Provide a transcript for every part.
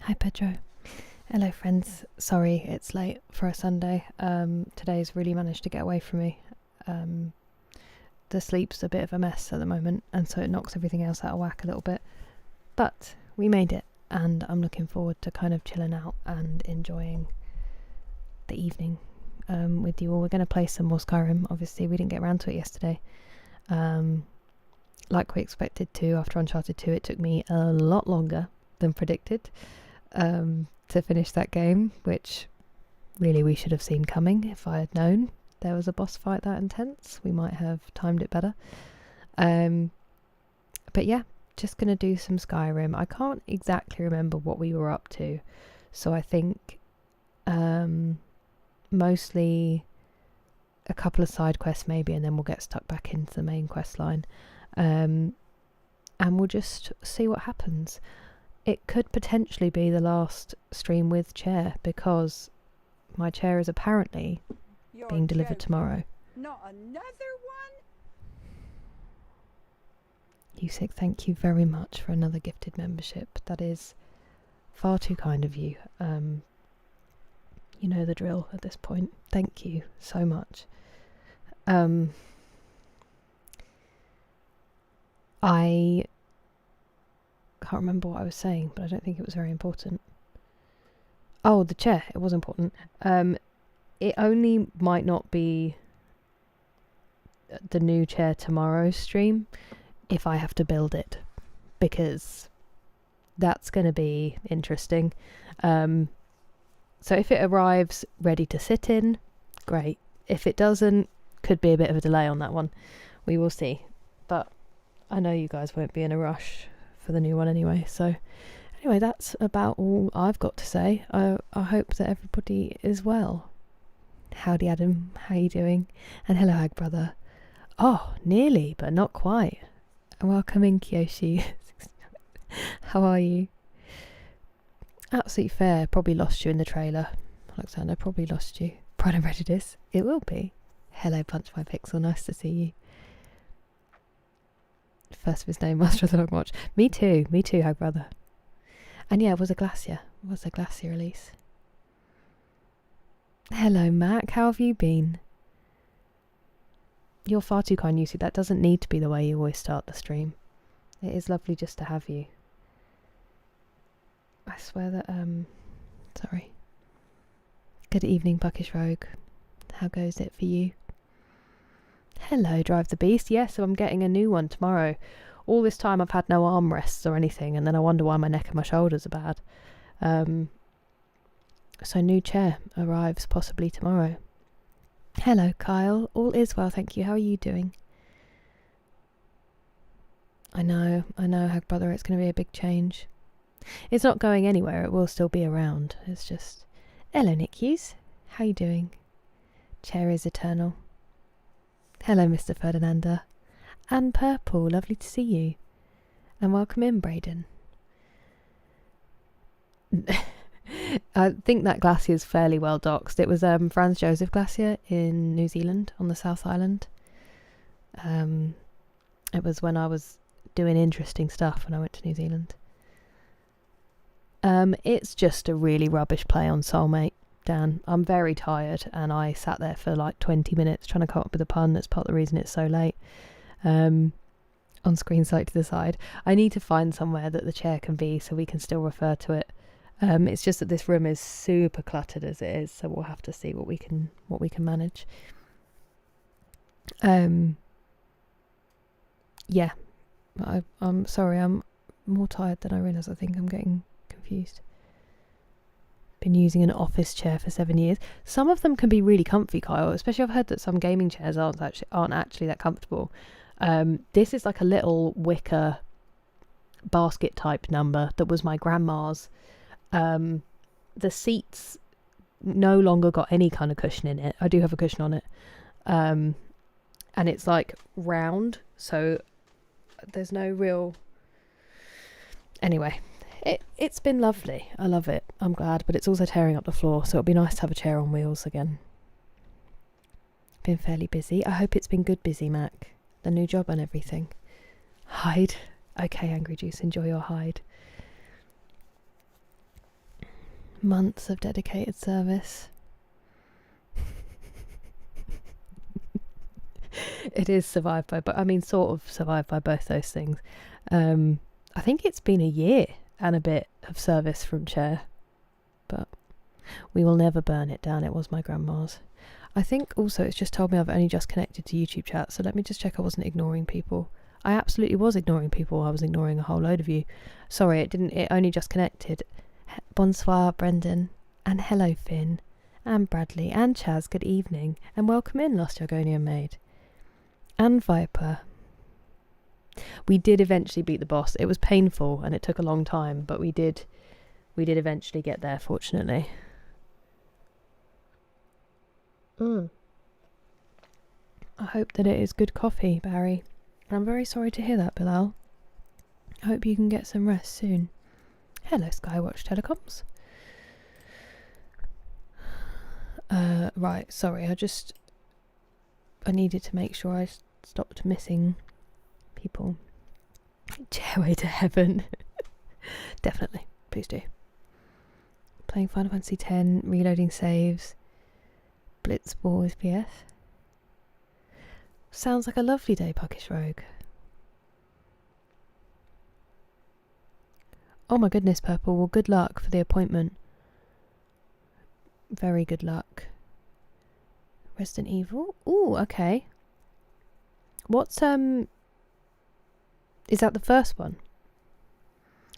Hi Pedro. Hello friends. Sorry it's late for a Sunday. Today's really managed to get away from me. The sleep's a bit of a mess at the moment, and so it knocks everything else out of whack a little bit. But we made it, and I'm looking forward to kind of chilling out and enjoying the evening with you all. We're going to play some more Skyrim. Obviously we didn't get around to it yesterday. Like we expected to after Uncharted 2. It took me a lot longer than predicted to finish that game, which really we should have seen coming. If I had known there was a boss fight that intense, we might have timed it better. But yeah, just gonna do some Skyrim. I can't exactly remember what we were up to, so I think mostly a couple of side quests maybe, and then we'll get stuck back into the main quest line, and we'll just see what happens. It could potentially be the last stream with chair, because my chair is apparently being delivered tomorrow. Not another one? Yusik, thank you very much for another gifted membership. That is far too kind of you. You know the drill at this point. Thank you so much. I can't remember what I was saying, but I don't think it was very important. Oh, the chair. It was important. It only might not be the new chair tomorrow's stream if I have to build it, because that's going to be interesting. So if it arrives ready to sit in, great. If it doesn't, could be a bit of a delay on that one. We will see. But I know you guys won't be in a rush for the new one anyway. So anyway, that's about all I've got to say. I hope that everybody is well. Howdy Adam, how you doing? And hello Hag brother. Oh, nearly, but not quite. And welcome in Kyoshi. How are you? Absolutely fair. Probably lost you in the trailer. Alexander, probably lost you. Pride and Prejudice. It will be. Hello Punch My Pixel, nice to see you. First of his name, Master of the Long Watch. Me too, Hag brother. And yeah, it was a glacier. Release. Hello Mac, how have you been? You're far too kind, Yusi. That doesn't need to be the way you always start the stream. It is lovely just to have you. I swear that, sorry. Good evening, Buckish Rogue. How goes it for you? Hello, Drive the Beast. Yeah, so I'm getting a new one tomorrow. All this time I've had no armrests or anything, and then I wonder why my neck and my shoulders are bad. So new chair arrives possibly tomorrow. Hello, Kyle. All is well, thank you. How are you doing? I know, Hag brother, it's going to be a big change. It's not going anywhere, it will still be around. It's just... Hello, Nick Hughes. How you doing? Chair is eternal. Hello, Mr. Ferdinanda. And Purple, lovely to see you. And welcome in, Braden. I think that glacier is fairly well doxed. It was Franz Josef Glacier in New Zealand on the South Island. It was when I was doing interesting stuff when I went to New Zealand. It's just a really rubbish play on Soulmate, Dan. I'm very tired, and I sat there for like 20 minutes trying to come up with a pun. That's part of the reason it's so late. On screen sight to the side. I need to find somewhere that the chair can be so we can still refer to it. It's just that this room is super cluttered as it is, so we'll have to see what we can manage. Yeah, I'm sorry. I'm more tired than I realise. I think I'm getting confused. Been using an office chair for 7 years. Some of them can be really comfy, Kyle. Especially I've heard that some gaming chairs aren't actually that comfortable. This is like a little wicker basket type number that was my grandma's. The seats no longer got any kind of cushion in it. I do have a cushion on it, and it's like round, so there's no real... Anyway, it's been lovely. I love it. I'm glad, but it's also tearing up the floor, so it'll be nice to have a chair on wheels again. Been fairly busy. I hope it's been good busy, Mac. The new job and everything. Hide. Okay, Angry Juice, enjoy your hide. Months of dedicated service. It is survived by, but I mean, sort of survived by both those things. I think it's been a year and a bit of service from chair, but we will never burn it down. It was my grandma's. I think also it's just told me I've only just connected to YouTube chat, so let me just check I wasn't ignoring people. I absolutely was ignoring people. I was ignoring a whole load of you. Sorry, it only just connected. Bonsoir, Brendan, and hello, Finn, and Bradley, and Chaz, good evening, and welcome in, Lost Yargonian Maid, and Viper. We did eventually beat the boss. It was painful and it took a long time, but we did eventually get there, fortunately. I hope that it is good coffee, Barry. I'm very sorry to hear that, Bilal. I hope you can get some rest soon. Hello, Skywatch Telecoms. Right, sorry, I needed to make sure I stopped missing people. Chairway to heaven. Definitely, please do. Playing Final Fantasy X, reloading saves. Blitzball with PS. Sounds like a lovely day, Puckish Rogue. Oh my goodness, Purple. Well, good luck for the appointment. Very good luck. Resident Evil? Ooh, okay. What's, is that the first one?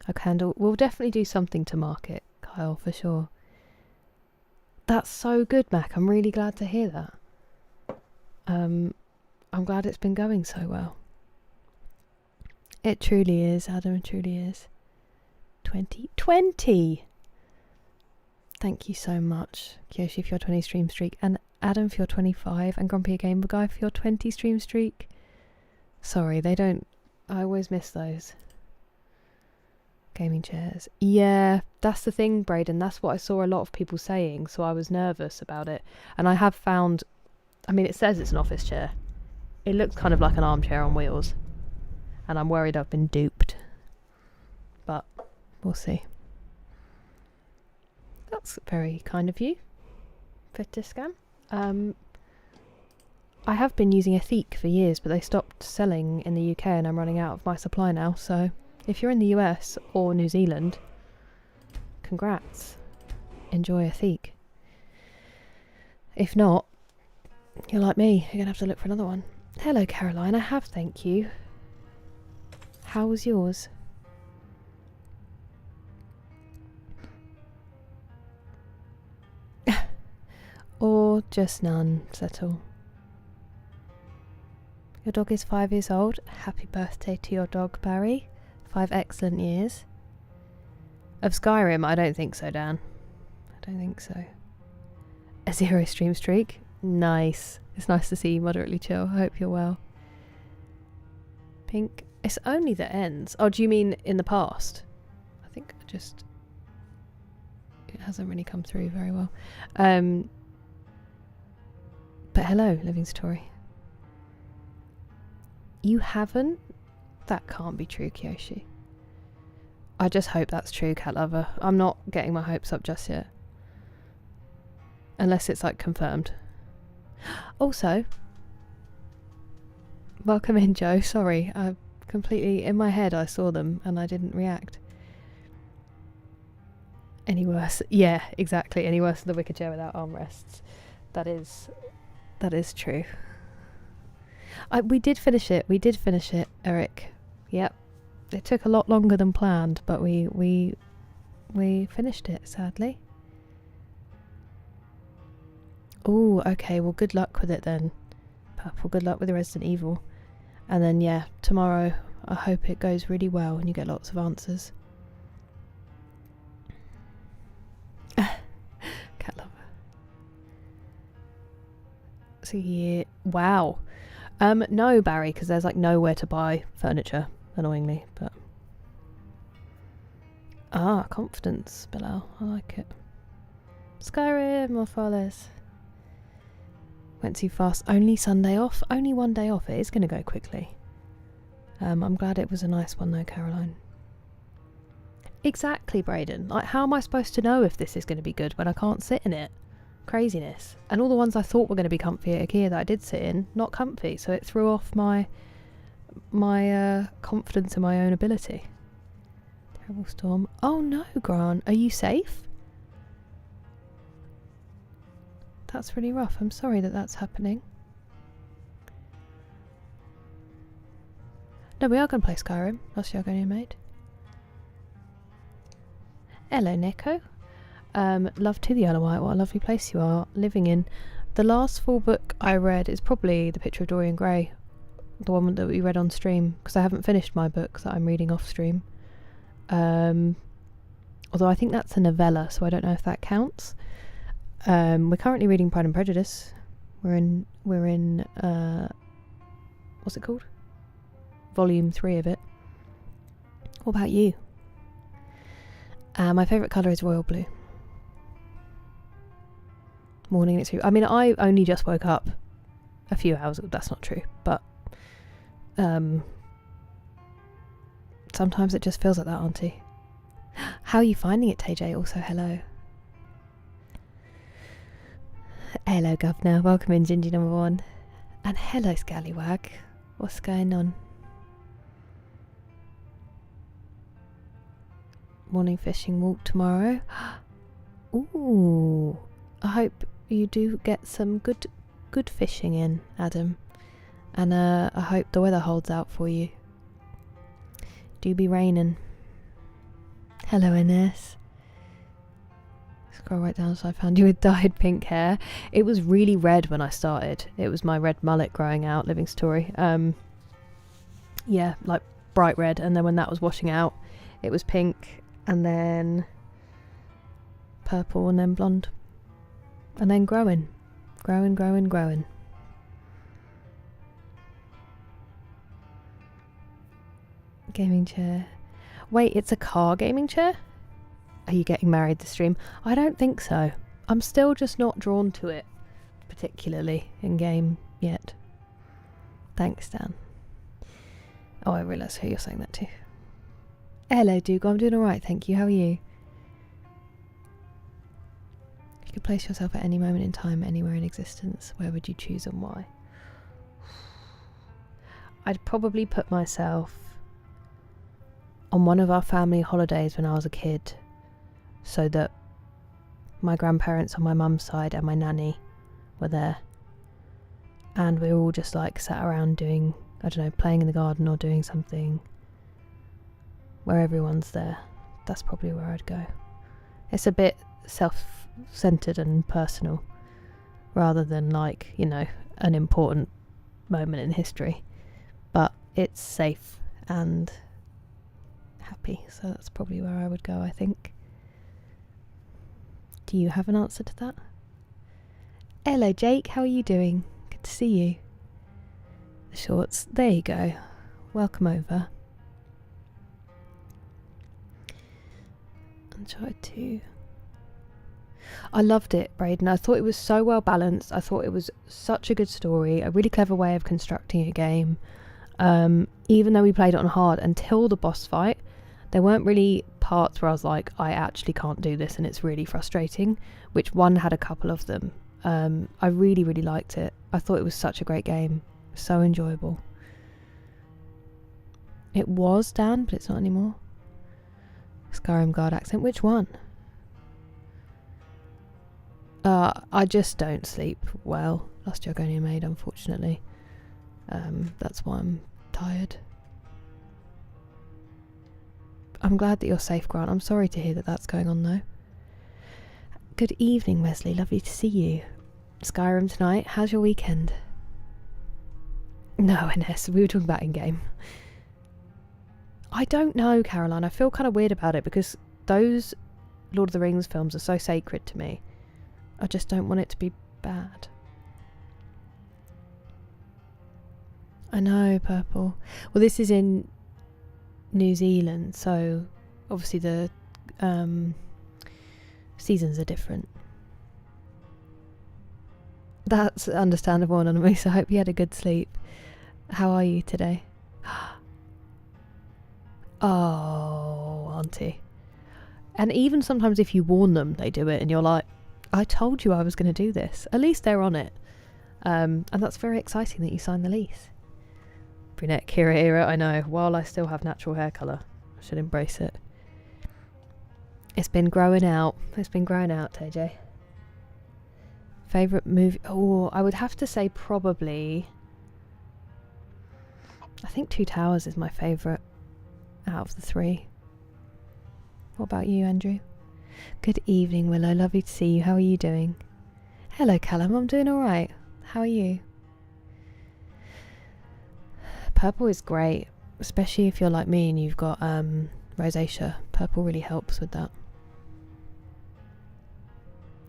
A candle. We'll definitely do something to mark it, Kyle, for sure. That's so good, Mac. I'm really glad to hear that. I'm glad it's been going so well. It truly is, Adam, it truly is. 2020! Thank you so much, Kyoshi, for your 20 stream streak, and Adam for your 25, and Grumpy Gamer Guy for your 20 stream streak. Sorry, I always miss those. Gaming chairs. Yeah, that's the thing, Braden. That's what I saw a lot of people saying, so I was nervous about it. And I have found, I mean, it says it's an office chair. It looks kind of like an armchair on wheels. And I'm worried I've been duped. But we'll see. That's very kind of you, Fitiscam. I have been using Ethique for years, but they stopped selling in the UK and I'm running out of my supply now, so if you're in the US or New Zealand, congrats. Enjoy Ethique. If not, you're like me, you're going to have to look for another one. Hello, Caroline, I have, thank you. How was yours? Or just none, settle. Your dog is 5 years old. Happy birthday to your dog, Barry. 5 excellent years. Of Skyrim, I don't think so, Dan. I don't think so. A 0 stream streak. Nice. It's nice to see you moderately chill. I hope you're well. Pink. It's only the ends. Oh, do you mean in the past? I think it hasn't really come through very well. But hello, Living Story. You haven't? That can't be true, Kyoshi. I just hope that's true, Cat Lover. I'm not getting my hopes up just yet. Unless it's like confirmed. Also, welcome in, Joe. Sorry, I completely, in my head I saw them and I didn't react. Any worse? Yeah, exactly. Any worse than the wicker chair without armrests. That is true. We did finish it. We did finish it, Eric. Yep. It took a lot longer than planned, but we finished it, sadly. Oh, okay. Well, good luck with it then, Purple. Good luck with the Resident Evil. And then, yeah, tomorrow I hope it goes really well and you get lots of answers. Cat lover. So, yeah. Wow. No, Barry, because there's like nowhere to buy furniture, annoyingly, but... Ah, confidence, Bilal. I like it. Skyrim, or far less. Went too fast. Only Sunday off? Only one day off. It is going to go quickly. I'm glad it was a nice one though, Caroline. Exactly, Brayden. Like, how am I supposed to know if this is going to be good when I can't sit in it? Craziness. And all the ones I thought were going to be comfy at IKEA that I did sit in, not comfy. So it threw off my confidence in my own ability. Terrible storm. Oh no, Grant. Are you safe? That's really rough. I'm sorry that that's happening. No, we are going to play Skyrim. That's your going mate. Hello, Neko. Love to the Isle of Wight. What a lovely place you are living in. The last full book I read is probably The Picture of Dorian Gray, the one that we read on stream, because I haven't finished my book that I'm reading off stream. Although I think that's a novella, so I don't know if that counts. We're currently reading Pride and Prejudice. We're in what's it called? Volume 3 of it. What about you? My favourite colour is royal blue. Morning it's I mean, I only just woke up a few hours ago. That's not true, but sometimes it just feels like that, auntie. How are you finding it, TJ? Also, hello. Hello, Governor. Welcome in, Gingy number 1. And hello, Scallywag. What's going on? Morning fishing walk tomorrow. Ooh. I hope you do get some good fishing in, Adam. And I hope the weather holds out for you. Do be raining. Hello, Ines. Scroll right down so I found you with dyed pink hair. It was really red when I started. It was my red mullet growing out, living story. Yeah, like bright red, and then when that was washing out, it was pink, and then purple, and then blonde. And then growing. Growing. Gaming chair. Wait, it's a car gaming chair? Are you getting married this stream? I don't think so. I'm still just not drawn to it, particularly in game yet. Thanks, Dan. Oh, I realise who you're saying that to. Hello, Dougal. I'm doing alright, thank you. How are you? If you could place yourself at any moment in time, anywhere in existence, where would you choose and why? I'd probably put myself on one of our family holidays when I was a kid, so that my grandparents on my mum's side and my nanny were there, and we were all just like sat around doing, I don't know, playing in the garden or doing something where everyone's there. That's probably where I'd go. It's a bit self-centered and personal rather than like, you know, an important moment in history, but it's safe and happy, so that's probably where I would go, I think. Do you have an answer to that? Hello, Jake. How are you doing? Good to see you. The shorts. There you go. Welcome over. Uncharted 2. I loved it, Braden. I thought it was so well balanced. I thought it was such a good story. A really clever way of constructing a game. Even though we played it on hard until the boss fight, there weren't really parts where I was like, I actually can't do this and it's really frustrating, which one had a couple of them. I really, really liked it. I thought it was such a great game. So enjoyable. It was, Dan, but it's not anymore. Skyrim guard accent. Which one? I just don't sleep well. Last Jargonia maid, unfortunately. That's why I'm tired. I'm glad that you're safe, Grant. I'm sorry to hear that that's going on, though. Good evening, Wesley. Lovely to see you. Skyrim tonight. How's your weekend? No, Ines. We were talking about in-game. I don't know, Caroline. I feel kind of weird about it because those Lord of the Rings films are so sacred to me. I just don't want it to be bad. I know, purple. Well, this is in New Zealand, so obviously the seasons are different. That's understandable, Anonymous. I hope you had a good sleep. How are you today? Oh, auntie. And even sometimes if you warn them, they do it and you're like, I told you I was going to do this. At least they're on it. And that's very exciting that you signed the lease. Brunette Kira era, I know. While I still have natural hair colour, I should embrace it. It's been growing out. It's been growing out, TJ. Favourite movie? Oh, I would have to say probably... I think Two Towers is my favourite out of the three. What about you, Andrew? Good evening, Willow. Lovely to see you. How are you doing? Hello, Callum. I'm doing alright. How are you? Purple is great, especially if you're like me and you've got rosacea. Purple really helps with that.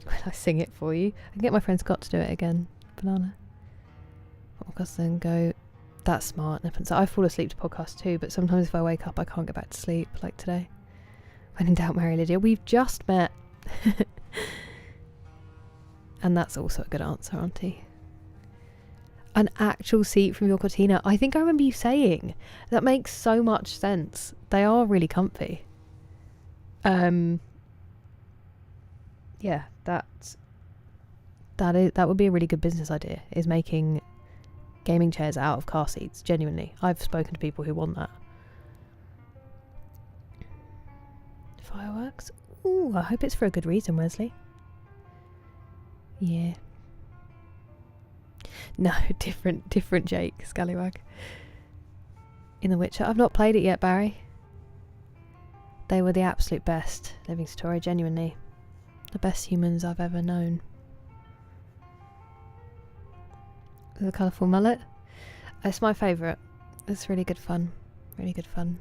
Will I sing it for you? I can get my friend Scott to do it again. Banana. Podcast then go. That's smart. So I fall asleep to podcasts too, but sometimes if I wake up I can't get back to sleep, like today. When in doubt, marry Lydia. We've just met. And that's also a good answer, Auntie. An actual seat from your Cortina. I think I remember you saying. That makes so much sense. They are really comfy. Yeah, that would be a really good business idea, is making gaming chairs out of car seats. Genuinely. I've spoken to people who want that. Fireworks? Ooh, I hope it's for a good reason, Wesley. Yeah. No, different Jake, Scallywag. In The Witcher. I've not played it yet, Barry. They were the absolute best. Living story, genuinely. The best humans I've ever known. The colourful mullet. It's my favourite. It's really good fun. Really good fun.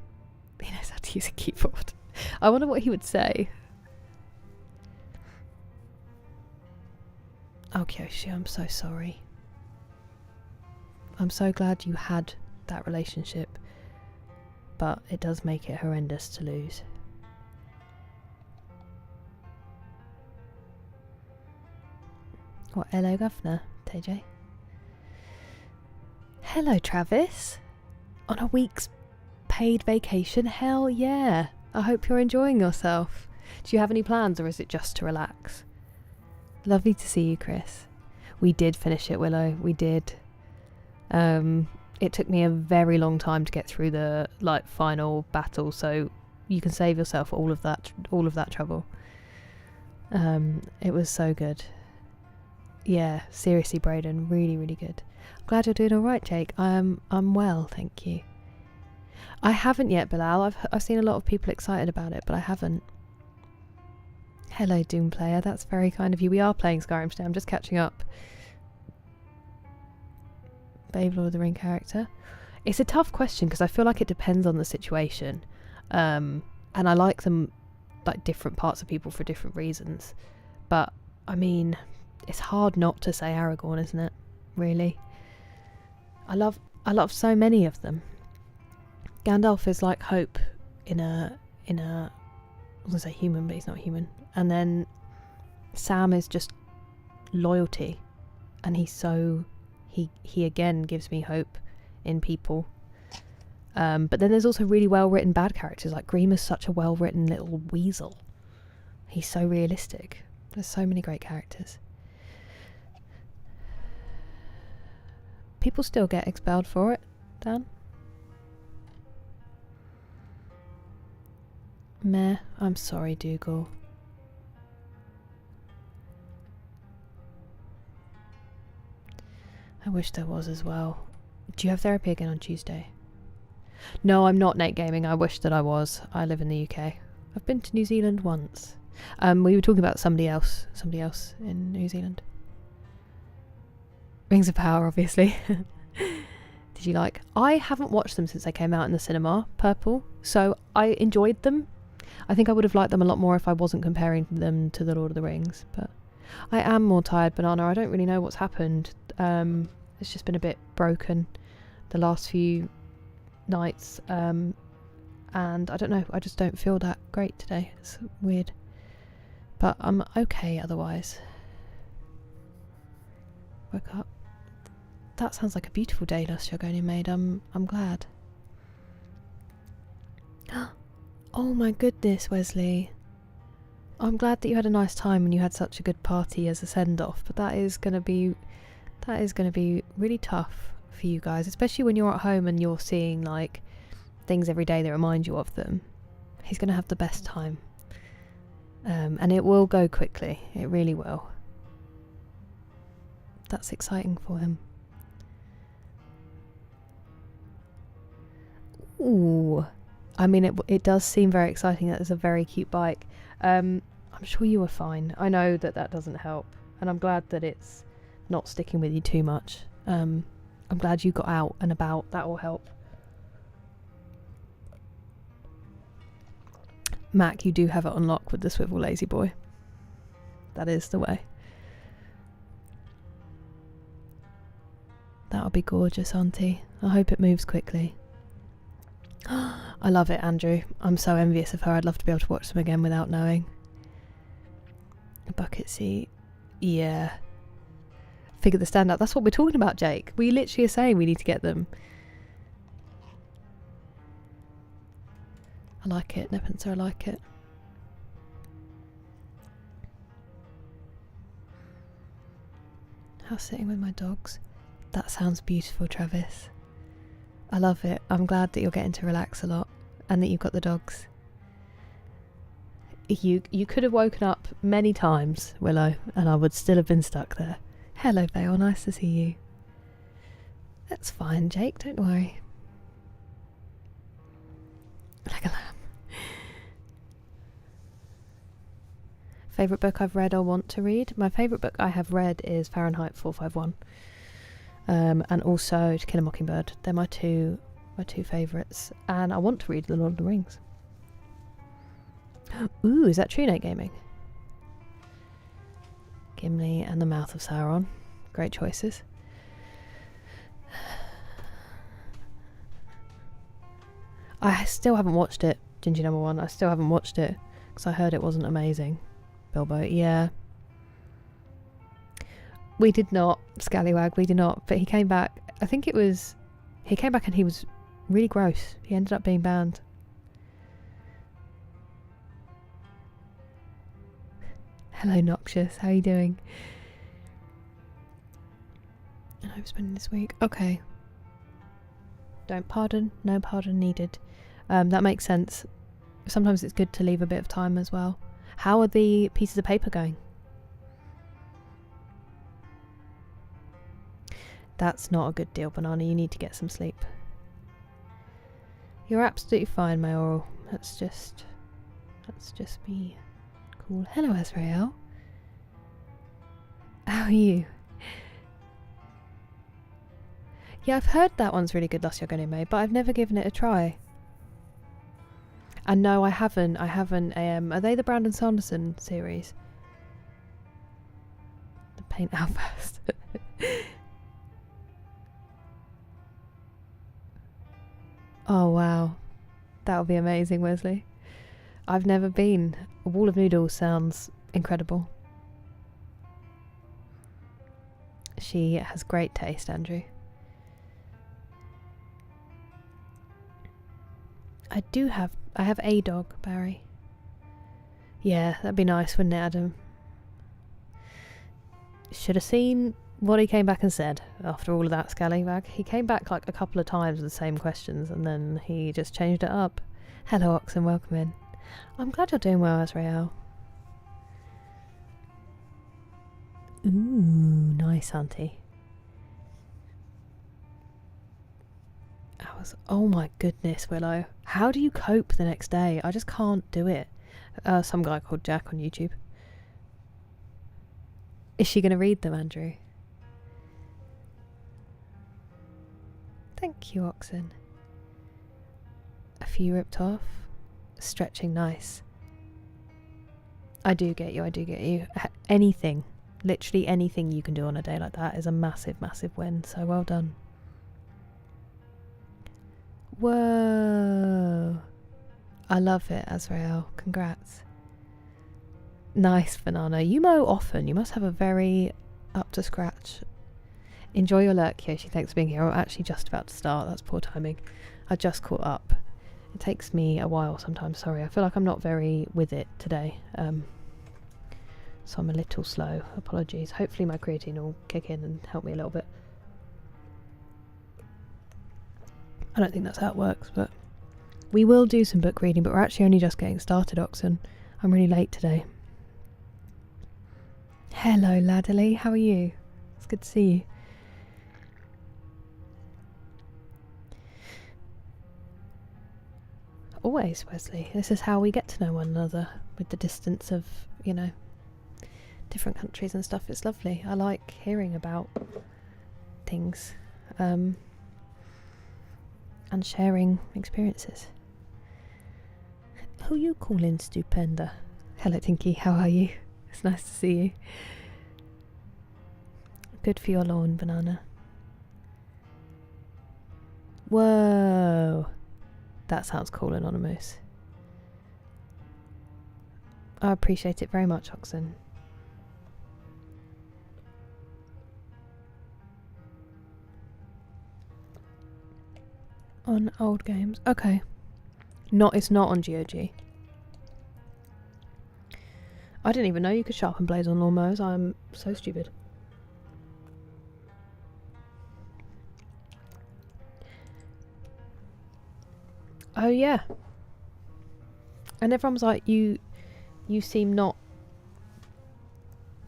He knows how to use a keyboard. I wonder what he would say. Oh, Kyoshi, I'm so sorry. I'm so glad you had that relationship, but it does make it horrendous to lose. What, hello, Governor, TJ? Hello, Travis. On a week's paid vacation? Hell yeah. I hope you're enjoying yourself. Do you have any plans, or is it just to relax? Lovely to see you, Chris. We did finish it, Willow. We did. It took me a very long time to get through the final battle, so you can save yourself all of that trouble. It was so good. Yeah, seriously, Braden, really, really good. I'm glad you're doing all right, Jake. I'm well, thank you. I haven't yet, Bilal. I've seen a lot of people excited about it, but I haven't. Hello, Doom player. That's very kind of you. We are playing Skyrim today. I'm just catching up. Babe Lord of the Ring character. It's a tough question because I feel like it depends on the situation. And I like them, like different parts of people for different reasons. But, I mean, it's hard not to say Aragorn, isn't it? Really. I love so many of them. Gandalf is like hope in a I was gonna say human, but he's not human. And then Sam is just loyalty, and he again gives me hope in people. But then there's also really well written bad characters. Like Grimm is such a well written little weasel. He's so realistic. There's so many great characters. People still get expelled for it, Dan. Meh, I'm sorry, Dougal. I wish there was as well. Do you have therapy again on Tuesday? No, I'm not Nate Gaming. I wish that I was. I live in the UK. I've been to New Zealand once. We were talking about somebody else in New Zealand. Rings of Power, obviously. Did you like? I haven't watched them since they came out in the cinema, Purple, so I enjoyed them. I think I would have liked them a lot more if I wasn't comparing them to The Lord of the Rings, but I am more tired, Banana. I don't really know what's happened. It's just been a bit broken the last few nights, and I don't know, I just don't feel that great today. It's weird, but I'm okay otherwise. Woke up. That sounds like a beautiful day Lusciogoni made. I'm glad. Oh my goodness, Wesley. I'm glad that you had a nice time and you had such a good party as a send-off, but that is going to be really tough for you guys, especially when you're at home and you're seeing like things every day that remind you of them. He's going to have the best time. And it will go quickly. It really will. That's exciting for him. Ooh. I mean, it does seem very exciting. That is a very cute bike. I'm sure you were fine. I know that doesn't help. And I'm glad that it's not sticking with you too much. I'm glad you got out and about. That will help. Mac, you do have it on lock with the swivel lazy boy. That is the way. That'll be gorgeous, Auntie. I hope it moves quickly. I love it, Andrew. I'm so envious of her. I'd love to be able to watch them again without knowing. A bucket seat. Yeah. Figure the stand out. That's what we're talking about, Jake. We literally are saying we need to get them. I like it, Nepenther, I like it. House sitting with my dogs. That sounds beautiful, Travis. I love it. I'm glad that you're getting to relax a lot and that you've got the dogs. You could have woken up many times, Willow, and I would still have been stuck there. Hello, Vale. Nice to see you. That's fine, Jake. Don't worry. Like a lamb. Favourite book I've read or want to read? My favourite book I have read is Fahrenheit 451. And also To Kill a Mockingbird. They're my two favourites. And I want to read The Lord of the Rings. Ooh, is that True Note Gaming? Gimli and The Mouth of Sauron. Great choices. I still haven't watched it, Gingy number 1. I still haven't watched it because I heard it wasn't amazing. Bilbo, yeah. We did not, Scallywag, we did not. But he came back. I think it was... He came back and he was really gross. He ended up being banned. Hello, Noxious. How are you doing? And I'm spending this week. Okay. Don't pardon. No pardon needed. That makes sense. Sometimes it's good to leave a bit of time as well. How are the pieces of paper going? That's not a good deal, Banana. You need to get some sleep. You're absolutely fine, Mayoral. Let's just be cool. Hello, Azrael. How are you? Yeah, I've heard that one's really good, Lost Yogonime, but I've never given it a try. And no, I haven't. Are they the Brandon Sanderson series? The Paint Outburst. Oh wow, that would be amazing, Wesley. I've never been. A Wall of Noodles sounds incredible. She has great taste, Andrew. I have a dog, Barry. Yeah, that'd be nice, wouldn't it, Adam? Should have seen what he came back and said after all of that, Scallywag. He came back like a couple of times with the same questions and then he just changed it up. Hello, Oxen, welcome in. I'm glad you're doing well, Azrael. Ooh, nice, Auntie. Oh my goodness, Willow. How do you cope the next day? I just can't do it. Some guy called Jack on YouTube. Is she going to read them, Andrew? Thank you, Oxen. A few ripped off. Stretching nice. I do get you. Anything, literally anything you can do on a day like that is a massive, massive win. So well done. Whoa. I love it, Azrael. Congrats. Nice, Banana. You mow often. You must have a very up to scratch. Enjoy your lurk, Yoshi. Thanks for being here. I'm actually just about to start. That's poor timing. I just caught up. It takes me a while sometimes. Sorry. I feel like I'm not very with it today. so I'm a little slow. Apologies. Hopefully my creatine will kick in and help me a little bit. I don't think that's how it works, but we will do some book reading, but we're actually only just getting started, Oxen. I'm really late today. Hello, Ladderly. How are you? It's good to see you. Always, Wesley. This is how we get to know one another, with the distance of, you know, different countries and stuff. It's lovely. I like hearing about things and sharing experiences. Who you calling Stupenda? Hello, Tinky. How are you? It's nice to see you. Good for your lawn, Banana. Whoa. That sounds cool, Anonymous. I appreciate it very much, Oxen. On old games. Okay. It's not on GOG. I didn't even know you could sharpen blades on lawnmowers. I'm so stupid. Oh yeah. And everyone was like, you seem not...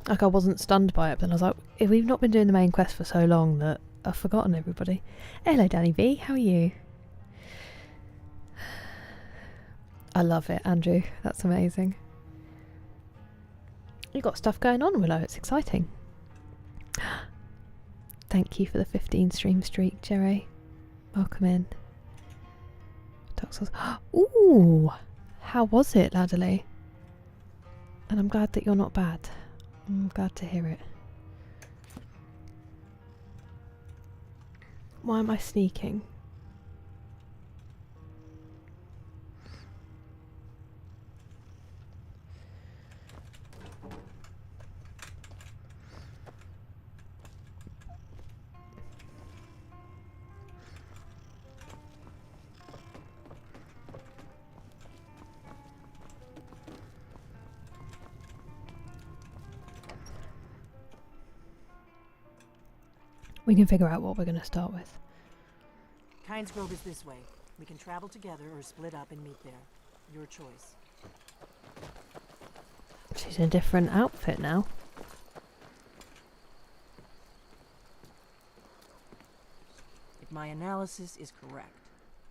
Like I wasn't stunned by it, but then I was like, if we've not been doing the main quest for so long that I've forgotten everybody. Hello, Danny V. How are you? I love it, Andrew. That's amazing. You got stuff going on, Willow. It's exciting. Thank you for the 15 stream streak, Jerry. Welcome in. Ooh! How was it, Ladderly? And I'm glad that you're not bad. I'm glad to hear it. Why am I sneaking? We can figure out what we're going to start with. Kynes Grove is this way. We can travel together or split up and meet there. Your choice. She's in a different outfit now. If my analysis is correct,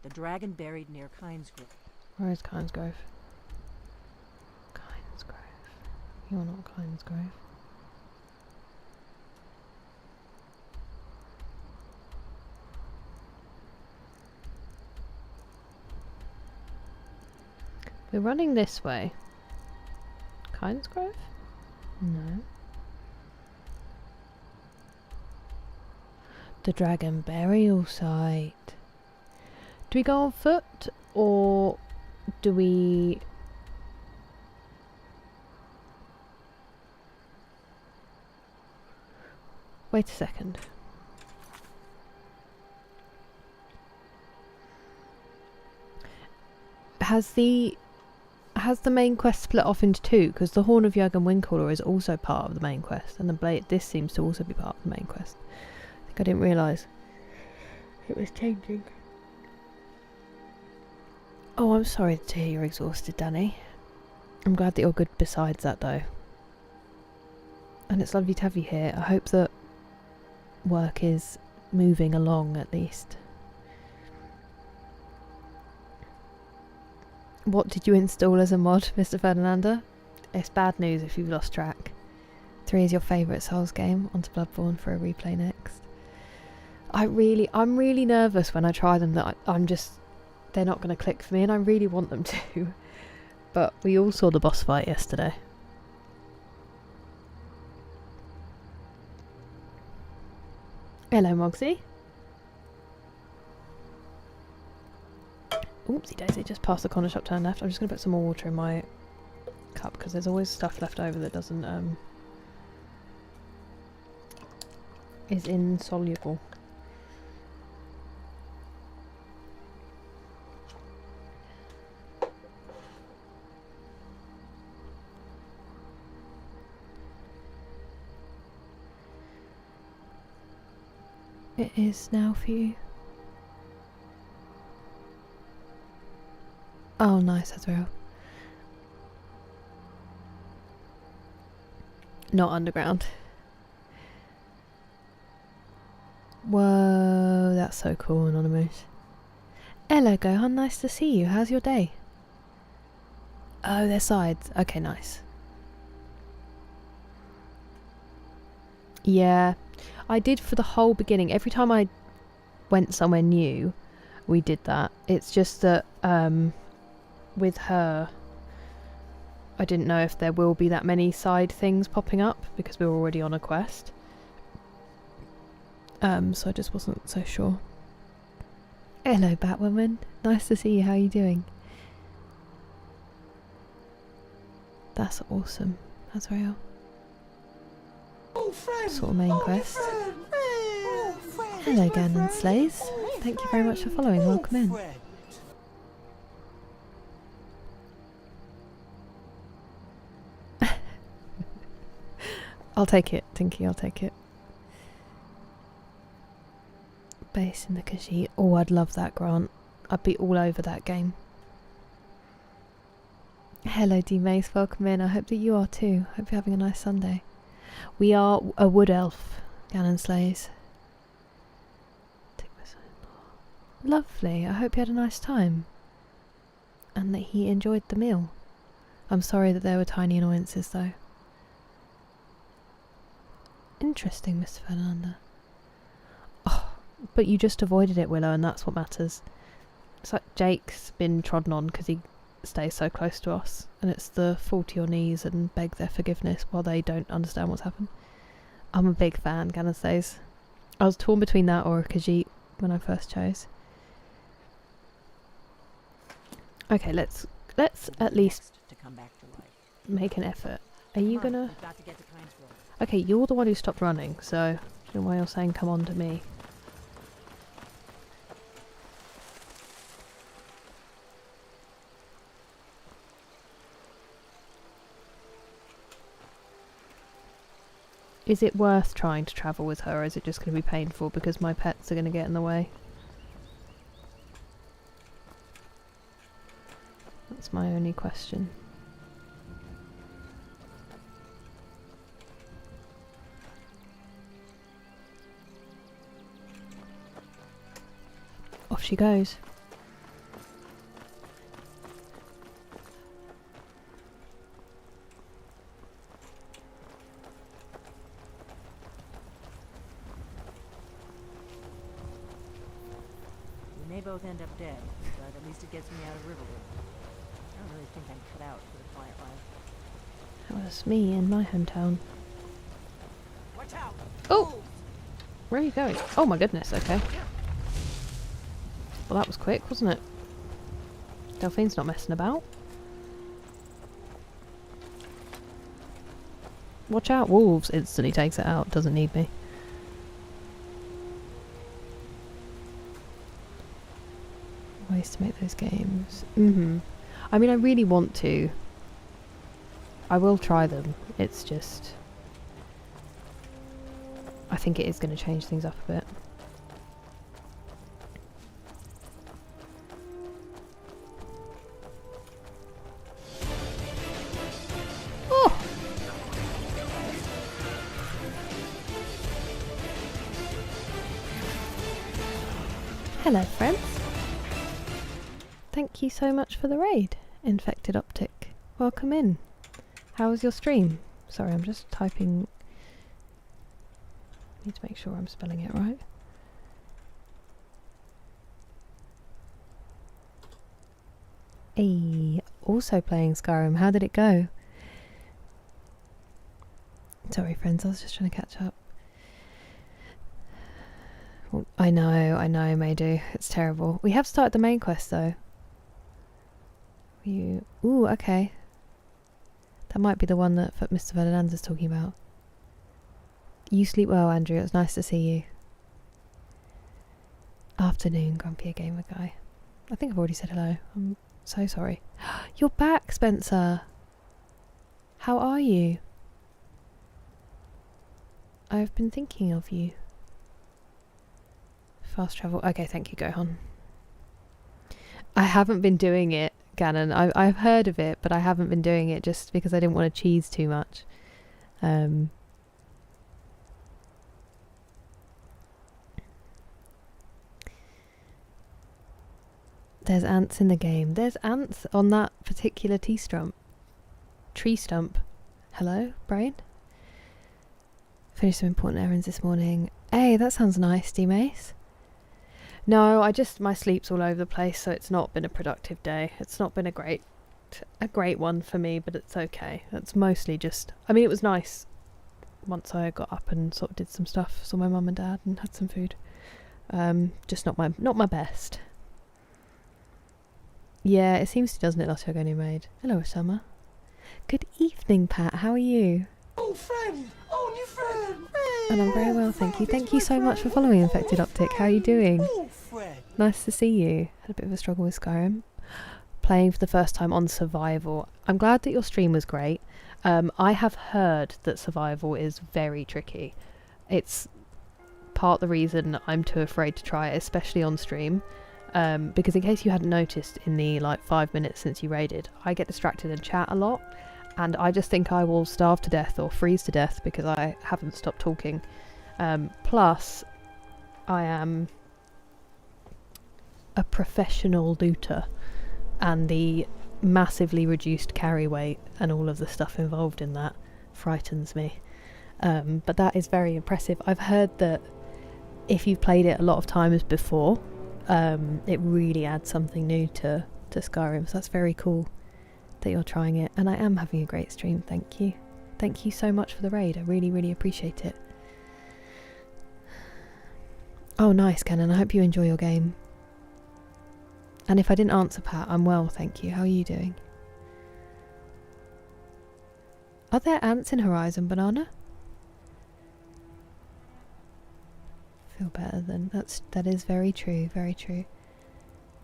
the dragon buried near Kynes Grove. Where is Kynes Grove? Kynes Grove. You're not Kynes Grove. We're running this way. Kynes Grove? No. The Dragon Burial Site. Do we go on foot or do we... Wait a second. Has the main quest split off into two? Because the Horn of Jurgen Windcaller is also part of the main quest, and the blade. This seems to also be part of the main quest. I think I didn't realise it was changing. Oh, I'm sorry to hear you're exhausted, Danny. I'm glad that you're good besides that, though. And it's lovely to have you here. I hope that work is moving along at least. What did you install as a mod, Mr. Ferdinanda? It's bad news if you've lost track. 3 is your favourite Souls game, onto Bloodborne for a replay next. I'm really nervous when I try them that they're not going to click for me, and I really want them to. But we all saw the boss fight yesterday. Hello, Mogsy. Oopsie daisy, just past the corner shop, turn left. I'm just going to put some more water in my cup because there's always stuff left over that doesn't is insoluble. it is now for you. Oh, nice, Azrael. Not underground. Whoa, that's so cool, Anonymous. Hello, Gohan, nice to see you. How's your day? Oh, they're sides. Okay, nice. Yeah, I did for the whole beginning. Every time I went somewhere new, we did that. It's just that with her, I didn't know if there will be that many side things popping up because we were already on a quest. So I just wasn't so sure. Hello, Batwoman. Nice to see you. How are you doing? That's awesome. That's real. Sort of main quest. Hello, Ganon Slays. Thank you very much for following. Welcome in. I'll take it, Tinky, I'll take it. Base in the Khajiit. Oh, I'd love that, Grant. I'd be all over that game. Hello, D-Mace. Welcome in. I hope that you are too. Hope you're having a nice Sunday. We are a wood elf, Ganon Slays. Lovely. I hope you had a nice time. And that he enjoyed the meal. I'm sorry that there were tiny annoyances, though. Interesting, Mr. Fernanda. Oh, but you just avoided it, Willow, and that's what matters. It's like Jake's been trodden on because he stays so close to us, and it's the fall to your knees and beg their forgiveness while they don't understand what's happened. I'm a big fan, Ganon says. I was torn between that or a Khajiit when I first chose. Okay, let's at least to come back to life. make an effort. Are you gonna... We've got to get to Kinesville. Okay, you're the one who stopped running, so I don't know why you're saying come on to me. Is it worth trying to travel with her, or is it just going to be painful because my pets are going to get in the way? That's my only question. Off she goes. We may both end up dead, but at least it gets me out of Riverwood. I don't really think I'm cut out for the quiet life. That was me in my hometown. Watch out! Oh! Where are you going? Oh my goodness, okay. Well, that was quick, wasn't it? Delphine's not messing about. Watch out, wolves! Instantly takes it out, doesn't need me. Ways to make those games. I mean, I really want to. I will try them. It's just... I think it is going to change things up a bit. Oh! Hello, friends. Thank you so much for the raid, Infected Optic. Welcome in. How was your stream? Sorry, I'm just typing... Need to make sure I'm spelling it right. Hey, also playing Skyrim. How did it go? Sorry, friends, I was just trying to catch up. Well, I know, Maydo. It's terrible. We have started the main quest, though. Ooh, okay. That might be the one that Mr. Ferdinand's is talking about. You sleep well, Andrew. It was nice to see you. Afternoon, Grumpy Gamer Guy. I think I've already said hello. I'm so sorry. You're back, Spencer. How are you? I've been thinking of you. Fast travel. Okay, thank you, Gohan. I haven't been doing it, Ganon. I've heard of it, but I haven't been doing it just because I didn't want to cheese too much. There's ants in the game. There's ants on that particular tree stump. Hello, brain? Finished some important errands this morning. Hey, that sounds nice, D-Mace. No, my sleep's all over the place, so it's not been a productive day. It's not been a great one for me, but it's okay. It's mostly just, I mean, it was nice once I got up and sort of did some stuff, saw my mum and dad and had some food. Just not my best. Yeah, it seems to, doesn't it, last year I new maid. Hello, Summer. Good evening, Pat. How are you? Oh, friend! Oh, new friend! And I'm very well, thank you. Thank you so much for following Infected Optic. How are you doing? Oh, friend! Nice to see you. Had a bit of a struggle with Skyrim. Playing for the first time on Survival. I'm glad that your stream was great. I have heard that Survival is very tricky. It's part the reason I'm too afraid to try it, especially on stream. Because in case you hadn't noticed, in the 5 minutes since you raided, I get distracted and chat a lot, and I just think I will starve to death or freeze to death because I haven't stopped talking. Plus, I am a professional looter, and the massively reduced carry weight and all of the stuff involved in that frightens me. But that is very impressive. I've heard that if you've played it a lot of times before, it really adds something new to Skyrim, so that's very cool that you're trying it, and I am having a great stream. Thank you so much for the raid. I really appreciate it. Oh, nice, Canon. I hope you enjoy your game. And if I didn't answer, Pat, I'm well, thank you. How are you doing? Are there ants in Horizon, Banana? Feel better then. That is very true, very true.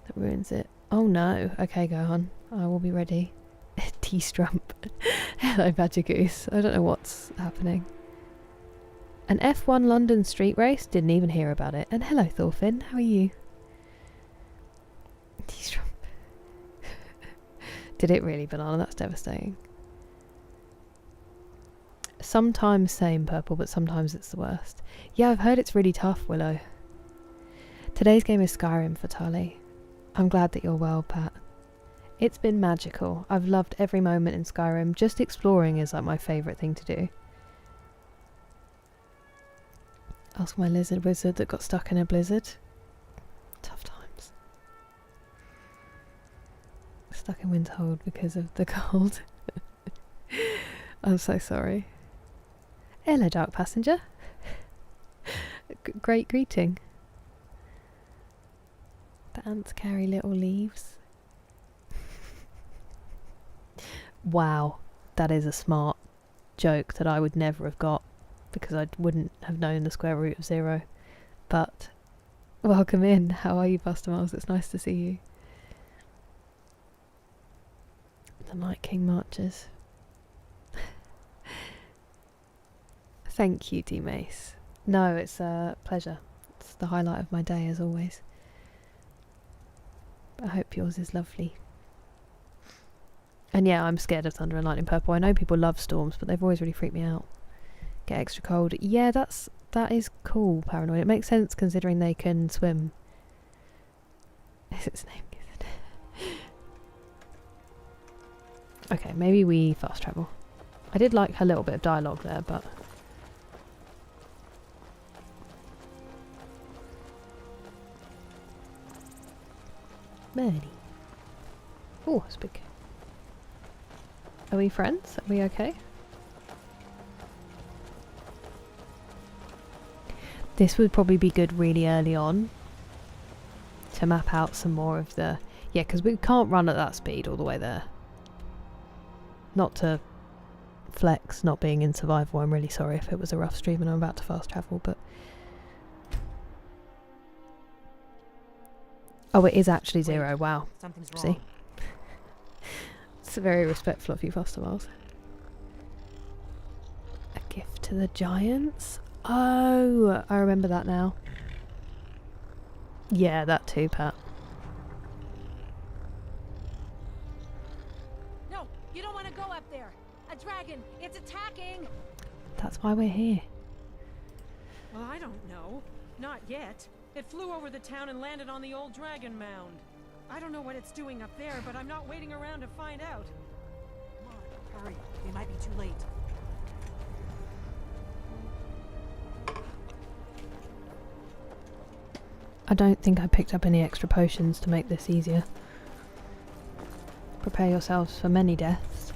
That ruins it. Oh no. Okay, Gohan. I will be ready. T-Strump. Hello, Badgergoose. I don't know what's happening. An F1 London street race? Didn't even hear about it. And hello, Thorfinn. How are you? T-Strump. Did it really, Banana? That's devastating. Sometimes same, Purple, but sometimes it's the worst. Yeah, I've heard it's really tough, Willow. Today's game is Skyrim for Tali. I'm glad that you're well, Pat. It's been magical. I've loved every moment in Skyrim. Just exploring is my favourite thing to do. Ask my lizard wizard that got stuck in a blizzard. Tough times. Stuck in Winterhold because of the cold. I'm so sorry. Hello, Dark Passenger. Great greeting. The ants carry little leaves. Wow, that is a smart joke that I would never have got because I wouldn't have known the square root of 0. But welcome in. How are you, Buster Miles? It's nice to see you. The Night King marches. Thank you, D-Mace. No, it's a pleasure. It's the highlight of my day, as always. I hope yours is lovely. And yeah, I'm scared of thunder and lightning, Purple. I know people love storms, but they've always really freaked me out. Get extra cold. Yeah, that is cool, Paranoid. It makes sense considering they can swim. Is its name Gizzard? Okay, maybe we fast travel. I did like her little bit of dialogue there, but... Birdie. Oh, it's big. Are we friends? Are we okay? This would probably be good really early on to map out some more of the... Yeah, because we can't run at that speed all the way there. Not to flex not being in survival. I'm really sorry if it was a rough stream and I'm about to fast travel, but... Oh, it is actually 0. Wow. Something's wrong. See? It's very respectful of you, Foster Miles. A gift to the giants? Oh, I remember that now. Yeah, that too, Pat. No, you don't want to go up there. A dragon, it's attacking. That's why we're here. Well, I don't know. Not yet. It flew over the town and landed on the old dragon mound. I don't know what it's doing up there, but I'm not waiting around to find out. Come on, hurry. We might be too late. I don't think I picked up any extra potions to make this easier. Prepare yourselves for many deaths.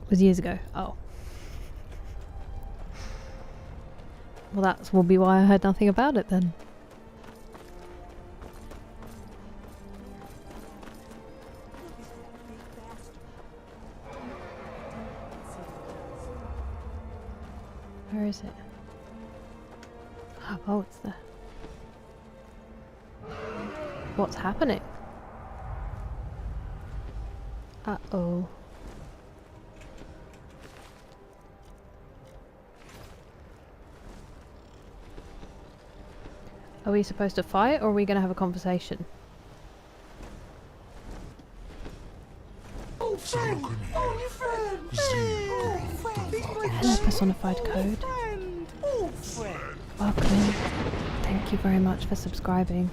It was years ago. Oh. Well, that will be why I heard nothing about it then. Where is it? Oh, it's there. What's happening? Uh-oh. Are we supposed to fight, or are we going to have a conversation? Oh, friend! Oh, new friend! Oh, friend! He's my Hello, personified code. friend! Oh, friend! Welcome in. Thank you very much for subscribing.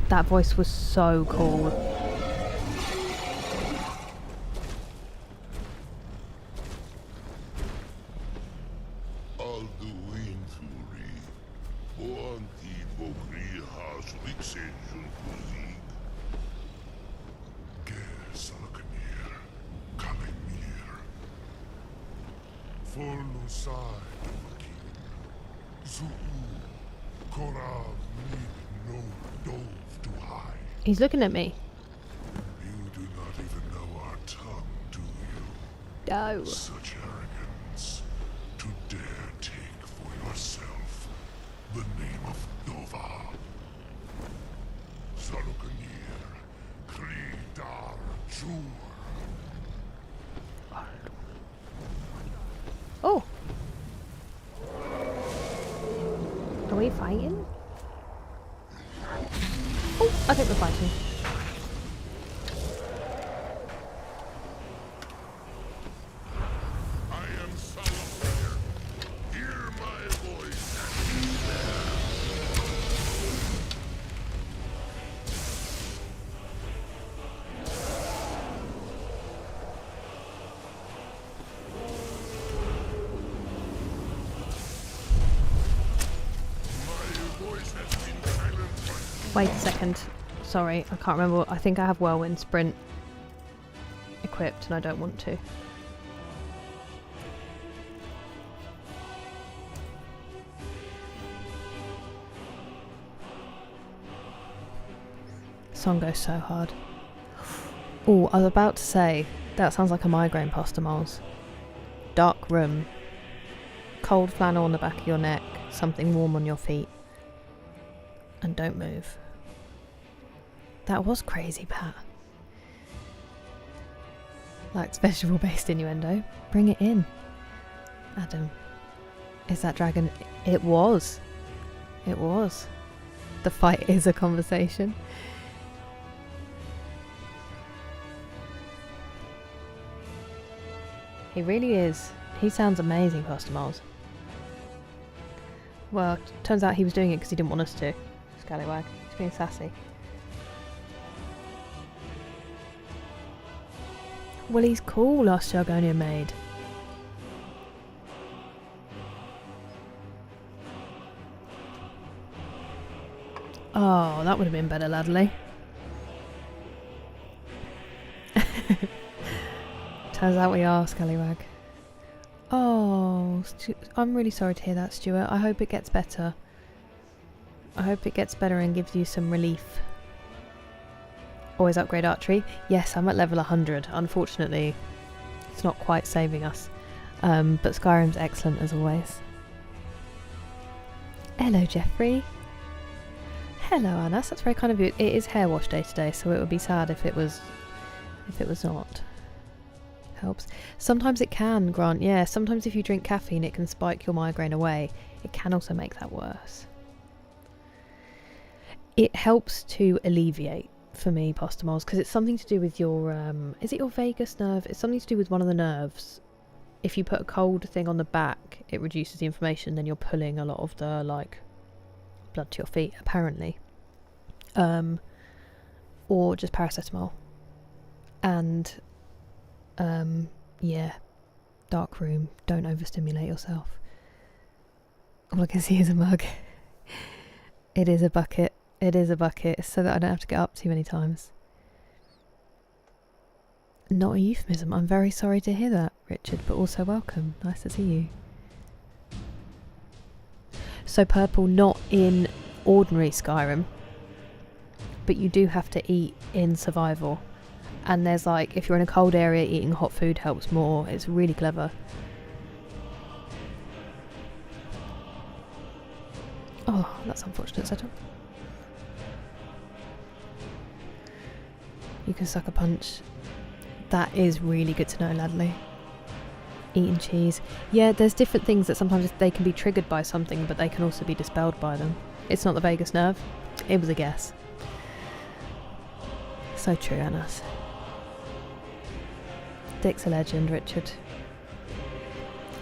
That voice was so cool. He's looking at me. You do not even know our tongue, do you? No. Such arrogance. To dare take for yourself the name of Nova. Salukanir, Kridar Jur. Oh. Are we fighting? Oh, I think we're fighting. I am Salukanir. Hear my voice. My voice has been silent. Wait a second. Sorry, I can't remember. I think I have Whirlwind Sprint equipped and I don't want to. Song goes so hard. Oh, I was about to say, that sounds like a migraine pasta moles. Dark room. Cold flannel on the back of your neck. Something warm on your feet. And don't move. That was crazy, Pat. Like vegetable-based innuendo. Bring it in. Adam. Is that dragon? It was. It was. The fight is a conversation. He really is. He sounds amazing, Pastor Miles. Well, turns out he was doing it because he didn't want us to. Scallywag. He's being sassy. Well, he's cool, our Jargonian maid. Oh, that would have been better, Ladley. Turns out we are, Scallywag. Oh, I'm really sorry to hear that, Stuart. I hope it gets better. I hope it gets better and gives you some relief. Always upgrade archery. Yes, I'm at level 100. Unfortunately, it's not quite saving us. But Skyrim's excellent as always. Hello, Jeffrey. Hello, Anas. That's very kind of you. It is hair wash day today, so it would be sad if it was if it was not. Helps. Sometimes it can, Grant. Yeah, sometimes if you drink caffeine it can spike your migraine away. It can also make that worse. It helps to alleviate, for me, Postamols, because it's something to do with your, is it your vagus nerve? It's something to do with one of the nerves. If you put a cold thing on the back, it reduces the inflammation, then you're pulling a lot of the, like, blood to your feet, apparently. Or just paracetamol. And, yeah, dark room, don't overstimulate yourself. All I can see is a mug. It is a bucket. It is a bucket, so that I don't have to get up too many times. Not a euphemism. I'm very sorry to hear that, Richard, but also welcome. Nice to see you. So purple, not in ordinary Skyrim, but you do have to eat in survival. And there's like, if you're in a cold area, eating hot food helps more. It's really clever. Oh, that's unfortunate setup. You can suck a punch. That is really good to know, Ladley. Eating cheese. Yeah, there's different things that sometimes they can be triggered by something, but they can also be dispelled by them. It's not the vagus nerve. It was a guess. So true, Anas. Dick's a legend, Richard.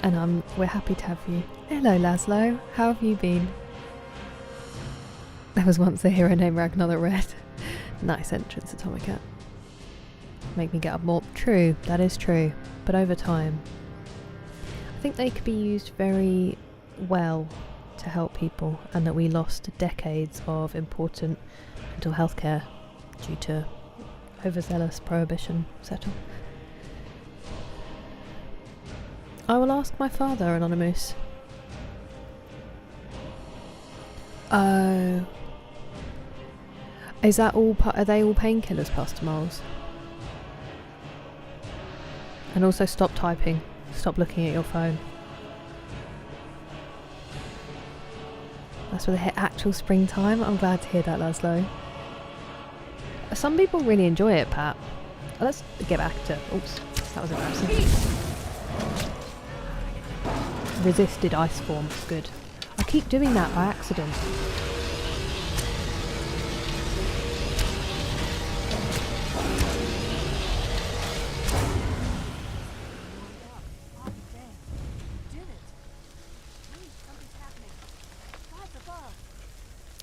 And we're happy to have you. Hello, Laszlo. How have you been? There was once a hero named Ragnar the Red. Nice entrance, Atomica. Make me get up more. True, that is true. But over time, I think they could be used very well to help people, and that we lost decades of important mental health care due to overzealous prohibition settle. I will ask my father, Anonymous. Oh. Is that all are they all painkillers, Postamols? And also stop typing. Stop looking at your phone. That's where they hit actual springtime. I'm glad to hear that, Laszlo. Some people really enjoy it, Pat. Let's get back to... Oops, that was embarrassing. Resisted ice form. Good. I keep doing that by accident.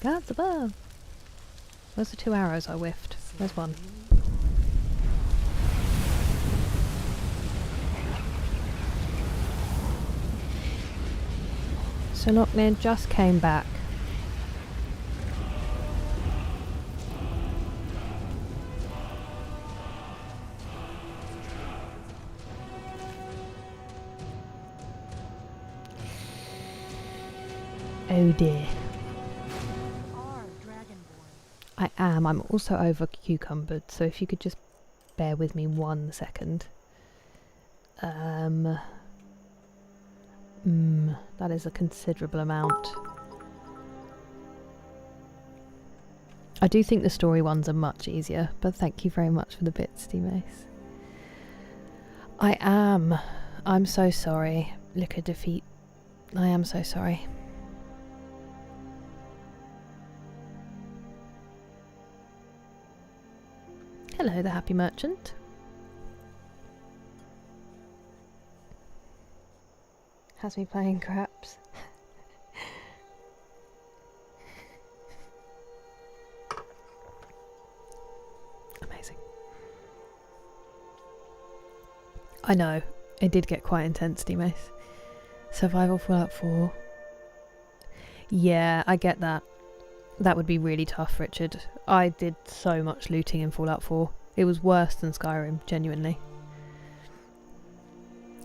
Guards above. Where's the 2 arrows I whiffed? There's one. So Lochner just came back. Oh dear. I am. I'm also over cucumbered, so if you could just bear with me 1 second. That is a considerable amount. I do think the story ones are much easier, but thank you very much for the bits, Mace. I am. I'm so sorry. Liquor defeat. I am so sorry. Hello, the happy merchant. Has me playing craps. Amazing. I know, it did get quite intense, Mace. Survival Fallout 4. Yeah, I get that. That would be really tough, Richard. I did so much looting in Fallout 4. It was worse than Skyrim, genuinely.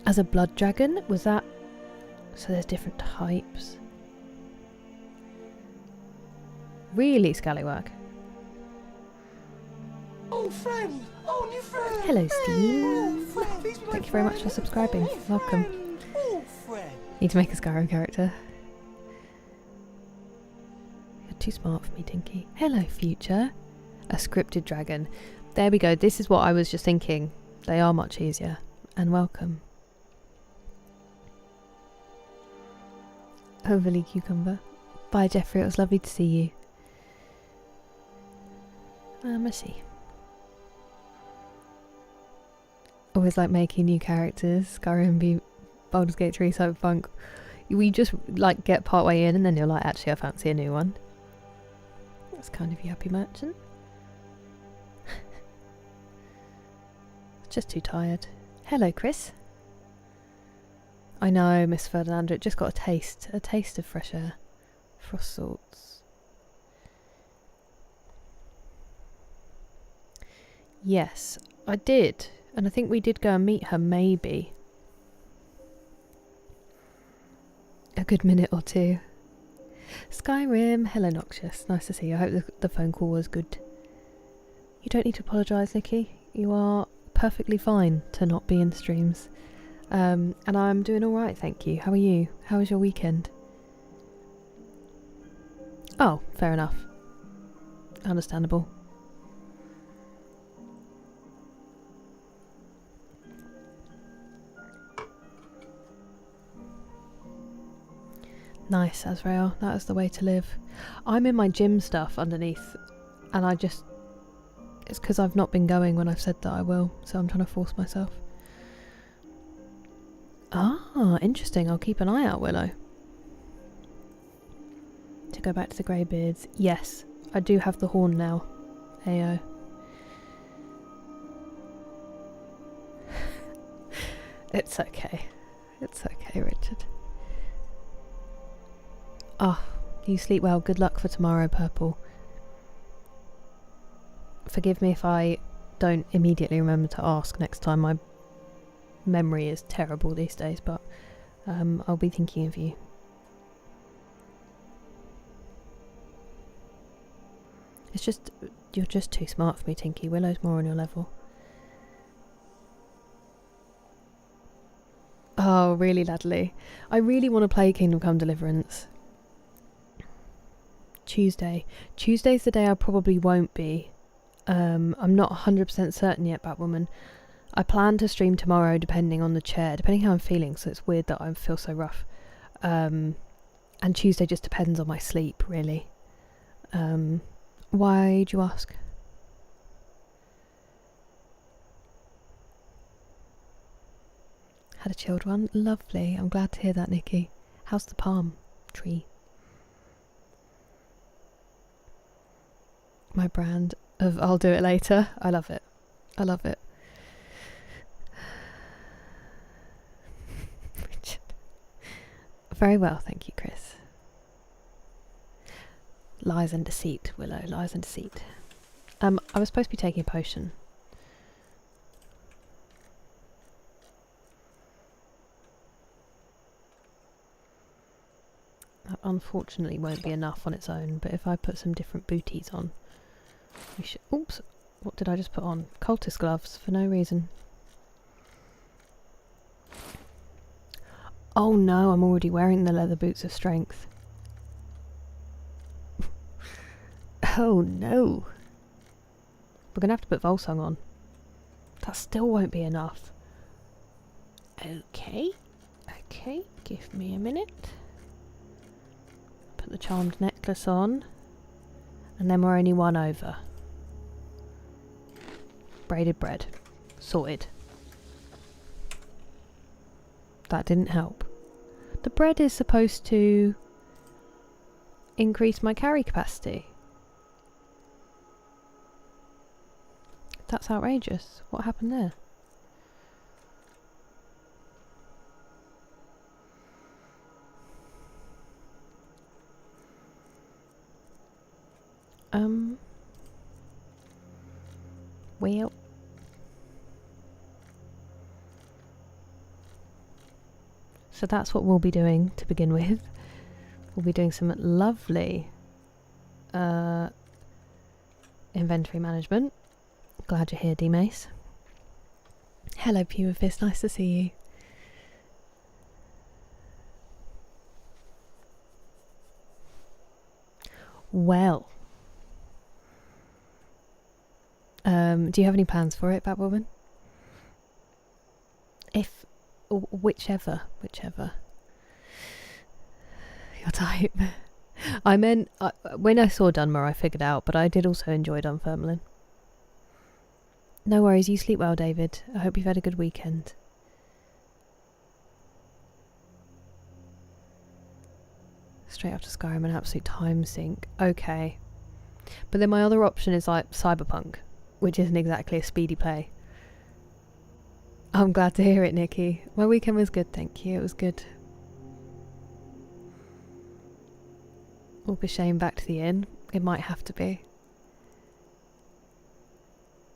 As a blood dragon, was that... So there's different types. Really, Scallywork? Old friend, old new friend. Hello, Steve. Old friend. Thank you very much for subscribing. Welcome. Old friend. Need to make a Skyrim character. You're too smart for me, Tinky. Hello, future. A scripted dragon. There we go. This is what I was just thinking. They are much easier. And welcome. Overly cucumber. Bye, Jeffrey. It was lovely to see you. Mercy. Always like making new characters. Skyrim v Baldur's Gate 3 Cyberpunk. We just like get part way in and then you're like, actually I fancy a new one. That's kind of you, happy merchant. Just too tired. Hello, Chris. I know, Miss Ferdinand, it just got a taste of fresh air. Frost salts. Yes, I did. And I think we did go and meet her, maybe. A good minute or two. Skyrim, hello Noxious. Nice to see you. I hope the phone call was good. You don't need to apologise, Nikki. You are perfectly fine to not be in streams. And I'm doing alright, thank you. How are you? How was your weekend? Oh, fair enough. Understandable. Nice, Azrael. That is the way to live. I'm in my gym stuff underneath, and it's because I've not been going when I've said that I will, so I'm trying to force myself. Ah, interesting. I'll keep an eye out, Willow. To go back to the greybeards. Yes, I do have the horn now. Ayo. It's okay. It's okay, Richard. Ah, you sleep well. Good luck for tomorrow, Purple. Forgive me if I don't immediately remember to ask next time. My memory is terrible these days, but I'll be thinking of you. It's just, you're just too smart for me, Tinky. Willow's more on your level. Oh, really, Ladley? I really want to play Kingdom Come Deliverance. Tuesday's the day I probably won't be. I'm not 100% certain yet, Batwoman. I plan to stream tomorrow depending on the chair, depending how I'm feeling, so it's weird that I feel so rough. And Tuesday just depends on my sleep, really. Why do you ask? Had a chilled one? Lovely. I'm glad to hear that, Nikki. How's the palm tree? My brand of I'll do it later. I love it. I love it. Very well, thank you, Chris. Lies and deceit, Willow. Lies and deceit. I was supposed to be taking a potion. That unfortunately won't be enough on its own, but if I put some different booties on, we should... Oops! What did I just put on? Cultist gloves, for no reason. Oh no, I'm already wearing the leather boots of strength. Oh no. We're going to have to put Volsung on. That still won't be enough. Okay. Okay, give me a minute. Put the charmed necklace on. And then we're only one over. Braided bread. Sorted. That didn't help. The bread is supposed to increase my carry capacity. That's outrageous. What happened there? Well. So that's what we'll be doing to begin with. We'll be doing some lovely inventory management. Glad you're here, D-Mace. Hello, Puma Fist. Nice to see you. Well. Do you have any plans for it, Batwoman? Whichever your type. I meant when I saw Dunmer, I figured out, but I did also enjoy Dunfermline. No worries. You sleep well, David. I hope you've had a good weekend. Straight after Skyrim, an absolute time sink. Okay. But then my other option is like Cyberpunk, which isn't exactly a speedy play. I'm glad to hear it, Nikki. My weekend was good, thank you. It was good. Walk a shame back to the inn. It might have to be.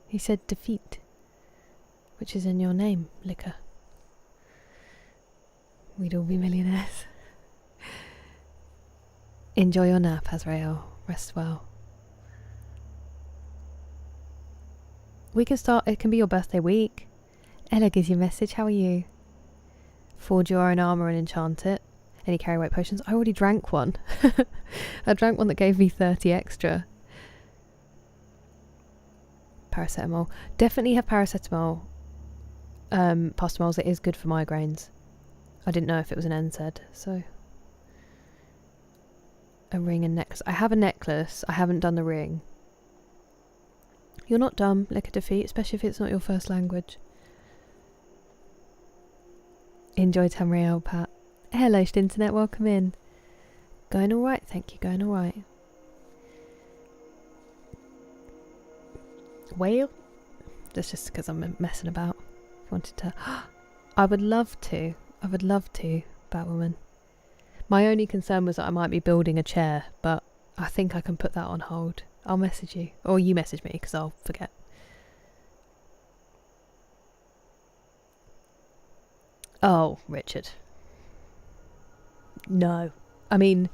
He said defeat, which is in your name, Liquor. We'd all be millionaires. Enjoy your nap, Azrael. Rest well. We can start, it can be your birthday week. Ella gives you a message, how are you? Forge your own armour and enchant it. Any carry weight potions? I already drank one. I drank one that gave me 30 extra. Paracetamol. Definitely have paracetamol. Paracetamol, it is good for migraines. I didn't know if it was an NSAID, so. A ring and necklace. I have a necklace. I haven't done the ring. You're not dumb, Liquor Defeat, especially if it's not your first language. Enjoy Tamriel, Pat. Hello, Internet, welcome in. Going alright, thank you, going alright. Whale? That's just because I'm messing about. Wanted to. I would love to, Batwoman. My only concern was that I might be building a chair, but I think I can put that on hold. I'll message you, or you message me, because I'll forget. Oh, Richard. No. I mean,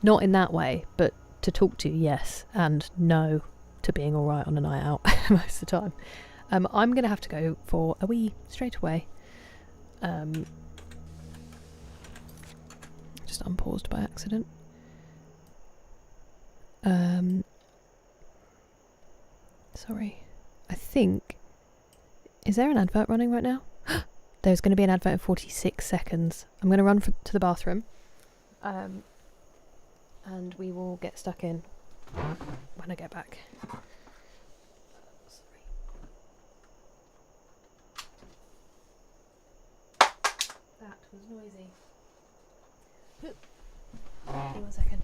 not in that way, but to talk to, yes, and no to being alright on a night out most of the time. I'm going to have to go for a wee straight away. Just unpaused by accident. Sorry. I think... Is there an advert running right now? There's going to be an advert in 46 seconds. I'm going to run to the bathroom. And we will get stuck in when I get back. Sorry. That was noisy. Give me 1 second.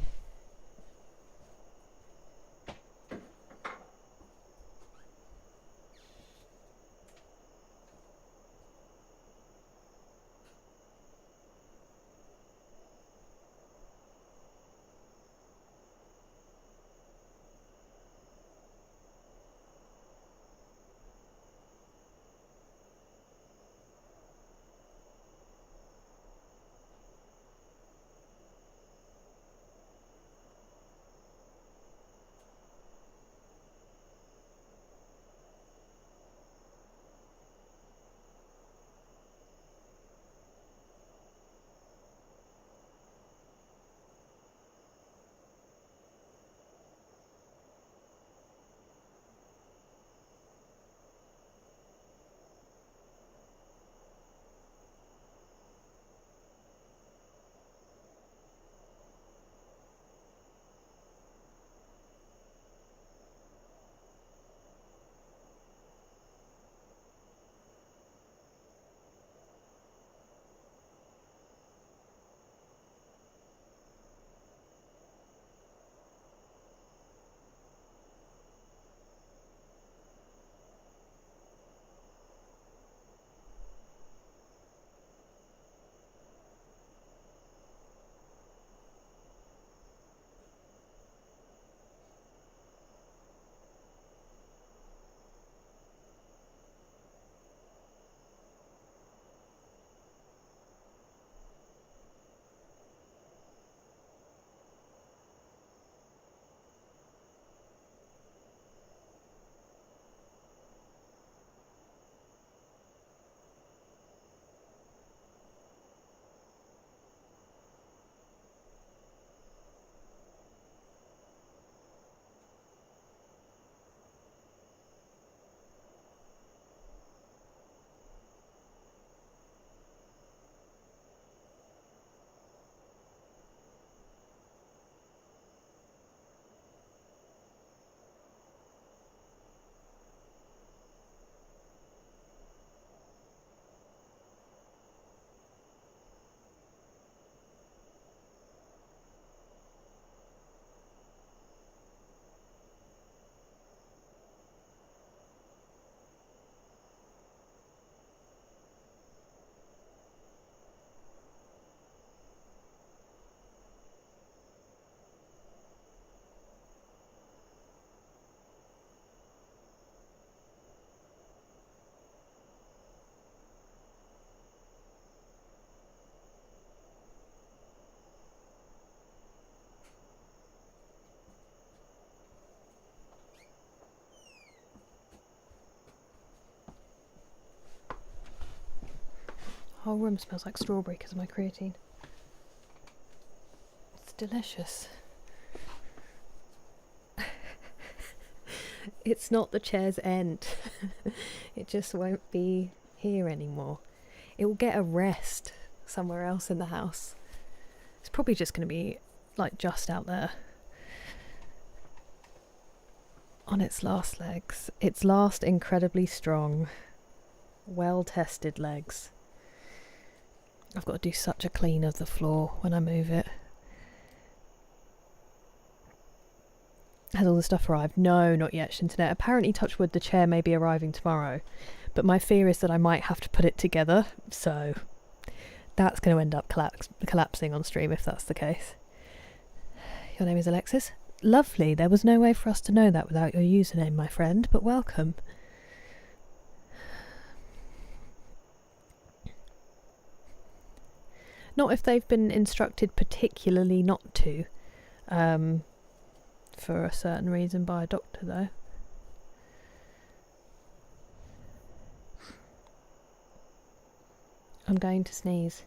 whole room smells like strawberry because of my creatine. It's delicious. It's not the chair's end. It just won't be here anymore. It will get a rest somewhere else in the house. It's probably just going to be like just out there on its last legs. Its last incredibly strong, well-tested legs. I've got to do such a clean of the floor when I move it. Has all the stuff arrived? No, not yet, Shintonet. Apparently, touch wood, the chair may be arriving tomorrow. But my fear is that I might have to put it together. So that's going to end up collapsing on stream if that's the case. Your name is Alexis? Lovely. There was no way for us to know that without your username, my friend. But welcome. Not if they've been instructed particularly not to. For a certain reason by a doctor, though. I'm going to sneeze.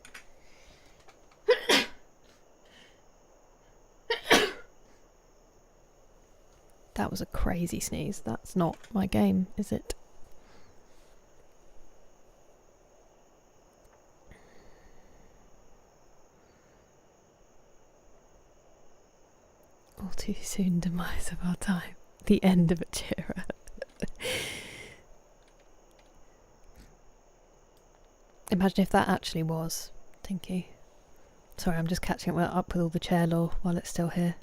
That was a crazy sneeze. That's not my game, is it? All too soon demise of our time. The end of a era. Imagine if that actually was. Tinky. Sorry, I'm just catching up with all the chair lore while it's still here.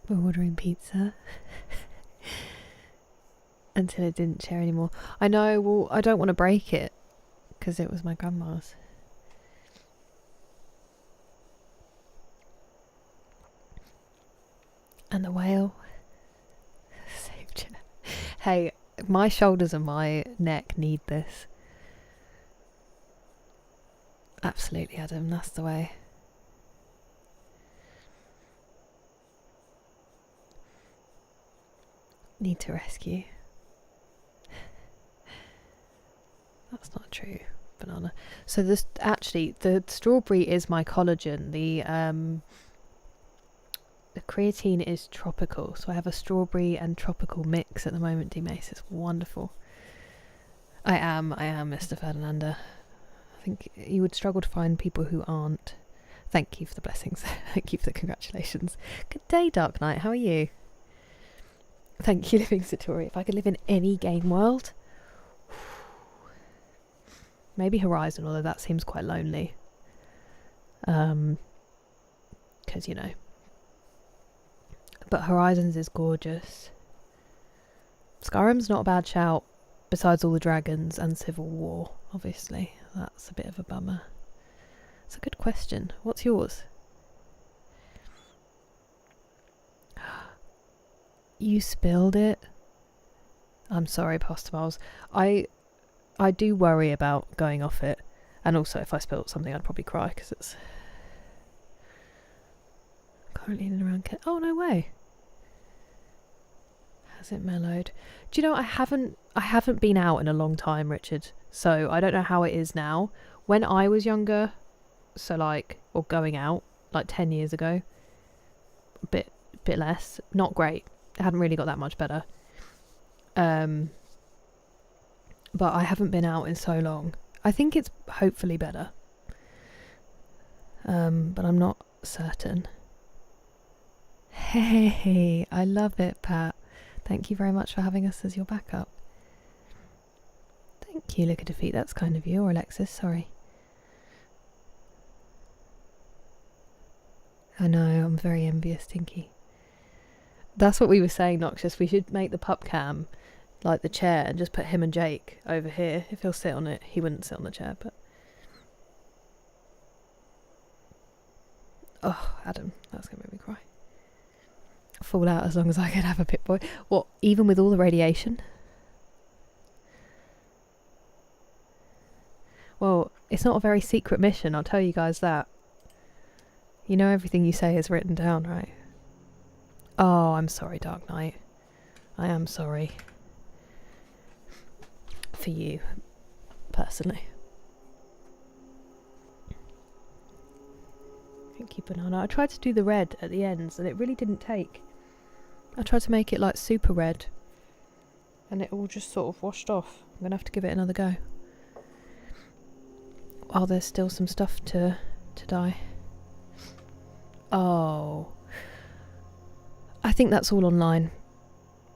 We're ordering pizza. Until it didn't share anymore. I know, well, I don't want to break it because it was my grandma's. And the whale. Save chair. Hey, my shoulders and my neck need this. Absolutely, Adam, that's the way. Need to rescue. That's not true, banana. So this actually, the strawberry is my collagen. The creatine is tropical. So I have a strawberry and tropical mix at the moment. D-Mace, it's wonderful. I am, Mr. Ferdinanda. I think you would struggle to find people who aren't. Thank you for the blessings. Thank you for the congratulations. Good day, Dark Knight. How are you? Thank you, Living Satori. If I could live in any game world. Maybe Horizon, although that seems quite lonely. Because, you know. But Horizons is gorgeous. Skyrim's not a bad shout, besides all the dragons and civil war, obviously. That's a bit of a bummer. It's a good question. What's yours? You spilled it? I'm sorry, Pasta Miles. I do worry about going off it. And also, if I spilled something, I'd probably cry, because it's currently in and around... Oh, no way. Has it mellowed? Do you know, I haven't been out in a long time, Richard. So, I don't know how it is now. When I was younger, so like, or going out, like 10 years ago, a bit less. Not great. It hadn't really got that much better. But I haven't been out in so long. I think it's hopefully better. But I'm not certain. Hey, I love it, Pat. Thank you very much for having us as your backup. Thank you, Look at Defeat. That's kind of you, or Alexis, sorry. I know, I'm very envious, Tinky. That's what we were saying, Noxious. We should make the pup cam like the chair and just put him and Jake over here. If he'll sit on it, he wouldn't sit on the chair, but... Oh, Adam, that's going to make me cry. Fall out as long as I can have a pit boy. What, even with all the radiation? Well, it's not a very secret mission, I'll tell you guys that. You know everything you say is written down, right? Oh, I'm sorry, Dark Knight. I am sorry. For you, personally. Thank you, Banana. I tried to do the red at the ends and it really didn't take. I tried to make it like super red and it all just sort of washed off. I'm gonna have to give it another go. While there's still some stuff to dye. Oh. I think that's all online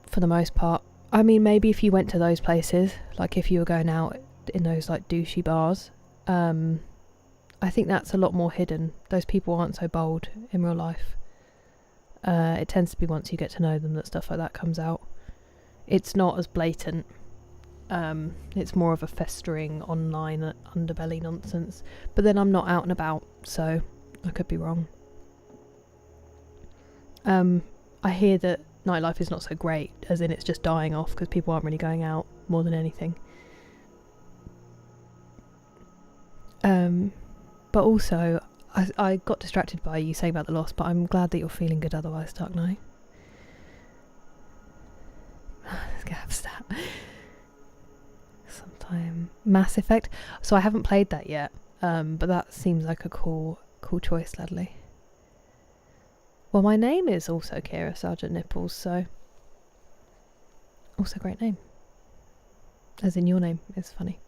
for the most part. I mean, maybe if you went to those places, like if you were going out in those like douchey bars, I think that's a lot more hidden. Those people aren't so bold in real life. It tends to be once you get to know them that stuff like that comes out. It's not as blatant. It's more of a festering online underbelly nonsense. But then I'm not out and about, so I could be wrong. I hear that nightlife is not so great, as in it's just dying off because people aren't really going out more than anything. But also, I got distracted by you saying about the loss, but I'm glad that you're feeling good otherwise, Dark Knight. Stat. Sometime Mass Effect. So I haven't played that yet, but that seems like a cool choice, Ledley. Well, my name is also Kira Sergeant Nipples, so also great name. As in your name is funny.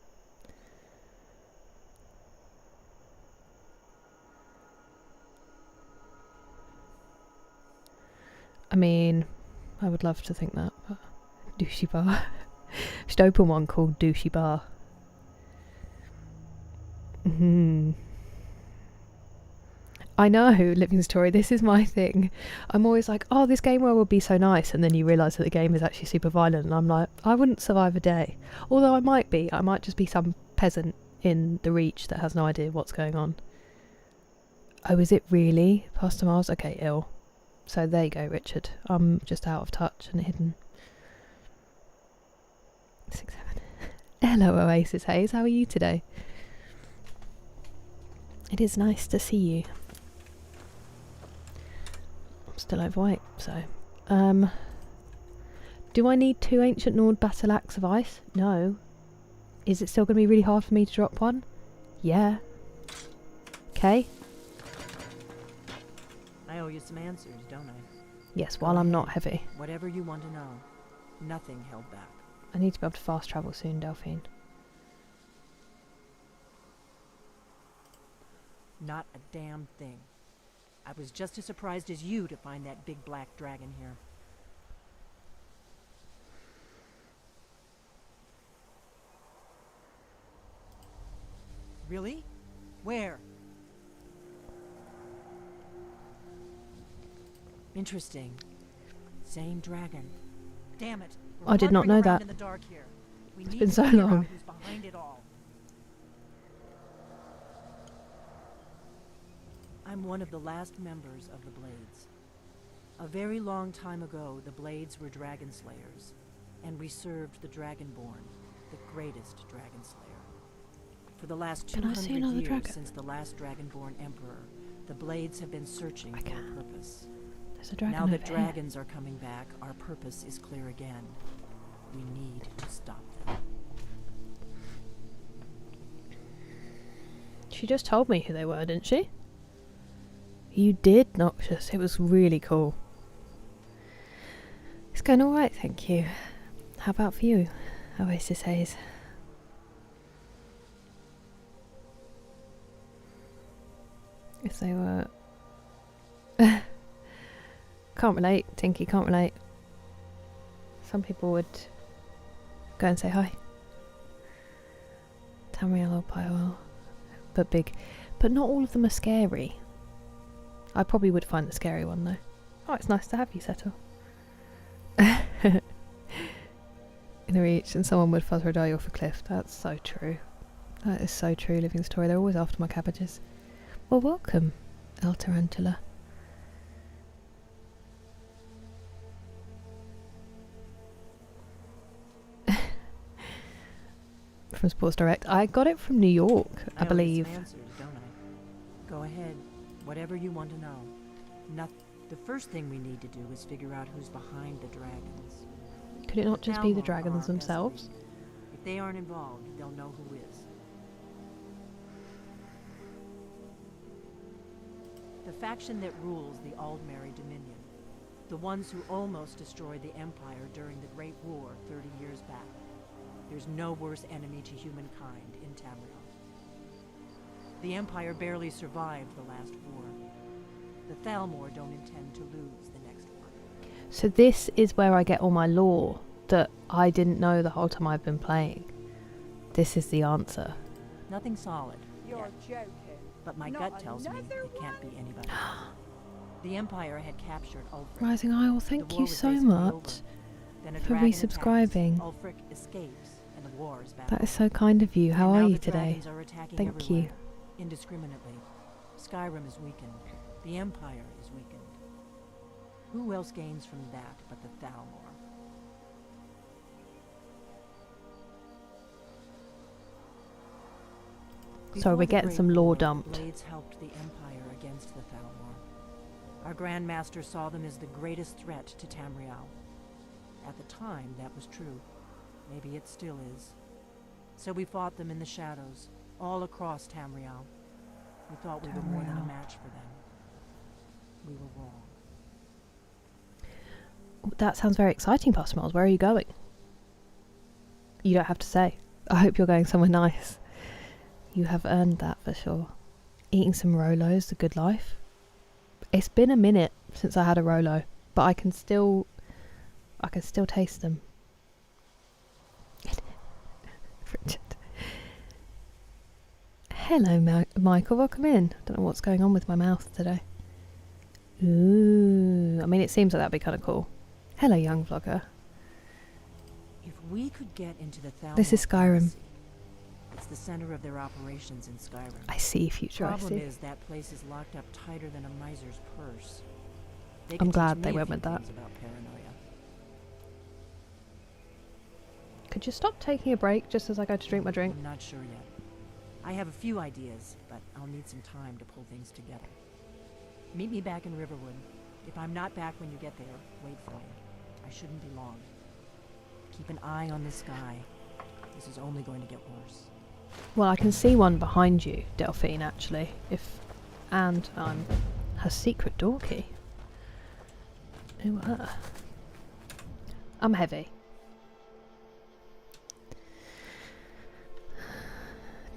I mean, I would love to think that, but douchey bar. Should open one called Douchey Bar. I know, Living Story, this is my thing. I'm always like, oh, this game world would be so nice, and then you realise that the game is actually super violent, and I'm like, I wouldn't survive a day. Although I might be. I might just be some peasant in the Reach that has no idea what's going on. Oh, is it really? Pastor Mars? Okay, ill. So there you go, Richard. I'm just out of touch and hidden. 6-7. Hello, Oasis Hayes. How are you today? It is nice to see you. I'm still overweight, so... do I need 2 Ancient Nord Battle Axe of Ice? No. Is it still going to be really hard for me to drop one? Yeah. Okay. I owe you some answers, don't I? Yes, while I'm not heavy. Whatever you want to know. Nothing held back. I need to be able to fast travel soon, Delphine. Not a damn thing. I was just as surprised as you to find that big black dragon here. Really? Where? Interesting. Same dragon. Damn it. I did not know that. In the dark here. It's been so long. Who's behind it all. I'm one of the last members of the Blades. A very long time ago, the Blades were dragon slayers, and we served the Dragonborn, the greatest dragon slayer. For the last 200 years dragon? since the last Dragonborn Emperor, the Blades have been searching for a purpose. There's a dragon Now that over dragons are coming back, our purpose is clear again. We need to stop them. She just told me who they were, didn't she? You did, Noxious. It was really cool. It's going alright, thank you. How about for you, Oasis Hayes? If they were... Can't relate, Tinky, can't relate. Some people would go and say hi. Tamriel or Pyroel. But big. But not all of them are scary. I probably would find the scary one though. Oh, it's nice to have you, Settle. In the Reach, and someone would fuzz or die off a cliff. That's so true. That is so true, Living Story. They're always after my cabbages. Well, welcome, El Tarantula. From Sports Direct. I got it from New York, I believe. Answers, don't I? Go ahead. Whatever you want to know. The first thing we need to do is figure out who's behind the dragons. Could it not just be the Thalmor are dragons our themselves? best lead. If they aren't involved, they'll know who is. The faction that rules the Aldmeri Dominion. The ones who almost destroyed the Empire during the Great War 30 years back. There's no worse enemy to humankind in Tamriel. The Empire barely survived the last war. The Thalmor don't intend to lose the next one. So this is where I get all my lore that I didn't know the whole time I've been playing. This is the answer. Nothing solid. You're yet, joking. but my Not gut tells me another it can't be anybody. The Empire had captured Ulfric. Rising Isle, The thank war you was so basically much over. Then a for dragon resubscribing. attacks, Ulfric escapes, and the war is back. That is so kind of you. How And are now you the today? dragons are attacking Thank everywhere, you. indiscriminately. Skyrim is weakened. The Empire is weakened. Who else gains from that but the Thalmor? Sorry, we're Before the getting Great some lore War, dumped. Blades helped the Empire against the Thalmor. Our Grand Master saw them as the greatest threat to Tamriel. At the time, that was true. Maybe it still is. So we fought them in the shadows, all across Tamriel. We thought we were more than a Tamriel. match for them. We were wrong. That sounds very exciting, Pastor Miles. Where are you going? You don't have to say. I hope you're going somewhere nice. You have earned that for sure. Eating some Rolos, the good life. It's been a minute since I had a Rolo, but I can still taste them. Richard. Hello, Michael. Welcome in. Don't know what's going on with my mouth today. Ooh, I mean, it seems like that'd be kind of cool. Hello, young vlogger. If we could get into the Thalmor This is Skyrim. Palace, it's the center of their operations in Skyrim. I see, future. I Problem see. is that place is locked up tighter than a miser's purse. They I'm could teach glad me they a went few with that. things about paranoia. Could you stop taking a break just as I go to drink my drink? I'm not sure yet. I have a few ideas, but I'll need some time to pull things together. Meet me back in Riverwood. If I'm not back when you get there, wait for me. I shouldn't be long. Keep an eye on the sky. This is only going to get worse. Well, I can see one behind you, Delphine, actually. And I'm her secret door key. Ooh, I'm heavy.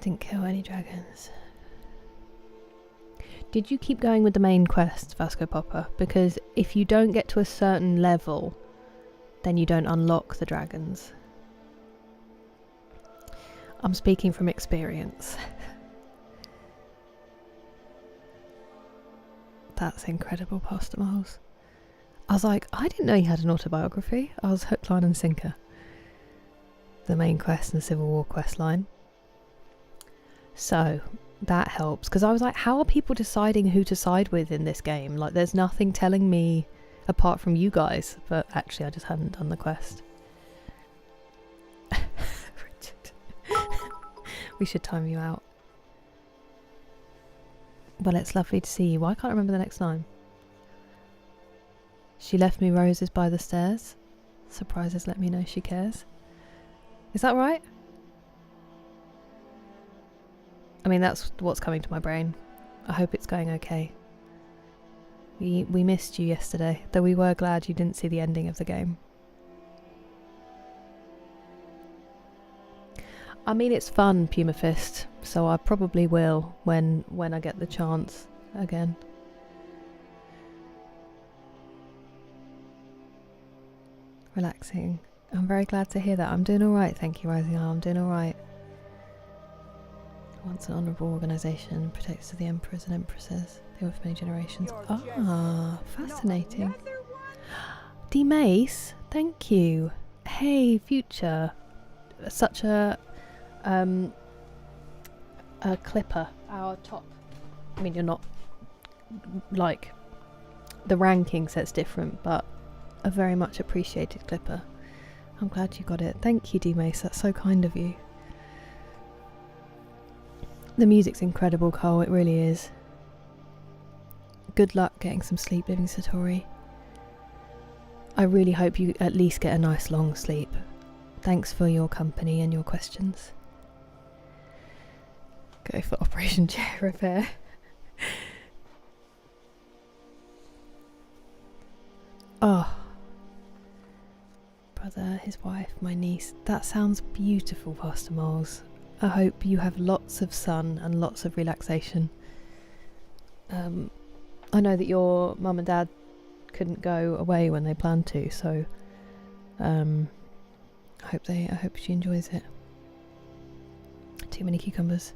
Didn't kill any dragons. Did you keep going with the main quest, Vasco Popper? Because if you don't get to a certain level, then you don't unlock the dragons. I'm speaking from experience. That's incredible, Pastor Miles. I was like, I didn't know you had an autobiography. I was hook, line and sinker. The main quest and the Civil War quest line. So, that helps. Because I was like, how are people deciding who to side with in this game? Like, there's nothing telling me apart from you guys. But actually, I just hadn't done the quest. We should time you out. Well, it's lovely to see you. Why can't I remember the next line? She left me roses by the stairs. Surprises let me know she cares. Is that right? I mean, that's what's coming to my brain. I hope it's going okay. We missed you yesterday, though we were glad you didn't see the ending of the game. I mean, it's fun, Puma Fist, so I probably will when I get the chance again. Relaxing. I'm very glad to hear that. I'm doing alright, thank you, Rising Isle. I'm doing alright. Once an honourable organisation, protectors of the emperors and empresses. They were for many generations. Ah, fascinating. D-Mace, thank you. Hey, future. Such a clipper. Our top. I mean, you're not like the ranking says different, but a very much appreciated clipper. I'm glad you got it. Thank you, D-Mace. That's so kind of you. The music's incredible, Cole. It really is. good luck getting some sleep, Living Satori. I really hope you at least get a nice long sleep. Thanks for your company and your questions. Go for Operation Chair Repair. Oh. Brother, his wife, my niece. That sounds beautiful, Pastor Moles. I hope you have lots of sun and lots of relaxation. I know that your mum and dad couldn't go away when they planned to, so I hope she enjoys it. Too many cucumbers.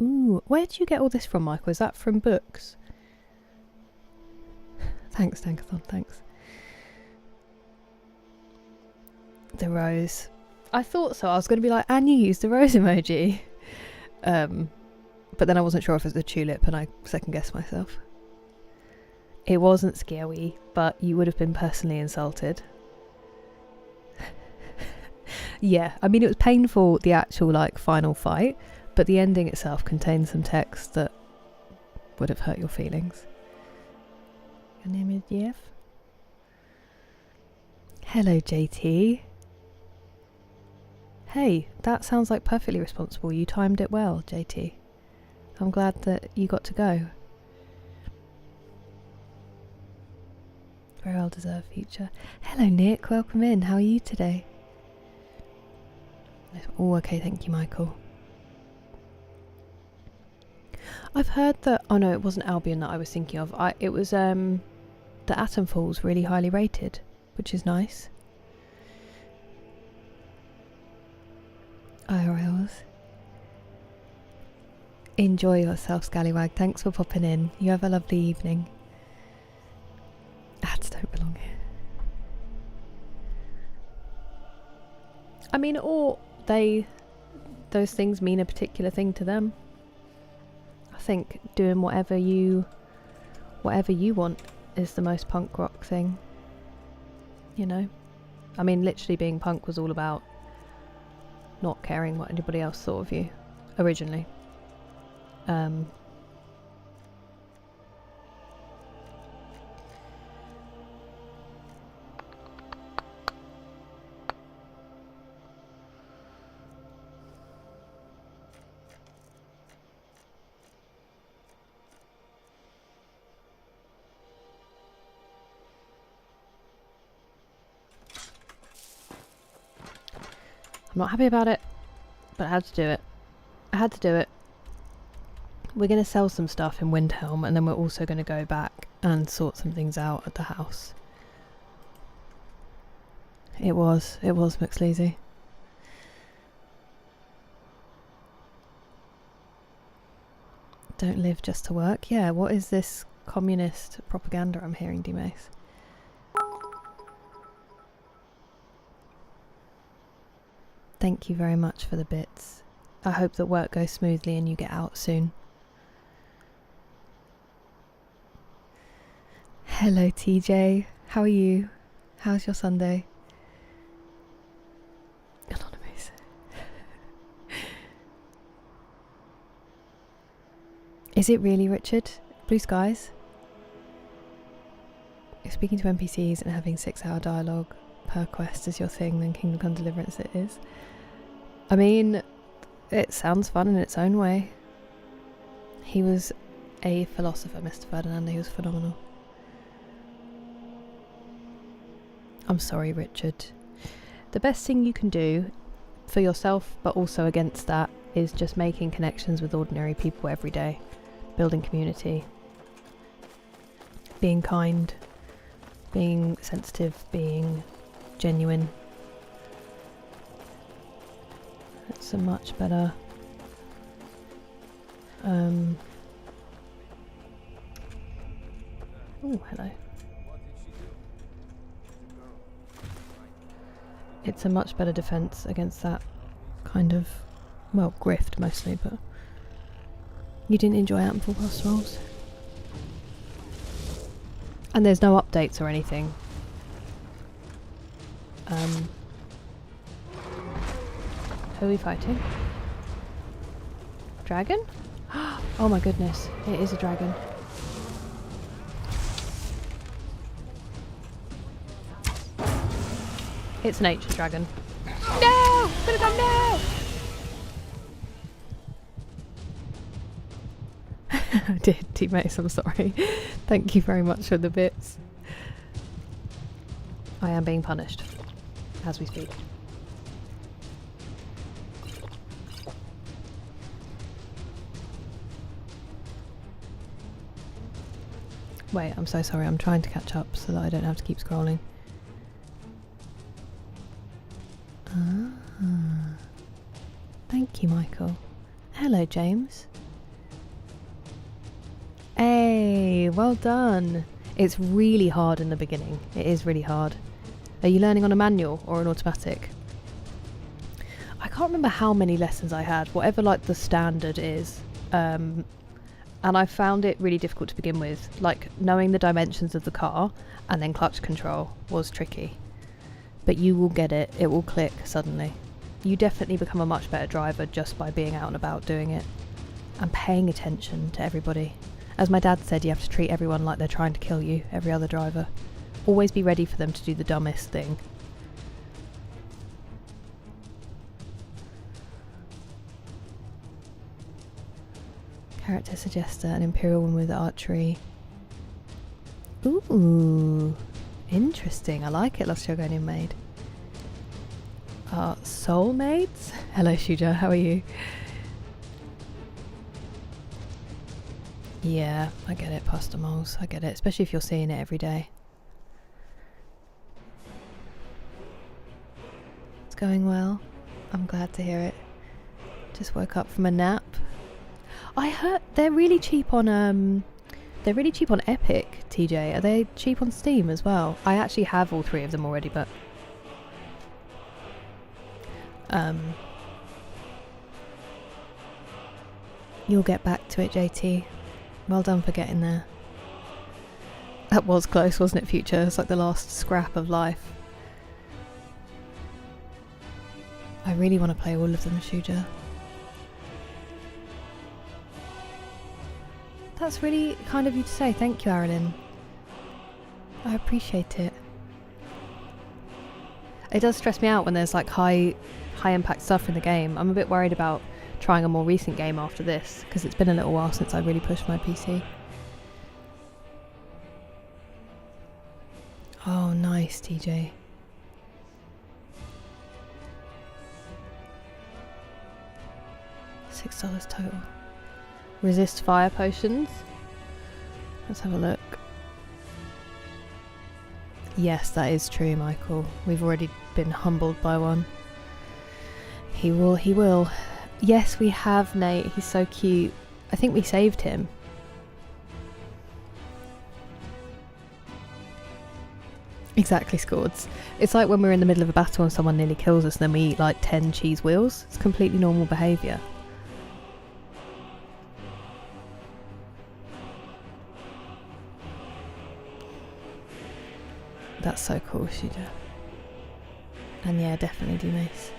Ooh, where did you get all this from, Michael? Is that from books? Thanks, Tankathon, thanks. The rose. I thought so. I was going to be like, and you used the rose emoji. But then I wasn't sure if it was a tulip, and I second-guessed myself. It wasn't scary, but you would have been personally insulted. Yeah, I mean, it was painful, the actual, like, final fight, but the ending itself contained some text that would have hurt your feelings. Your name is Jeff? Hello, JT. Hey, that sounds like perfectly responsible. You timed it well, JT. I'm glad that you got to go. Very well deserved future. Hello, Nick. Welcome in. How are you today? Oh, okay. Thank you, Michael. I've heard that... Oh, no, it wasn't Albion that I was thinking of. It was the Atom Falls really highly rated, which is nice. IRLs. Enjoy yourself, Scallywag. Thanks for popping in. You have a lovely evening. Ads don't belong here. I mean, or those things mean a particular thing to them. I think doing whatever you want is the most punk rock thing. You know? I mean, literally being punk was all about not caring what anybody else thought of you, originally. I'm not happy about it, but I had to do it. I had to do it. We're going to sell some stuff in Windhelm, and then we're also going to go back and sort some things out at the house. It was McSleazy. Don't live just to work. Yeah, what is this communist propaganda I'm hearing, D-Mace? Thank you very much for the bits. I hope that work goes smoothly and you get out soon. Hello TJ, how are you? How's your Sunday? Anonymous. Is it really, Richard? Blue skies? If speaking to NPCs and having 6-hour dialogue per quest is your thing, then Kingdom Come Deliverance it is. I mean, it sounds fun in its own way. He was a philosopher, Mr. Ferdinand. He was phenomenal. I'm sorry, Richard. The best thing you can do for yourself, but also against that, is just making connections with ordinary people every day. Building community. Being kind. Being sensitive. Being genuine. It's a much better... Oh, hello. It's a much better defense against that kind of, well, grift mostly, but... You didn't enjoy Ample Boss Rolls? And there's no updates or anything. Who are we fighting? Dragon? Oh my goodness, it is a dragon. It's an ancient dragon. No! It's gonna come now! Dear teammates, I'm sorry. Thank you very much for the bits. I am being punished as we speak. Wait, I'm so sorry. I'm trying to catch up so that I don't have to keep scrolling. Ah. Thank you, Michael. Hello, James. Hey, well done. It's really hard in the beginning. It is really hard. Are you learning on a manual or an automatic? I can't remember how many lessons I had, whatever like the standard is. And I found it really difficult to begin with. Like, knowing the dimensions of the car and then clutch control was tricky. But you will get it. It will click suddenly. You definitely become a much better driver just by being out and about doing it. And paying attention to everybody. As my dad said, you have to treat everyone like they're trying to kill you, every other driver. Always be ready for them to do the dumbest thing. Character suggester, an imperial one with archery. Ooh, interesting. I like it, Lost Shogonian Maid. Soulmates? Hello, Shuja, how are you? Yeah, I get it, pasta moles. I get it, especially if you're seeing it every day. It's going well. I'm glad to hear it. Just woke up from a nap. I heard they're really cheap on Epic, TJ. Are they cheap on Steam as well? I actually have all three of them already, but you'll get back to it, JT. Well done for getting there. That was close, wasn't it, Future? It's like the last scrap of life. I really want to play all of them, Shuja. That's really kind of you to say. Thank you, Arilyn. I appreciate it. It does stress me out when there's like high impact stuff in the game. I'm a bit worried about trying a more recent game after this, because it's been a little while since I really pushed my PC. Oh, nice, TJ. $6 total. Resist fire potions. Let's have a look. Yes, that is true, Michael. We've already been humbled by one. He will. Yes, we have, Nate. He's so cute. I think we saved him. Exactly, Scords. It's like when we're in the middle of a battle and someone nearly kills us and then we eat like 10 cheese wheels. It's completely normal behaviour. That's so cool, Shuja. And yeah, definitely do Mace.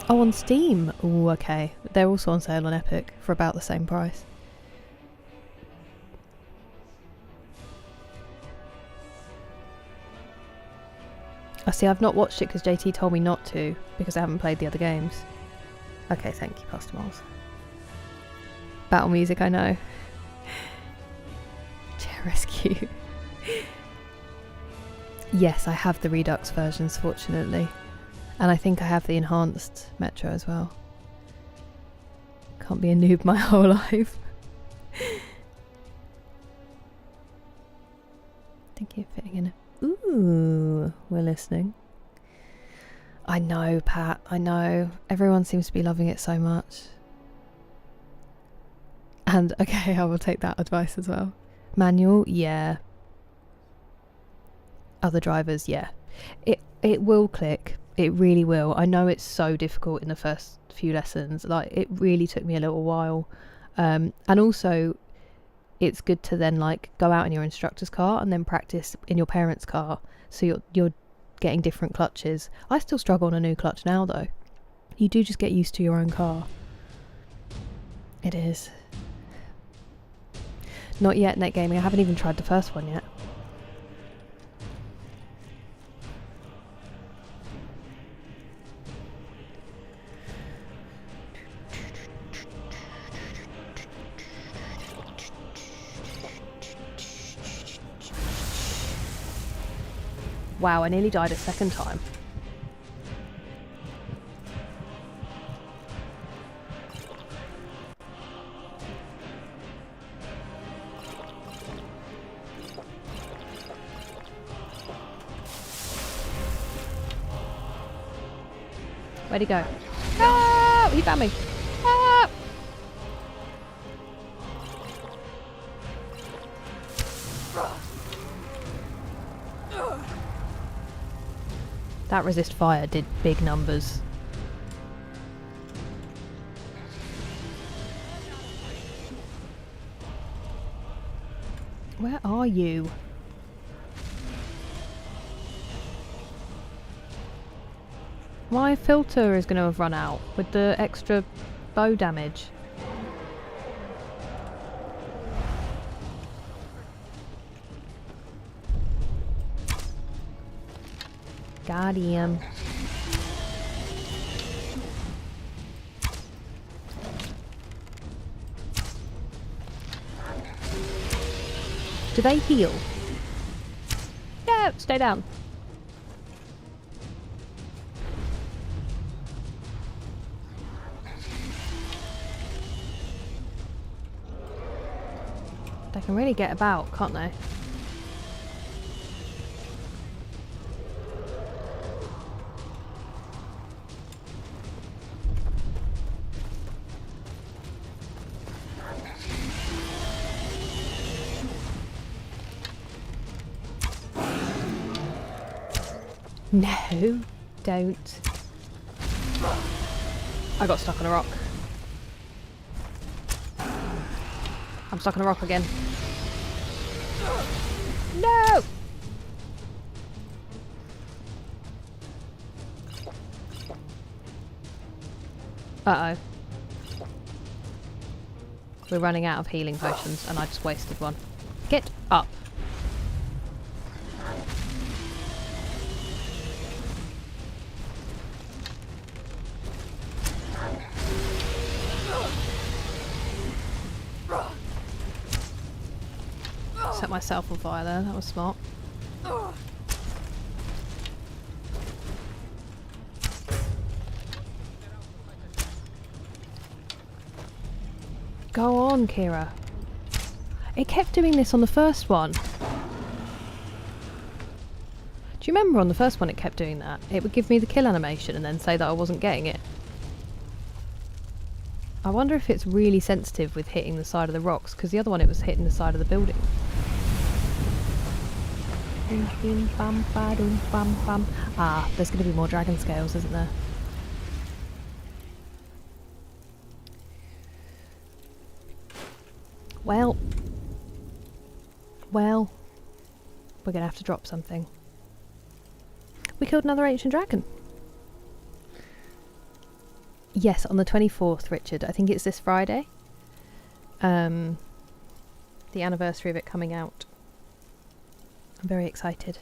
Oh, on Steam? Ooh, okay. They're also on sale on Epic for about the same price. I see, I've not watched it because JT told me not to, because I haven't played the other games. Okay, thank you, Pastor Miles. Battle music, I know. Chair rescue. Yes, I have the Redux versions, fortunately. And I think I have the enhanced Metro as well. Can't be a noob my whole life. Thank you for fitting in. Ooh, we're listening. I know, Pat, I know. Everyone seems to be loving it so much. And, okay, I will take that advice as well. Manual, yeah. Other drivers, yeah. It will click. It really will. I know it's so difficult in the first few lessons. Like, it really took me a little while. And also, it's good to then like go out in your instructor's car and then practice in your parents' car, so you're getting different clutches. I still struggle on a new clutch now though. You do just get used to your own car. It is. Not yet, Net Gaming. I haven't even tried the first one yet. Wow, I nearly died a second time. Where'd he go? Ah! He found me! Ah! That resist fire did big numbers. Where are you? My filter is going to have run out with the extra bow damage. Got him. Do they heal? Yeah, stay down. They can really get about, can't they? No, don't. I got stuck on a rock. I'm stuck on a rock again. No! Uh-oh. We're running out of healing potions and I just wasted one. Get up. Set myself on fire there, that was smart. Go on, Kira. It kept doing this on the first one. Do you remember on the first one it kept doing that? It would give me the kill animation and then say that I wasn't getting it. I wonder if it's really sensitive with hitting the side of the rocks, because the other one it was hitting the side of the building. Ah, there's going to be more dragon scales, isn't there? Well, we're going to have to drop something. We killed another ancient dragon. Yes, on the 24th, Richard. I think it's this Friday. The anniversary of it coming out. I'm very excited.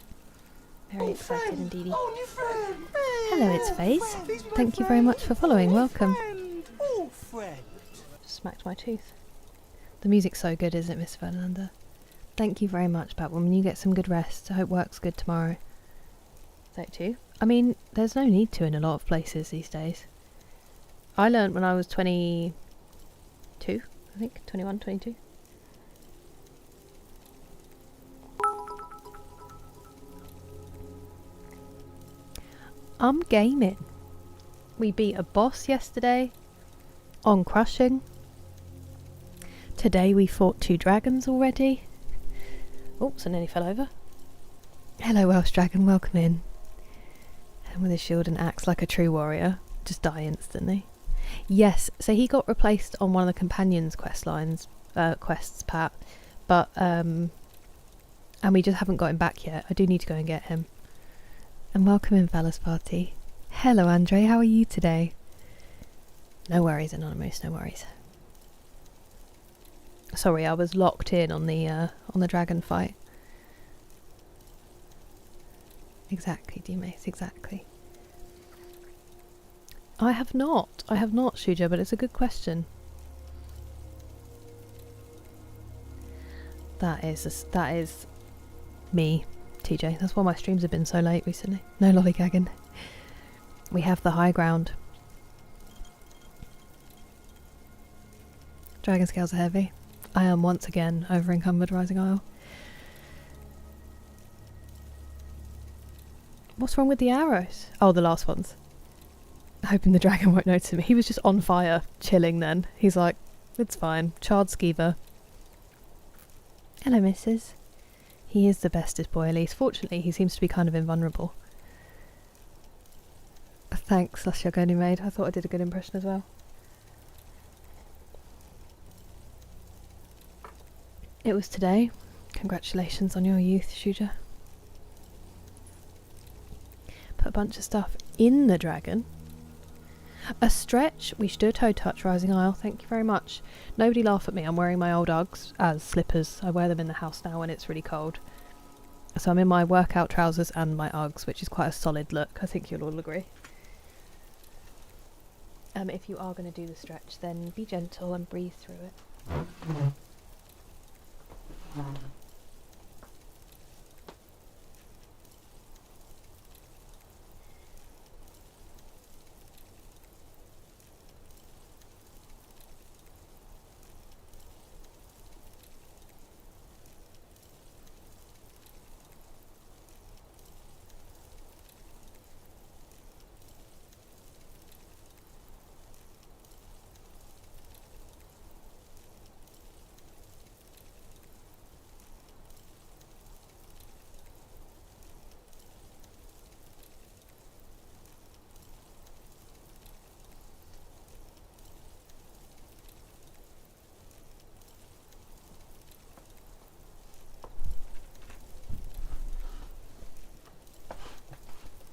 Very excited indeed. Hello, it's FaZe. Thank you very much for following. Welcome. Smacked my tooth. The music's so good, isn't it, Miss Fernanda? Thank you very much, Batwoman. You get some good rest. I hope work's good tomorrow. So too. I mean, there's no need to in a lot of places these days. I learnt when I was 22, I think. 21, 22. I'm gaming. We beat a boss yesterday on Crushing. Today we fought 2 dragons already. Oops, I nearly fell over. Hello, Welsh Dragon, welcome in. And with a shield and axe like a true warrior, just die instantly. Yes, so he got replaced on one of the companions quests, Pat. But, and we just haven't got him back yet. I do need to go and get him. And welcome in, Fellas Party. Hello, Andre, how are you today? No worries, Anonymous, no worries. Sorry, I was locked in on the dragon fight. Exactly, D-Mace, exactly. I have not, Shuja, but it's a good question. That is me, TJ. That's why my streams have been so late recently. No lollygagging. We have the high ground. Dragon scales are heavy. I am once again over encumbered Rising Isle. What's wrong with the arrows? Oh, the last ones. Hoping the dragon won't notice me. He was just on fire, chilling then. He's like, it's fine. Chard Skeever. Hello, missus. He is the bestest boy, Elise. Fortunately, he seems to be kind of invulnerable. Thanks, Lushyogoni Maid. I thought I did a good impression as well. It was today. Congratulations on your youth, Shuja. Put a bunch of stuff in the dragon. A stretch. We should do a toe touch, Rising Isle. Thank you very much. Nobody laugh at me. I'm wearing my old Uggs as slippers. I wear them in the house now when it's really cold. So I'm in my workout trousers and my Uggs, which is quite a solid look. I think you'll all agree. If you are going to do the stretch, then be gentle and breathe through it.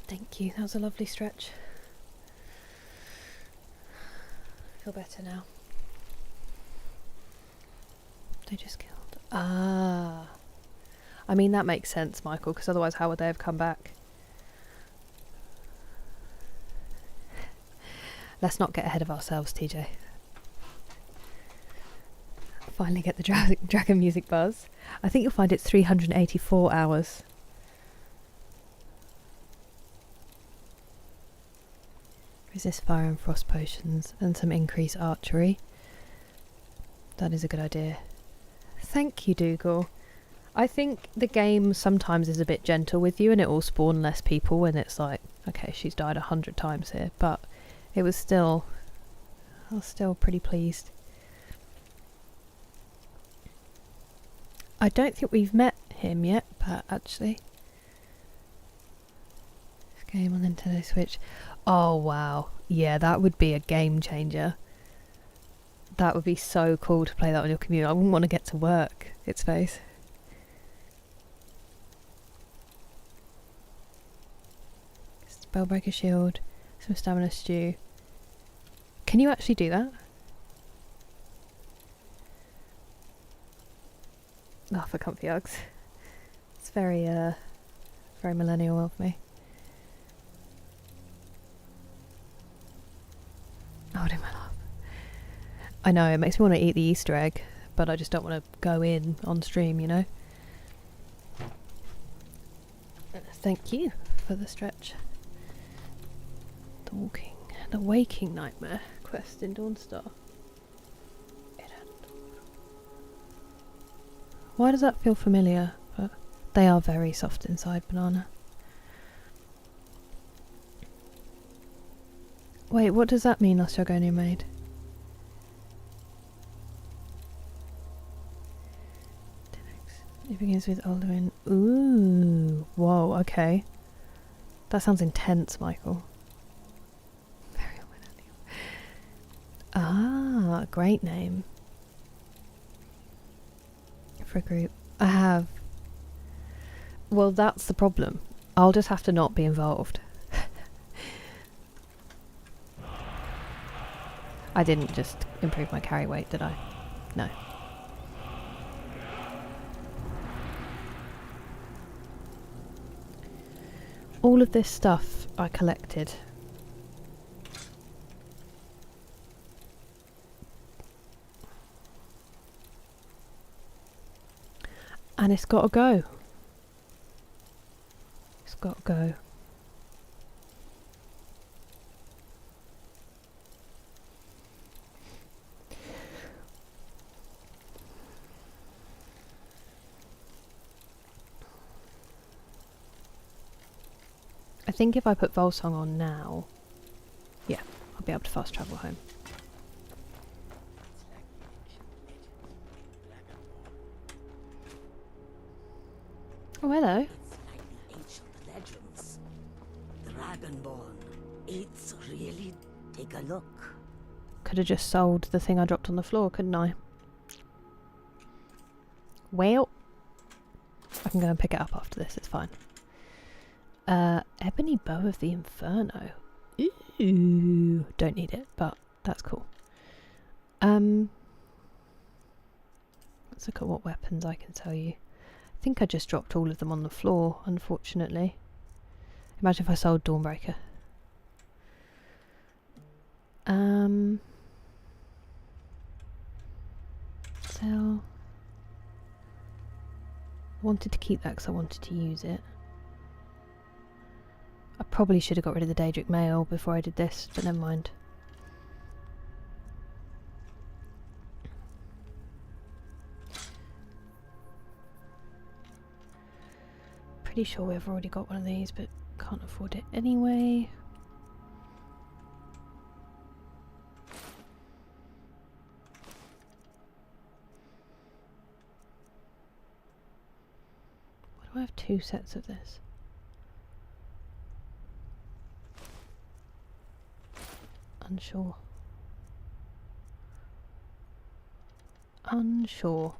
Thank you, that was a lovely stretch. Feel better now. They just killed. Ah. I mean, that makes sense, Michael, because otherwise how would they have come back? Let's not get ahead of ourselves, TJ. Finally get the dragon music buzz. I think you'll find it's 384 hours. Resist fire and frost potions and some increased archery. That is a good idea. Thank you, Dougal. I think the game sometimes is a bit gentle with you and it will spawn less people when it's like, okay, she's died 100 times here, but I was still pretty pleased. I don't think we've met him yet, but actually. This game on Nintendo Switch. Oh wow, yeah, that would be a game changer. That would be so cool to play that on your computer. I wouldn't want to get to work, its face. Spellbreaker shield, some stamina stew. Can you actually do that? Oh, for comfy Uggs. It's very millennial of me. Oh, do my love. I know, it makes me want to eat the Easter egg, but I just don't want to go in on stream, you know? Thank you for the stretch. The waking nightmare quest in Dawnstar. Why does that feel familiar? But they are very soft inside, banana. Wait, what does that mean, Lushyogoni Maid? It begins with Alduin. Ooh, whoa, okay. That sounds intense, Michael. Very millennial. Ah, great name. For a group. I have. Well, that's the problem. I'll just have to not be involved. I didn't just improve my carry weight, did I? No. all of this stuff I collected. And it's got to go. It's got to go. I think if I put Volsong on now, yeah, I'll be able to fast travel home. Oh, hello. It's like the ancient legends. Dragonborn. It's really... Take a look. Could have just sold the thing I dropped on the floor, couldn't I? Well, I can go and pick it up after this, it's fine. Ebony Bow of the Inferno. Ooh, don't need it, but that's cool. Let's look at what weapons I can sell you. I think I just dropped all of them on the floor, unfortunately. Imagine if I sold Dawnbreaker. Sell. Wanted to keep that because I wanted to use it. I probably should have got rid of the Daedric Mail before I did this, but never mind. Pretty sure we've already got one of these, but can't afford it anyway. Why do I have 2 sets of this? Unsure. Unsure.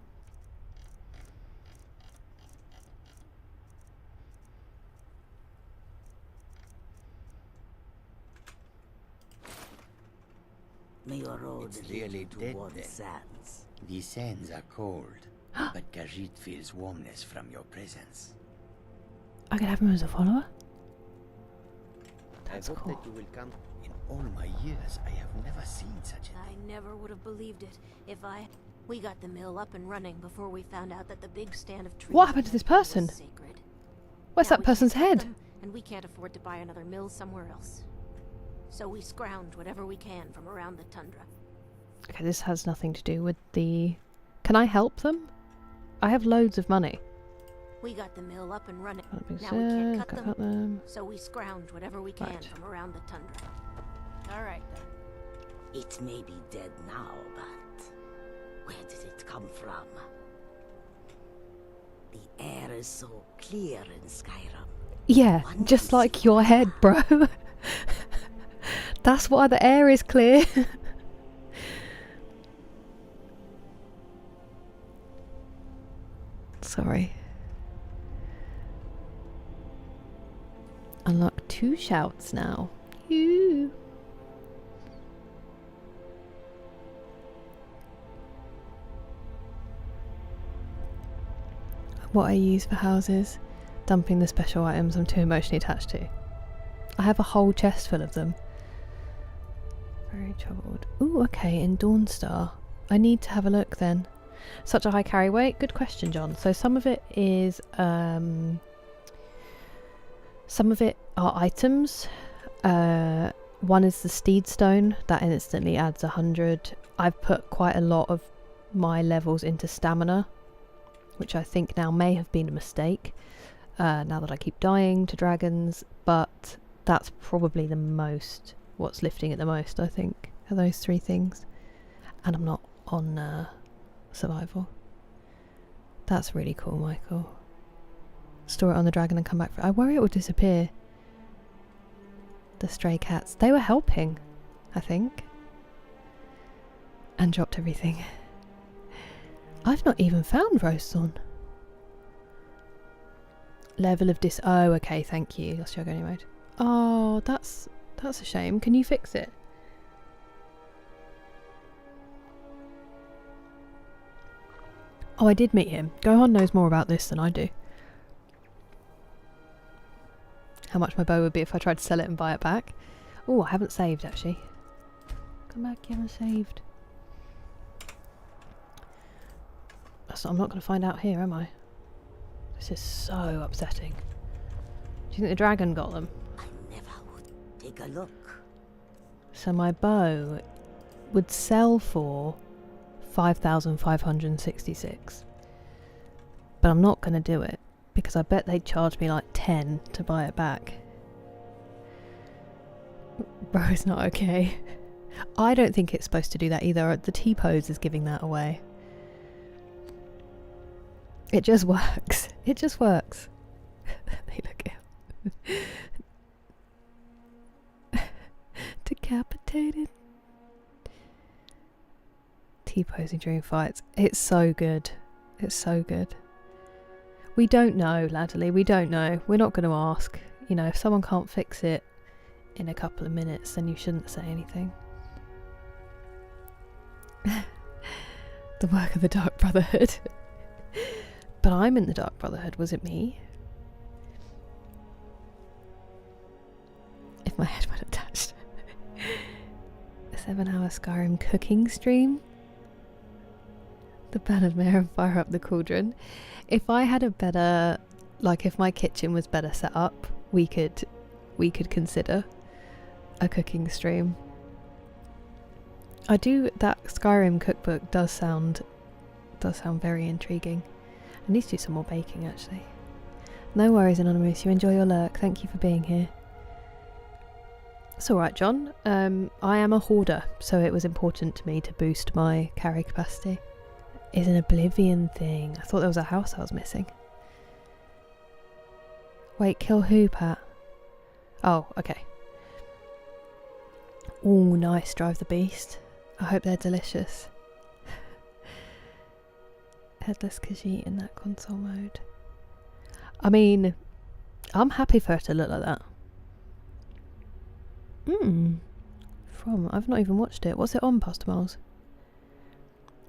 May your road It's lead really you to dead warm then. sands. The sands are cold, but Khajiit feels warmness from your presence. I could have him as a follower? That's I hope cool. that you will come. In all my years, I have never seen such a I thing. never would have believed it if I... We got the mill up and running before we found out that the big stand of trees... What happened to this person? was sacred. Where's Now that we can't person's cut head? them, and we can't afford to buy another mill somewhere else. So we scrounge whatever we can from around the tundra. Okay, this has nothing to do with the... Can I help them? I have loads of money. We got the mill up and running. That being Now we can't said, cut cut them. So we scrounge whatever we can Right. from around the tundra. Alright then. It may be dead now, but where did it come from? The air is so clear in Skyrim. Yeah, just like your head, bro. That's why the air is clear. Sorry. Unlock 2 shouts now. Yoo. What I use for houses, dumping the special items I'm too emotionally attached to. I have a whole chest full of them. Very troubled. Ooh, okay, in Dawnstar. I need to have a look then. Such a high carry weight? Good question, John. So some of it is, some of it are items. One is the Steed Stone. That instantly adds 100. I've put quite a lot of my levels into stamina, which I think now may have been a mistake, now that I keep dying to dragons, but that's probably the most, what's lifting it the most, I think, are those 3 things. And I'm not on survival. That's really cool, Michael. Store it on the dragon and come back for it. I worry it will disappear. The stray cats. They were helping, I think. And dropped everything. I've not even found Rosethorn. Level of oh, okay, thank you. Lost your agony mode. Oh, that's a shame. Can you fix it? Oh, I did meet him. Gohan knows more about this than I do. how much my bow would be if I tried to sell it and buy it back. Oh, I haven't saved actually. Come back, you haven't saved. I'm not going to find out here, am I? This is so upsetting. Do you think the dragon got them? I never would. Take a look. So my bow would sell for 5,566. But I'm not going to do it because I bet they'd charge me like 10 to buy it back. Bro, it's not okay. I don't think it's supposed to do that either. The T-pose is giving that away. It just works. It just works. They look ill. Decapitated. T-posing during fights. It's so good. It's so good. We don't know, Ladderly. We don't know. We're not going to ask. You know, if someone can't fix it in a couple of minutes, then you shouldn't say anything. The work of the Dark Brotherhood. But I'm in the Dark Brotherhood, was it me? If my head went attached. A 7-hour Skyrim cooking stream? The Ballad Mare and fire up the cauldron. If I had a better, like if my kitchen was better set up, we could consider a cooking stream. That Skyrim cookbook does sound very intriguing. I need to do some more baking actually. No worries, Anonymous, you enjoy your lurk. Thank you for being here. It's alright, John. I am a hoarder, so it was important to me to boost my carry capacity. Is an Oblivion thing. I thought there was a house I was missing. Wait, kill who, Pat? Oh, okay. Ooh, nice. Drive the beast. I hope they're delicious. Headless Khajiit in that console mode. I mean, I'm happy for it to look like that. I've not even watched it. What's it on, Pastor Miles?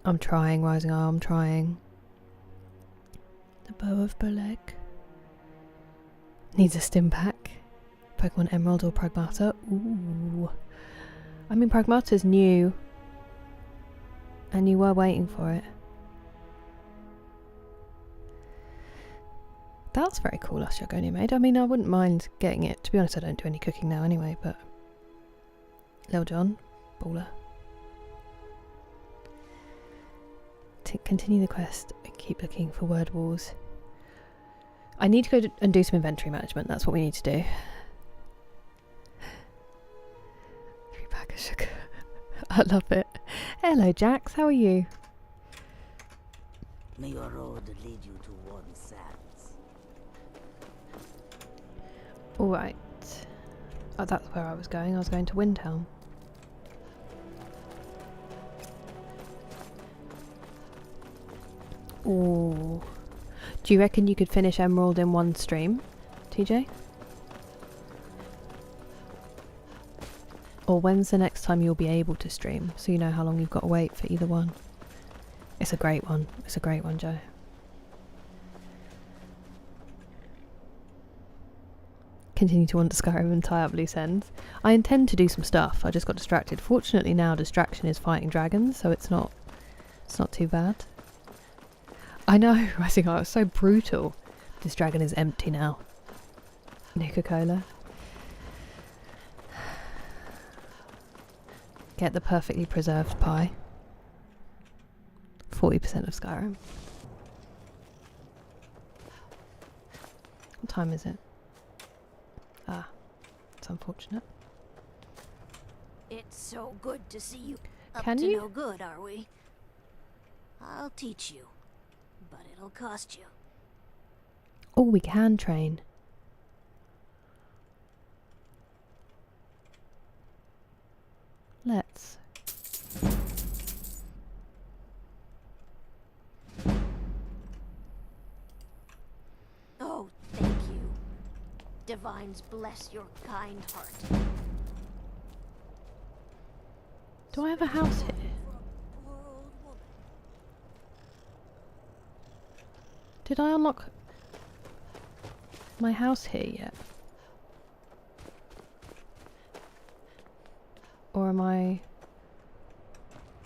I'm trying, Rising Eye, I'm trying. The Bow of Beleg. Needs a stim pack. Pokemon Emerald or Pragmata. Ooh. I mean, Pragmata's new. And you were waiting for it. That's very cool, Ashiogoni made. I mean, I wouldn't mind getting it. To be honest, I don't do any cooking now anyway, but... Lil Jon, baller. Continue the quest and keep looking for word walls. I need to go and do some inventory management. That's what we need to do. 3 pack of sugar. I love it. Hello, Jax. How are you? May your road lead you to warm sands. Alright. Oh, that's where I was going. I was going to Windhelm. Ooh. Do you reckon you could finish Emerald in one stream, TJ? Or when's the next time you'll be able to stream, so you know how long you've got to wait for either one? It's a great one. It's a great one, Joe. Continue to wander Skyrim and tie up loose ends. I intend to do some stuff. I just got distracted. Fortunately now distraction is fighting dragons, so it's not too bad. I know, Rising Eye, it was so brutal. This dragon is empty now. Nuka-Cola. Get the perfectly preserved pie. 40% of Skyrim. What time is it? Ah, it's unfortunate. It's so good to see you up Can to you? no good, are we? I'll teach you, but it'll cost you. Oh, we can train. Let's. Oh, thank you. Divines bless your kind heart. Do I have a house here? Did I unlock my house here yet? am I?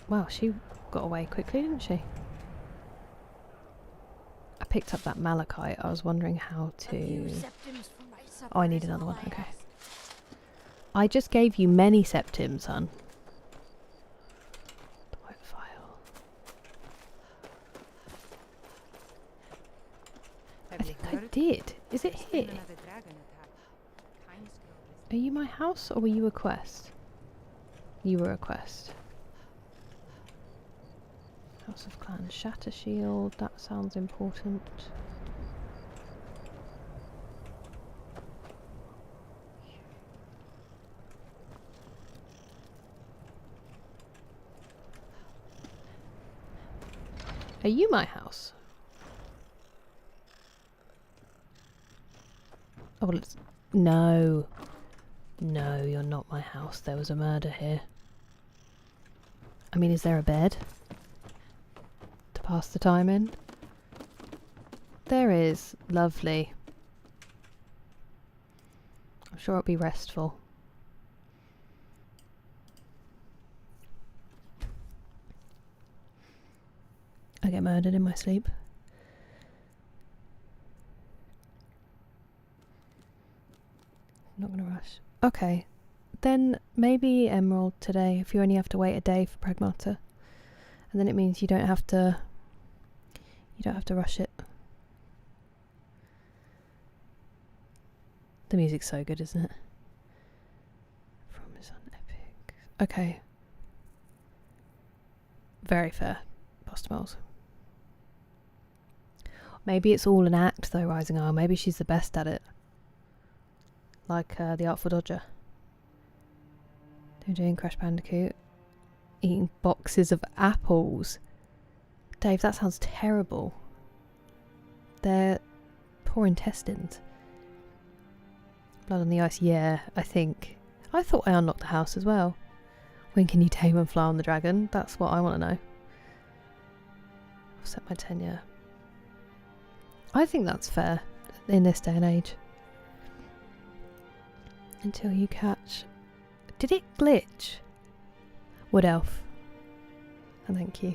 Wow, she got away quickly, didn't she? I picked up that malachite. I was wondering how to... Oh, I need another one. Okay. I just gave you many septims, hon. The white file. I think I did. Is it here? Are you my house or were you a quest? You were a quest. House of Clan Shatter Shield. That sounds important. Are you my house? Oh, well, it's... No. No, you're not my house. There was a murder here. I mean, is there a bed to pass the time in? There is. Lovely. I'm sure it'll be restful. I get murdered in my sleep. Not gonna rush. Okay, then maybe Emerald today, if you only have to wait a day for Pragmata. And then it means you don't have to rush it. The music's so good, isn't it? From his on epic. Okay. Very fair, Postmoles. Maybe it's all an act though, Rising Isle. Maybe she's the best at it. Like the Artful Dodger. They're doing Crash Bandicoot. Eating boxes of apples. Dave, that sounds terrible. They're poor intestines. Blood on the Ice, yeah, I think. I thought I unlocked the house as well. When can you tame and fly on the dragon? That's what I want to know. I've set my tenure. I think that's fair in this day and age. Until you catch... Did it glitch? Wood Elf. And thank you.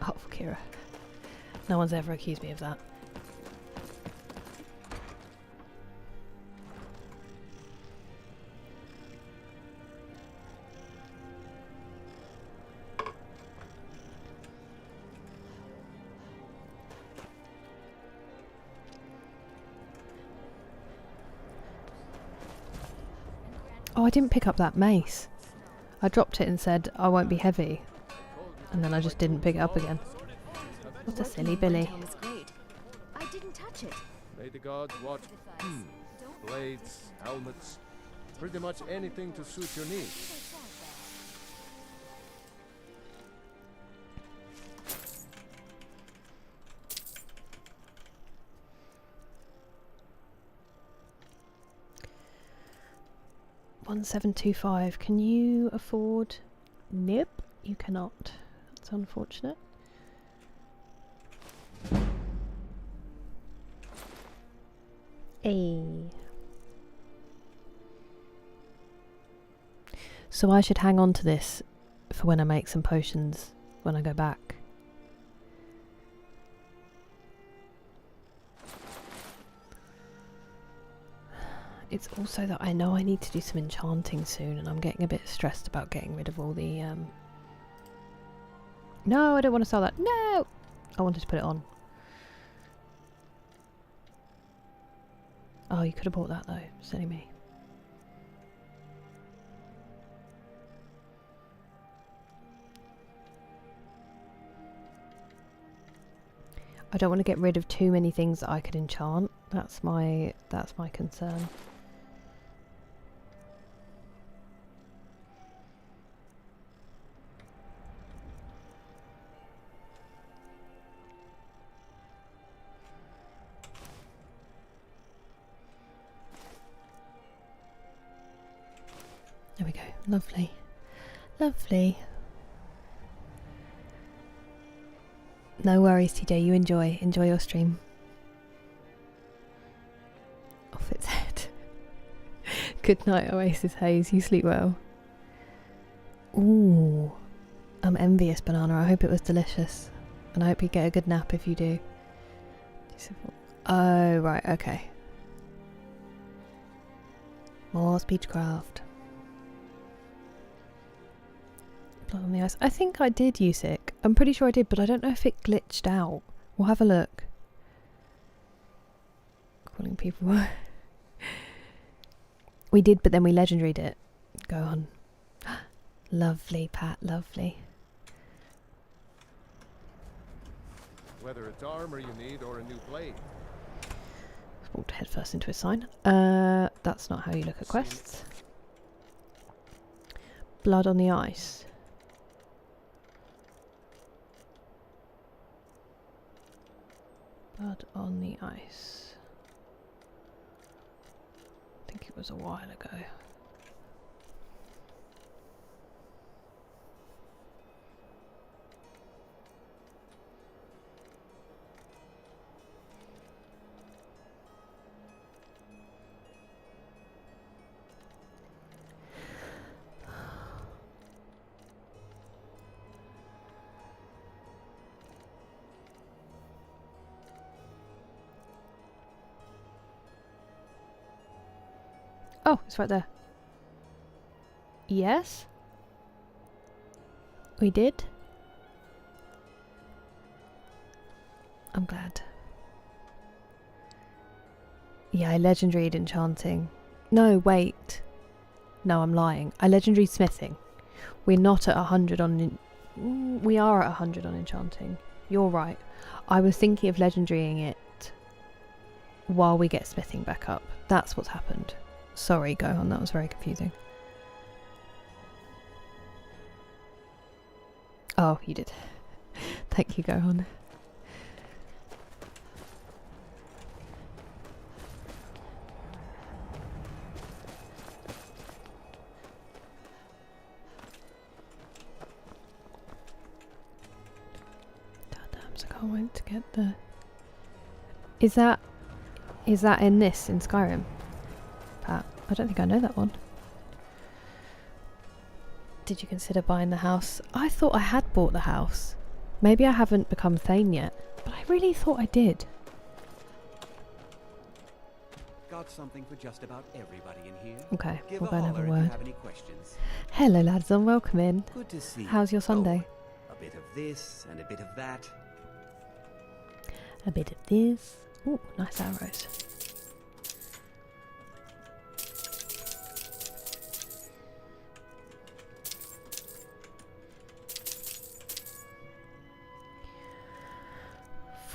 Oh, Kira. No one's ever accused me of that. Oh, I didn't pick up that mace. I dropped it and said, I won't be heavy. And then I just didn't pick it up again. What a silly Billy. I didn't touch it. May the gods watch. Blades, helmets, pretty much anything to suit your needs. $1725. Can you afford? Nope, you cannot. That's unfortunate. So I should hang on to this for when I make some potions when I go back. It's also that I know I need to do some enchanting soon and I'm getting a bit stressed about getting rid of all the No, I don't want to sell that. No! I wanted to put it on. Oh, you could have bought that though. Silly me. I don't want to get rid of too many things that I could enchant. That's my concern. There we go. Lovely. Lovely. No worries, TJ. You enjoy your stream. Off its head. Good night, Oasis Haze. You sleep well. Ooh. I'm envious, Banana. I hope it was delicious. And I hope you get a good nap if you do. Oh, right, okay. More Speechcraft. Blood on the ice. I think I did use it. I'm pretty sure I did, but I don't know if it glitched out. We'll have a look. Calling people. We did, but then we legendaried it. Go on. Lovely, Pat, lovely. Whether it's armor you need or a new blade. Walked head first into a sign. That's not how you look at quests. Blood on the ice. Blood on the ice. I think it was a while ago. Oh, it's right there. Yes? We did? I'm glad. Yeah, I legendaried enchanting. No, wait. No, I'm lying. I legendaried smithing. We're not at 100 on... we are at 100 on enchanting. You're right. I was thinking of legendarying it while we get smithing back up. That's what's happened. Sorry, Gohan, that was very confusing. Oh, you did. Thank you, Gohan. I can't wait to get the... Is that in this, in Skyrim? Pat? I don't think I know that one. Did you consider buying the house? I thought I had bought the house. Maybe I haven't become Thane yet, but I really thought I did. Got something for just about everybody in here. Okay, Give we'll go and have a holler if word. you have any questions. Hello lads and welcome in. Good to see you. How's your Sunday? Oh, a bit of this and a bit of that. A bit of this. Ooh, nice arrows.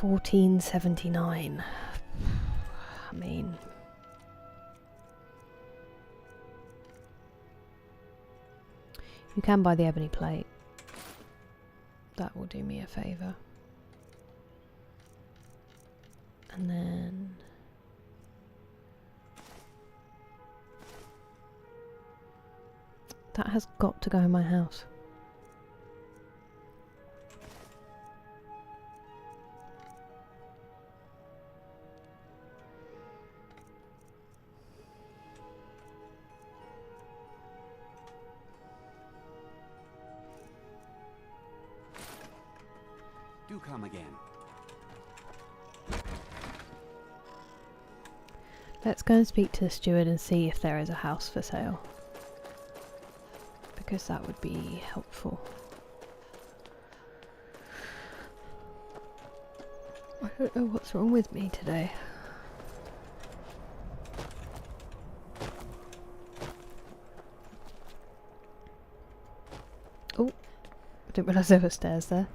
$14.79. I mean, you can buy the ebony plate. That will do me a favour. And then that has got to go in my house. Do come again. Let's go and speak to the steward and see if there is a house for sale, because that would be helpful. I don't know what's wrong with me today. Oh, I didn't realise there were stairs there.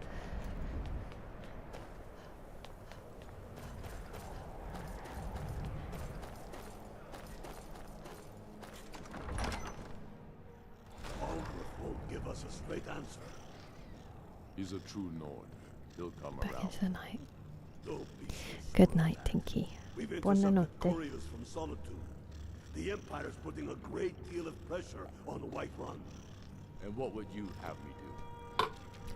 He's a true Nord. He'll come Back around. into the night. Good night, Tinky. Buonanotte. Couriers from Solitude. The Empire's putting a great deal of pressure on Whiterun. And what would you have me do?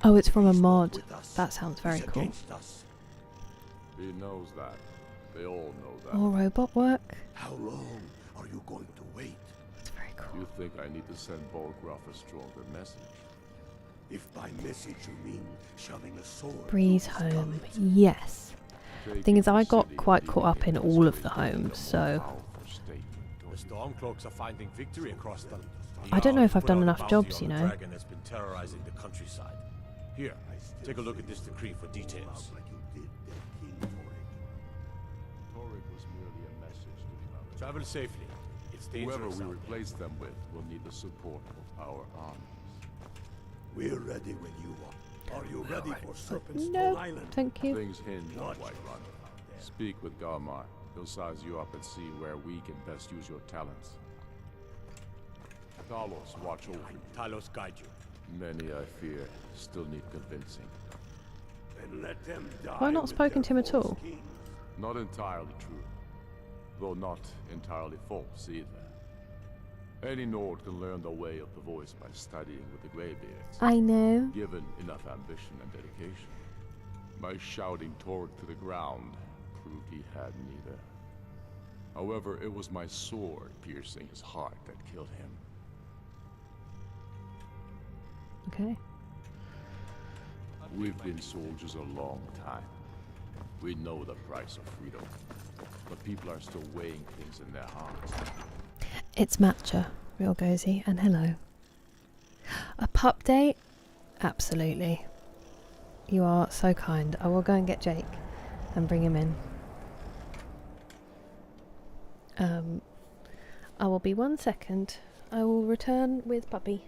Oh, it's from a mod. With us. That sounds very He's cool. against us. He knows that. They all know that. More robot work. How long are you going to wait? You think I need to send Bolgraf a stronger message? If by message you mean shoving a sword. Breeze home. Yes. Thing is, I got quite caught up in all of the homes, so The Stormcloaks are finding victory across the... I don't know if I've done enough jobs, you know. The dragon has been terrorizing the countryside. Here, take a look at this decree for details. Like you did that King Torek. Torek was merely a message to the others. Travel safely. It's dangerous. Whoever we out replace them with will need the support of our armies. We're ready when you are. Are you ready for Serpent's no, Island? thank you. Things hinge on Whiterun. Speak with Galmar. He'll size you up and see where we can best use your talents. Talos, watch over you. Talos guide you. Many, I fear, still need convincing. And let them die. Have I not with spoken their to him at false all? kings. Not entirely true, though not entirely false either. Any Nord can learn the way of the voice by studying with the Greybeards, I know. given enough ambition and dedication. My shouting Torek to the ground proved he had neither. However, it was my sword piercing his heart that killed him. Okay. We've been soldiers a long time. We know the price of freedom, but people are still weighing things in their hearts. It's Matcha, real Gozy, and hello. A pup date? Absolutely. You are so kind. I will go and get Jake and bring him in. I will be 1 second. I will return with puppy.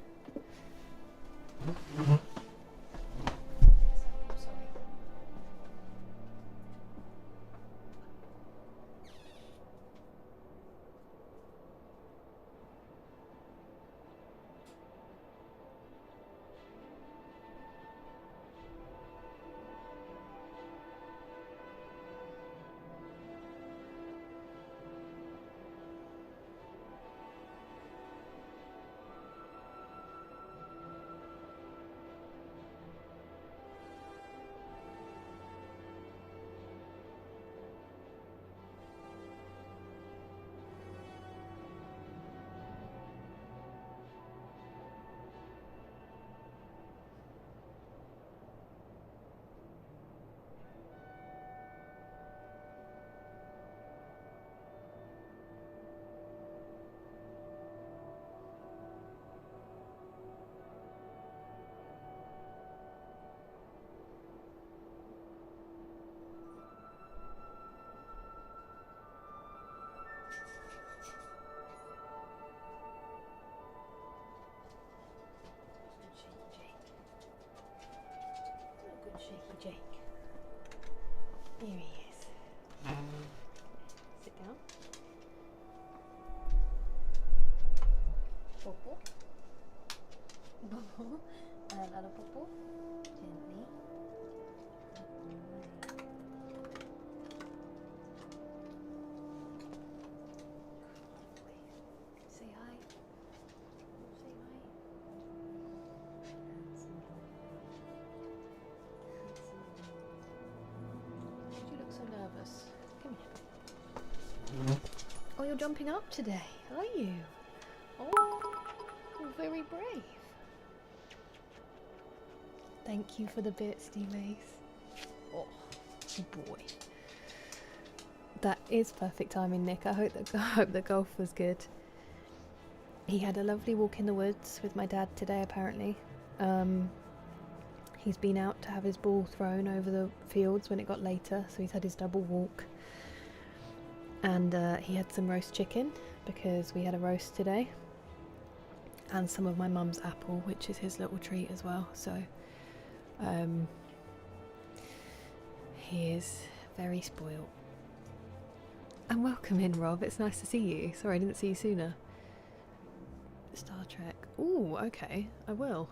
Jake. Here he is. Sit down. Popo. Popo. Another popo. Gently. Say hi. Say hi. You look so nervous. Come here. Oh, you're jumping up today, are you? Oh, you're very brave. Thank you for the bits, Mace. Oh, good boy. That is perfect timing, Nick. I hope the golf was good. He had a lovely walk in the woods with my dad today, apparently. He's been out to have his ball thrown over the fields when it got later, so he's had his double walk. And he had some roast chicken, because we had a roast today. And some of my mum's apple, which is his little treat as well. So he is very spoilt. And welcome in, Rob. It's nice to see you. Sorry, I didn't see you sooner. Star Trek. Ooh, okay. I will.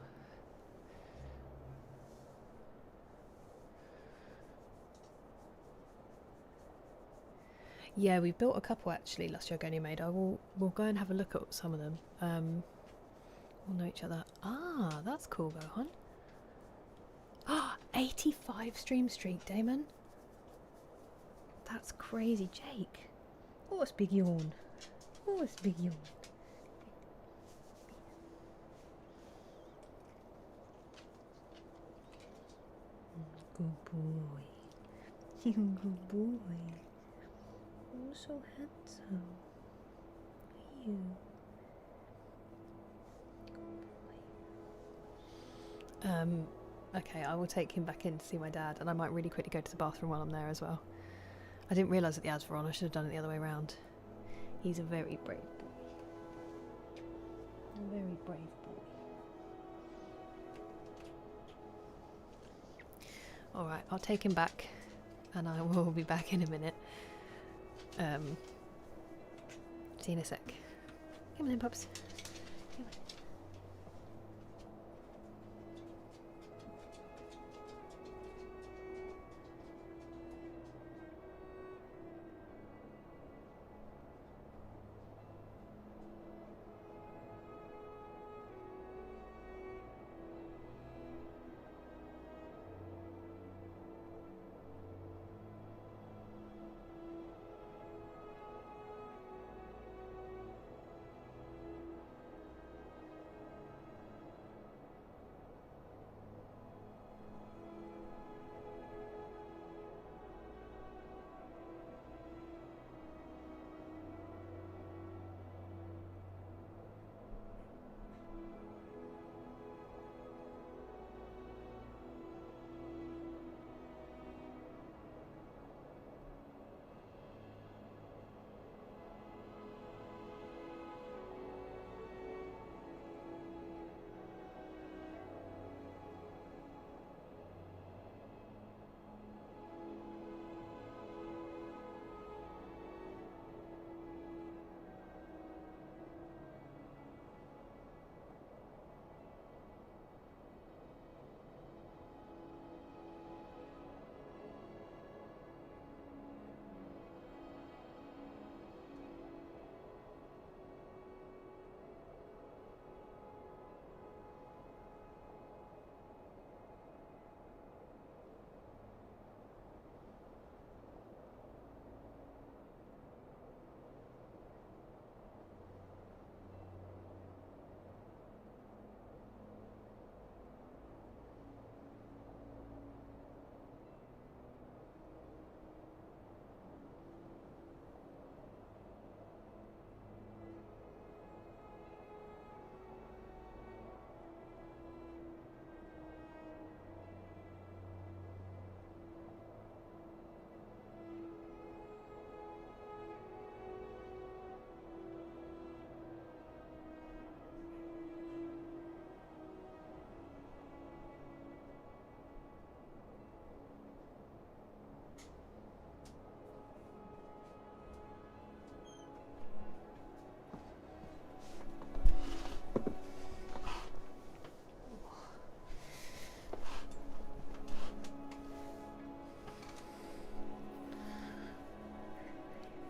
Yeah, we've built a couple actually, Lust Yogoni made. We'll go and have a look at some of them. We'll know each other. Ah, that's cool, Gohan. Ah, 85 Stream Street, Damon. That's crazy, Jake. Oh, it's big yawn. Oh, it's big yawn. good boy. You good boy. You're so handsome. You. Okay, I will take him back in to see my dad, and I might really quickly go to the bathroom while I'm there as well. I didn't realise that the ads were on. I should have done it the other way around. He's a very brave boy. A very brave boy. Alright, I'll take him back, and I will be back in a minute. See you in a sec. Come on in, pups. Come on.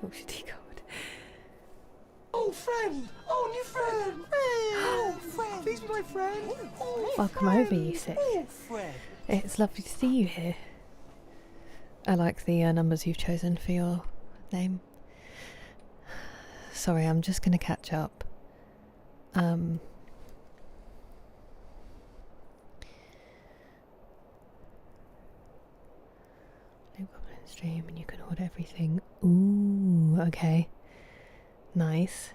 Oh, shit, he covered. Oh, friend! Oh, new friend! Oh, friend! Please be my friend! Oh, Welcome over, you sick. Oh, friend! It's lovely to see you here. I like the numbers you've chosen for your name. Sorry, I'm just going to catch up. Stream and you can order everything. Ooh, okay. Nice.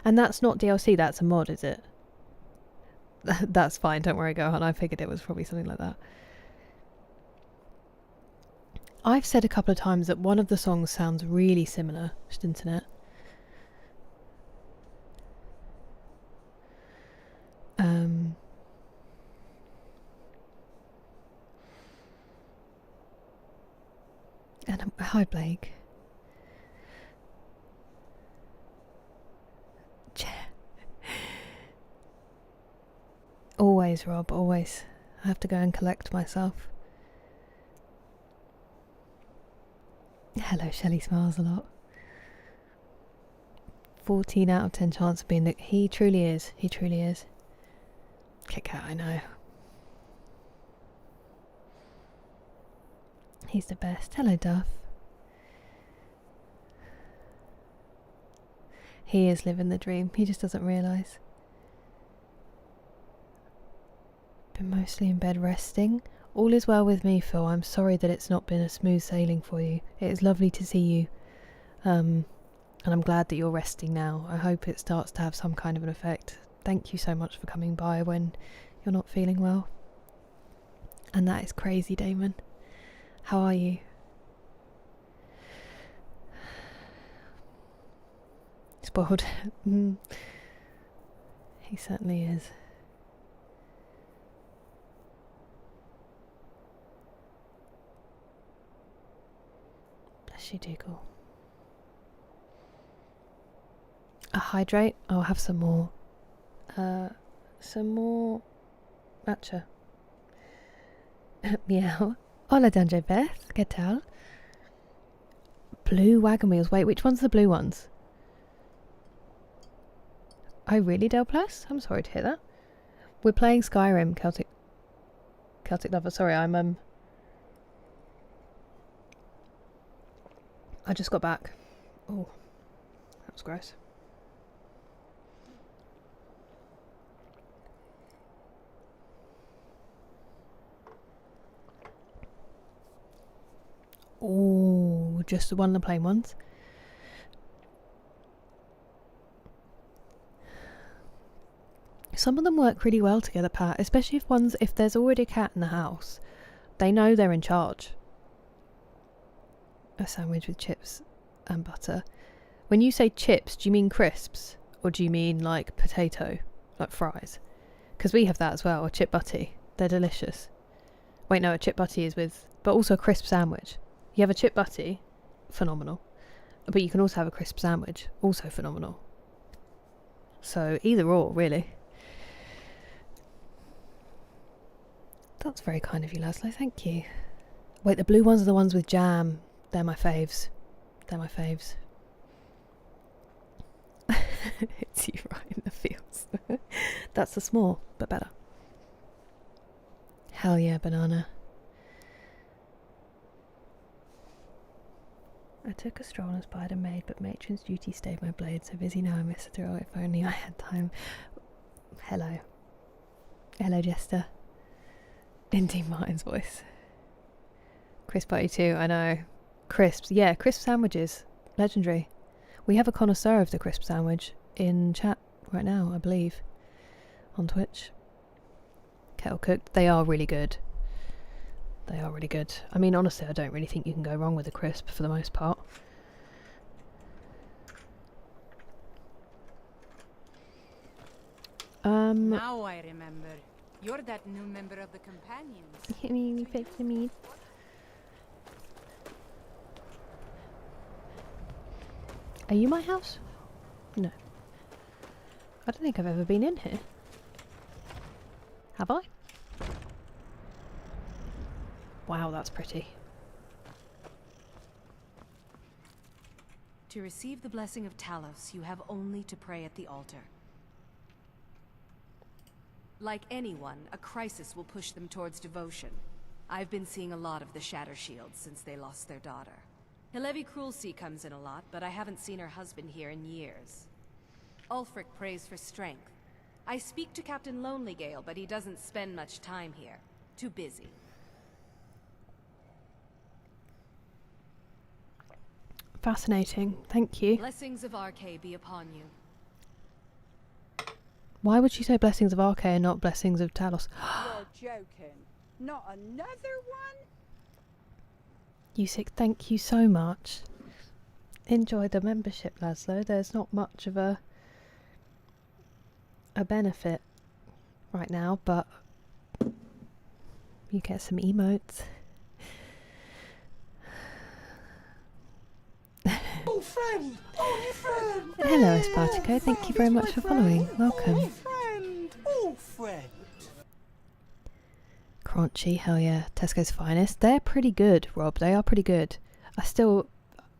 And that's not DLC, that's a mod, is it? That's fine, don't worry, Gohan. I figured it was probably something like that. I've said a couple of times that one of the songs sounds really similar. Just internet. And hi, Blake. Always, Rob, always. I have to go and collect myself. Hello, Shelley smiles a lot. 14 out of 10 chance of being the... He truly is. He truly is. Kit Kat, I know. He's the best. Hello, Duff. He is living the dream. He just doesn't realise. Been mostly in bed resting. All is well with me, Phil. I'm sorry that it's not been a smooth sailing for you. It is lovely to see you. And I'm glad that you're resting now. I hope it starts to have some kind of an effect. Thank you so much for coming by when you're not feeling well. And that is crazy, Damon. How are you? Spoiled. He certainly is. Bless you, Dougal. Hydrate. I'll have some more. Some more matcha. Meow. Hola, Dungeon Beth. ¿Qué tal? Blue wagon wheels. Wait, which one's the blue ones? Oh, really, Del Plus? I'm sorry to hear that. We're playing Skyrim, Celtic Lover. Sorry, I just got back. Oh, that was gross. Oh, just one of the plain ones. Some of them work really well together, Pat, especially if there's already a cat in the house. They know they're in charge. A sandwich with chips and butter. When you say chips, do you mean crisps? Or do you mean like potato, like fries? Because we have that as well, a chip butty. They're delicious. Wait, no, a chip butty is with, but also a crisp sandwich. You have a chip butty, phenomenal. But you can also have a crisp sandwich, also phenomenal. So either or, really. That's very kind of you, Laszlo, thank you. Wait, the blue ones are the ones with jam. They're my faves. They're my faves. It's you right in the fields. That's the small, but better. Hell yeah, banana. I took a stroll and spied a maid, but matron's duty stayed my blade. So busy now I miss it all. If only I had time. Hello. Hello, Jester. In Dean Martin's voice. Crisp Party 2, I know. Crisps, yeah, crisp sandwiches. Legendary. We have a connoisseur of the crisp sandwich in chat right now, I believe. On Twitch. Kettle cooked. They are really good. They are really good. I mean, honestly, I don't really think you can go wrong with a crisp for the most part. Now I remember. You're that new member of the Companions. Hit me, fix me. Are you my house? No. I don't think I've ever been in here. Have I? Wow, that's pretty. To receive the blessing of Talos, you have only to pray at the altar. Like anyone, a crisis will push them towards devotion. I've been seeing a lot of the Shatter Shields since they lost their daughter. Hilevi Cruelty comes in a lot, but I haven't seen her husband here in years. Ulfric prays for strength. I speak to Captain Lonelygale, but he doesn't spend much time here. Too busy. Fascinating, thank you. Blessings of Archay be upon you. Why would she say blessings of Archay and not blessings of Talos? You're joking. Not another one? You sick, thank you so much. Enjoy the membership, Laszlo. There's not much of a benefit right now, but you get some emotes. Oh, friend! Oh, new friend! Hello, Espartico. Thank you very much for following. Welcome. Oh, friend! Oh, friend! Crunchy, hell yeah. Tesco's finest. They're pretty good, Rob. They are pretty good.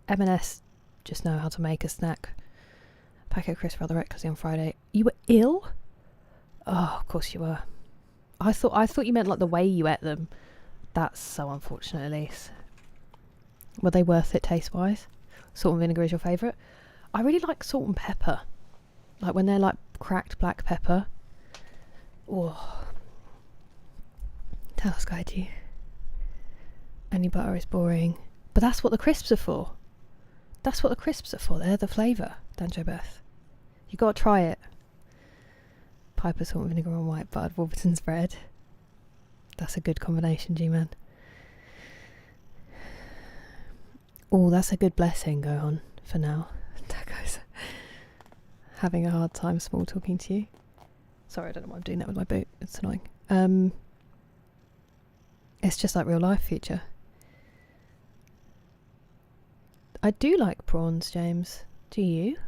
M&S just know how to make a snack. Packet of crisps rather recklessly on Friday. You were ill? Oh, of course you were. I thought you meant like the way you ate them. That's so unfortunate, Elise. Were they worth it taste-wise? Salt and vinegar is your favourite? I really like salt and pepper. Like when they're like cracked black pepper. Oh. Tell us, Kaiji. Only butter is boring. But that's what the crisps are for. That's what the crisps are for. They're the flavour, Danjo Beth. You got to try it. Piper salt and vinegar on white buttered Warburton's bread. That's a good combination, G-Man. Oh, that's a good blessing, go on, for now. Taco's having a hard time small talking to you. Sorry, I don't know why I'm doing that with my boot. It's annoying. It's just like real life, Future. I do like prawns, James. Do you?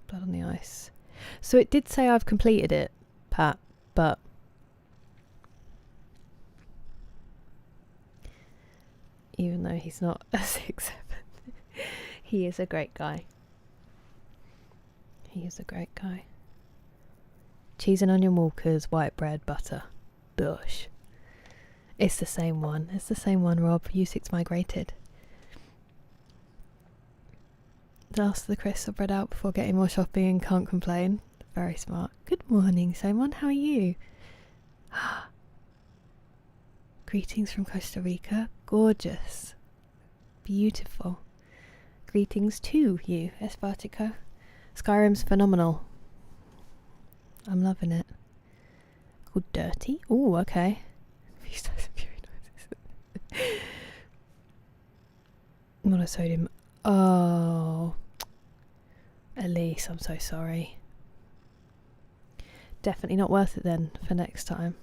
Blood on the ice. So it did say I've completed it, Pat, but even though he's not a 6'7", he is a great guy. He is a great guy. Cheese and onion walkers, white bread, butter. Bush. It's the same one. It's the same one, Rob. U6 migrated. Last of the crisps are bread out before getting more shopping and can't complain. Very smart. Good morning, Simon. How are you? Greetings from Costa Rica. Gorgeous. Beautiful. Greetings to you, Espartico. Skyrim's phenomenal. I'm loving it. Called Dirty. Oh, okay. Monosodium. Oh. Elise, I'm so sorry. Definitely not worth it then for next time.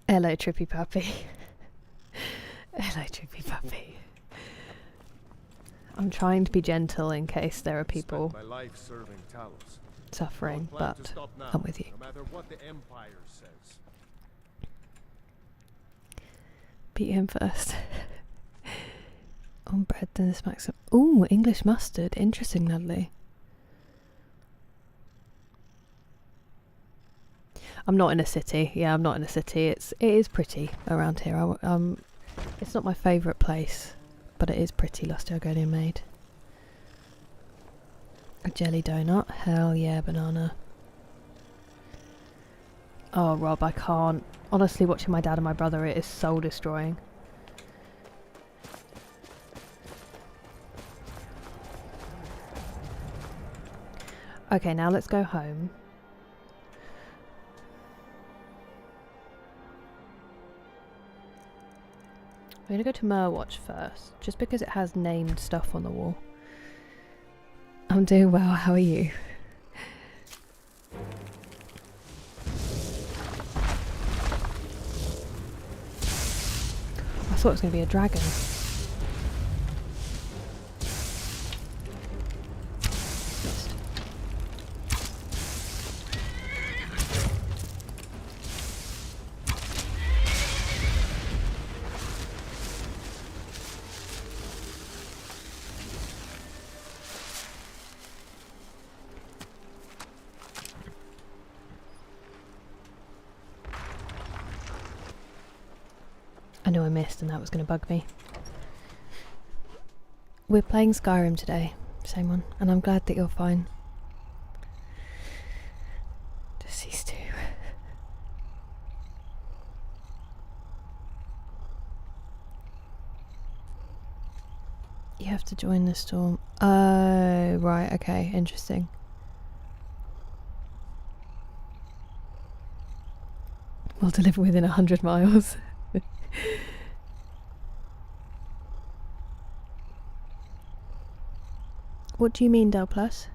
Hello, Trippy Puppy. Hello, Trippy Puppy. I'm trying to be gentle in case there are people my life serving Talos. suffering, Don't plan but to stop now, I'm with you. No matter what the Empire says. Beat him first. On bread, then this maximum. Ooh, English mustard. Interesting, Natalie. I'm not in a city. Yeah, I'm not in a city. It is pretty around here. It's not my favourite place, but it is pretty. Lusty Argonian made. A jelly donut. Hell yeah, banana. Oh, Rob, I can't. Honestly, watching my dad and my brother, it is soul destroying. Okay, now let's go home. We're going to go to Merwatch first, just because it has named stuff on the wall. I'm doing well, how are you? I thought it was going to be a dragon. I knew I missed and that was going to bug me. We're playing Skyrim today, same one, and I'm glad that you're fine. Just these two. You have to join the storm. Oh, right, okay, interesting. We'll deliver within 100 miles. What do you mean, Del Plus?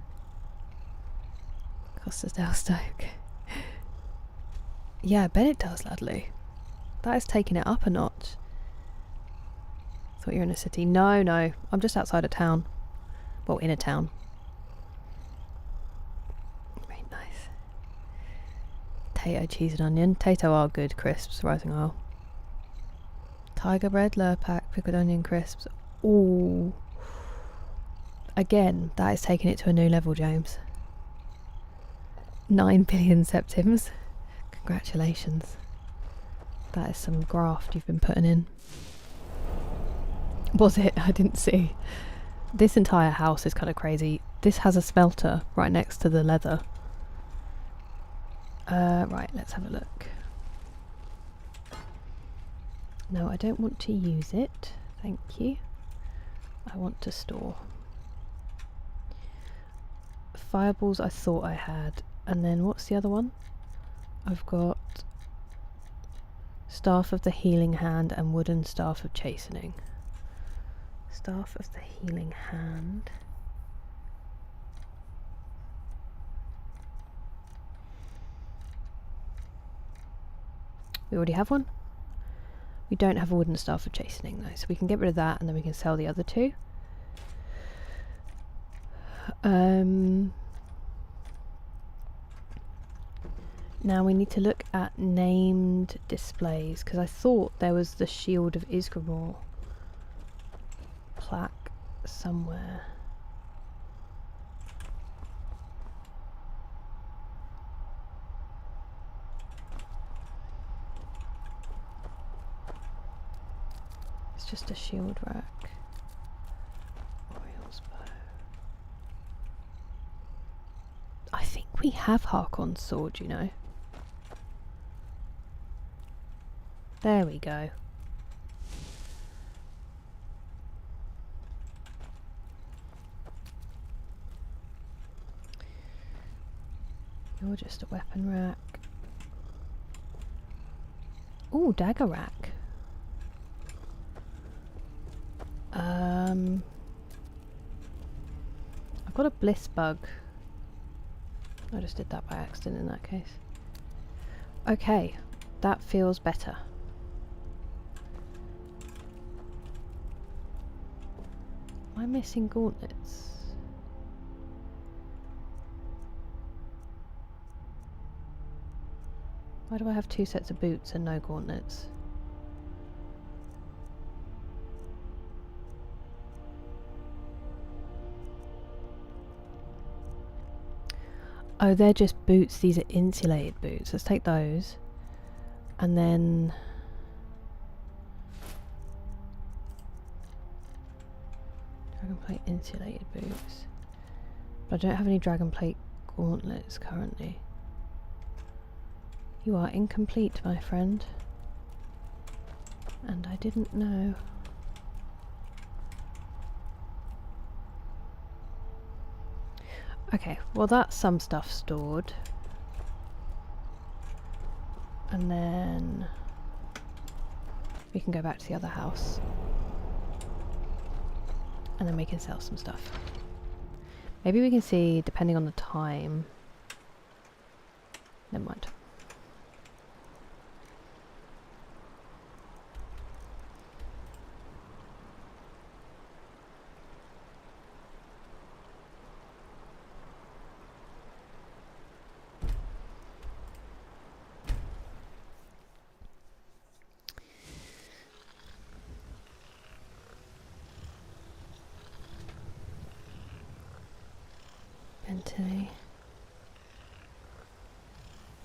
Costas Del Stoke. Yeah, I bet it does, Ladley. That is taking it up a notch. Thought you were in a city. No, no. I'm just outside of town. Well, in a town. Very nice. Tato, cheese and onion. Tato are good crisps, rising oil. Tiger bread, Lurpak, pickled onion crisps. Ooh. Again, that is taking it to a new level, James. 9 billion septims. Congratulations. That is some graft you've been putting in. Was it? I didn't see. This entire house is kind of crazy. This has a smelter right next to the leather. Right, let's have a look. No, I don't want to use it. Thank you. I want to store. Fireballs I thought I had. And then what's the other one? I've got Staff of the Healing Hand and Wooden Staff of Chastening. Staff of the Healing Hand. We already have one. We don't have a Wooden Staff of Chastening though, so we can get rid of that and then we can sell the other two. Now we need to look at named displays, because I thought there was the Shield of Isgramor plaque somewhere. It's just a shield rack. Oriel's bow. I think we have Harkon's sword, you know. There we go. You're just a weapon rack. Ooh, dagger rack. I've got a bliss bug. I just did that by accident in that case. Okay, that feels better. Am I missing gauntlets? Why do I have 2 sets of boots and no gauntlets? Oh, they're just boots. These are insulated boots. Let's take those. And then... Dragonplate insulated boots. But I don't have any Dragonplate gauntlets currently. You are incomplete, my friend. And I didn't know. Okay, well that's some stuff stored. And then we can go back to the other house. And then we can sell some stuff. Maybe we can see, depending on the time. Never mind.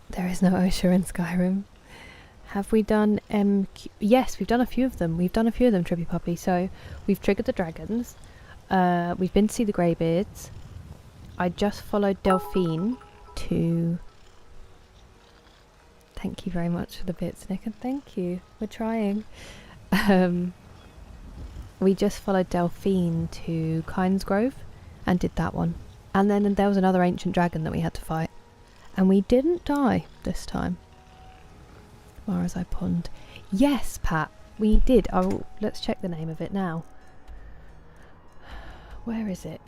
There is no OSHA in Skyrim. Have we done MQ? Yes, we've done a few of them. We've done a few of them, Trippy Puppy. So we've triggered the dragons. We've been to see the Greybeards. I just followed Delphine to... Thank you very much for the bits, Nick, and thank you. We're trying. We just followed Delphine to Kynesgrove and did that one. And then there was another ancient dragon that we had to fight. And we didn't die this time. Mara's Eye Pond. Yes, Pat, we did. Oh, let's check the name of it now. Where is it?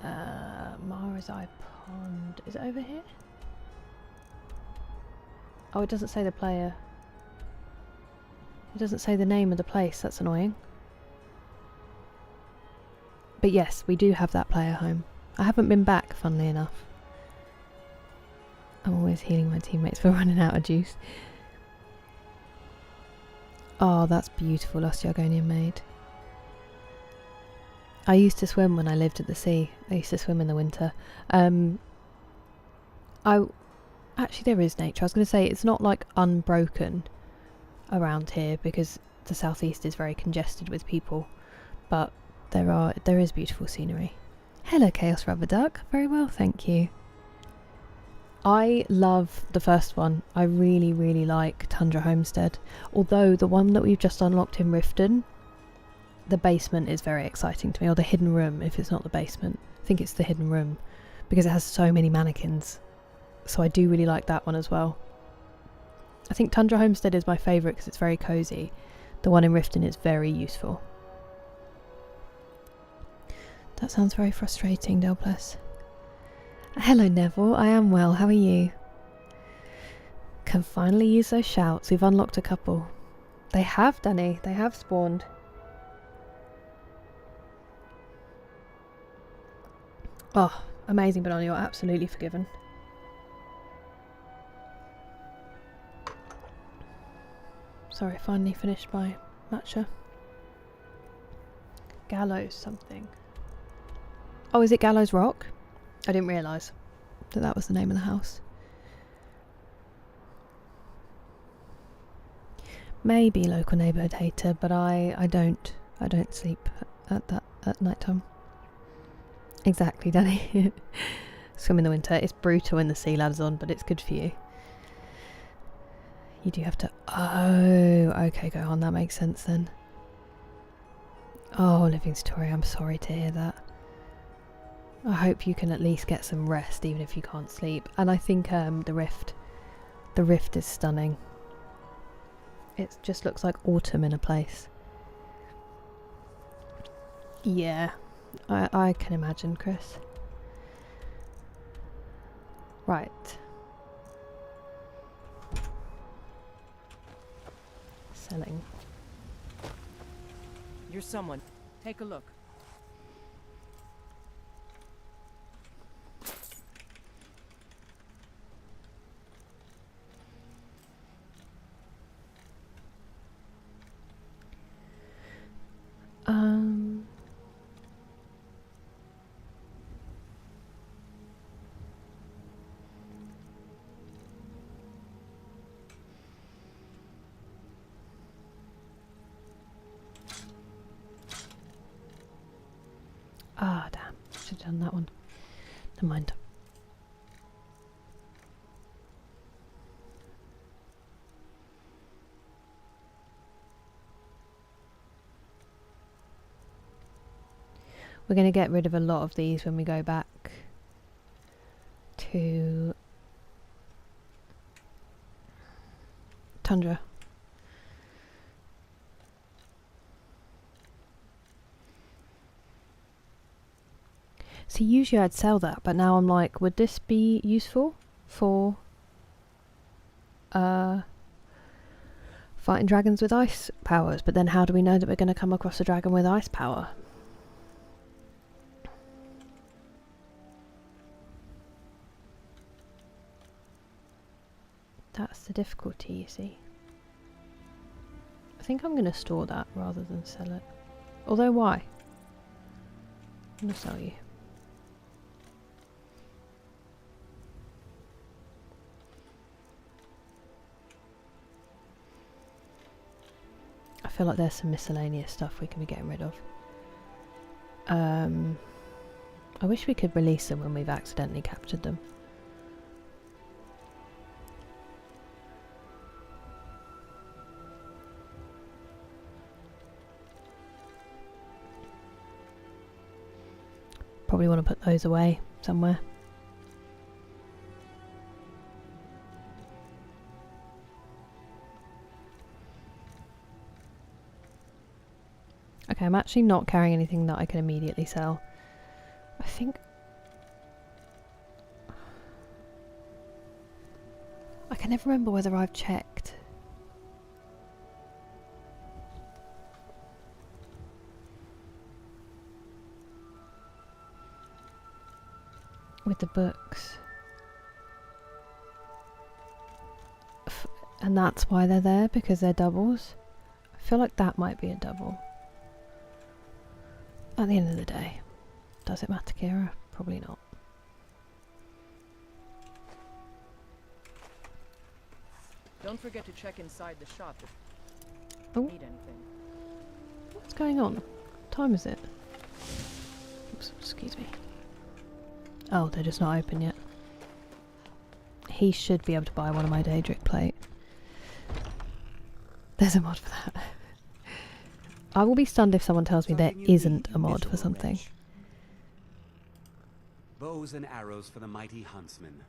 Mara's Eye Pond. Is it over here? Oh, it doesn't say the player. It doesn't say the name of the place. That's annoying. But yes, we do have that player home. I haven't been back, funnily enough. I'm always healing my teammates for running out of juice. Oh, that's beautiful, Lost Yargonian Maid. I used to swim when I lived at the sea. I used to swim in the winter. Actually, there is nature. I was going to say it's not like unbroken around here because the southeast is very congested with people, but there is beautiful scenery. Hello, Chaos Rubber Duck. Very well, thank you. I love the first one. I really, really like Tundra Homestead. Although the one that we've just unlocked in Riften, the basement is very exciting to me. Or the hidden room, if it's not the basement. I think it's the hidden room. Because it has so many mannequins. So I do really like that one as well. I think Tundra Homestead is my favourite because it's very cosy. The one in Riften is very useful. That sounds very frustrating, Delpless. Hello Neville, I am well, how are you? Can finally use those shouts, we've unlocked a couple. They have, Danny, they have spawned. Oh, amazing Banana, you're absolutely forgiven. Sorry, finally finished my matcha. Gallows something. Oh, is it Gallows Rock? I didn't realise that that was the name of the house. Maybe local neighbourhood hater, but I don't sleep at night time. Exactly, Danny. Swim in the winter. It's brutal when the sea ladder's on, but it's good for you. You do have to... Oh, okay, go on. That makes sense then. Oh, living story. I'm sorry to hear that. I hope you can at least get some rest, even if you can't sleep. And I think the rift is stunning. It just looks like autumn in a place. Yeah, I can imagine, Chris. Right. Selling. You're someone. Take a look. Ah, damn. Should have done that one. Never mind. We're going to get rid of a lot of these when we go back to Tundra. See, usually I'd sell that, but now I'm like, would this be useful for fighting dragons with ice powers? But then how do we know that we're going to come across a dragon with ice power? That's the difficulty, you see. I think I'm going to store that rather than sell it. Although, why? I'm going to sell you. I feel like there's some miscellaneous stuff we can be getting rid of. I wish we could release them when we've accidentally captured them. Probably want to put those away somewhere. Okay, I'm actually not carrying anything that I can immediately sell. I think... I can never remember whether I've checked. With the books. And that's why they're there, because they're doubles. I feel like that might be a double. At the end of the day. Does it matter, Kira? Probably not. Don't forget to check inside the shop if you need anything. What's going on? What time is it? Oops, excuse me. Oh, they're just not open yet. he should be able to buy one of my Daedric plate. There's a mod for that. I will be stunned if someone tells me there isn't a mod for something. Bows and arrows for the mighty huntsman.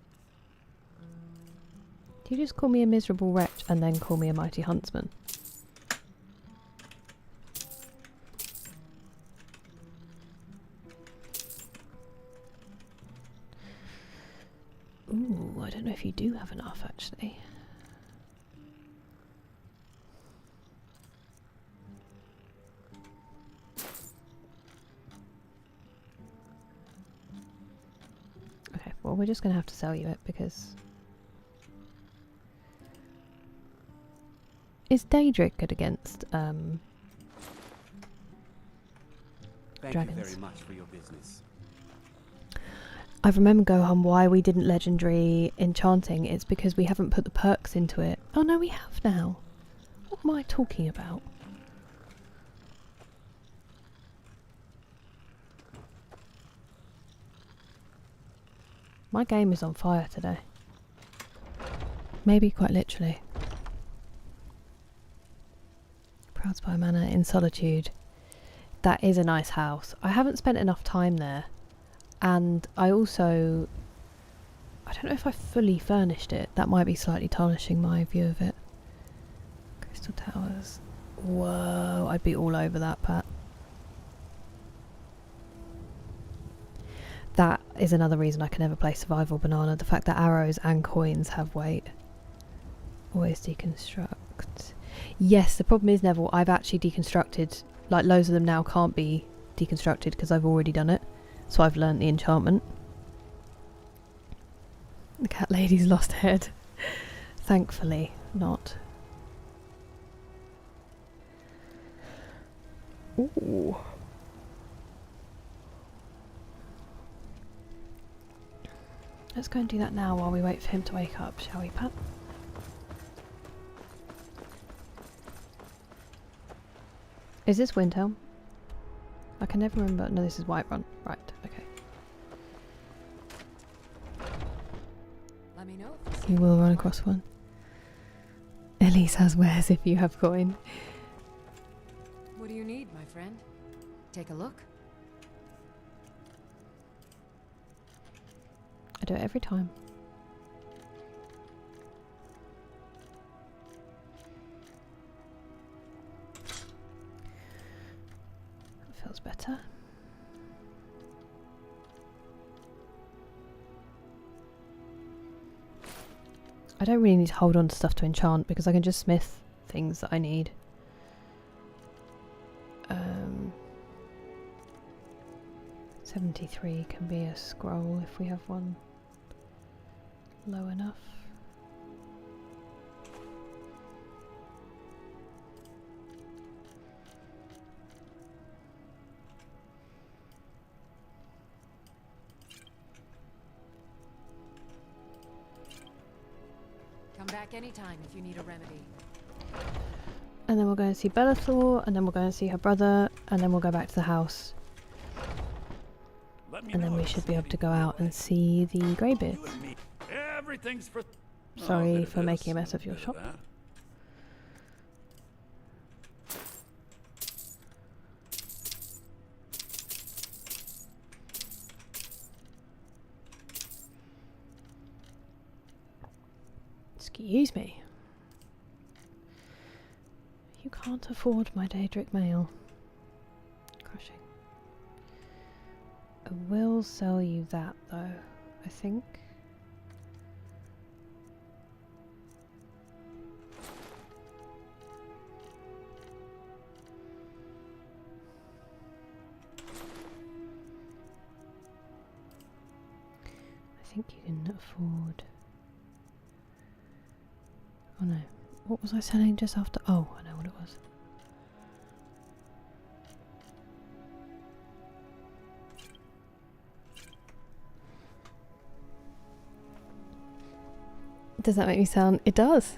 Do you just call me a miserable wretch and then call me a mighty huntsman? Ooh, I don't know if you do have enough actually. Okay, well we're just going to have to sell you it because... Is Daedric good against Thank dragons? you very much for your business. I remember, Gohan, why we didn't legendary enchanting. It's because we haven't put the perks into it. Oh no, we have now. What am I talking about? My game is on fire today. Maybe quite literally. Proud Spire Manor in Solitude. That is a nice house. I haven't spent enough time there. And I also... I don't know if I fully furnished it. That might be slightly tarnishing my view of it. Crystal Towers. Whoa, I'd be all over that, Pat. That is another reason I can never play Survival Banana. The fact that arrows and coins have weight. Always deconstruct. Yes, the problem is, Neville, I've actually deconstructed, like loads of them now can't be deconstructed because I've already done it. So I've learnt the enchantment. The cat lady's lost head. Thankfully, not. Ooh. Let's go and do that now while we wait for him to wake up, shall we, Pat? Is this Windhelm? I can never remember. No, this is Whiterun. Right, okay. Let me know. You will run across one. Elise has wares if you have coin. What do you need, my friend? Take a look. I do it every time. That feels better. I don't really need to hold on to stuff to enchant because I can just smith things that I need. 73 can be a scroll if we have one low enough. Come back anytime if you need a remedy. And then we'll go and see Bellathor, and then we'll go and see her brother, and then we'll go back to the house. And then we should be able to go out and see the Greybeards. Everything's for... Sorry for making a mess of your shop. Excuse me. You can't afford my Daedric mail. Crushing. I will sell you that though, I think. I think you can afford... Oh no, what was I selling just after? Oh, I know what it was. Does that make me sound... It does.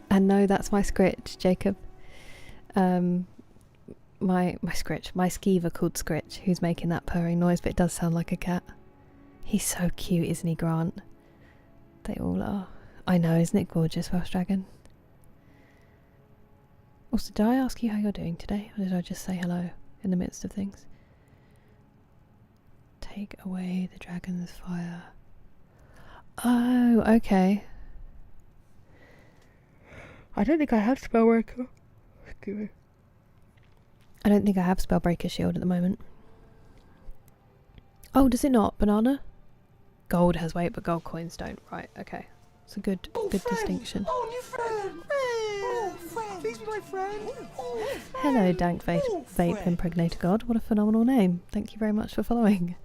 And no, that's my Scritch, Jacob. My Scritch, my skeever called Scritch, who's making that purring noise, but it does sound like a cat. He's so cute, isn't he, Grant? They all are. I know, isn't it gorgeous, Welsh Dragon? Also, did I ask you how you're doing today? Or did I just say hello in the midst of things? Take away the dragon's fire. Oh, okay. I don't think I have Spellbreaker. Excuse me. I don't think I have Spellbreaker Shield at the moment. Oh, does it not? Banana? Gold has weight, but gold coins don't. Right, okay. It's a good distinction. Oh, new friend! Oh, friend! Please be my friend! Oh, Hello, Dank Vape Impregnator God. What a phenomenal name. Thank you very much for following.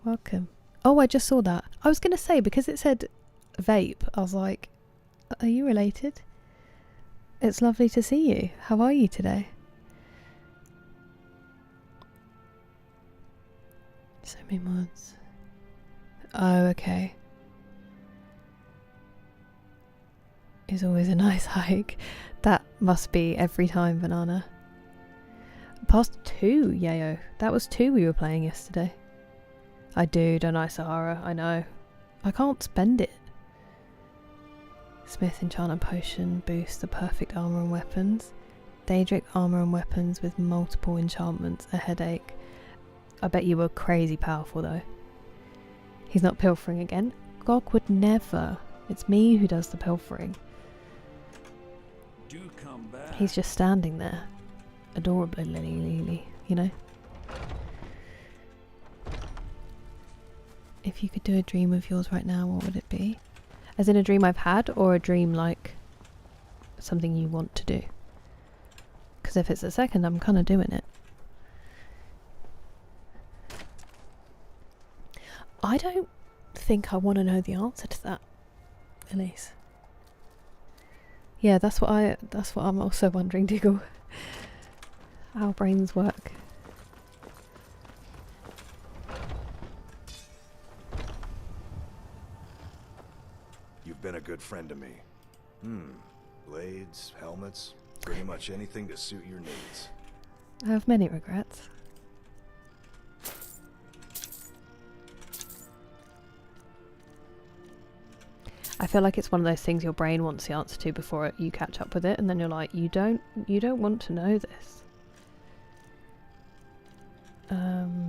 Welcome. Oh, I just saw that. I was going to say, because it said vape, I was like, are you related? It's lovely to see you. How are you today? So many mods. Oh, okay. Is always a nice hike. That must be every time, Banana. Past 2, yayo. That was 2 we were playing yesterday. I do, don't I, Sahara? I know. I can't spend it. Smith Enchanted Potion boosts the perfect armor and weapons. Daedric armor and weapons with multiple enchantments. A headache. I bet you were crazy powerful though. He's not pilfering again. Gog would never. It's me who does the pilfering. Do come back. He's just standing there. Adorably, lily, you know? If you could do a dream of yours right now, what would it be? As in a dream I've had, or a dream like something you want to do? Because if it's the second, I'm kind of doing it. I don't think I want to know the answer to that, Elise. Yeah, that's what I'm also wondering, Diggle. How brains work. You've been a good friend to me. Blades, helmets, pretty much anything to suit your needs. I have many regrets. I feel like it's one of those things your brain wants the answer to before you catch up with it, and then you're like, you don't want to know this. Okay.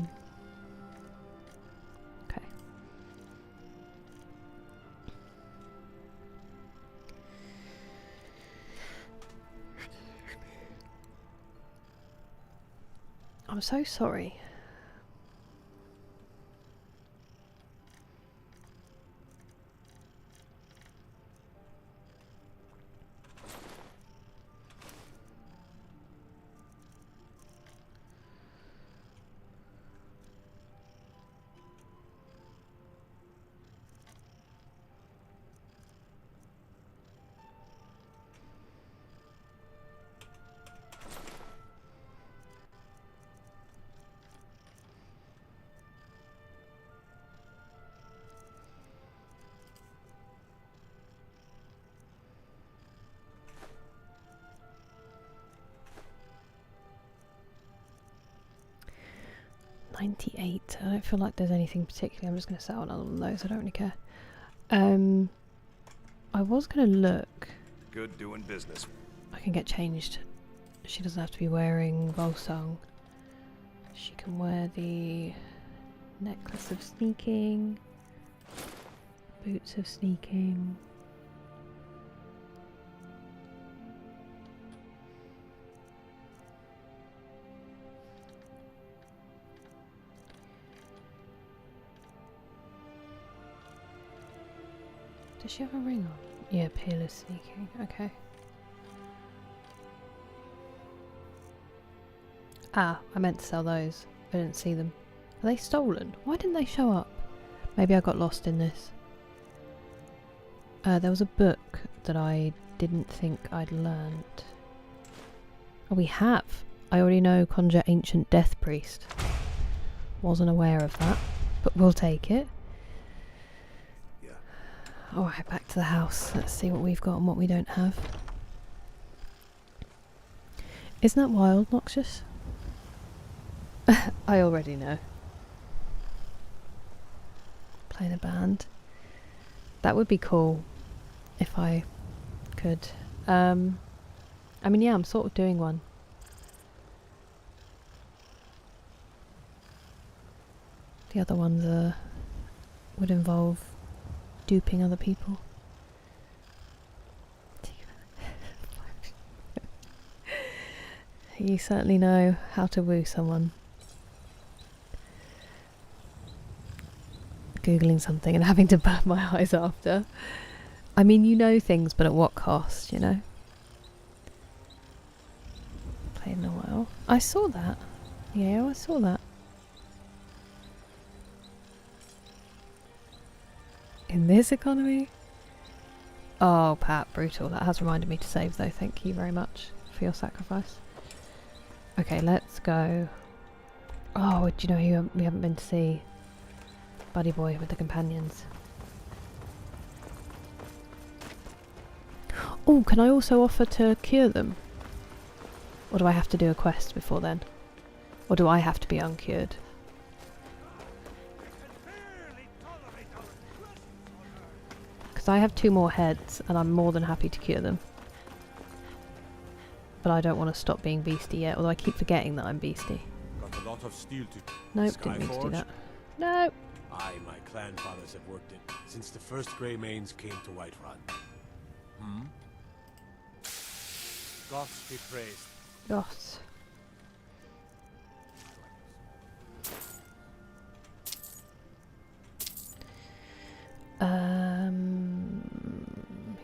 I'm so sorry. I don't feel like there's anything particularly. I'm just going to set on another one of those. I don't really care. I was going to look. Good doing business. I can get changed. She doesn't have to be wearing Volsung. She can wear the necklace of sneaking, boots of sneaking. Does she have a ring on? Yeah, peerless sneaking. Okay. Ah, I meant to sell those. I didn't see them. Are they stolen? Why didn't they show up? Maybe I got lost in this. There was a book that I didn't think I'd learnt. Oh, we have. I already know Conjure Ancient Death Priest. Wasn't aware of that, but we'll take it. Alright, back to the house. Let's see what we've got and what we don't have. Isn't that wild, Noxious? I already know. Playing a band. That would be cool if I could. I mean, yeah, I'm sort of doing one. The other ones would involve duping other people. You certainly know how to woo someone. Googling something and having to burn my eyes after. I mean, you know things, but at what cost, you know? Played in a while. I saw that. Yeah, I saw that. In this economy? Oh, Pat, brutal. That has reminded me to save, though. Thank you very much for your sacrifice. Okay, let's go. Oh, do you know who we haven't been to see? Buddy boy with the companions. Oh, can I also offer to cure them? Or do I have to do a quest before then? Or do I have to be uncured? Because I have 2 more heads and I'm more than happy to cure them. But I don't want to stop being beastie yet, although I keep forgetting that I'm beastie. Got a lot of steel to... Nope, didn't mean to do that. No. I, my clan fathers have worked it since the first Grey Manes came to Whiterun. Hmm? Goths be praised. Goths.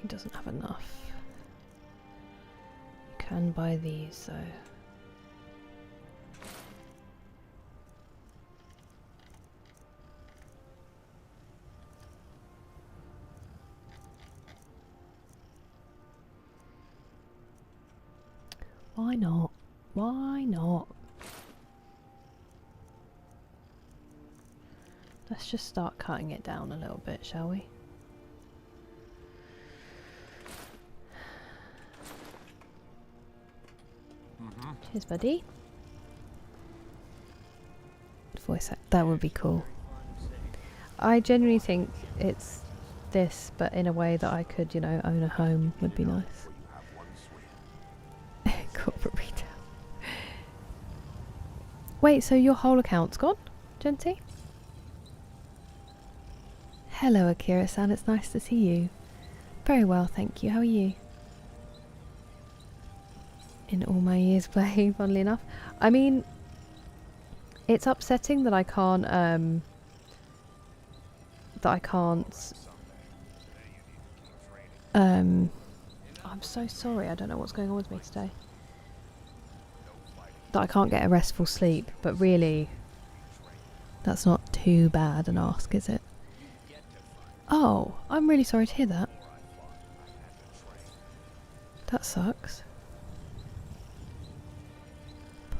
He doesn't have enough. You can buy these though. Why not? Why not? Let's just start cutting it down a little bit, shall we? Cheers, buddy. Voice act. That would be cool. I genuinely think it's this, but in a way that I could, you know, own a home would be nice. Corporate retail. Wait, so your whole account's gone, Genty? Hello, Akira-san. It's nice to see you. Very well, thank you. How are you? In all my years playing, funnily enough. I mean, it's upsetting that I can't, I'm so sorry, I don't know what's going on with me today. That I can't get a restful sleep, but really, that's not too bad an ask, is it? Oh, I'm really sorry to hear that. That sucks.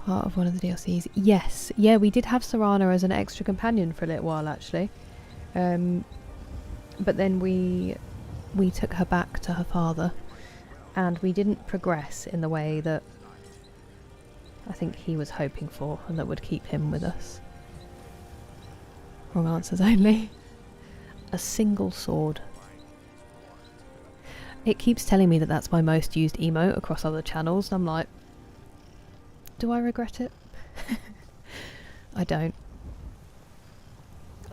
Part of one of the DLCs. Yes, yeah, we did have Serana as an extra companion for a little while, actually. But then we took her back to her father, and we didn't progress in the way that I think he was hoping for, and that would keep him with us. Wrong answers only. A single sword. It keeps telling me that that's my most used emote across other channels, and I'm like, do I regret it? I don't.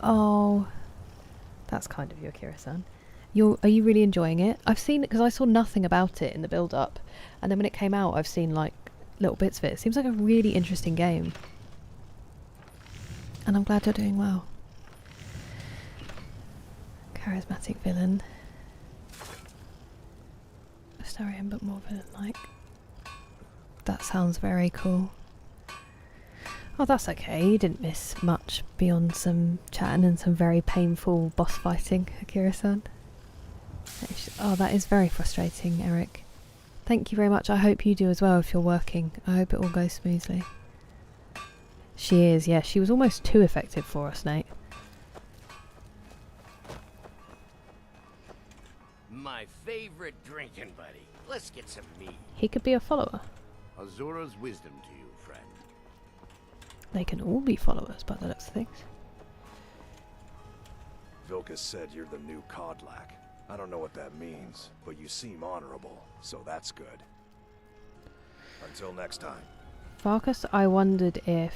Oh, that's kind of you, Akira-san. Are you really enjoying it? I've seen it because I saw nothing about it in the build-up, and then when it came out, I've seen like little bits of it. It seems like a really interesting game, and I'm glad you're doing well. Charismatic villain. Astarian, but more villain-like. That sounds very cool. Oh, that's okay. You didn't miss much beyond some chatting and some very painful boss fighting, Akira-san. Oh, that is very frustrating, Eric. Thank you very much. I hope you do as well if you're working. I hope it all goes smoothly. She is, yeah. She was almost too effective for us, Nate. My favorite drinking buddy. Let's get some meat. He could be a follower. Azura's wisdom to you, friend. They can all be followers by the looks of things. Vilkas said you're the new Kodlak. I don't know what that means, but you seem honorable, so that's good. Until next time. Farkas, I wondered if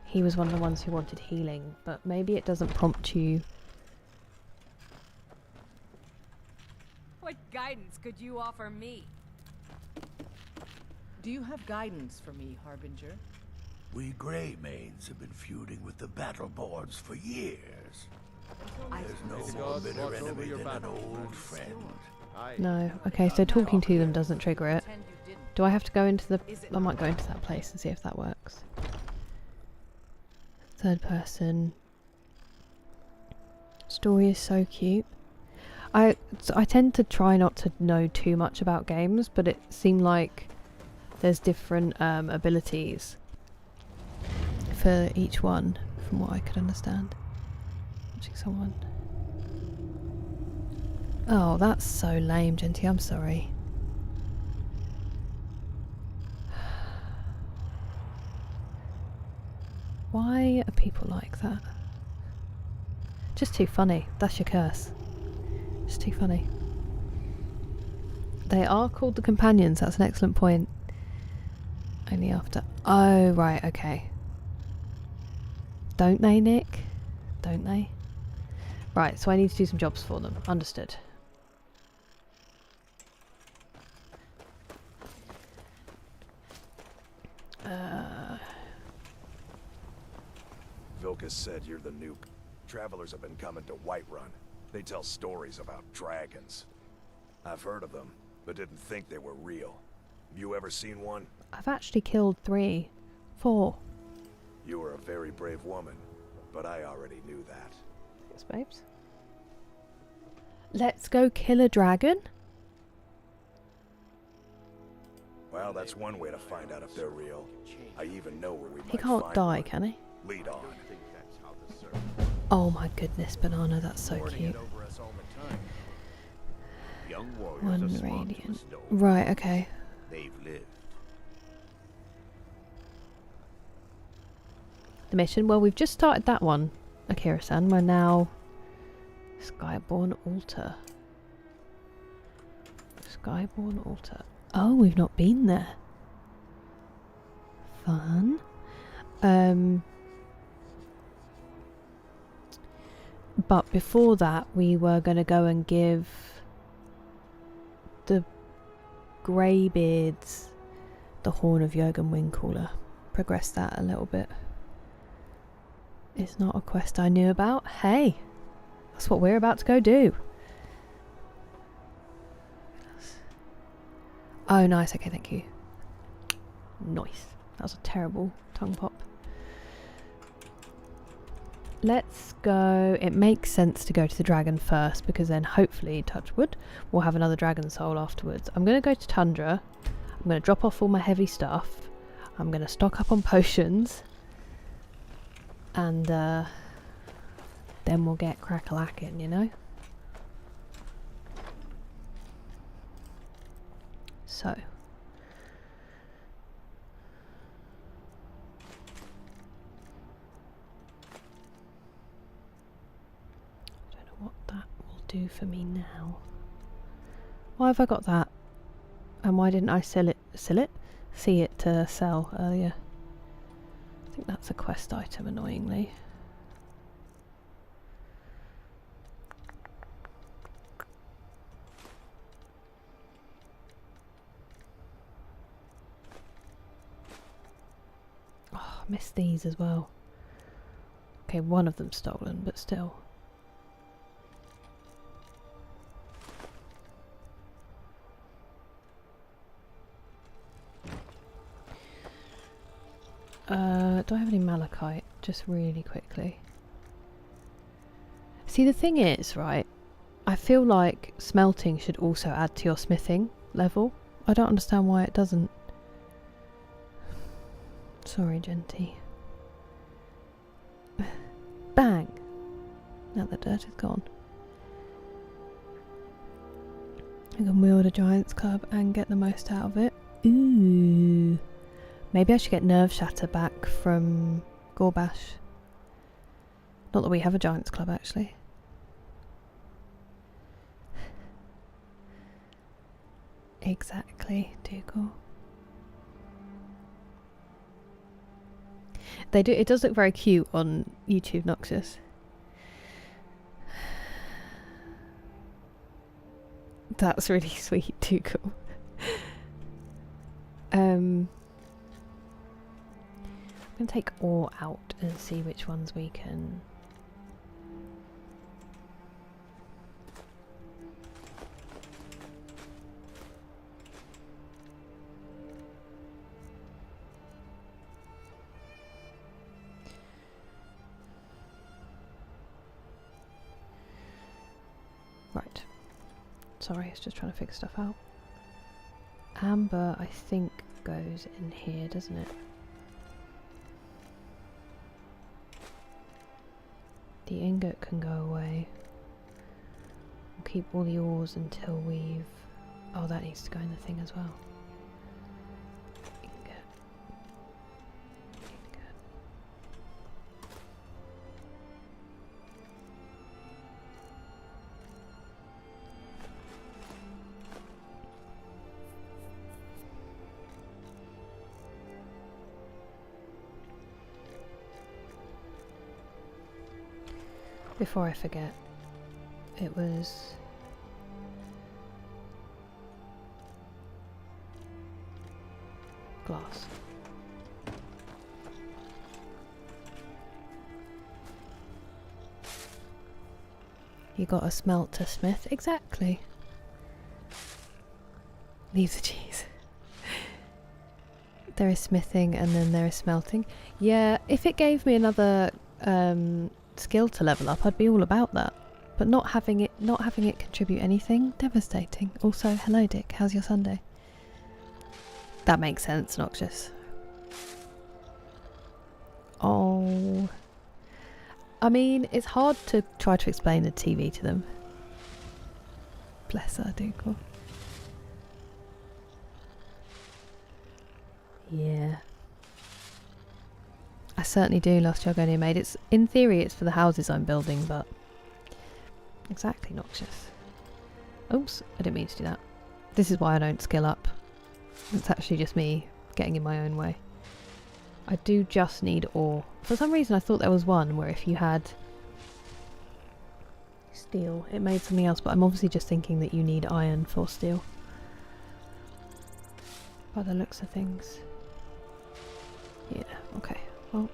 he was one of the ones who wanted healing, but maybe it doesn't prompt you. What guidance could you offer me? Do you have guidance for me, Harbinger? We Greymanes have been feuding with the Battleborns for years. There's no more bitter enemy than an old friend. No. Okay, so talking to them doesn't trigger it. Do I have to go into the... I might go into that place and see if that works. Third person. Story is so cute. I tend to try not to know too much about games, but it seemed like there's different abilities for each one, from what I could understand. Watching someone. Oh, that's so lame, Genty. I'm sorry. Why are people like that? Just too funny. That's your curse. Just too funny. They are called the companions. That's an excellent point. Only after... Oh, right, okay. Don't they, Nick? Don't they? Right, so I need to do some jobs for them. Understood. Vilkas said you're the new... Travelers have been coming to Whiterun. They tell stories about dragons. I've heard of them, but didn't think they were real. Have you ever seen one? I've actually killed 3. 4. You were a very brave woman, but I already knew that. Yes, babes. Let's go kill a dragon? Well, that's one way to find out if they're real. I even know where we might He can't find die, one. can he? Lead on. Oh my goodness, Banana, that's so cute. One radiant. Right, okay. They've lived. The mission. Well, we've just started that one, Akira-san. We're now... Skyborn Altar. Skyborn Altar. Oh, we've not been there. Fun. But before that, we were going to go and give the Greybeards the Horn of Jurgen Windcaller. Progress that a little bit. It's not a quest I knew about. Hey, that's what we're about to go do. Oh, nice. Okay, thank you. Nice. That was a terrible tongue pop. Let's go. It makes sense to go to the dragon first, because then hopefully, touch wood, we'll have another dragon soul afterwards. I'm going to go to Tundra. I'm going to drop off all my heavy stuff. I'm going to stock up on potions. And then we'll get crack-a-lackin', you know? So. What that will do for me now. Why have I got that? And why didn't I see it to sell earlier? I think that's a quest item, annoyingly. Oh, I missed these as well. Okay, one of them's stolen, but still. Do I have any malachite? Just really quickly. See, the thing is, right, I feel like smelting should also add to your smithing level. I don't understand why it doesn't. Sorry, Genty. Bang! Now the dirt is gone. I can wield a giant's club and get the most out of it. Ooh. Maybe I should get Nerve Shatter back from Gorbash. Not that we have a Giants Club, actually. Exactly, Dougal. They do. It does look very cute on YouTube, Noxus. That's really sweet, Dougal. I'm gonna take ore out and see which ones we can. Right. Sorry, I was just trying to figure stuff out. Amber, I think, goes in here, doesn't it? The ingot can go away. We'll keep all the ores until we've... Oh, that needs to go in the thing as well. Ingot. Ingot. Before I forget, it was glass. You got a smelter, Smith. Exactly. Leave the cheese. There is smithing and then there is smelting. Yeah, if it gave me another skill to level up, I'd be all about that. But not having it contribute anything, devastating. Also, hello Dick, how's your Sunday? That makes sense, Noxious. Oh, I mean, it's hard to try to explain the TV to them. Bless her, Dougal. Yeah. I certainly do, Lost Jargonia Maid. It's, in theory, it's for the houses I'm building, but... Exactly, Noxious. Oops, I didn't mean to do that. This is why I don't skill up. It's actually just me getting in my own way. I do just need ore. For some reason I thought there was one where if you had steel, it made something else, but I'm obviously just thinking that you need iron for steel. By the looks of things. Yeah, okay. Well,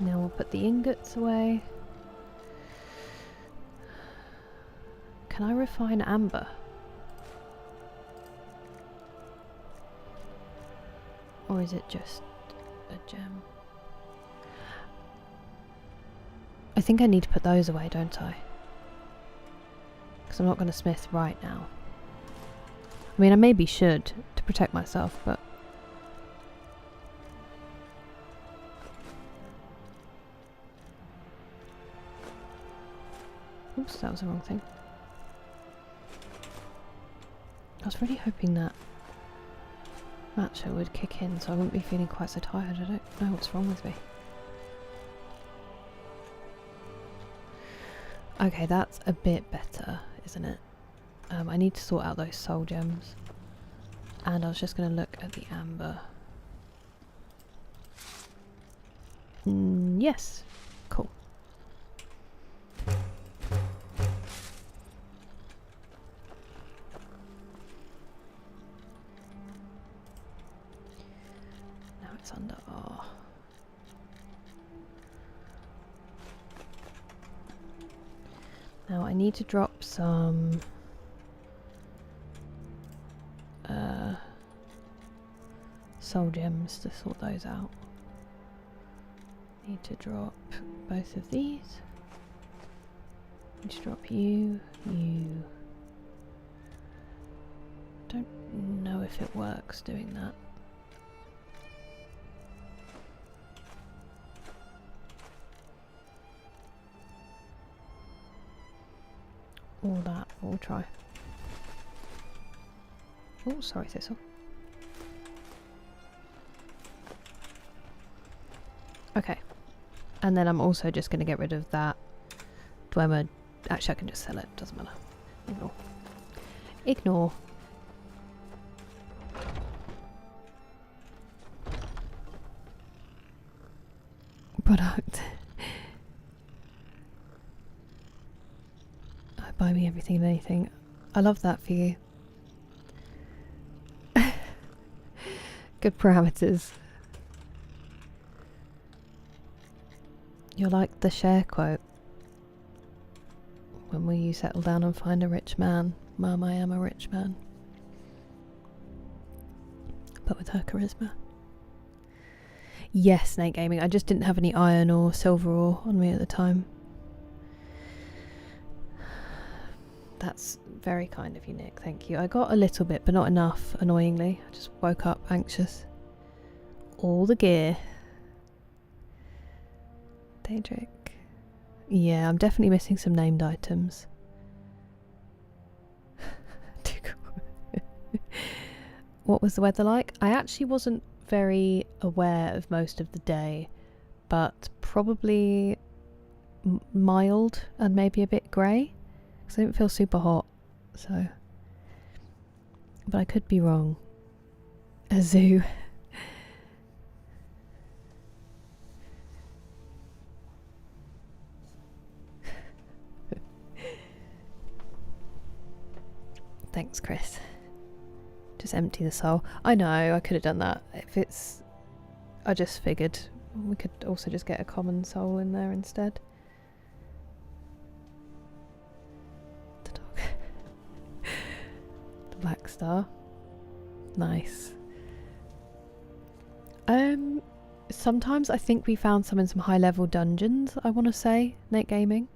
now we'll put the ingots away. Can I refine amber? Or is it just a gem? I think I need to put those away, don't I? Because I'm not going to smith right now. I mean, I maybe should to protect myself, but... Oops, that was the wrong thing. I was really hoping that matcha would kick in so I wouldn't be feeling quite so tired. I don't know what's wrong with me. Okay, that's a bit better, isn't it? I need to sort out those soul gems. And I was just going to look at the amber. Yes. Cool. Now it's under R. Now I need to drop some soul gems to sort those out. Need to drop both of these. Need to drop you. Don't know if it works doing that. all that. We'll try. Oh, sorry, Thistle. Okay. And then I'm also just going to get rid of that Dwemer. Actually, I can just sell it. Doesn't matter. Ignore. Ignore. Product. Buy me everything and anything. I love that for you. Good parameters. You're like the share quote. When will you settle down and find a rich man? Mum, I am a rich man. But with her charisma. Yes, Snake Gaming. I just didn't have any iron or silver ore on me at the time. That's very kind of you, Nick. Thank you. I got a little bit, but not enough, annoyingly. I just woke up anxious. All the gear. Daedric. Yeah, I'm definitely missing some named items. Too cool. What was the weather like? I actually wasn't very aware of most of the day, but probably mild and maybe a bit grey. Because I didn't feel super hot, so. But I could be wrong. A zoo. Thanks, Chris. Just empty the soul. I know, I could have done that. If it's... I just figured we could also just get a common soul in there instead. Black Star. Nice. Sometimes I think we found some in some high level dungeons, I want to say, Nate Gaming.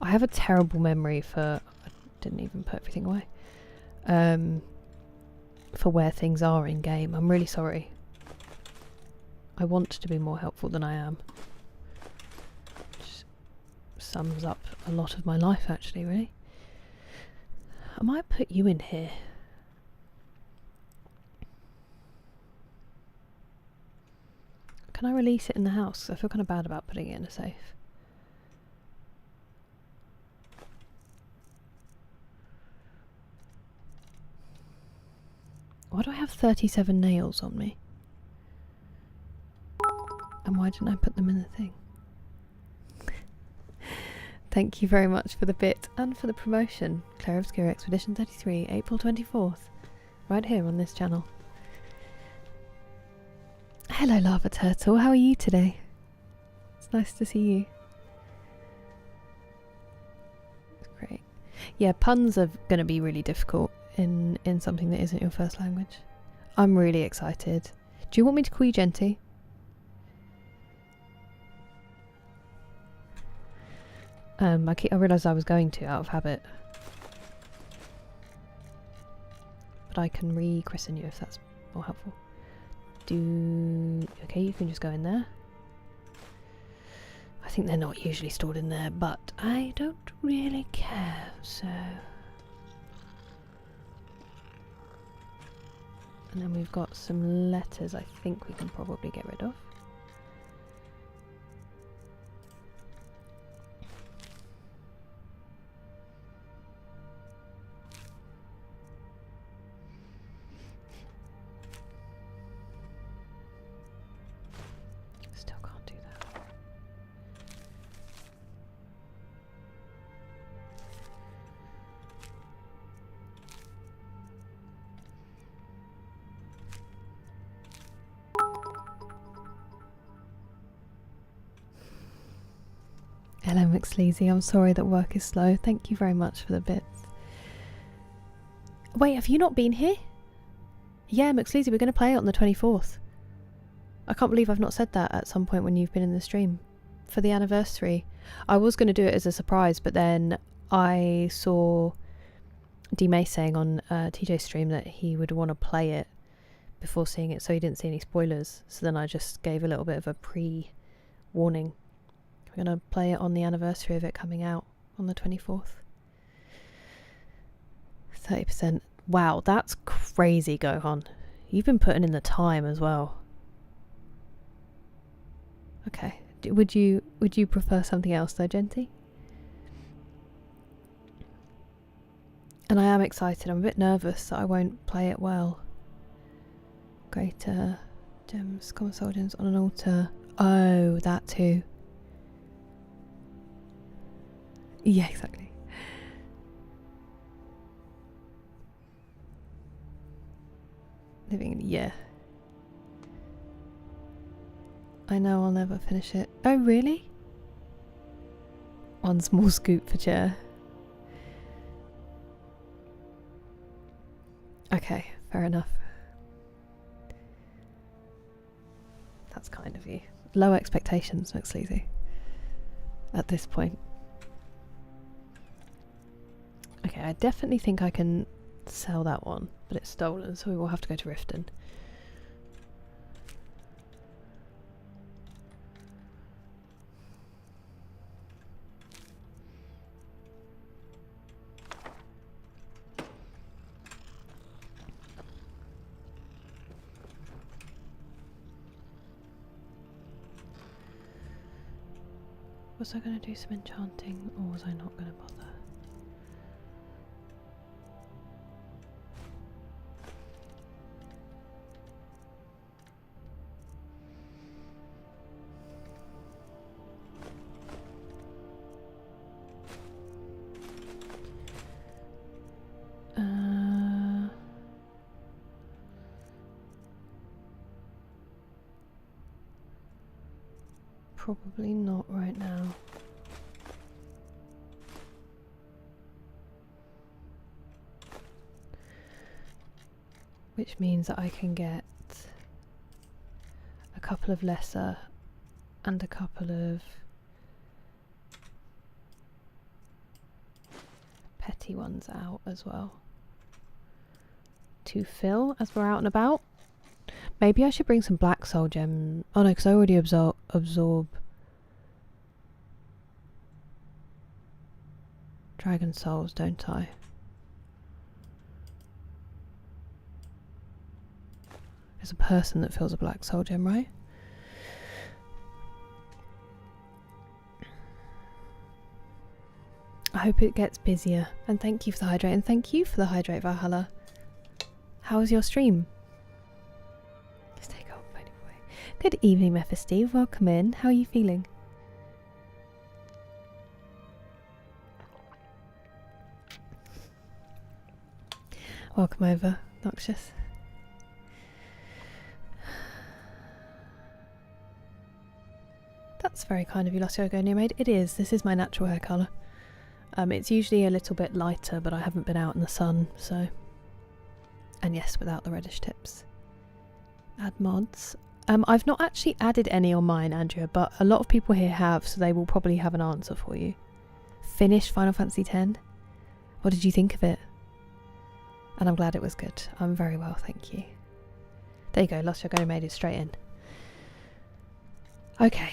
I have a terrible memory for... I didn't even put everything away. For where things are in game. I'm really sorry. I want to be more helpful than I am. Which sums up a lot of my life, actually, really. I might put you in here. Can I release it in the house? I feel kind of bad about putting it in a safe. Why do I have 37 nails on me? And why didn't I put them in the thing? Thank you very much for the bit and for the promotion. Claire Obscure Expedition 33, April 24th. Right here on this channel. Hello, Lava Turtle. How are you today? It's nice to see you. Great. Yeah, puns are going to be really difficult in something that isn't your first language. I'm really excited. Do you want me to call you Genty? I realised I was going to out of habit. But I can re-christen you if that's more helpful. Okay, you can just go in there. I think they're not usually stored in there, but I don't really care, so... And then we've got some letters I think we can probably get rid of. Still can't do that. Hello McSleazy, I'm sorry that work is slow. Thank you very much for the bits. Wait, have you not been here? Yeah, McSleazy, we're going to play it on the 24th. I can't believe I've not said that at some point when you've been in the stream. For the anniversary. I was going to do it as a surprise, but then I saw D-May saying on TJ's stream that he would want to play it before seeing it, so he didn't see any spoilers. So then I just gave a little bit of a pre-warning. We're going to play it on the anniversary of it coming out on the 24th. 30%. Wow, that's crazy, Gohan. You've been putting in the time as well. Okay. Would you prefer something else though, Genty? And I am excited. I'm a bit nervous that I won't play it well. Greater gems, common soul gems on an altar. Oh, that too. Yeah, exactly. Living, yeah. I know I'll never finish it. Oh, really? One small scoop for chair. Okay, fair enough. That's kind of you. Low expectations, McSleazy. At this point. Okay, I definitely think I can sell that one, but it's stolen, so we will have to go to Riften. Was I going to do some enchanting, or was I not going to bother? Probably not right now. Which means that I can get a couple of lesser and a couple of petty ones out as well to fill as we're out and about. Maybe I should bring some black soul gem. Oh no, because I already absorb dragon souls, don't I? There's a person that fills a black soul gem, right? I hope it gets busier. And thank you for the hydrate, and thank you for the hydrate, Valhalla. How was your stream? Good evening, Mephisteve. Welcome in. How are you feeling? Welcome over, Noxious. That's very kind of you, Lassiogo Neomade. It is. This is my natural hair colour. It's usually a little bit lighter, but I haven't been out in the sun, so... And yes, without the reddish tips. Add mods. I've not actually added any on mine, Andrea, but a lot of people here have, so they will probably have an answer for you. Finished Final Fantasy X? What did you think of it? And I'm glad it was good. I'm very well, thank you. There you go, Lost Your Gonna made it straight in. Okay.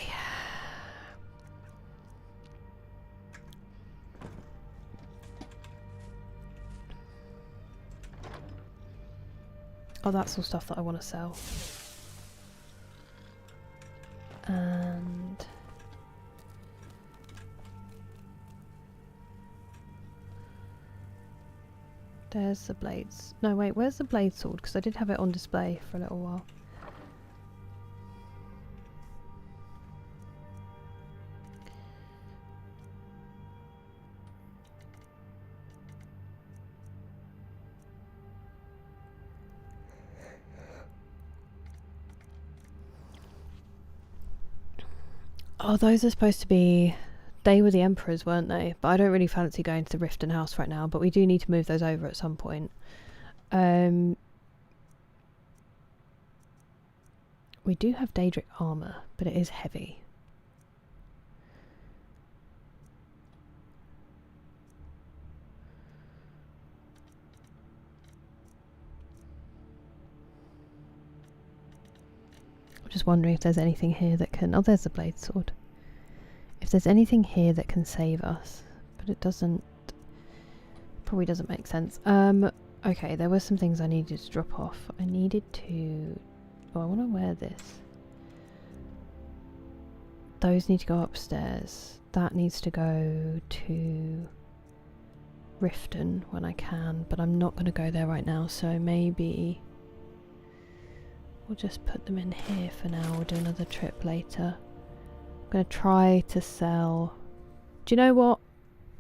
Oh, that's all stuff that I want to sell. And there's the blades. No, wait, where's the blade sword? Because I did have it on display for a little while. Oh, those are supposed to be... They were the Emperors, weren't they? But I don't really fancy going to the Riften House right now, but we do need to move those over at some point. We do have Daedric armour, but it is heavy. I'm just wondering if there's anything here that can... Oh, there's the blade sword. If there's anything here that can save us, but it doesn't... probably doesn't make sense. Okay, there were some things I needed to drop off. I needed to... Oh, I want to wear this. Those need to go upstairs. That needs to go to Riften when I can, but I'm not going to go there right now, so maybe we'll just put them in here for now. We'll do another trip later. I'm going to try to sell... Do you know what?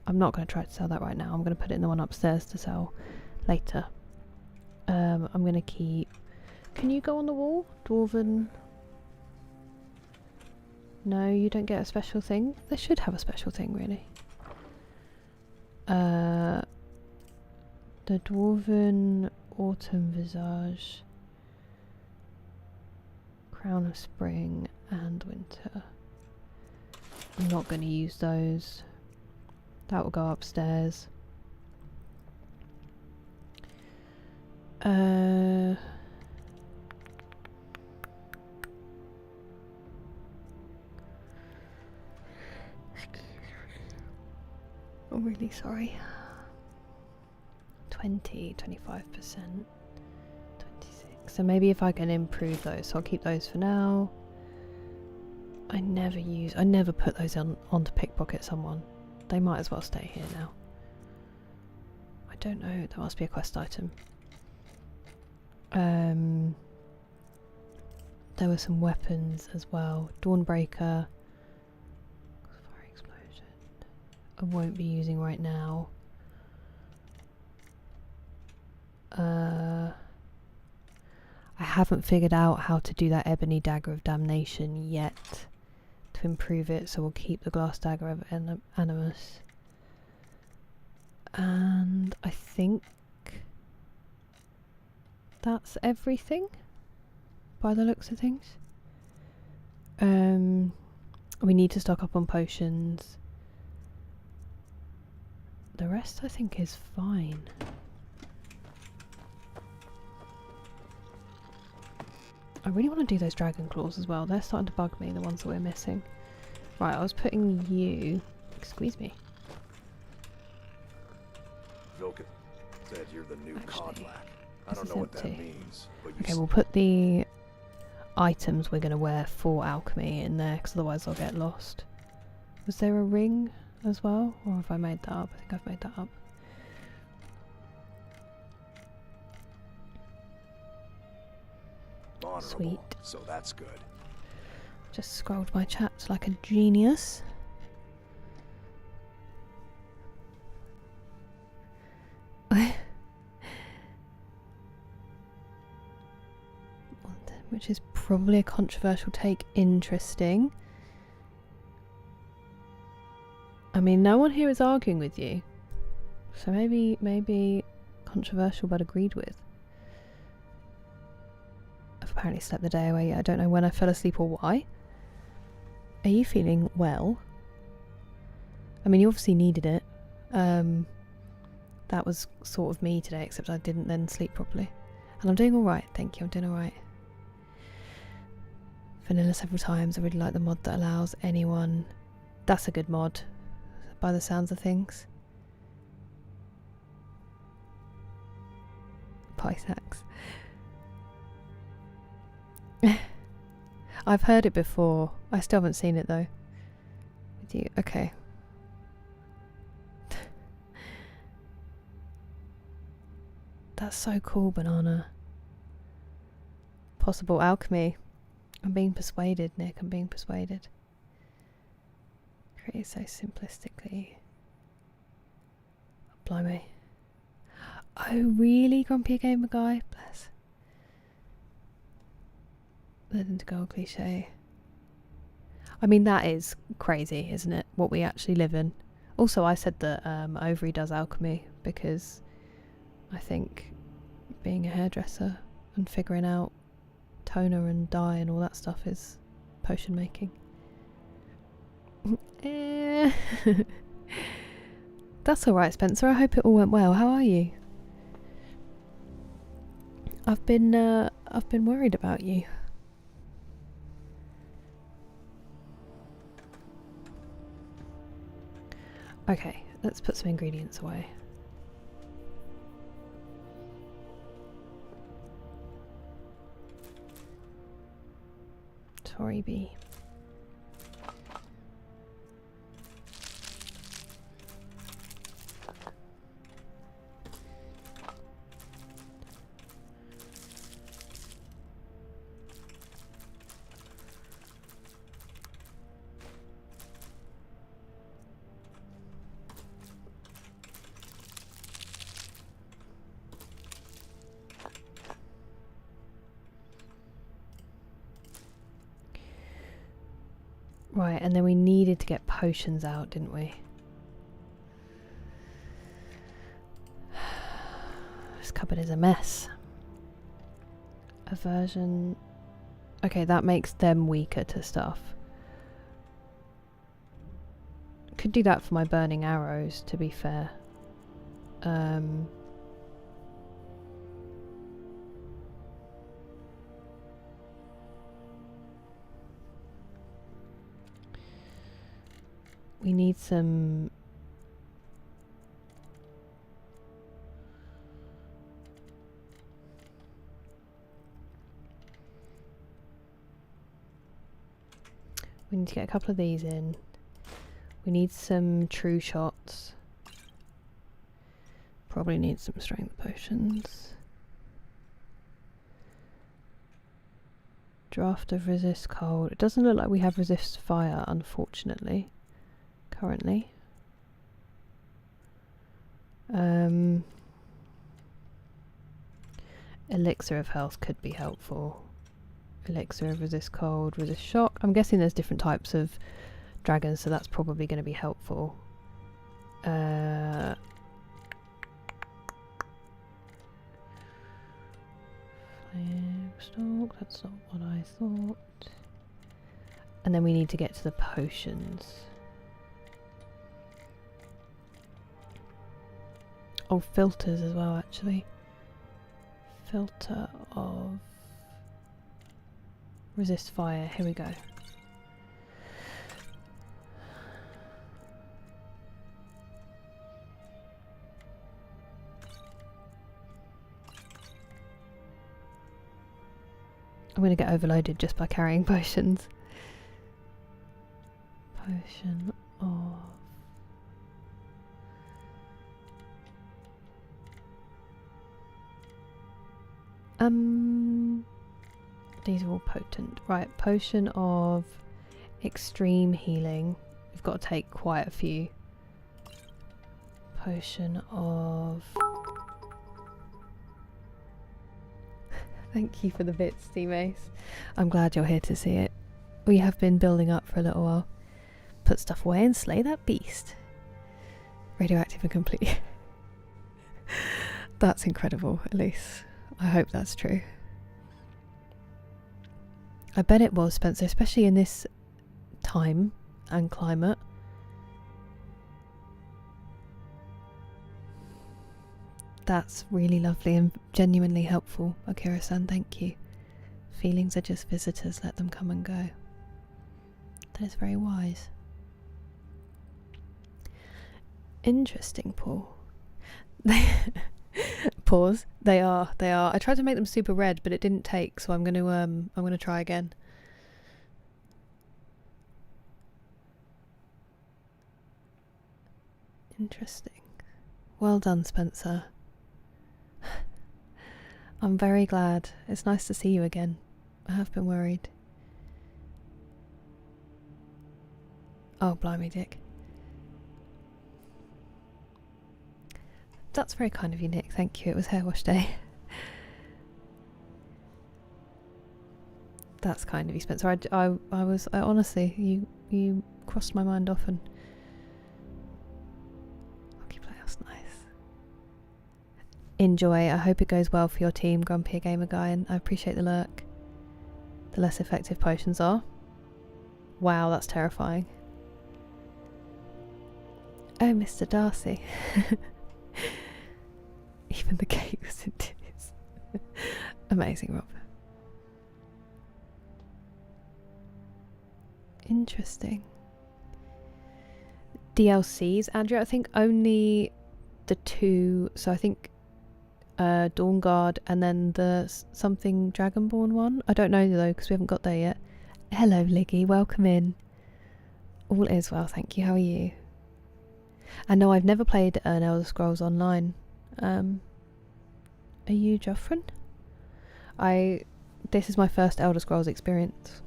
I'm not going to try to sell that right now. I'm going to put it in the one upstairs to sell later. I'm going to keep... Can you go on the wall? Dwarven... No, you don't get a special thing. They should have a special thing, really. The Dwarven Autumn Visage, Crown of Spring and Winter. I'm not going to use those. That will go upstairs. I'm really sorry. 20, 25%, 26. So maybe if I can improve those, so I'll keep those for now. I never put those on to pickpocket someone. They might as well stay here now. I don't know, there must be a quest item. There were some weapons as well. Dawnbreaker. Fire explosion. I won't be using right now. I haven't figured out how to do that Ebony Dagger of Damnation yet to improve it, so we'll keep the Glass Dagger of Animus. And I think that's everything by the looks of things. We need to stock up on potions. The rest I think is fine. I really want to do those dragon claws as well. They're starting to bug me, the ones that we're missing. Right, I was putting you... Excuse me. Vilken said you're the new Kodlak. I don't know what that means, but okay, we'll put the items we're going to wear for alchemy in there, because otherwise I'll get lost. Was there a ring as well? Or have I made that up? I think I've made that up. Sweet. So that's good. Just scrolled my chat like a genius. Which is probably a controversial take. Interesting. I mean, no one here is arguing with you, so maybe controversial but agreed with. I've apparently slept the day away. I don't know when I fell asleep or why. Are you feeling well? I mean, you obviously needed it. That was sort of me today, except I didn't then sleep properly. And I'm doing alright, thank you, I'm doing alright. Vanilla several times. I really like the mod that allows anyone... That's a good mod, by the sounds of things. Pythax. I've heard it before. I still haven't seen it though. With you, okay. That's so cool, Banana. Possible alchemy. I'm being persuaded, Nick. I'm being persuaded. Created so simplistically. Blimey. Oh, really, Grumpy Gamer Guy? Bless. Led into gold cliche. I mean, that is crazy, isn't it? What we actually live in. Also, I said that Ovary does alchemy because I think being a hairdresser and figuring out toner and dye and all that stuff is potion making. That's alright, Spencer. I hope it all went well. How are you? I've been worried about you. Okay, let's put some ingredients away. Tory B. Right, and then we needed to get potions out, didn't we? This cupboard is a mess. Aversion. Okay, that makes them weaker to stuff. Could do that for my burning arrows, to be fair. We need some... We need to get a couple of these in. We need some true shots. Probably need some strength potions. Draft of resist cold. It doesn't look like we have resist fire, unfortunately. Currently. Elixir of health could be helpful. Elixir of resist cold, resist shock. I'm guessing there's different types of dragons, so that's probably going to be helpful. Fire stalk, that's not what I thought. And then we need to get to the potions. Oh, filters as well, actually. Filter of resist fire. Here we go. I'm going to get overloaded just by carrying potions. Potion of... These are all potent. Right, potion of extreme healing. We've got to take quite a few. Potion of... Thank you for the bits, Team Ace. I'm glad you're here to see it. We have been building up for a little while. Put stuff away and slay that beast. Radioactive and complete. That's incredible, Elise. I hope that's true. I bet it was, Spencer, especially in this time and climate. That's really lovely and genuinely helpful, Akira-san, thank you. Feelings are just visitors, let them come and go. That is very wise. Interesting, Paul. Pause. They are. I tried to make them super red, but it didn't take, so I'm gonna try again. Interesting. Well done, Spencer. I'm very glad. It's nice to see you again. I have been worried. Oh, blimey, Dick. That's very kind of you, Nick. Thank you. It was hair wash day. That's kind of you, Spencer. I honestly, you crossed my mind often. Hockey playoffs, nice. Enjoy. I hope it goes well for your team, Grumpy Gamer Guy, and I appreciate the lurk. The less effective potions are. Wow, that's terrifying. Oh, Mr. Darcy. Even the cake was in tears. Amazing, Rob. Interesting. DLCs, Andrea, I think only the two. So I think Dawnguard and then the something Dragonborn one. I don't know though because we haven't got there yet. Hello, Liggy. Welcome in. All is well, thank you. How are you? And no, I've never played an Elder Scrolls Online. Are you Joffrin? This is my first Elder Scrolls experience.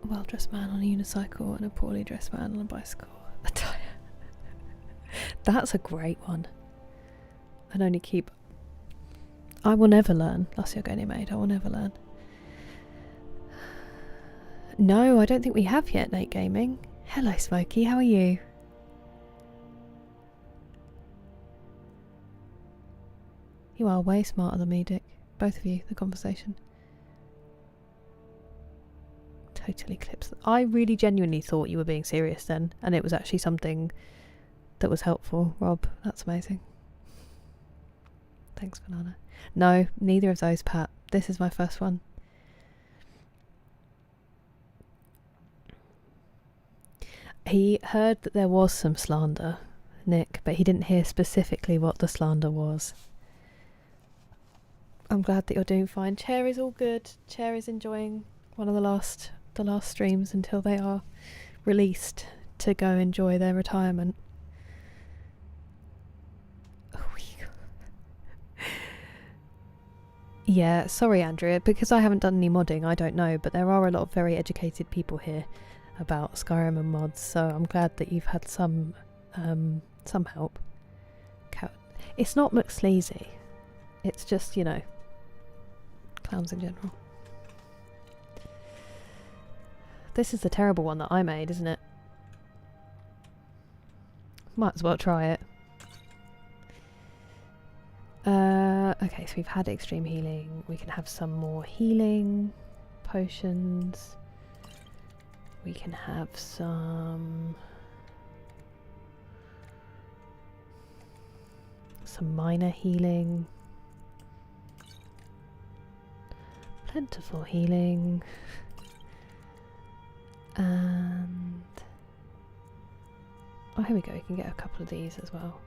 A well-dressed man on a unicycle and a poorly dressed man on a bicycle. That's a great one. I'd only keep... I will never learn. That's your Goni Maid. I will never learn. No, I don't think we have yet, Nate Gaming. Hello, Smokey. How are you? You are way smarter than me, Dick. Both of you, the conversation. Totally clips. I really genuinely thought you were being serious then, and it was actually something that was helpful. Rob, that's amazing. Thanks, Banana. No, neither of those, Pat. This is my first one. He heard that there was some slander, Nick, but he didn't hear specifically what the slander was. I'm glad that you're doing fine. Chair is all good. Chair is enjoying one of the last streams until they are released to go enjoy their retirement. Yeah, sorry Andrea, because I haven't done any modding, I don't know, but there are a lot of very educated people here about Skyrim and mods, so I'm glad that you've had some help. It's not McSleazy, it's just, you know, clowns in general. This is the terrible one that I made, isn't it? Might as well try it. Okay, so we've had extreme healing. We can have some more healing potions. We can have some minor healing. Plentiful healing. And oh, here we go. We can get a couple of these as well.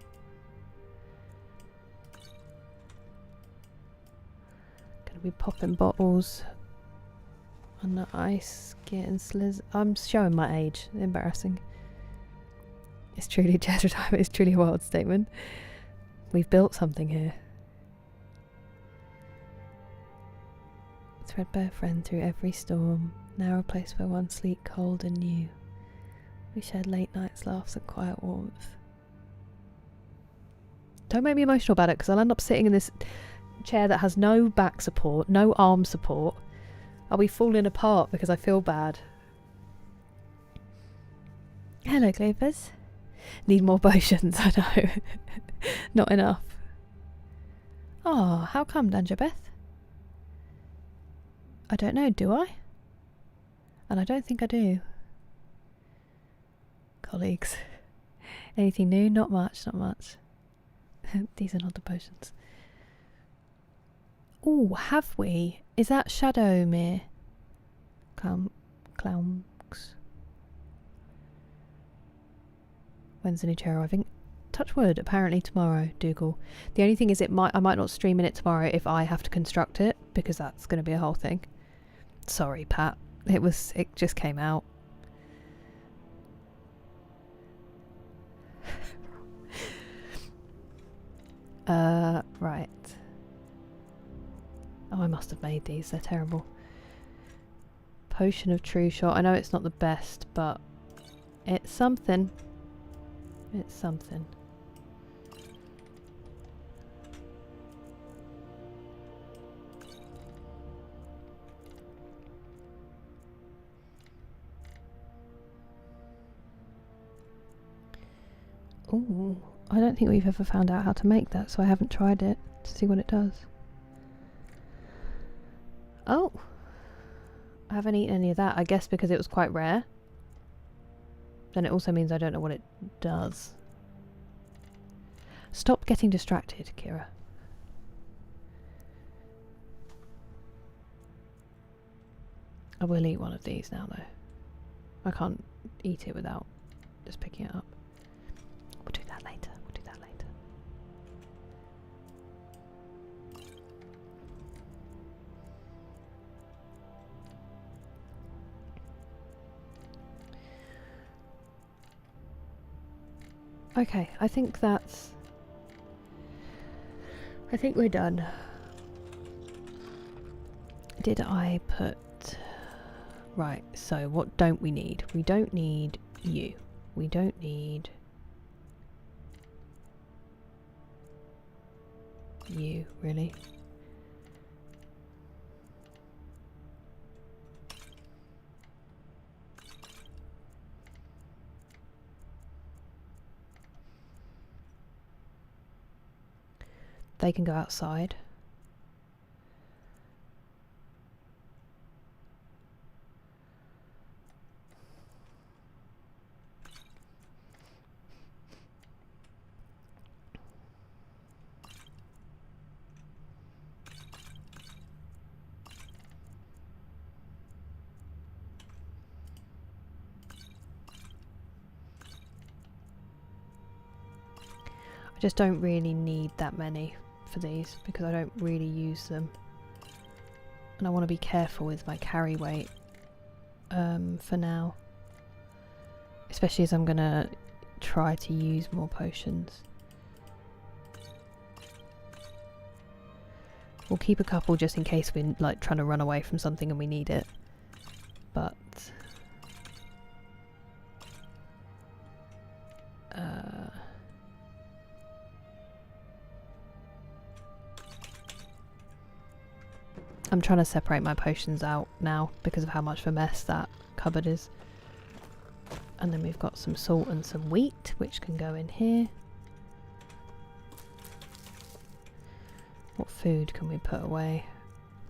Gonna be popping bottles on the ice, getting sliz. I'm showing my age. Embarrassing. It's truly Jazz time. It's truly a wild statement. We've built something here. Threadbare friend through every storm. Now a place where one sleep cold and new. We shared late nights, laughs and quiet warmth. Don't make me emotional about it, because I'll end up sitting in this chair that has no back support, no arm support. I'll be falling apart because I feel bad. Hello, Cloopers. Need more potions, I know. Not enough. Oh, how come, Dangerbeth? I don't know, do I? And I don't think I do. Colleagues. Anything new? Not much, not much. These are not the potions. Oh, have we? Is that Shadowmere? Clowns. When's the new chair arriving? Touch wood, apparently tomorrow, Dougal. The only thing is I might not stream in it tomorrow if I have to construct it, because that's going to be a whole thing. Sorry, Pat. It just came out. Right. Oh, I must have made these. They're terrible. Potion of True Shot. I know it's not the best, but it's something. It's something. Ooh, I don't think we've ever found out how to make that, so I haven't tried it to see what it does. Oh, I haven't eaten any of that, I guess because it was quite rare. Then it also means I don't know what it does. Stop getting distracted, Kira. I will eat one of these now, though. I can't eat it without just picking it up. We'll do that later. We'll do that later. Okay, I think we're done. Did I put... Right, so what don't we need? We don't need you. We don't need... you, really. They can go outside. I just don't really need that many for these because I don't really use them, and I want to be careful with my carry weight for now, especially as I'm gonna try to use more potions. We'll keep a couple just in case we're like trying to run away from something and we need it, but I'm trying to separate my potions out now because of how much of a mess that cupboard is. And then we've got some salt and some wheat, which can go in here. What food can we put away?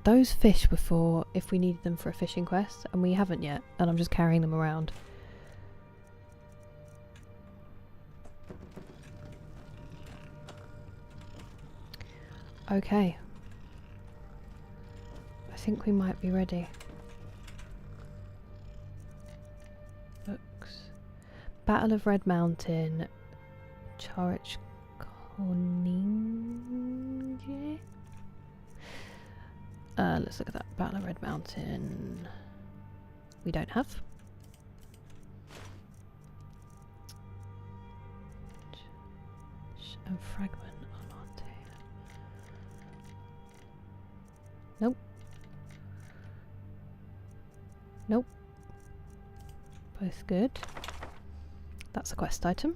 Those fish were for if we needed them for a fishing quest, and we haven't yet, and I'm just carrying them around. Okay. I think we might be ready. Books. Battle of Red Mountain. Charich Koninge. Let's look at that. Battle of Red Mountain. We don't have. And fragment. Nope. Nope. Both good. That's a quest item.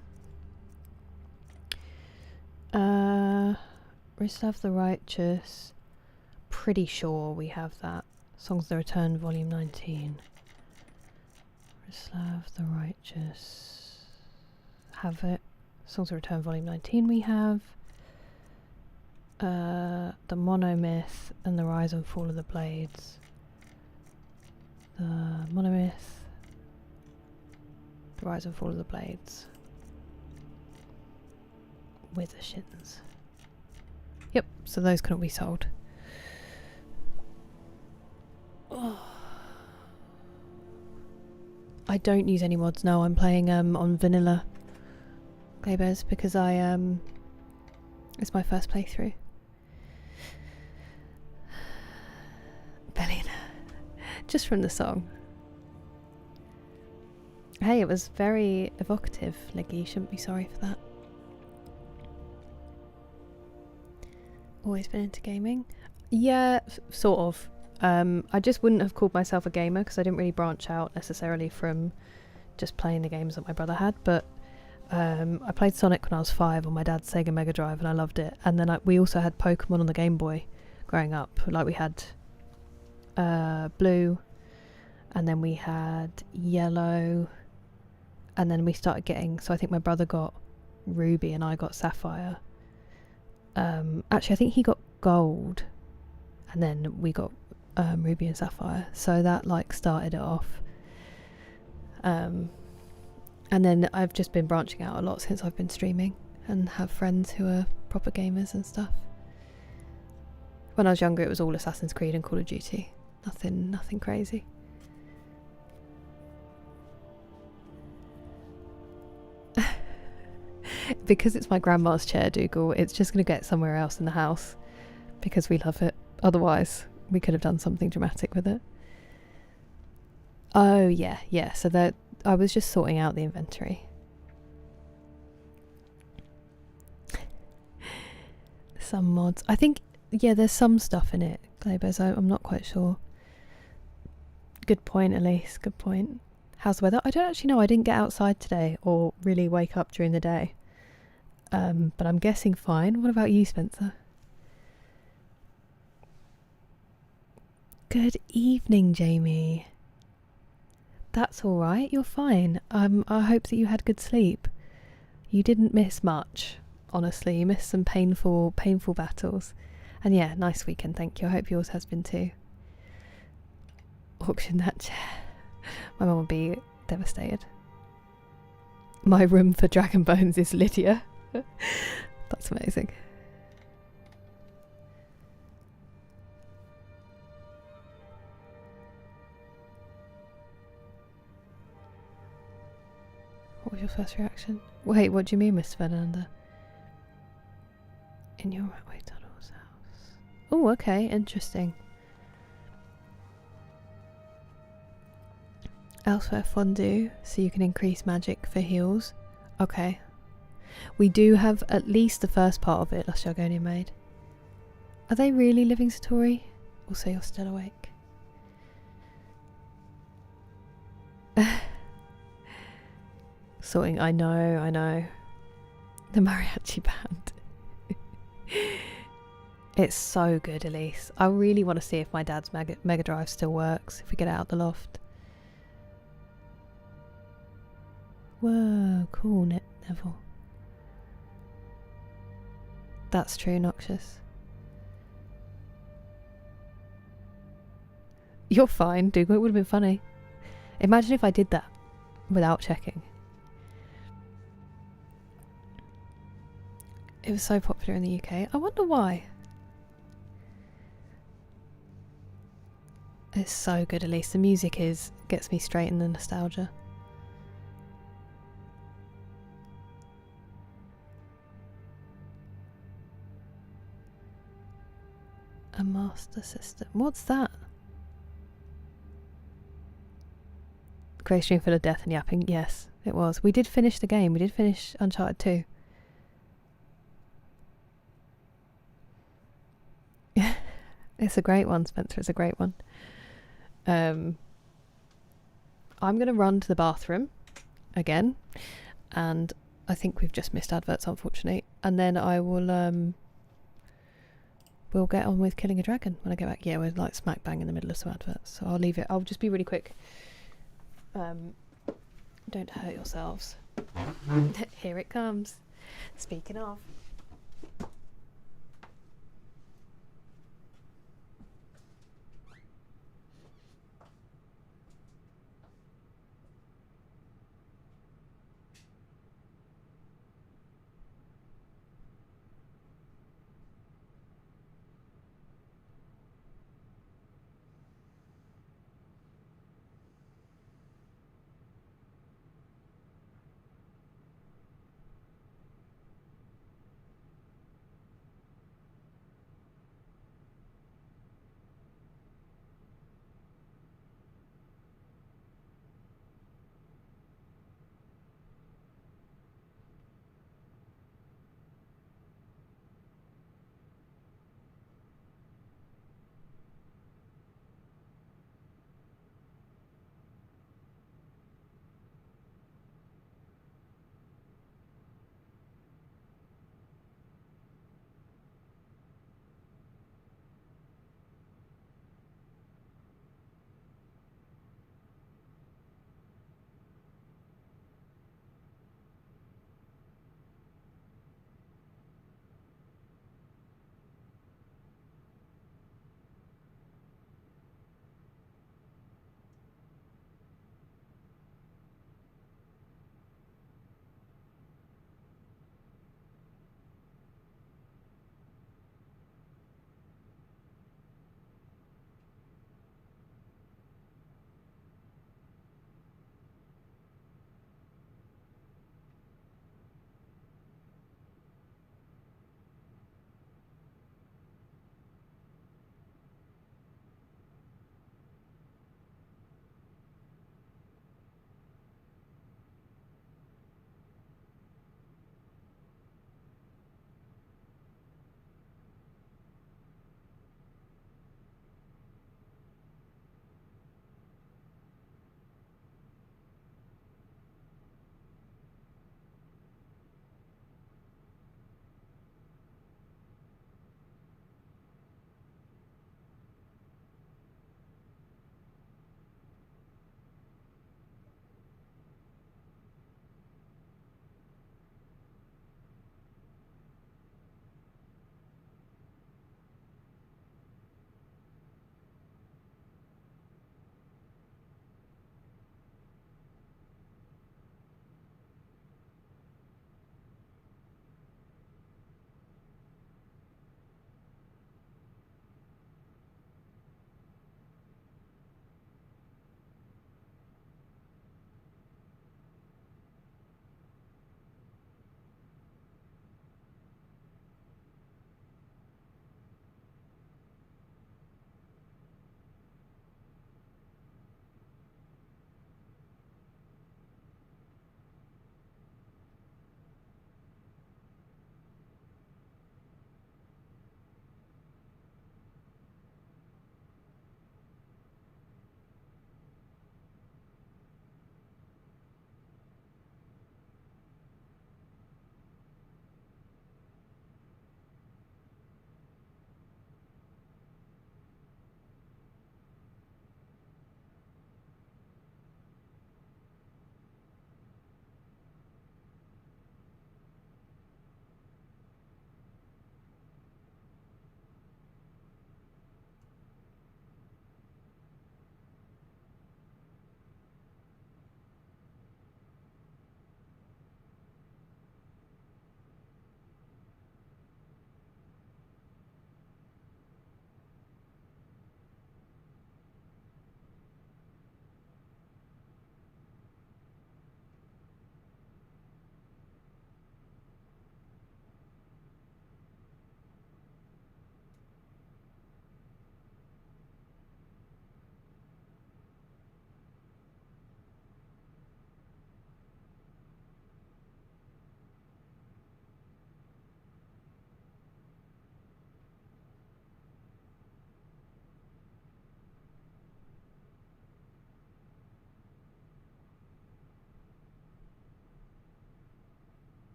Reserve the Righteous. Pretty sure we have that. Songs of the Return, Volume 19. Reserve the Righteous. Have it. Songs of Return, Volume 19 we have. The Monomyth and the Rise and Fall of the Blades. The Monomyth, the Rise and Fall of the Blades. Withershins. Yep, so those couldn't be sold. Oh. I don't use any mods, no, I'm playing on vanilla Glaybears because it's my first playthrough. Bellina. Just from the song. Hey, it was very evocative, Leggy, you shouldn't be sorry for that. Always been into gaming? Yeah, sort of. I just wouldn't have called myself a gamer because I didn't really branch out necessarily from just playing the games that my brother had, but I played Sonic when I was 5 on my dad's Sega Mega Drive and I loved it. And then we also had Pokemon on the Game Boy growing up. Like we had Blue, and then we had Yellow, and then we started getting, so I think my brother got Ruby and I got Sapphire. Actually I think he got Gold and then we got Ruby and Sapphire, so that like started it off. And then I've just been branching out a lot since I've been streaming and have friends who are proper gamers and stuff. When I was younger it was all Assassin's Creed and Call of Duty. Nothing crazy. Because it's my grandma's chair, Dougal, it's just going to get somewhere else in the house because we love it. Otherwise, we could have done something dramatic with it. Oh, yeah. So that I was just sorting out the inventory. some mods. I think, yeah, there's some stuff in it, Glabers. I'm not quite sure. Good point, Elise. Good point. How's the weather? I don't actually know. I didn't get outside today or really wake up during the day. But I'm guessing fine. What about you, Spencer? Good evening, Jamie. That's all right. You're fine. I hope that you had good sleep. You didn't miss much, honestly. You missed some painful battles. And yeah, nice weekend, thank you. I hope yours has been too. Auction that chair. My mum would be devastated. My room for Dragon Bones is Lydia. That's amazing. What was your first reaction? Wait, what do you mean, Mr. Fernanda? In your Ratway Tunnel's house. Oh, okay, interesting. Elsewhere fondue, so you can increase magic for heals. Okay. We do have at least the first part of it, Lost Jargonian Maid. Are they really living Satori? Also, you're still awake. Sorting, I know. The mariachi band. It's so good, Elise. I really want to see if my dad's Mega Drive still works, if we get it out the loft. Whoa, cool, Neville. That's true, Noxious. You're fine, Dougal. It would have been funny. Imagine if I did that without checking. It was so popular in the UK. I wonder why. It's so good, at least. The music gets me straight in the nostalgia. A master system. What's that? Grey stream full of death and yapping. Yes, it was. We did finish the game. We did finish Uncharted 2. It's a great one, Spencer. It's a great one. I'm going to run to the bathroom again, and I think we've just missed adverts, unfortunately. And then I will we'll get on with killing a dragon when I get back. Yeah, we're like smack bang in the middle of some adverts, so I'll leave it. I'll just be really quick. Don't hurt yourselves. Here it comes. Speaking of.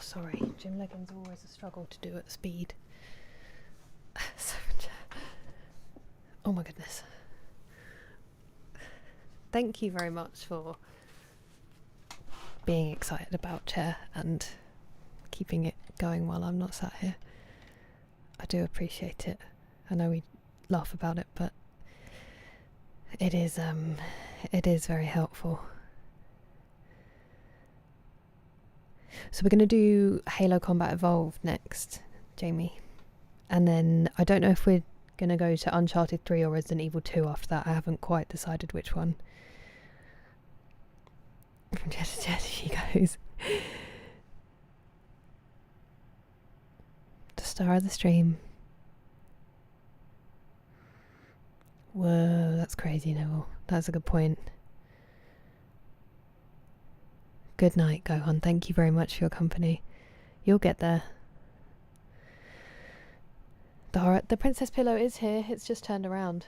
sorry. Gym leggings are always a struggle to do at speed. Oh my goodness. Thank you very much for being excited about chair and keeping it going while I'm not sat here. I do appreciate it. I know we laugh about it, but it is very helpful. So we're going to do Halo Combat Evolved next, Jamie. And then I don't know if we're going to go to Uncharted 3 or Resident Evil 2 after that. I haven't quite decided which one. From Jess to Jess, she goes. The star of the stream. Whoa, that's crazy, Neville. That's a good point. Good night, Gohan. Thank you very much for your company. You'll get there. The princess pillow is here. It's just turned around.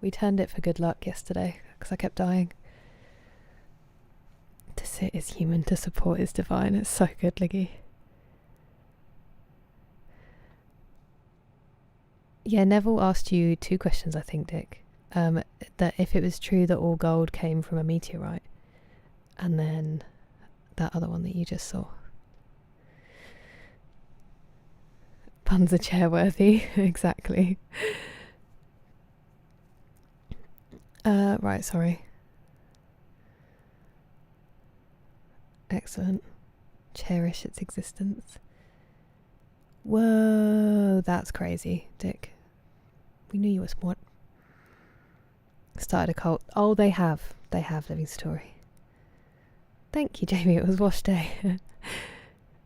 We turned it for good luck yesterday because I kept dying. To sit is human, to support is divine. It's so good, Liggy. Yeah, Neville asked you 2 questions, I think, Dick. That if it was true that all gold came from a meteorite, and then that other one that you just saw. Puns are chair-worthy, exactly. Right, sorry. Excellent. Cherish its existence. Whoa, that's crazy, Dick. We knew you were smart. Started a cult. Oh, they have. They have, Living Story. Thank you, Jamie. It was wash day.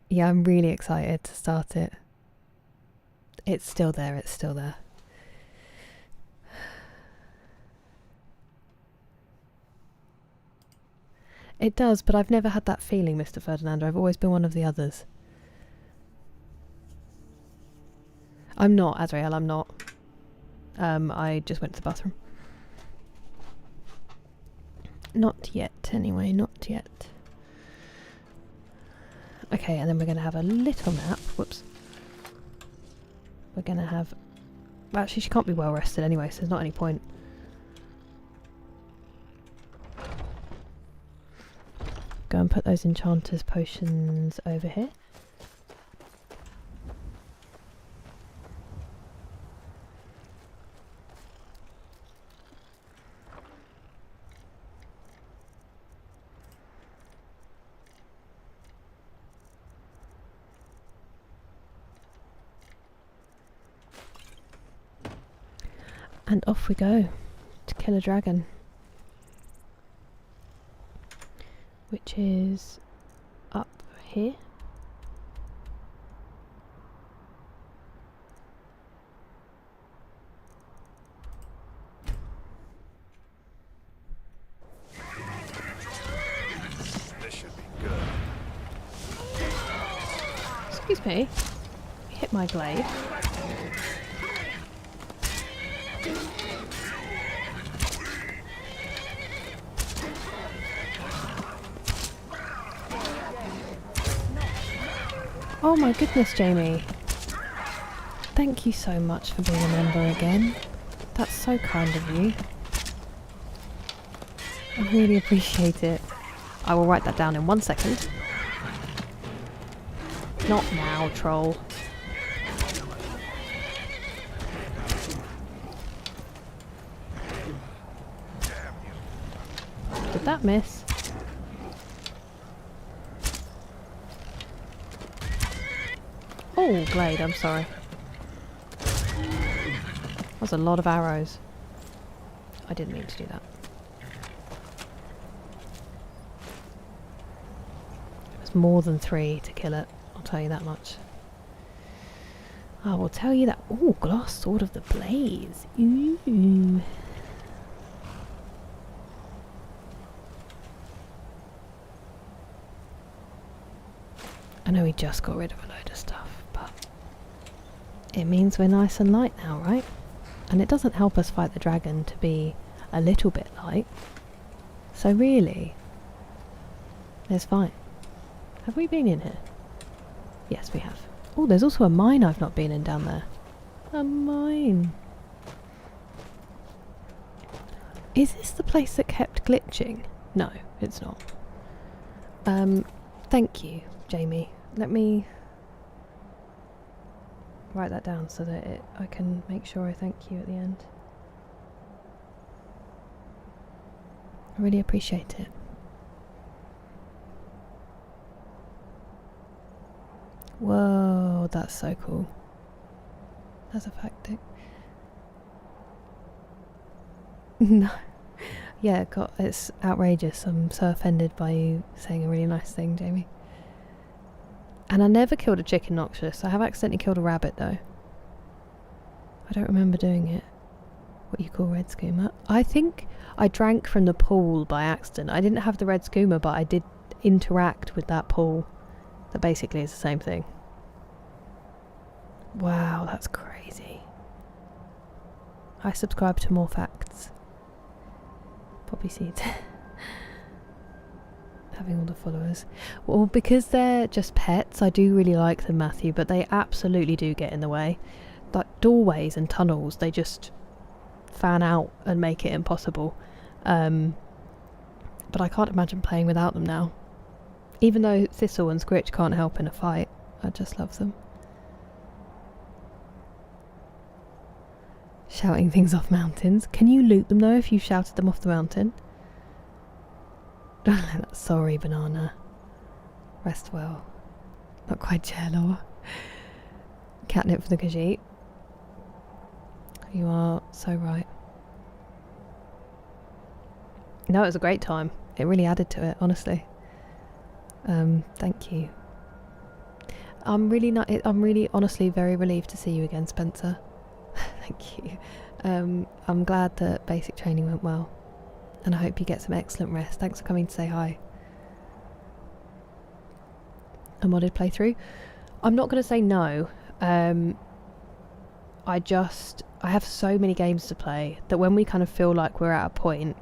Yeah, I'm really excited to start it. It's still there. It's still there. It does, but I've never had that feeling, Mr. Ferdinando. I've always been one of the others. I'm not, Azrael, I'm not. I just went to the bathroom. Not yet, anyway, not yet. Okay, and then we're going to have a little nap. Whoops. We're going to have... Actually, she can't be well rested anyway, so there's not any point. Go and put those enchanters potions over here. And off we go to kill a dragon. Which is up here. This should be good. Excuse me. Hit my blade. Oh my goodness, Jamie. Thank you so much for being a member again. That's so kind of you. I really appreciate it. I will write that down in 1 second. Not now, troll. Did that miss? Oh, blade, I'm sorry. That was a lot of arrows. I didn't mean to do that. It was more than 3 to kill it, I'll tell you that much. I will tell you that. Oh, glass sword of the blaze. Ooh. I know we just got rid of a load of stuff, but it means we're nice and light now, right? And it doesn't help us fight the dragon to be a little bit light. So really, it's fine. Have we been in here? Yes, we have. Oh, there's also a mine I've not been in down there. A mine. Is this the place that kept glitching? No, it's not. Thank you, Jamie. Let me write that down so that I can make sure I thank you at the end. I really appreciate it. Whoa, that's so cool. That's a factic. No. Yeah, God, it's outrageous. I'm so offended by you saying a really nice thing, Jamie. And I never killed a chicken noxious. I have accidentally killed a rabbit, though. I don't remember doing it. What you call red skooma. I think I drank from the pool by accident. I didn't have the red skooma, but I did interact with that pool. That basically is the same thing. Wow, that's crazy. I subscribe to more facts. Poppy seeds. Having all the followers. Well, because they're just pets, I do really like them, Matthew, but they absolutely do get in the way. Like doorways and tunnels, they just fan out and make it impossible. But I can't imagine playing without them now. Even though Thistle and Squitch can't help in a fight, I just love them. Shouting things off mountains. Can you loot them though if you shouted them off the mountain? Sorry, banana. Rest well. Not quite Chairlaw. Catnip for the Khajiit. You are so right. No, it was a great time. It really added to it, honestly. Thank you. I'm really honestly very relieved to see you again, Spencer. Thank you. I'm glad that basic training went well. And I hope you get some excellent rest. Thanks for coming to say hi. A modded playthrough? I'm not going to say no. I have so many games to play that when we kind of feel like we're at a point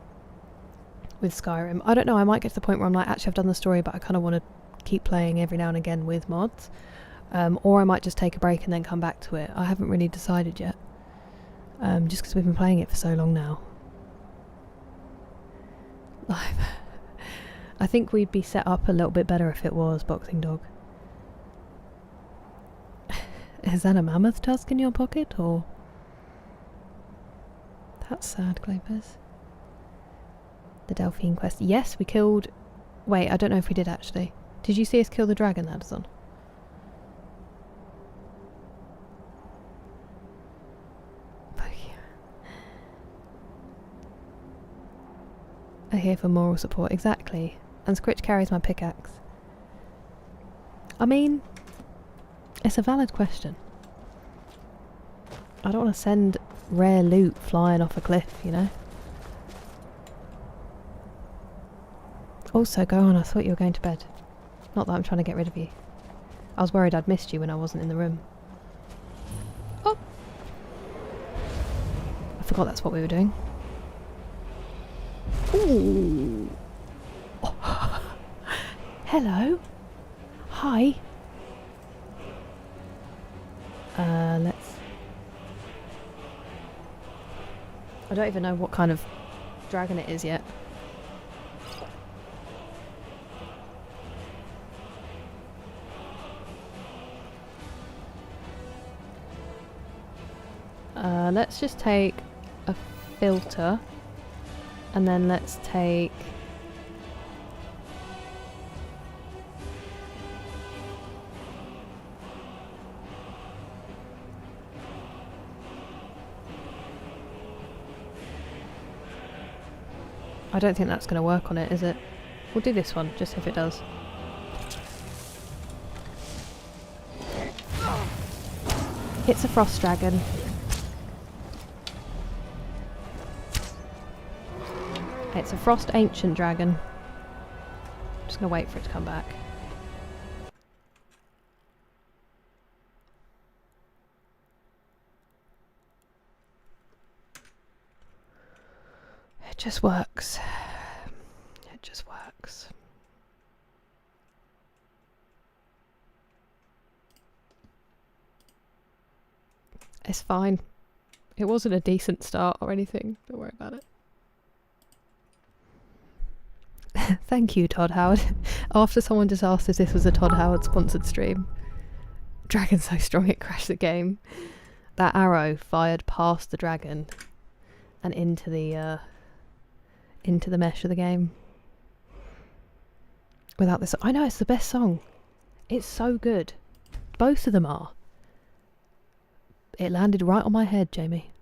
with Skyrim, I don't know, I might get to the point where I'm like, actually I've done the story, but I kind of want to keep playing every now and again with mods. Or I might just take a break and then come back to it. I haven't really decided yet. Just because we've been playing it for so long now. I think we'd be set up a little bit better if it was Boxing Dog. Is that a mammoth tusk in your pocket, or...? That's sad, Clapers. The Delphine quest. Yes, we killed... Wait, I don't know if we did actually. Did you see us kill the dragon that is on? I'm here for moral support, exactly. And Squitch carries my pickaxe. I mean, it's a valid question. I don't want to send rare loot flying off a cliff, you know? Also, go on, I thought you were going to bed. Not that I'm trying to get rid of you. I was worried I'd missed you when I wasn't in the room. Oh! I forgot that's what we were doing. Ooh. Oh. Hello. Hi. Let's... I don't even know what kind of dragon it is yet. Let's just take a filter. And then let's take... I don't think that's going to work on it, is it? We'll do this one, just if it does. It's a frost dragon. It's a frost ancient dragon. I'm just going to wait for it to come back. It just works. It just works. It's fine. It wasn't a decent start or anything. Don't worry about it. Thank you, Todd Howard. After someone just asked if this was a Todd Howard sponsored stream. Dragon's so strong it crashed the game. That arrow fired past the dragon and into the mesh of the game. Without this, I know it's the best song. It's so good. Both of them are. It landed right on my head, Jamie.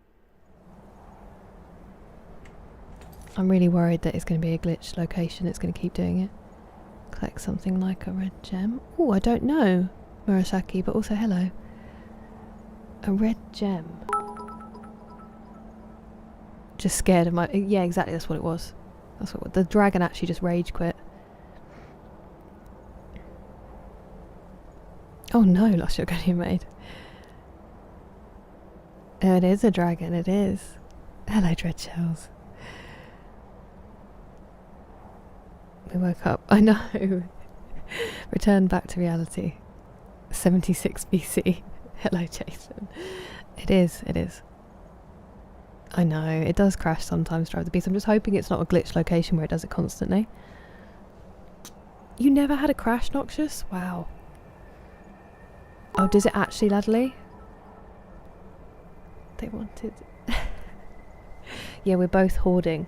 I'm really worried that it's going to be a glitch location. It's going to keep doing it. Collect something like a red gem. Oh, I don't know, Murasaki, but also hello. A red gem. Just scared of my... Yeah, exactly, that's what it was. That's what the dragon actually just rage quit. Oh no, lost your gun you made. Oh, it is a dragon, it is. Hello, Dread Shells. We woke up. I know. Return back to reality. 76 BC. Hello, Jason. It is, it is. I know, it does crash sometimes, Drive the Beast. I'm just hoping it's not a glitch location where it does it constantly. You never had a crash, Noxious? Wow. Oh, does it actually, Ladley? They wanted... Yeah, we're both hoarding.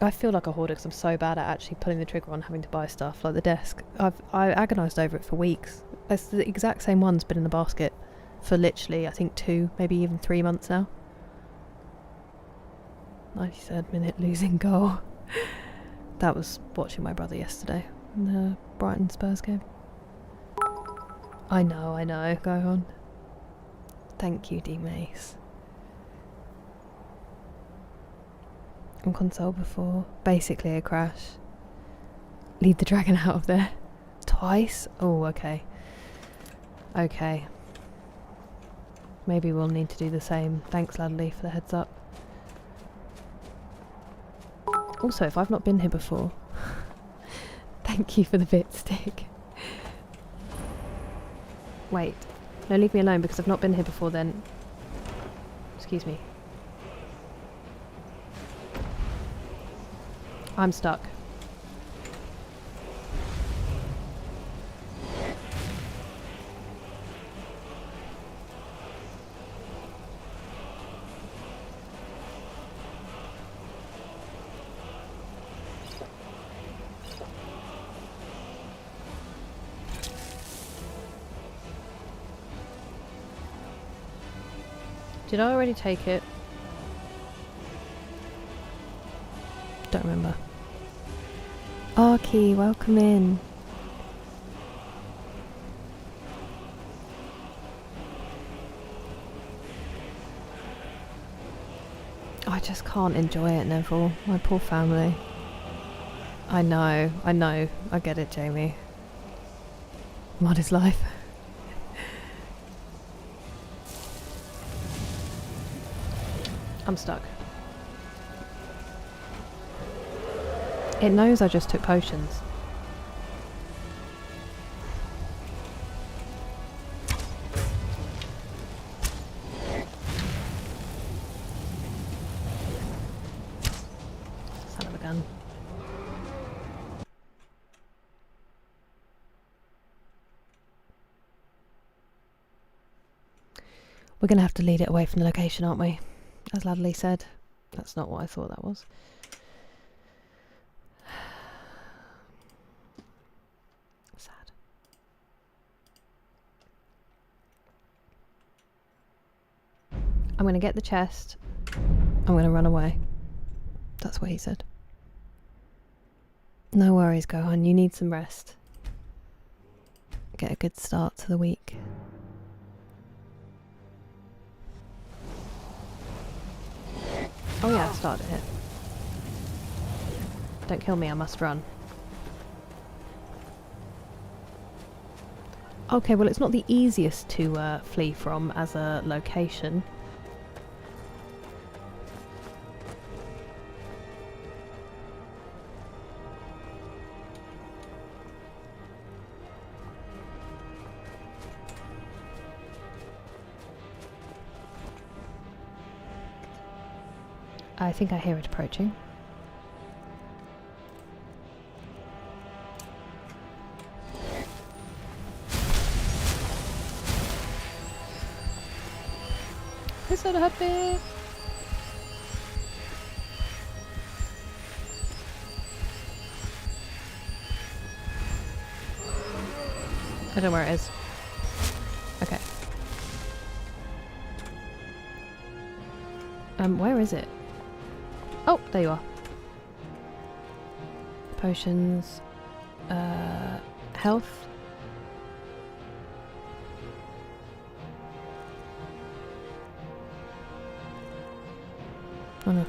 I feel like a hoarder because I'm so bad at actually pulling the trigger on having to buy stuff, like the desk. I agonised over it for weeks. It's the exact same one's been in the basket for literally, I think 2, maybe even 3 months now. 93rd minute losing goal. That was watching my brother yesterday in the Brighton Spurs game. I know, go on. Thank you, D-Mace. On console before. Basically a crash. Leave the dragon out of there. Twice? Oh, okay. Okay. Maybe we'll need to do the same. Thanks, Ladley, for the heads up. Also, if I've not been here before, thank you for the bit stick. Wait. No, leave me alone because I've not been here before then. Excuse me. I'm stuck. Did I already take it? Don't remember. Arky, welcome in. I just can't enjoy it, Neville. My poor family. I know. I get it, Jamie. Mod is life. I'm stuck. It knows I just took potions. Son of a gun. We're going to have to lead it away from the location, aren't we? As Ladley said. That's not what I thought that was. Sad. I'm going to get the chest. I'm going to run away. That's what he said. No worries, Gohan. You need some rest. Get a good start to the week. Oh yeah, I started it. Don't kill me, I must run. Okay, well it's not the easiest to flee from as a location. I think I hear it approaching. Please don't hurt me! I don't know where it is. Okay. Where is it? Oh, there you are. Potions. Health. Oh no.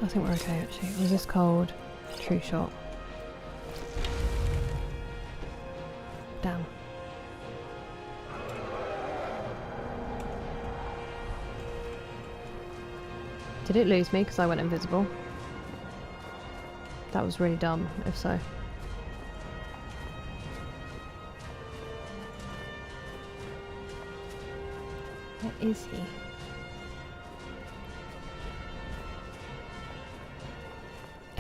I think we're okay actually. Resist cold. True shot. Damn. Did it lose me because I went invisible? That was really dumb, if so. Where is he?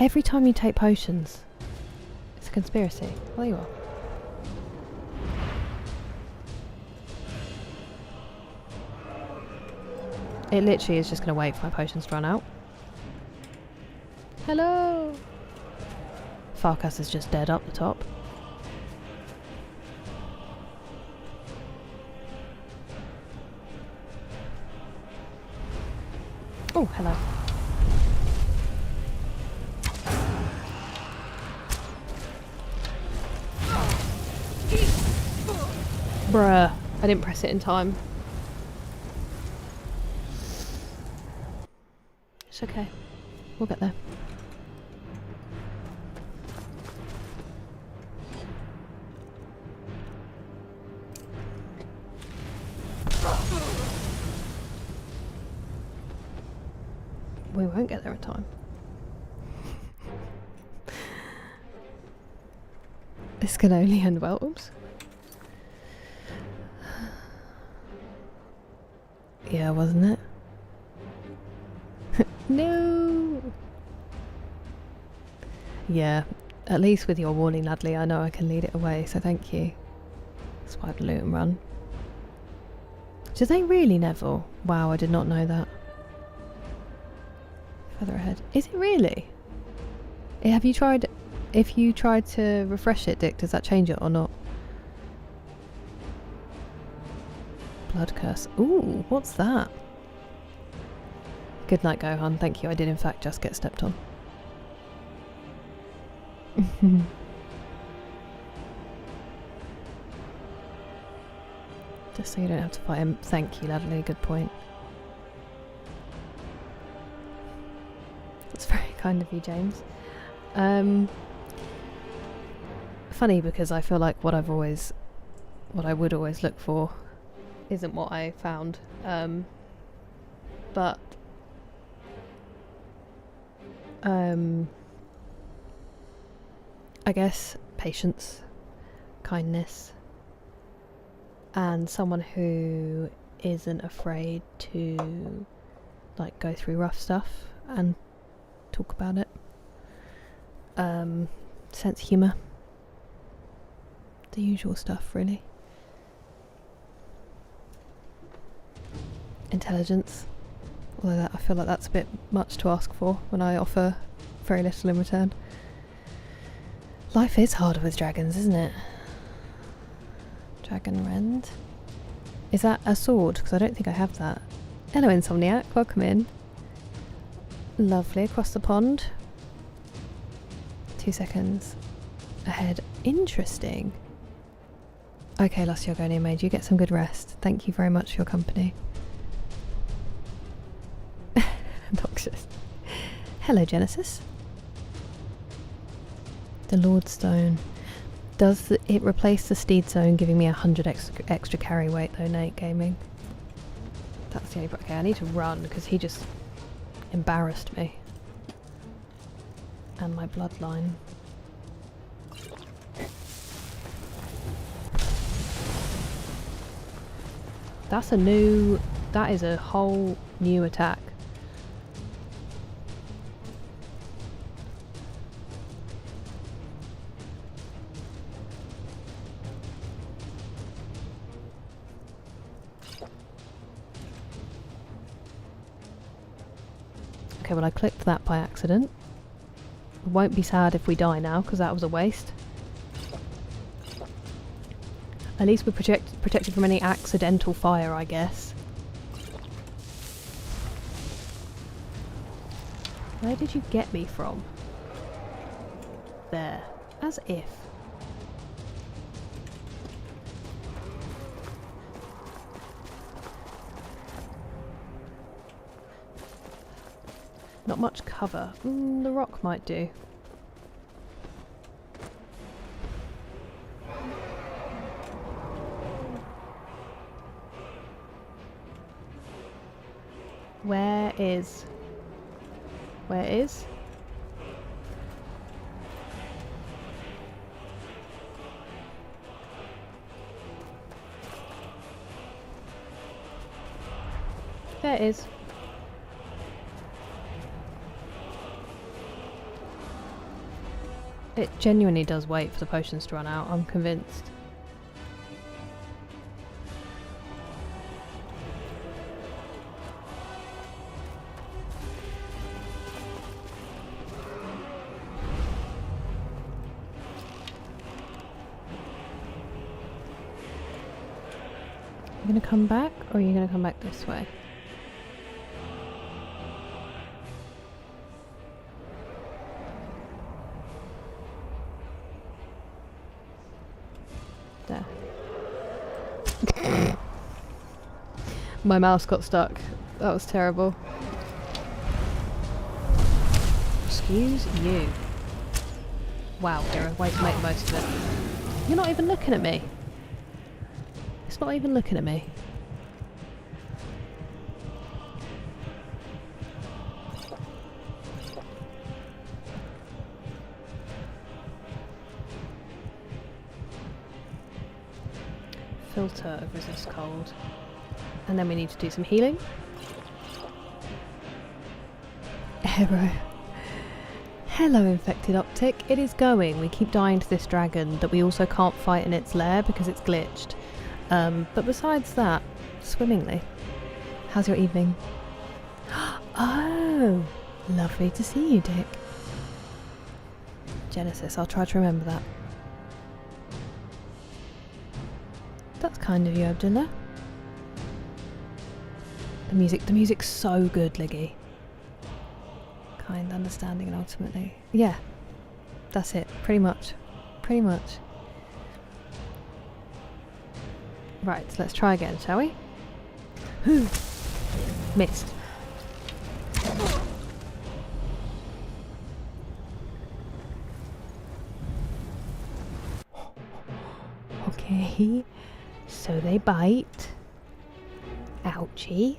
Every time you take potions, it's a conspiracy. There you are. It literally is just going to wait for my potions to run out. Hello! Farkas is just dead up the top. Oh, hello. Bruh, I didn't press it in time. It's okay. We'll get there. We won't get there in time. This can only end well. Oops. Yeah, wasn't it? No! Yeah, at least with your warning, Ladley, I know I can lead it away, so thank you. Swipe, loot and run. Do they really, Neville? Wow, I did not know that. Further ahead. Is it really? Have you tried... If you tried to refresh it, Dick, does that change it or not? Blood curse. Ooh, what's that? Good night, Gohan. Thank you. I did in fact just get stepped on. Just so you don't have to fight him. Thank you, Ladley. Good point. That's very kind of you, James. Funny because I feel like what I would always look for isn't what I found. But I guess patience, kindness, and someone who isn't afraid to like go through rough stuff and talk about it. Sense of humour, the usual stuff really. Intelligence, although that, I feel like that's a bit much to ask for when I offer very little in return. Life is harder with dragons, isn't it? Dragon Rend. Is that a sword? Because I don't think I have that. Hello, Insomniac. Welcome in. Lovely. Across the pond. 2 seconds ahead. Interesting. Okay, Lost Yogoni Mage, you get some good rest. Thank you very much for your company. Noxious. Hello, Genesis. The Lord Stone. Does it replace the Steed Zone, giving me 100 extra carry weight though, Nate Gaming? That's the only... Okay, I need to run because he just embarrassed me. And my bloodline. That's a new... That is a whole new attack. Okay, well I clicked that by accident. Won't be sad if we die now, because that was a waste. At least we're protected from any accidental fire, I guess. Where did you get me from? There. As if. Not much cover. The rock might do. Where is? There it is. It genuinely does wait for the potions to run out, I'm convinced. You gonna come back, or are you gonna come back this way? There. My mouse got stuck. That was terrible. Excuse you. Wow, Kira, way to make the most of it. You're not even looking at me. It's not even looking at me. Filter of resist cold. And then we need to do some healing. Arrow. Hello, infected optic. It is going. We keep dying to this dragon that we also can't fight in its lair because it's glitched. But besides that, swimmingly. How's your evening? Oh, lovely to see you, Dick. Genesis, I'll try to remember that. That's kind of you, Abdullah. The music's so good, Liggy. Kind, understanding, and ultimately. Yeah, that's it, pretty much. Pretty much. Right, so let's try again, shall we? Missed. Okay, so they bite. Ouchie.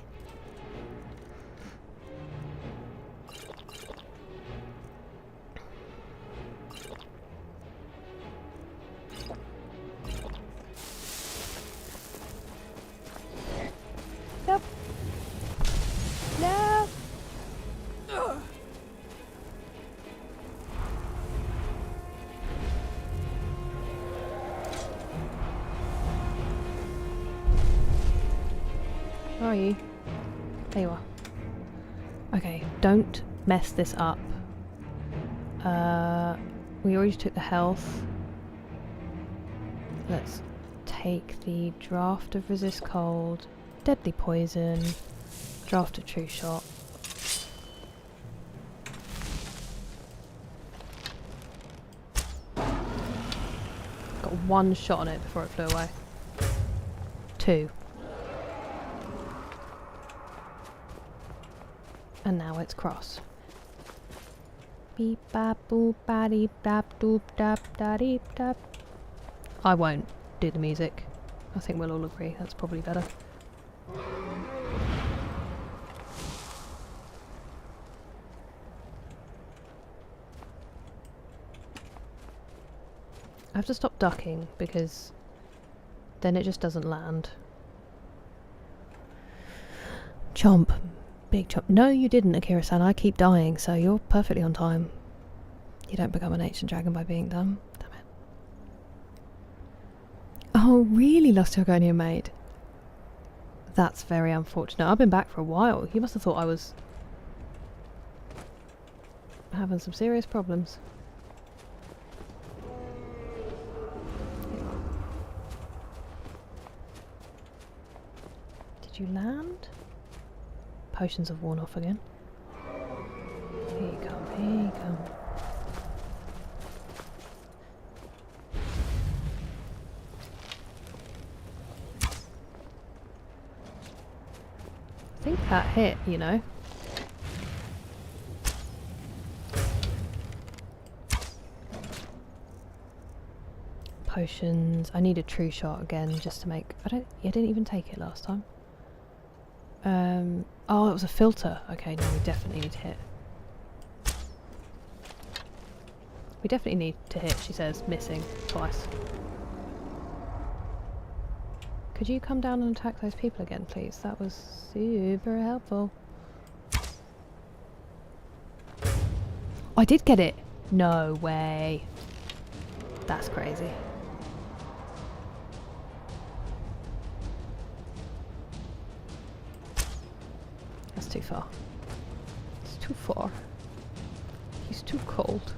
Nope. No. Where are you? There you are. Okay, don't mess this up. We already took the health. Let's take the draft of resist cold, deadly poison, draft of true shot. Got one shot on it before it flew away. 2. And now it's cross. Beep bap boop ba deep dap doop dap da deep dap. I won't do the music. I think we'll all agree that's probably better. I have to stop ducking because then it just doesn't land. Chomp. Big chomp. No, you didn't, Akira-san. I keep dying, so you're perfectly on time. You don't become an ancient dragon by being dumb. Damn it. Oh, really, Lost Argonian Maid? That's very unfortunate. I've been back for a while. You must have thought I was having some serious problems. Did you land? Potions have worn off again. Here you come, here you come. I think that hit, you know. Potions. I need a true shot again just to make. I didn't even take it last time. Oh, it was a filter. Okay, no, we definitely need to hit. We definitely need to hit, she says, missing twice. Could you come down and attack those people again, please? That was super helpful. I did get it! No way. That's crazy. That's too far. It's too far. He's too cold.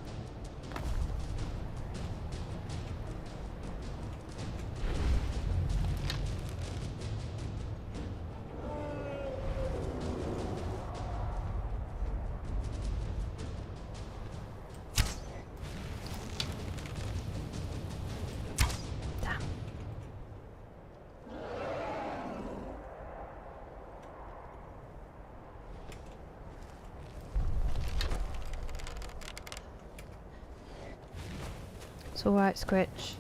It's alright, Scritch.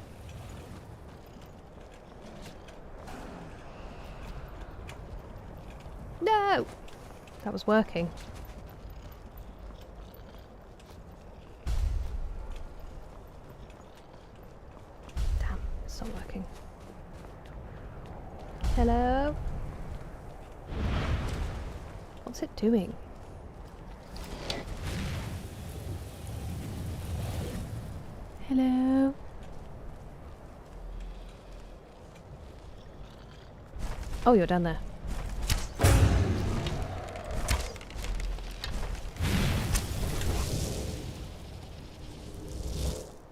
No! That was working. Damn, it's not working. Hello? What's it doing? Hello? Oh, you're down there.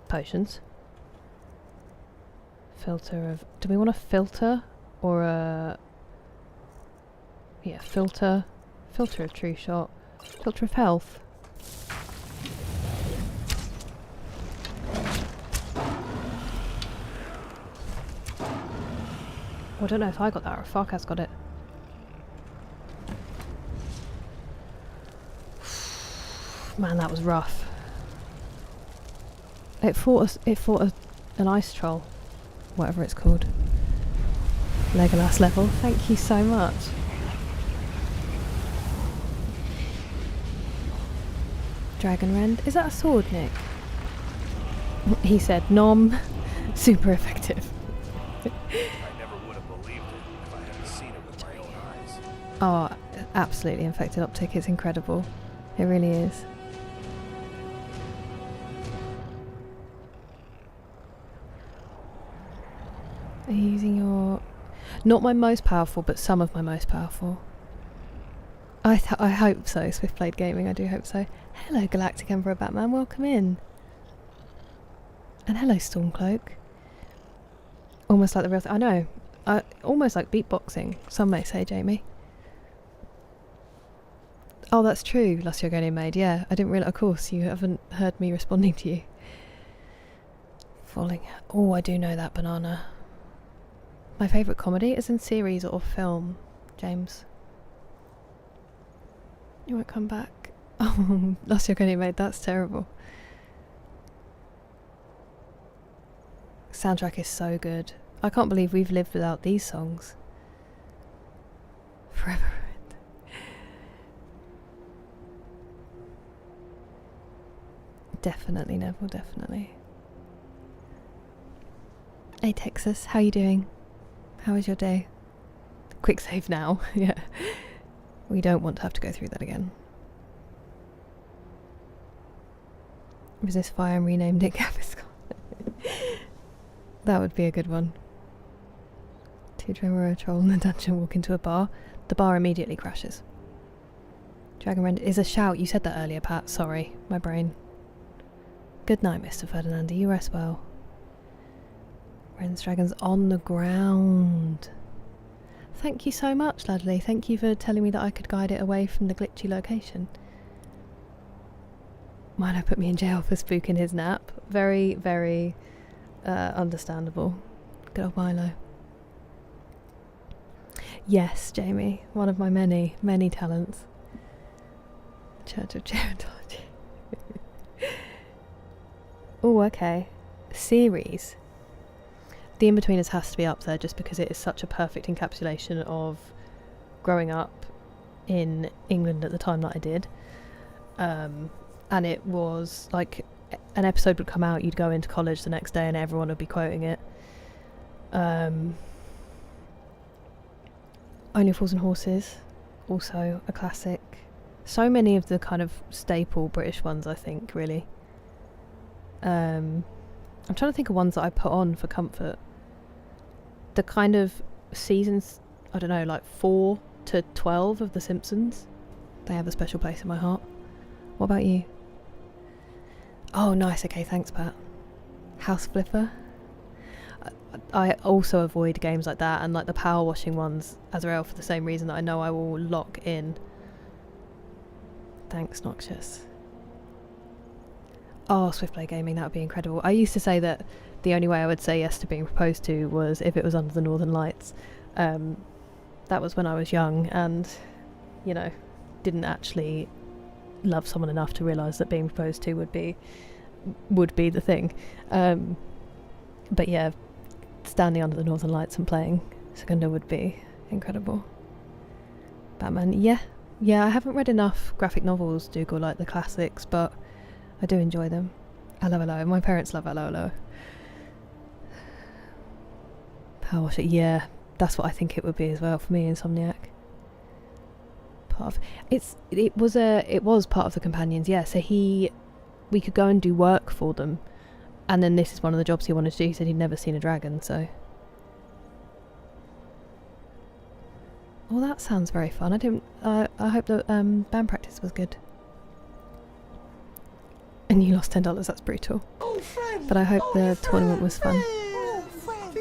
Potions. Filter of... Do we want a filter? Or a... Yeah, filter. Filter of true shot. Filter of health. I don't know if I got that or if Farkas got it. Man, that was rough. It fought an ice troll, whatever it's called. Legolas level. Thank you so much. Dragon Rend. Is that a sword, Nick? He said, nom. Super effective. Oh, absolutely infected optic. It's incredible. It really is. Are you using your... Not my most powerful, but some of my most powerful. I hope so, Swiftblade Gaming. I do hope so. Hello, Galactic Emperor Batman. Welcome in. And hello, Stormcloak. Almost like the real thing. I know. Almost like beatboxing, some may say, Jamie. Oh, that's true, Luciogone Maid. Yeah, I didn't realise. Of course, you haven't heard me responding to you. Falling. Oh, I do know that, Banana. My favourite comedy is in series or film, James. You won't come back. Oh, Luciogone Maid, that's terrible. Soundtrack is so good. I can't believe we've lived without these songs. Forever. Definitely, Neville, definitely. Hey Texas, how you doing? How was your day? Quick save now, yeah. We don't want to have to go through that again. Resist fire and rename Nick Gaviscon. That would be a good one. Two Tremor, a troll in the dungeon walk into a bar. The bar immediately crashes. Do Dragon Rend is a shout. You said that earlier, Pat. Sorry, my brain. Good night, Mr. Ferdinand. You rest well. Ren's Dragon's on the ground. Thank you so much, Ladley. Thank you for telling me that I could guide it away from the glitchy location. Milo put me in jail for spooking his nap. Very, very understandable. Good old Milo. Yes, Jamie. One of my many, many talents. Church of Gerontology. Oh, okay. Series. The In-Betweeners has to be up there just because it is such a perfect encapsulation of growing up in England at the time that I did. And it was like an episode would come out, you'd go into college the next day and everyone would be quoting it. Only Fools and Horses, also a classic. So many of the kind of staple British ones, I think, really. I'm trying to think of ones that I put on for comfort. The kind of seasons, I don't know, like 4 to 12 of The Simpsons. They have a special place in my heart. What about you? Oh, nice. Okay, thanks, Pat. House Flipper. I also avoid games like that and like the power washing ones, Azrael, for the same reason that I know I will lock in. Thanks, Noxious. Oh, Swiftplay Gaming, that would be incredible. I used to say that the only way I would say yes to being proposed to was if it was under the Northern Lights. That was when I was young and, you know, didn't actually love someone enough to realise that being proposed to would be the thing. But yeah, standing under the Northern Lights and playing Secunda would be incredible. Batman, yeah, I haven't read enough graphic novels, Dougal, like the classics, but I do enjoy them. Hello, hello. My parents love Hello, hello. Power Washer, yeah, that's what I think it would be as well for me, Insomniac. It was part of the companions, yeah. So we could go and do work for them, and then this is one of the jobs he wanted to do. He said he'd never seen a dragon, so. Well, that sounds very fun. I hope that band practice was good. And you lost $10. That's brutal. But I hope the tournament was fun.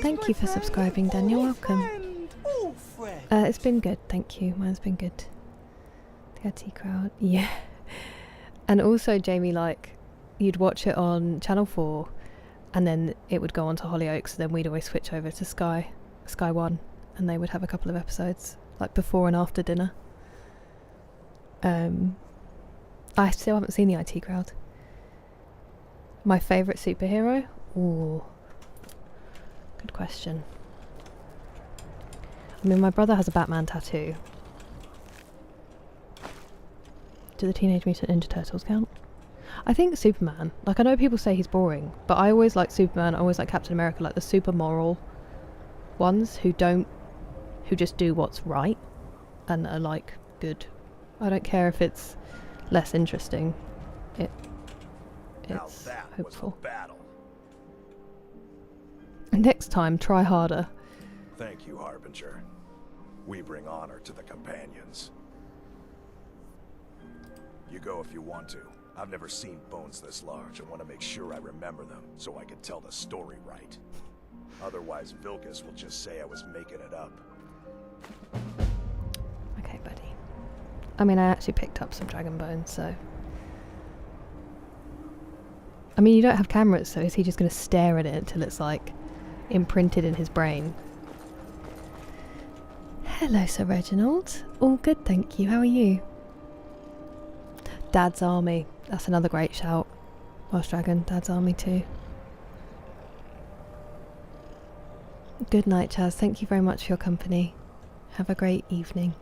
Thank you for subscribing, Dan. You're welcome. It's been good, thank you. Mine's been good. The IT crowd, yeah. And also, Jamie, like, you'd watch it on Channel 4, and then it would go on to Hollyoaks, and then we'd always switch over to Sky 1, and they would have a couple of episodes, like before and after dinner. I still haven't seen the IT crowd. My favourite superhero? Ooh. Good question. I mean, my brother has a Batman tattoo. Do the Teenage Mutant Ninja Turtles count? I think Superman. Like, I know people say he's boring, but I always like Superman, I always like Captain America, like the super moral ones who just do what's right and are, like, good. I don't care if it's less interesting. It's hopeful. Battle. Next time, try harder. Thank you, Harbinger. We bring honor to the companions. You go if you want to. I've never seen bones this large. I want to make sure I remember them, so I can tell the story right. Otherwise, Vilcus will just say I was making it up. Okay, buddy. I mean, I actually picked up some dragon bones, so... I mean, you don't have cameras, so is he just going to stare at it until it's, like, imprinted in his brain? Hello, Sir Reginald. All good, thank you. How are you? Dad's Army. That's another great shout. Welsh Dragon, Dad's Army too. Good night, Chaz. Thank you very much for your company. Have a great evening.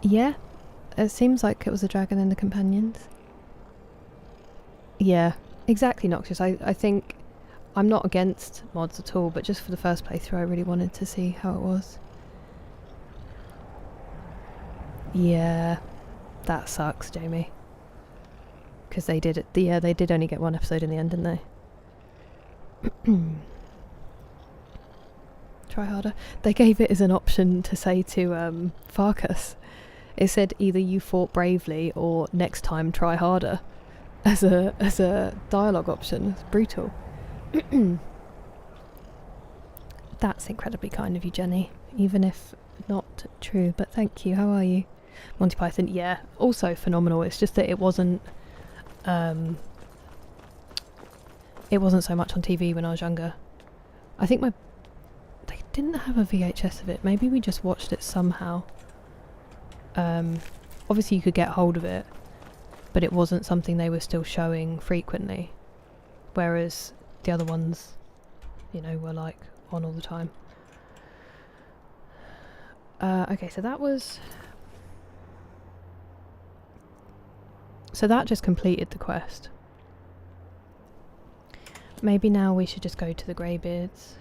Yeah, it seems like it was a dragon in the companions. Yeah, exactly, Noxious. I think I'm not against mods at all, but just for the first playthrough I really wanted to see how it was. Yeah, that sucks, Jamie. Because they did it. Yeah, they did only get one episode in the end, didn't they? Try harder. They gave it as an option to say to Farkas. It said either you fought bravely or next time try harder as a dialogue option. It's brutal. That's incredibly kind of you, Jenny, even if not true, but thank you. How are you? Monty Python, yeah, also phenomenal. It's just that it wasn't so much on TV when I was younger. I think they didn't have a VHS of it. Maybe we just watched it somehow. Obviously you could get hold of it, but it wasn't something they were still showing frequently, whereas the other ones, you know, were like on all the time. Okay, so that just completed the quest. Maybe now we should just go to the Greybeards.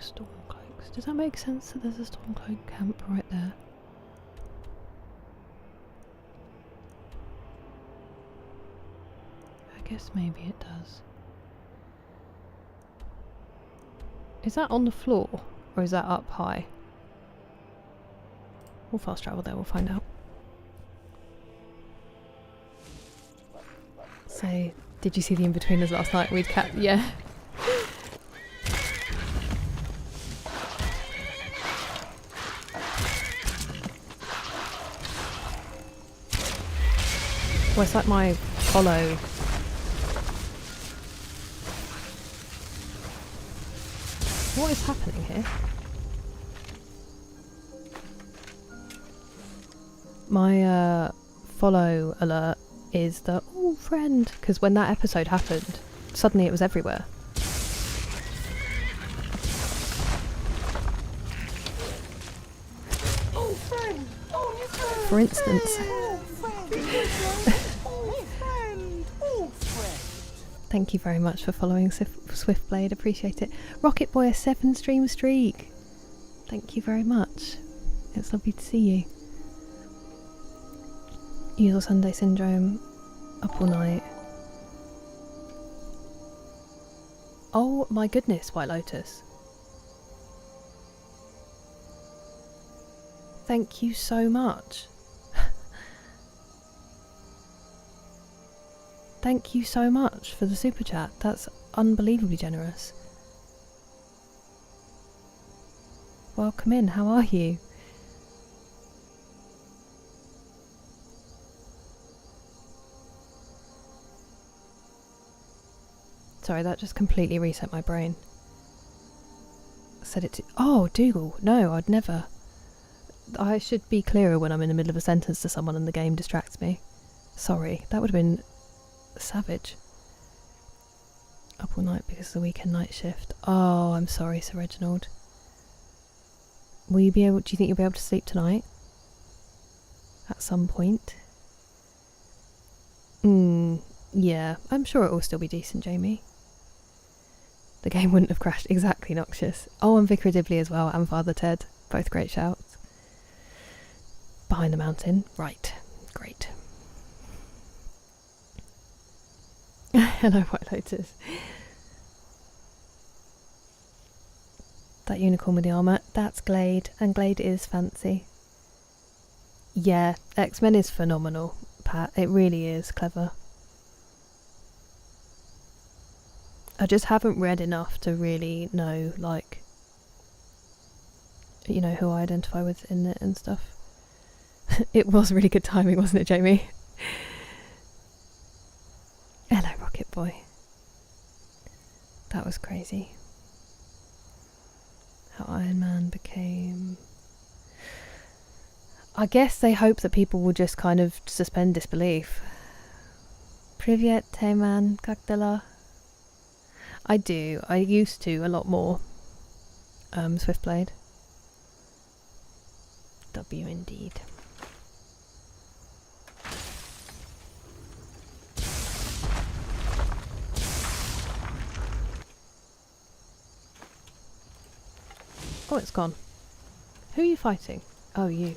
Stormcloaks. Does that make sense that there's a Stormcloak camp right there? I guess maybe it does. Is that on the floor? Or is that up high? We'll fast travel there, we'll find out. So, did you see the In-Betweeners last night? Yeah. Well, it's like my follow. What is happening here? My follow alert is the oh friend, because when that episode happened, suddenly it was everywhere. Oh friend! Oh new friend! For instance. Thank you very much for following Swiftblade, appreciate it. Rocket Boy, a 7-stream streak. Thank you very much. It's lovely to see you. Usual Sunday syndrome, up all night. Oh my goodness, White Lotus. Thank you so much. Thank you so much for the super chat. That's unbelievably generous. Welcome in. How are you? Sorry, that just completely reset my brain. Said it to... Oh, Dougal. No, I'd never. I should be clearer when I'm in the middle of a sentence to someone and the game distracts me. Sorry, that would have been savage. Up all night because of the weekend night shift. Oh, I'm sorry, Sir Reginald. Will you be able... Do you think you'll be able to sleep tonight? At some point? Yeah, I'm sure it will still be decent, Jamie. The game wouldn't have crashed. Exactly, Noxious. Oh, and Vicar Dibley as well, and Father Ted. Both great shouts. Behind the mountain. Right. Great. Hello, White Lotus. That unicorn with the armour. That's Glade, and Glade is fancy. Yeah, X-Men is phenomenal, Pat. It really is clever. I just haven't read enough to really know, like, you know, who I identify with in it and stuff. It was really good timing, wasn't it, Jamie? Hello, Rocket Boy. That was crazy. How Iron Man became... I guess they hope that people will just kind of suspend disbelief. Privyet, Tayman, как дела? I do. I used to a lot more. Swiftblade. W indeed. Oh, it's gone. Who are you fighting? Oh, you.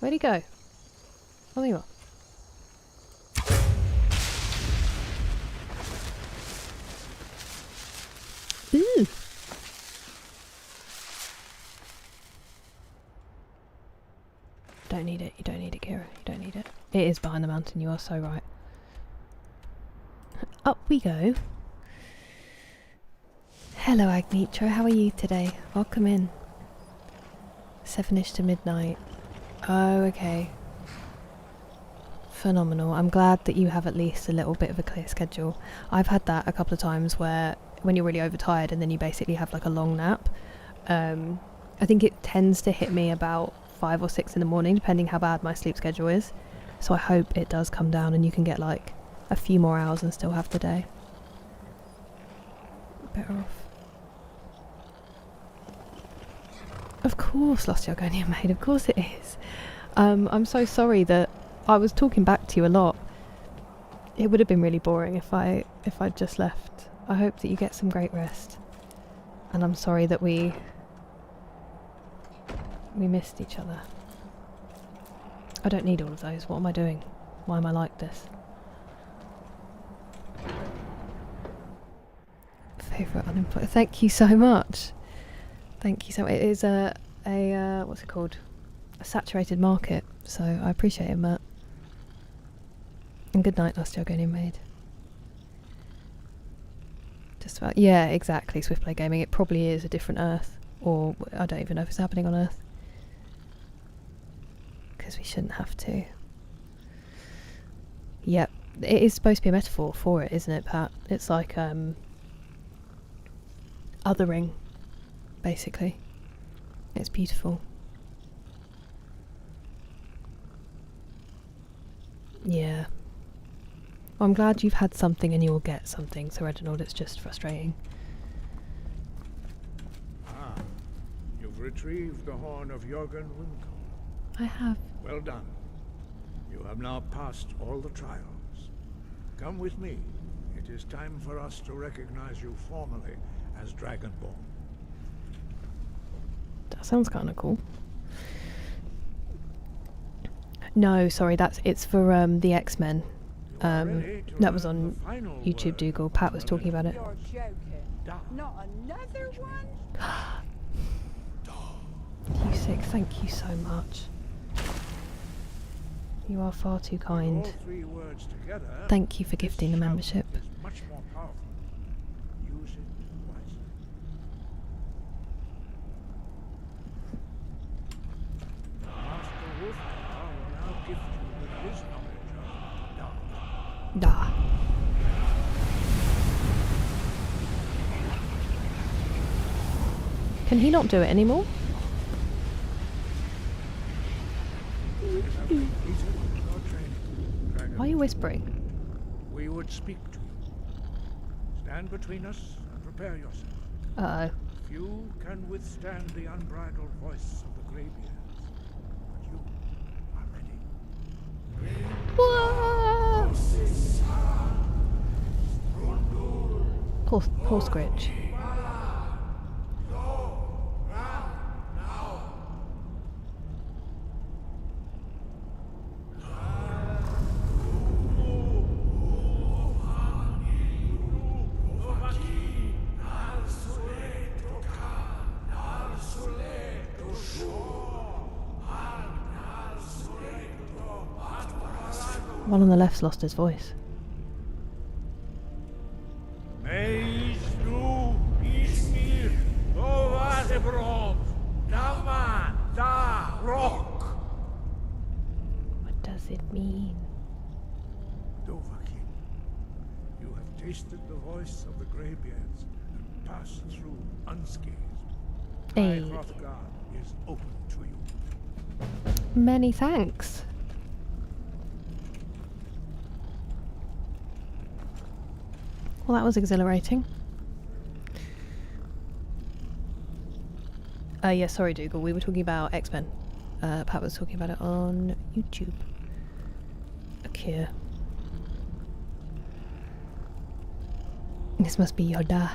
Where'd he go? Oh, there you are. Ooh. Don't need it, you don't need it, Kira. You don't need it. It is behind the mountain, you are so right. Up we go. Hello Agnitro, how are you today? Welcome in. 7ish to midnight. Oh, okay. Phenomenal. I'm glad that you have at least a little bit of a clear schedule. I've had that a couple of times where when you're really overtired and then you basically have like a long nap. I think it tends to hit me about 5 or 6 in the morning, depending how bad my sleep schedule is. So I hope it does come down and you can get like a few more hours and still have the day. Better off. Of course, Lost Argonian Maid, of course it is. I'm so sorry that I was talking back to you a lot. It would have been really boring if I'd just left. I hope that you get some great rest. And I'm sorry that we missed each other. I don't need all of those. What am I doing? Why am I like this? Favourite unemployed. Thank you so much. Thank you so much. It is a what's it called? A saturated market. So I appreciate it, Matt. And good night, Lost Argonian Maid. Just about. Yeah, exactly. Swiftplay Gaming. It probably is a different Earth, or I don't even know if it's happening on Earth. Because we shouldn't have to. Yep, it is supposed to be a metaphor for it, isn't it, Pat? It's like othering, basically. It's beautiful. Yeah. Well, I'm glad you've had something and you'll get something, so Reginald, it's just frustrating. Ah, you've retrieved the horn of Jörgen Windcomb. I have. Well done. You have now passed all the trials. Come with me. It is time for us to recognize you formally as Dragonborn. That sounds kind of cool. No, sorry, it's for the X-Men. That was on YouTube Dougal. Pat was talking about it. You're joking. Not another one? You sick, thank you so much. You are far too kind. Thank you for gifting the membership. Much more powerful. Use it wisely. Master Wolfgar will now gift you with his knowledge of Da. Can he not do it anymore? Why are you whispering? We would speak to you. Stand between us and prepare yourself. Uh-oh. Few can withstand the unbridled voice of the Greybeards, but you are ready. Whoa! Poor Scritch. One on the left's lost his voice. What does it mean? Dovahkiin, you have tasted the voice of the Greybeards and passed through unscathed. Hey. Hrothgar is open to you. Many thanks. Well, that was exhilarating. Yeah, sorry, Dougal. We were talking about X-Men. Pat was talking about it on YouTube. Okay. This must be your da.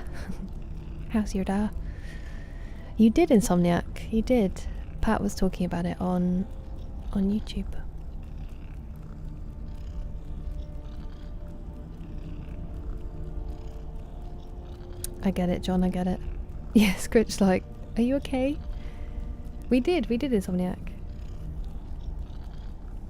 How's your da? You did, Insomniac. You did. Pat was talking about it on on YouTube. I get it, John, I get it. Yeah, Scritch's like, are you okay? We did Insomniac.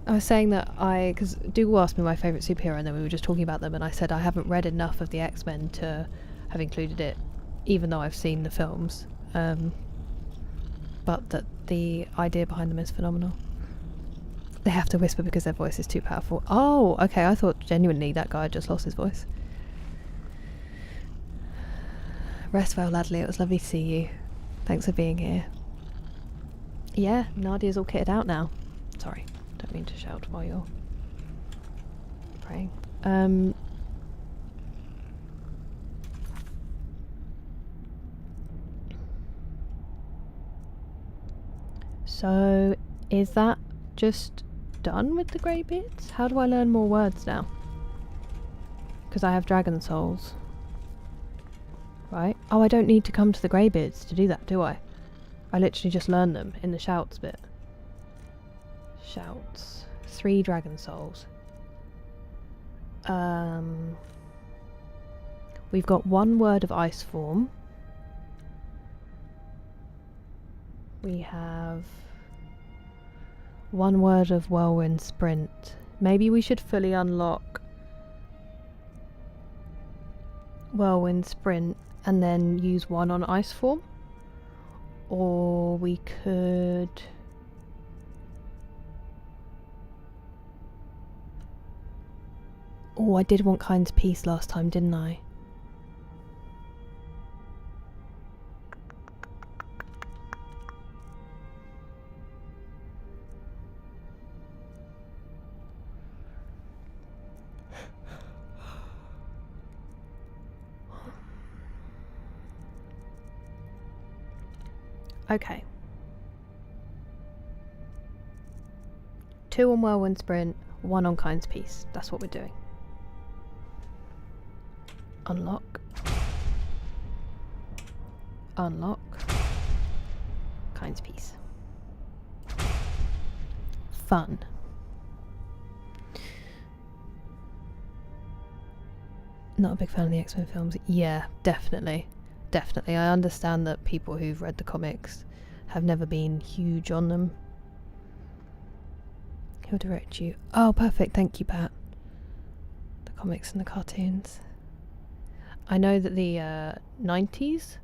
I was saying that because Dougal asked me my favourite superhero and then we were just talking about them and I said I haven't read enough of the X-Men to have included it, even though I've seen the films. But that the idea behind them is phenomenal. They have to whisper because their voice is too powerful. Oh, okay, I thought genuinely that guy just lost his voice. Rest well, Ladley, it was lovely to see you. Thanks for being here. Yeah, Nadia's all kitted out now. Sorry, don't mean to shout while you're praying. So, is that just done with the Greybeards? How do I learn more words now? Because I have dragon souls. Right? Oh, I don't need to come to the Greybeards to do that, do I? I literally just learn them in the shouts bit. Shouts. 3 dragon souls. We've got 1 word of ice form. We have 1 word of whirlwind sprint. Maybe we should fully unlock whirlwind sprint and then use 1 on ice form. Or we could... Oh, I did want Kind's Peace last time, didn't I? Okay. 2 on whirlwind sprint, 1 on Kind's Peace. That's what we're doing. Unlock. Unlock. Kind's Peace. Fun. Not a big fan of the X-Men films. Yeah, definitely. Definitely. I understand that people who've read the comics have never been huge on them. He'll direct you. Oh, perfect. Thank you, Pat. The comics and the cartoons. I know that the 90s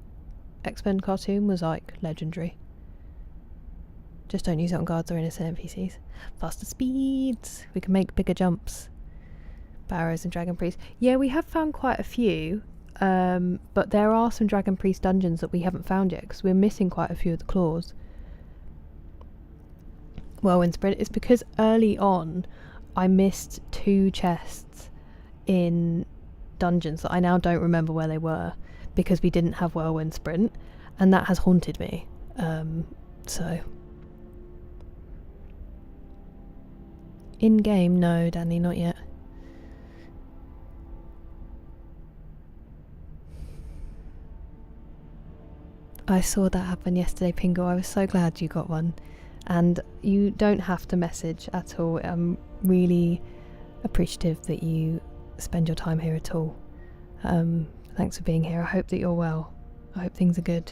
X-Men cartoon was like legendary. Just don't use it on guards or innocent NPCs. Faster speeds. We can make bigger jumps. Barrows and Dragon Priest. Yeah, we have found quite a few. But there are some Dragon Priest dungeons that we haven't found yet because we're missing quite a few of the claws. Whirlwind Sprint is because early on I missed 2 chests in dungeons that I now don't remember where they were because we didn't have Whirlwind Sprint, and that has haunted me. So in game, no, Danny, not yet. I saw that happen yesterday, Pingo. I was so glad you got one. And you don't have to message at all. I'm really appreciative that you spend your time here at all. Thanks for being here. I hope that you're well. I hope things are good.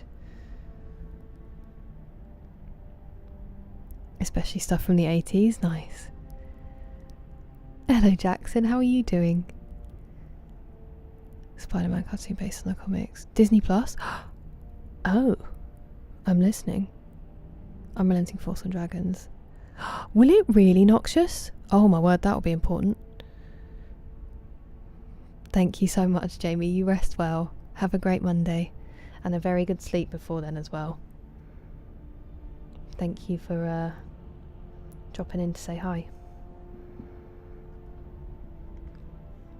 Especially stuff from the 80s. Nice. Hello, Jackson. How are you doing? Spider-Man cartoon based on the comics. Disney Plus? Oh, I'm listening. Unrelenting Force on Dragons. Will it really, Noxious? Oh my word, that'll be important. Thank you so much, Jamie. You rest well. Have a great Monday. And a very good sleep before then as well. Thank you for dropping in to say hi.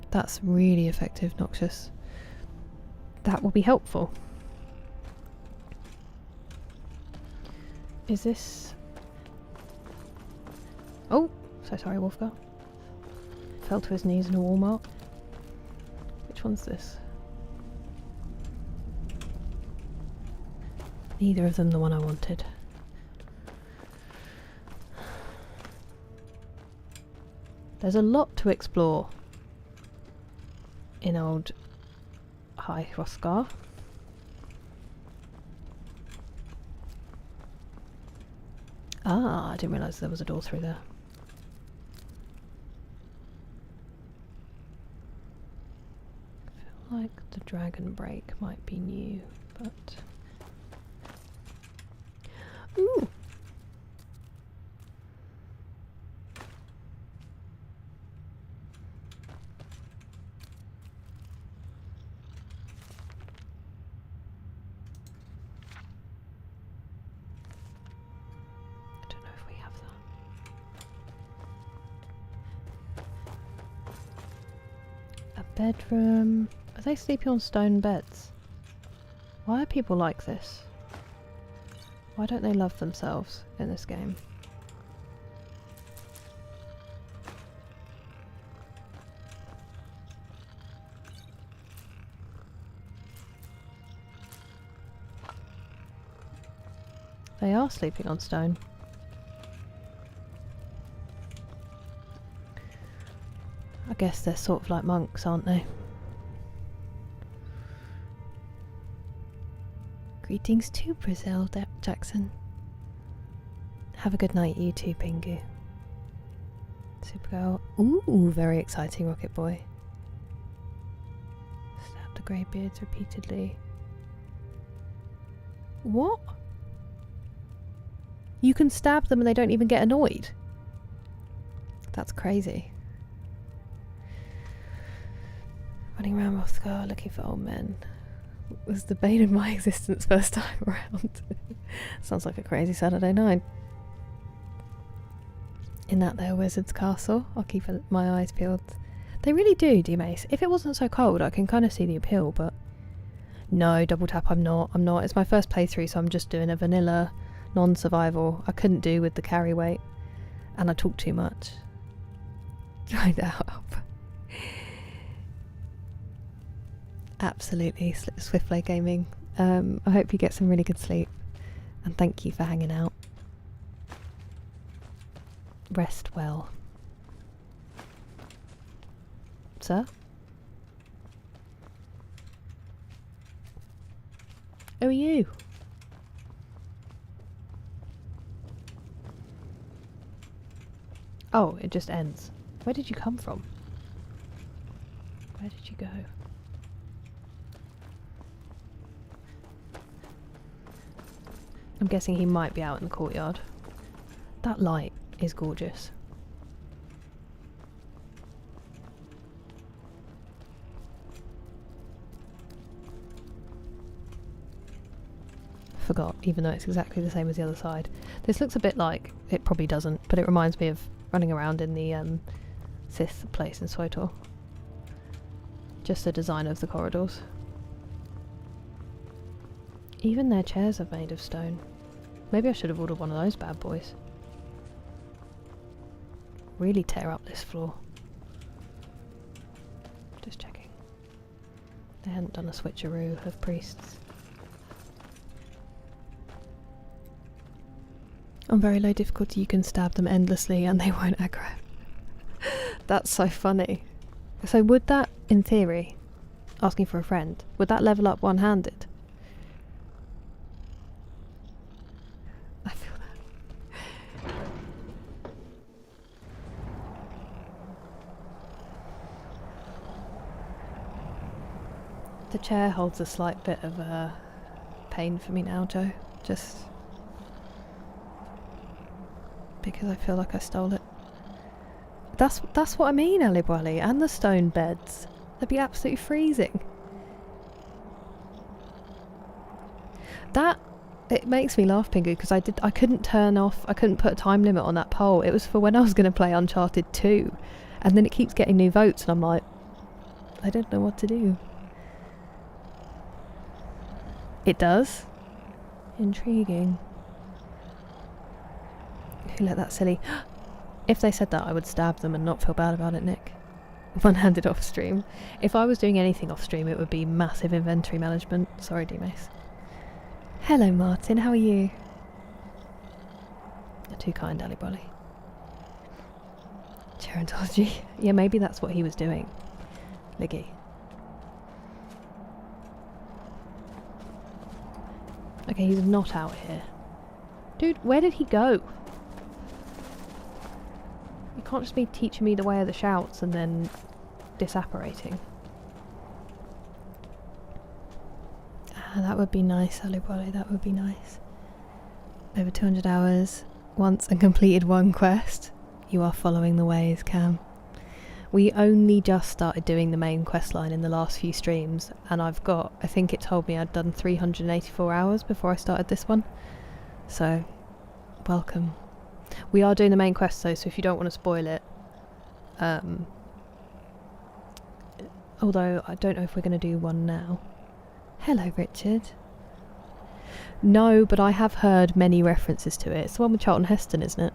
That's really effective, Noxious. That will be helpful. Is this... Oh, so sorry, Wolfgar. Fell to his knees in a Walmart. Which one's this? Neither of them the one I wanted. There's a lot to explore in old High Hrothgar. Ah, I didn't realise there was a door through there. I feel like the dragon break might be new, but... Ooh! Bedroom. Are they sleeping on stone beds? Why are people like this? Why don't they love themselves in this game? They are sleeping on stone. I guess they're sort of like monks, aren't they? Greetings to Brazil, Jackson. Have a good night, you too, Pingu. Supergirl. Ooh, very exciting, Rocket Boy. Stab the greybeards repeatedly. What? You can stab them and they don't even get annoyed? That's crazy. Running around Hrothgar looking for old men was the bane of my existence first time around. Sounds like a crazy Saturday night. In that there wizard's castle, I'll keep my eyes peeled. They really do, Mace. If it wasn't so cold, I can kind of see the appeal, but no, double tap, I'm not. It's my first playthrough, so I'm just doing a vanilla, non-survival. I couldn't do with the carry weight, and I talk too much. Dried out. Absolutely, Swiftplay Gaming. I hope you get some really good sleep, and thank you for hanging out. Rest well. Sir? Who are you? Oh, it just ends. Where did you come from? Where did you go? I'm guessing he might be out in the courtyard. That light is gorgeous. Forgot, even though it's exactly the same as the other side. This looks a bit like, it probably doesn't, but it reminds me of running around in the Sith place in SWTOR. Just the design of the corridors. Even their chairs are made of stone. Maybe I should have ordered one of those bad boys. Really tear up this floor. Just checking. They hadn't done a switcheroo of priests. On very low difficulty you can stab them endlessly and they won't aggro. That's so funny. So would that, in theory, asking for a friend, would that level up one-handed? I feel that. The chair holds a slight bit of pain for me now, Joe. Just because I feel like I stole it. That's what I mean, Ali Wally, and the stone beds. They'd be absolutely freezing. It makes me laugh, Pingu, because I couldn't put a time limit on that poll. It was for when I was going to play Uncharted 2, and then it keeps getting new votes, and I'm like, I don't know what to do. It does? Intriguing. Who let that silly... If they said that, I would stab them and not feel bad about it, Nick. One-handed off stream. If I was doing anything off stream, it would be massive inventory management. Sorry, D-Mace. Hello, Martin. How are you? You're too kind, Ali Bolly. Gerontology. Yeah, maybe that's what he was doing. Liggy. Okay, he's not out here. Dude, where did he go? You can't just be teaching me the way of the shouts and then disapparating. Ah, that would be nice, Alubole, that would be nice. Over 200 hours, once and completed one quest. You are following the ways, Cam. We only just started doing the main questline in the last few streams, and I think it told me I'd done 384 hours before I started this one. So, welcome. We are doing the main quest though, so if you don't want to spoil it, although I don't know if we're going to do one now. Hello, Richard. No, but I have heard many references to it. It's the one with Charlton Heston, isn't it?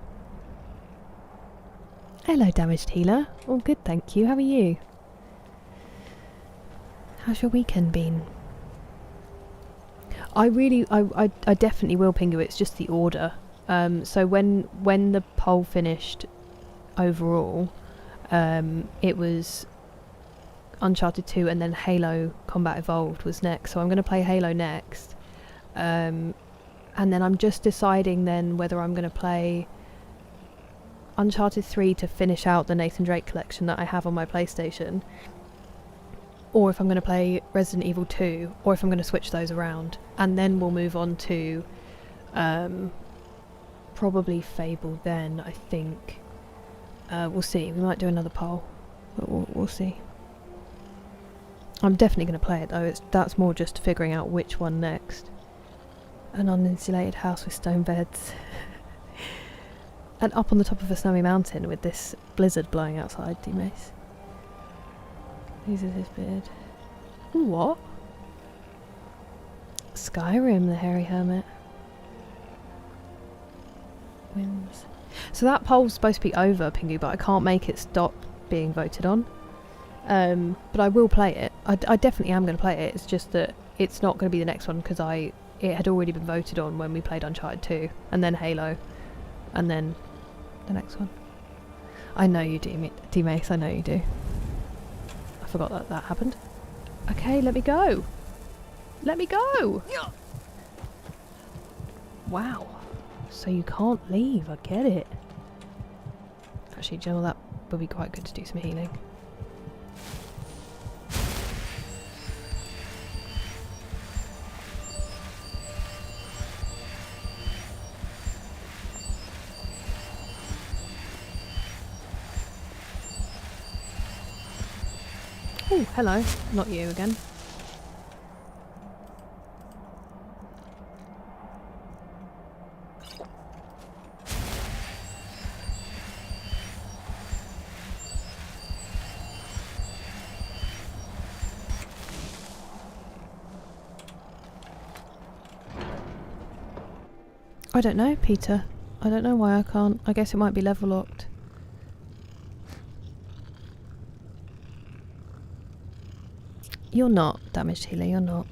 Hello, Damaged Healer. All good, thank you. How are you? How's your weekend been? I definitely will ping you. It's just the order. So when the poll finished overall, it was Uncharted 2 and then Halo Combat Evolved was next. So I'm going to play Halo next. And then I'm just deciding then whether I'm going to play Uncharted 3 to finish out the Nathan Drake collection that I have on my PlayStation, or if I'm going to play Resident Evil 2, or if I'm going to switch those around, and then we'll move on to probably Fable then, I think. We'll see. We might do another poll, but we'll see. I'm definitely going to play it though. That's more just figuring out which one next. An uninsulated house with stone beds. And up on the top of a snowy mountain with this blizzard blowing outside, D-Mace. Uses his beard. Ooh, what? Skyrim, the hairy hermit. Wins. So that poll's supposed to be over, Pingu, but I can't make it stop being voted on. But I will play it. I definitely am going to play it. It's just that it's not going to be the next one because it had already been voted on when we played Uncharted 2, and then Halo, and then the next one. I know you do, D-Mace, I know you do. I forgot that happened. Okay, let me go. Let me go! Wow. So you can't leave, I get it. Actually, do you know, that would be quite good to do some healing. Oh, hello. Not you again. I don't know, Peter. I don't know why I can't. I guess it might be level locked. You're not, Damaged Healer, you're not.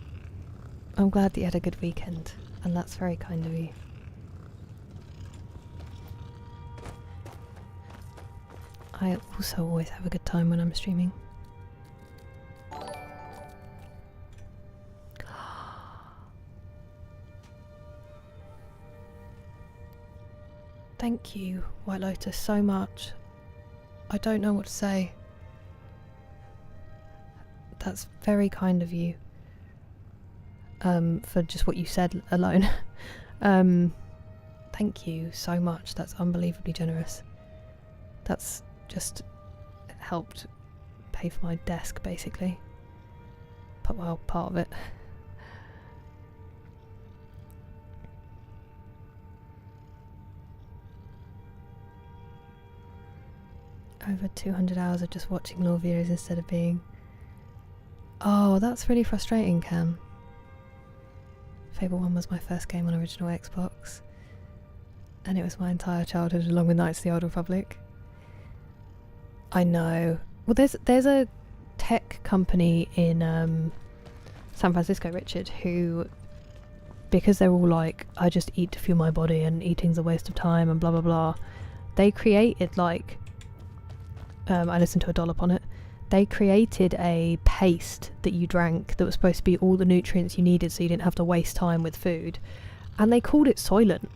I'm glad that you had a good weekend, and that's very kind of you. I also always have a good time when I'm streaming. Thank you, White Lotus, so much. I don't know what to say. That's very kind of you. For just what you said alone. Thank you so much. That's unbelievably generous. That's just helped pay for my desk, basically. But, well, part of it. Over 200 hours of just watching lore videos instead of being... Oh, that's really frustrating, Cam. Fable 1 was my first game on original Xbox, and it was my entire childhood along with Knights of the Old Republic. I know. Well, there's a tech company in San Francisco, Richard, who, because they're all like, I just eat to fuel my body and eating's a waste of time and blah blah blah, they created like I listened to a dollop on it. They created a paste that you drank that was supposed to be all the nutrients you needed so you didn't have to waste time with food. And they called it Soylent.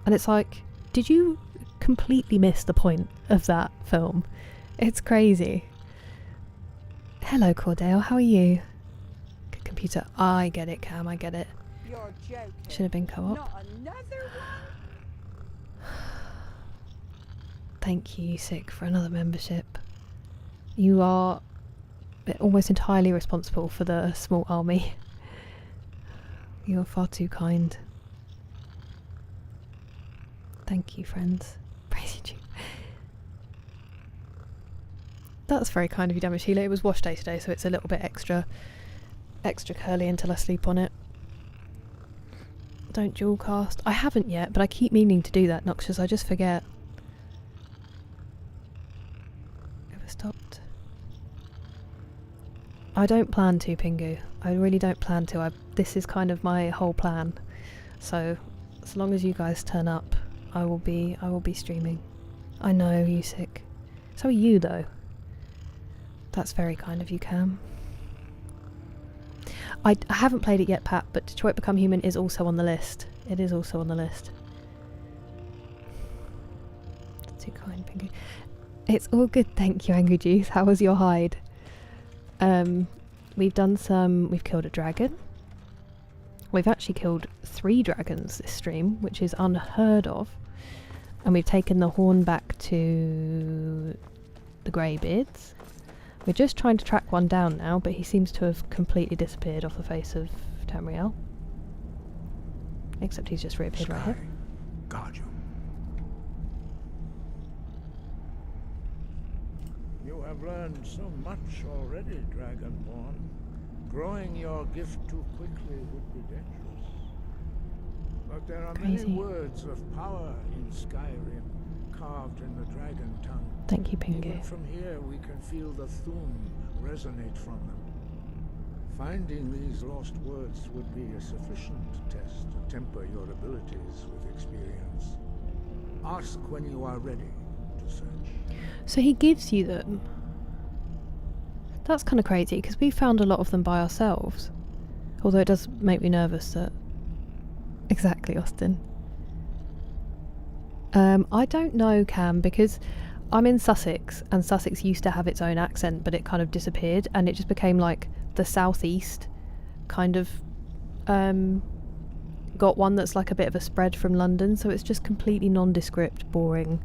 And it's like, did you completely miss the point of that film? It's crazy. Hello, Cordell, how are you? Good computer. I get it, Cam, I get it. You're joking. Should have been co-op. Not another one? Thank you, Sick, for another membership. You are almost entirely responsible for the small army. You are far too kind. Thank you, friends. Praise you. That's very kind of you, Damage Healer. It was wash day today, so it's a little bit extra curly until I sleep on it. Don't dual cast. I haven't yet, but I keep meaning to do that, Noxious. I just forget. Ever stopped? I don't plan to, Pingu. I really don't plan to. This is kind of my whole plan. So, as long as you guys turn up, I will be streaming. I know, you sick. So are you, though. That's very kind of you, Cam. I haven't played it yet, Pat, but Detroit Become Human is also on the list. It is also on the list. Too kind, Pingu. It's all good, thank you, Angry Juice. How was your hide? We've killed a dragon. We've actually killed 3 dragons this stream, which is unheard of. And we've taken the horn back to the Greybeards. We're just trying to track one down now, but he seems to have completely disappeared off the face of Tamriel. Except he's just reappeared right here. Guard you. You have learned so much already, Dragonborn. Growing your gift too quickly would be dangerous. But there are many words of power in Skyrim, carved in the dragon tongue. Thank you, Pingu. Even from here we can feel the Thum resonate from them. Finding these lost words would be a sufficient test to temper your abilities with experience. Ask when you are ready to search. So he gives you them? That's kind of crazy, because we found a lot of them by ourselves. Although it does make me nervous that... Exactly, Austin. I don't know, Cam, because I'm in Sussex, and Sussex used to have its own accent, but it kind of disappeared, and it just became like the southeast kind of got one that's like a bit of a spread from London, so it's just completely nondescript, boring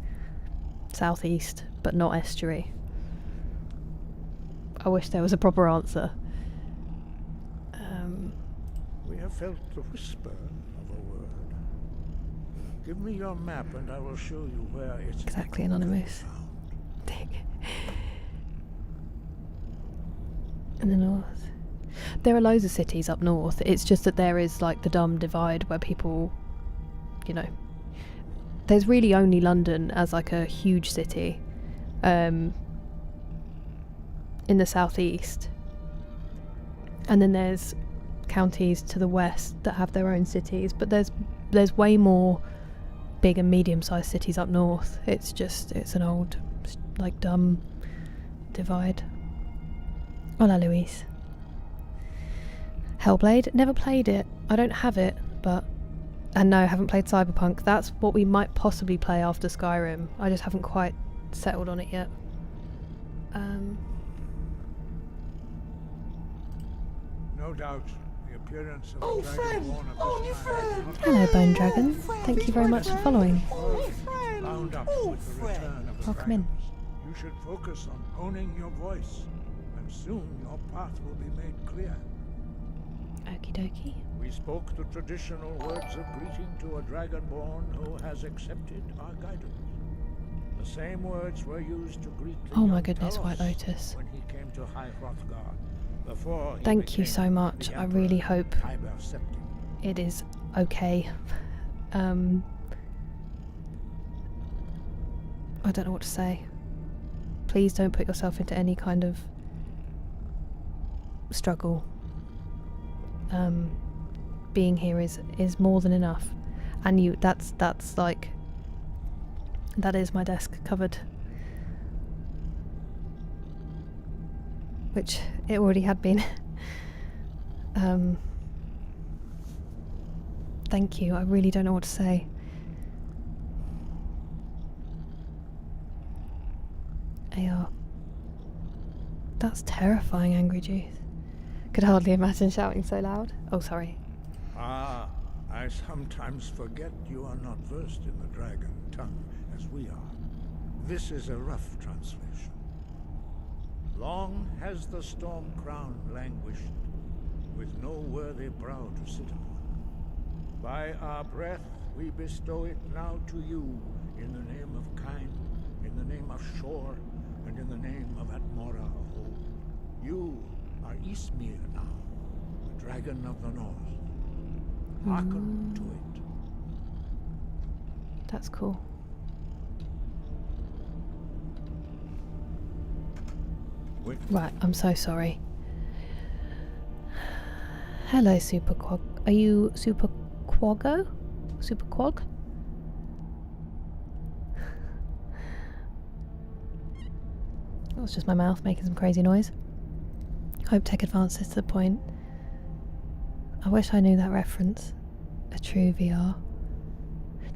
southeast, but not estuary. I wish there was a proper answer. We have felt the whisper of a word. Give me your map and I will show you where it's exactly Anonymous. In the north. There are loads of cities up north. It's just that there is like the dumb divide where people, you know, there's really only London as like a huge city in the southeast, and then there's counties to the west that have their own cities, but there's way more big and medium-sized cities up north. It's an old like dumb divide. Hola, Luis. Hellblade, never played it. I don't have it, but and no, I haven't played Cyberpunk. That's what we might possibly play after Skyrim. I just haven't quite settled on it yet. No doubt the appearance of a dragonborn of this kind. Hello, Bone Dragon. Thank you very much for following. Bound up with the return of the Welcome in. dragons. You should focus on honing your voice, and soon your path will be made clear. Okie dokie. We spoke the traditional words of greeting to a dragonborn who has accepted our guidance. The same words were used to greet the Oh my young goodness, Talos White Lotus. when he came to High Hrothgar. Before he Thank you became so much. the I really Emperor hope Tiber Septim. it is okay. I don't know what to say. Please don't put yourself into any kind of struggle. Being here is more than enough, and that's like that is my desk covered. which it already had been. Thank you. I really don't know what to say. AR. That's terrifying, Angry Juice. Could hardly imagine shouting so loud. Oh, sorry. Ah, I sometimes forget you are not versed in the dragon tongue as we are. This is a rough translation. Long has the storm crown languished, with no worthy brow to sit upon. By our breath we bestow it now to you, in the name of Kyne, in the name of Shore, and in the name of Atmora of Old. You are Ismir now, the dragon of the north. Hearken to it. That's cool. Right, I'm so sorry. Hello, Super Quag. Are you Super Quaggo? Super Quag? That was just my mouth making some crazy noise. Hope tech advances to the point. I wish I knew that reference. A true VR.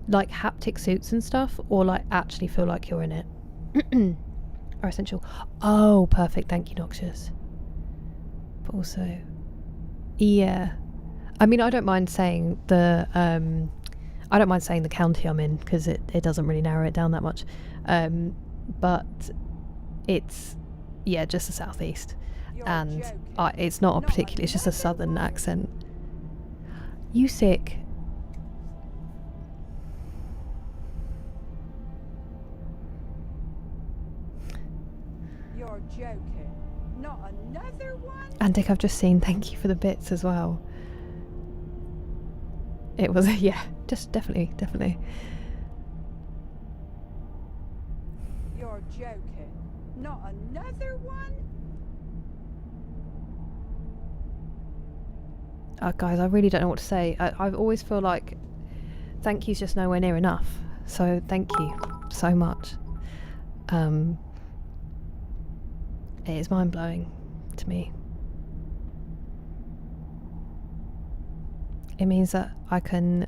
Like haptic suits and stuff, or like actually feel like you're in it. Are essential. Oh, perfect. Thank you, Noxious. But also, yeah. I mean, I don't mind saying the county I'm in, because it doesn't really narrow it down that much. But it's, yeah, just the southeast. And it's not a particularly, it's just a southern accent. You sick? You're joking. Not another one? And Dick, I've just seen thank you for the bits as well. It was, yeah, just definitely. You're joking. Not another one? Guys, I really don't know what to say. I always feel like thank you's just nowhere near enough. So thank you so much. It is mind-blowing to me. It means that I can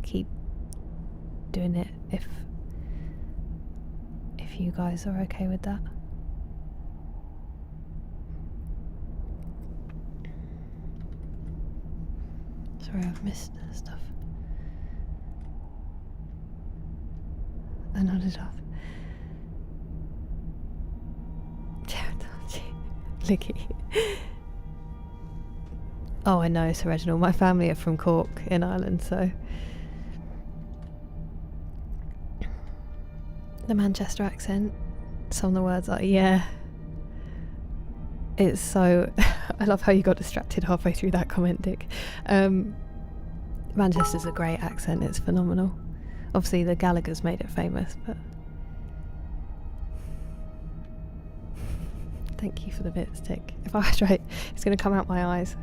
keep doing it if you guys are okay with that. Sorry, I've missed stuff. I nodded off. Licky. Oh, I know, Sir Reginald. My family are from Cork in Ireland, so. The Manchester accent. Some of the words are, yeah. It's so. I love how you got distracted halfway through that comment, Dick. Manchester's a great accent, it's phenomenal. Obviously, the Gallaghers made it famous, but. Thank you for the bits, Dick. If I hydrate, it's going to come out my eyes.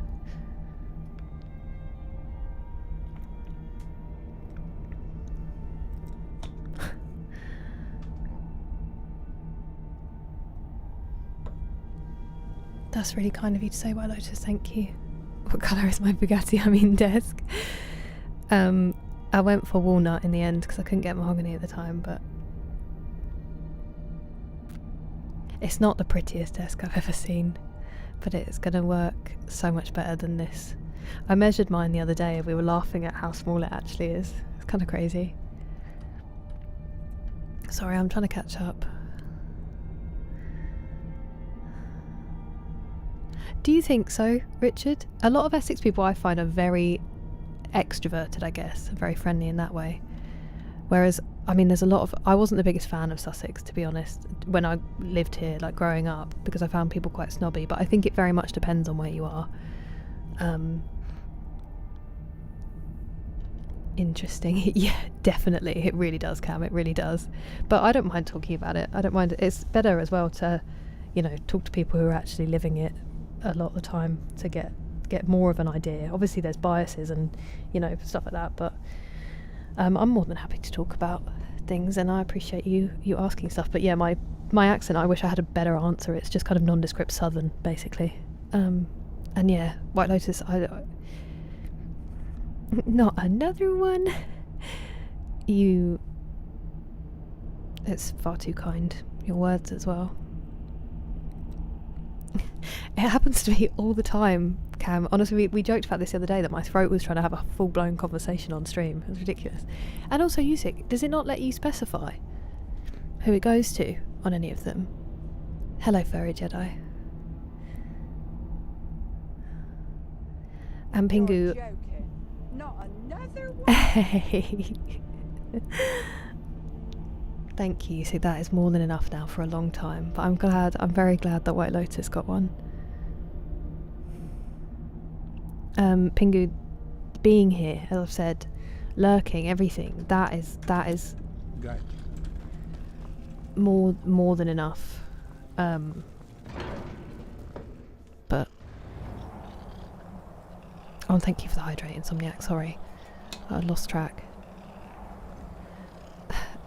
That's really kind of you to say, White Lotus, thank you. What colour is my Bugatti? I mean, desk. I went for walnut in the end because I couldn't get mahogany at the time, but it's not the prettiest desk I've ever seen, but it's going to work so much better than this. I measured mine the other day and we were laughing at how small it actually is. It's kind of crazy. Sorry, I'm trying to catch up. Do you think so, Richard? A lot of Essex people I find are very extroverted, I guess, very friendly in that way. Whereas, I mean, there's a lot of... I wasn't the biggest fan of Sussex, to be honest, when I lived here, like growing up, because I found people quite snobby, but I think it very much depends on where you are. Interesting. Yeah, definitely. It really does, Cam. It really does. But I don't mind talking about it. I don't mind. It's better as well to, you know, talk to people who are actually living it a lot of the time to get more of an idea. Obviously, there's biases and, you know, stuff like that, but I'm more than happy to talk about things, and I appreciate you asking stuff. But yeah, my accent, I wish I had a better answer. It's just kind of nondescript Southern, basically. And yeah, White Lotus. I not another one. It's far too kind. Your words as well. It happens to me all the time, Cam. Honestly, we joked about this the other day, that my throat was trying to have a full-blown conversation on stream. It was ridiculous. And also, Yusik, does it not let you specify who it goes to on any of them? Hello, Furry Jedi. And Pingu. You're joking. Not another one. Thank you. So that is more than enough now for a long time. But I'm very glad that White Lotus got one. Pingu being here, as I've said, lurking, everything, that is more than enough. But oh, thank you for the hydrate, Insomniac, sorry. I lost track.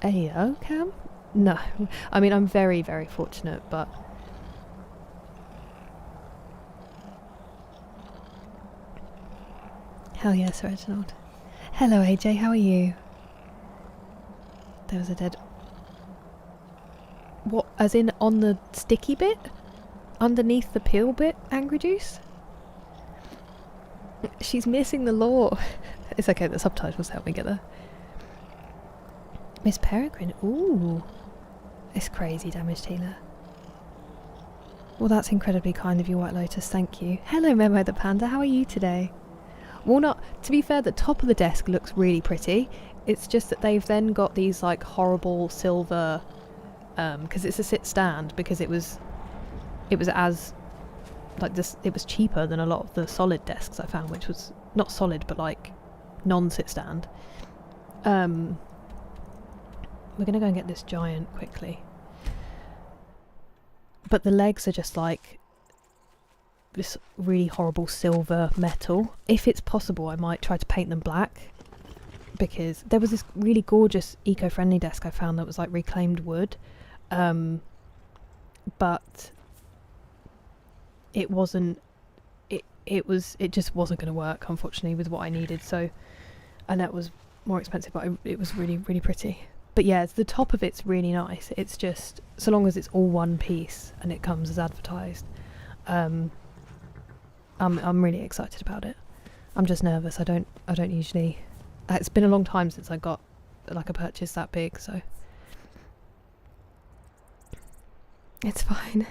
Ayo, Cam? No. I mean, I'm very, very fortunate, but... Hell yes, Reginald. Hello, AJ, how are you? There was a dead... What, as in on the sticky bit? Underneath the peel bit, Angry Juice? She's missing the lore. It's okay, the subtitles help me get there. Miss Peregrine, ooh. It's crazy, Damage Dealer. Well, that's incredibly kind of you, White Lotus, thank you. Hello, Memo the Panda, how are you today? Walnut, to be fair, the top of the desk looks really pretty. It's just that they've then got these, like, horrible silver... because it's a sit stand, because it was as... like, this, it was cheaper than a lot of the solid desks I found, which was not solid, but, like, non-sit stand. We're gonna go and get this giant quickly. But the legs are just like this really horrible silver metal. If it's possible, I might try to paint them black, because there was this really gorgeous eco-friendly desk I found that was like reclaimed wood, but it wasn't. It just wasn't going to work, unfortunately, with what I needed. So, and that was more expensive, but it was really, really pretty. But yeah, the top of it's really nice. It's just, so long as it's all one piece and it comes as advertised, I'm really excited about it. I'm just nervous. I don't usually. It's been a long time since I got like a purchase that big, so it's fine.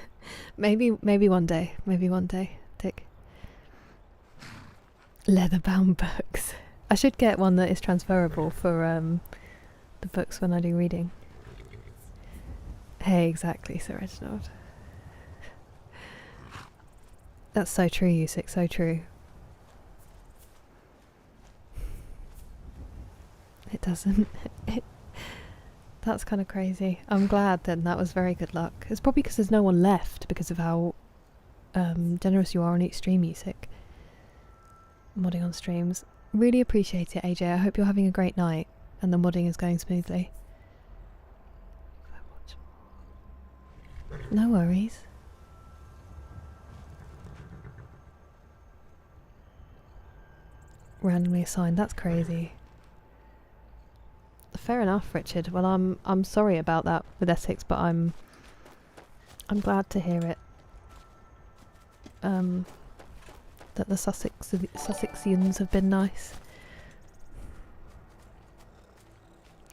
maybe one day. Maybe one day. Tick. Leather-bound books. I should get one that is transferable for the books when I do reading. Hey, exactly, Sir Reginald. That's so true, Yusik, so true. It doesn't. That's kind of crazy. I'm glad then, that was very good luck. It's probably because there's no one left because of how generous you are on each stream, Yusik. Modding on streams. Really appreciate it, AJ. I hope you're having a great night and the modding is going smoothly. No worries. Randomly assigned, that's crazy. Fair enough, Richard. Well, I'm sorry about that with Essex, but I'm glad to hear it. That the Sussexians have been nice.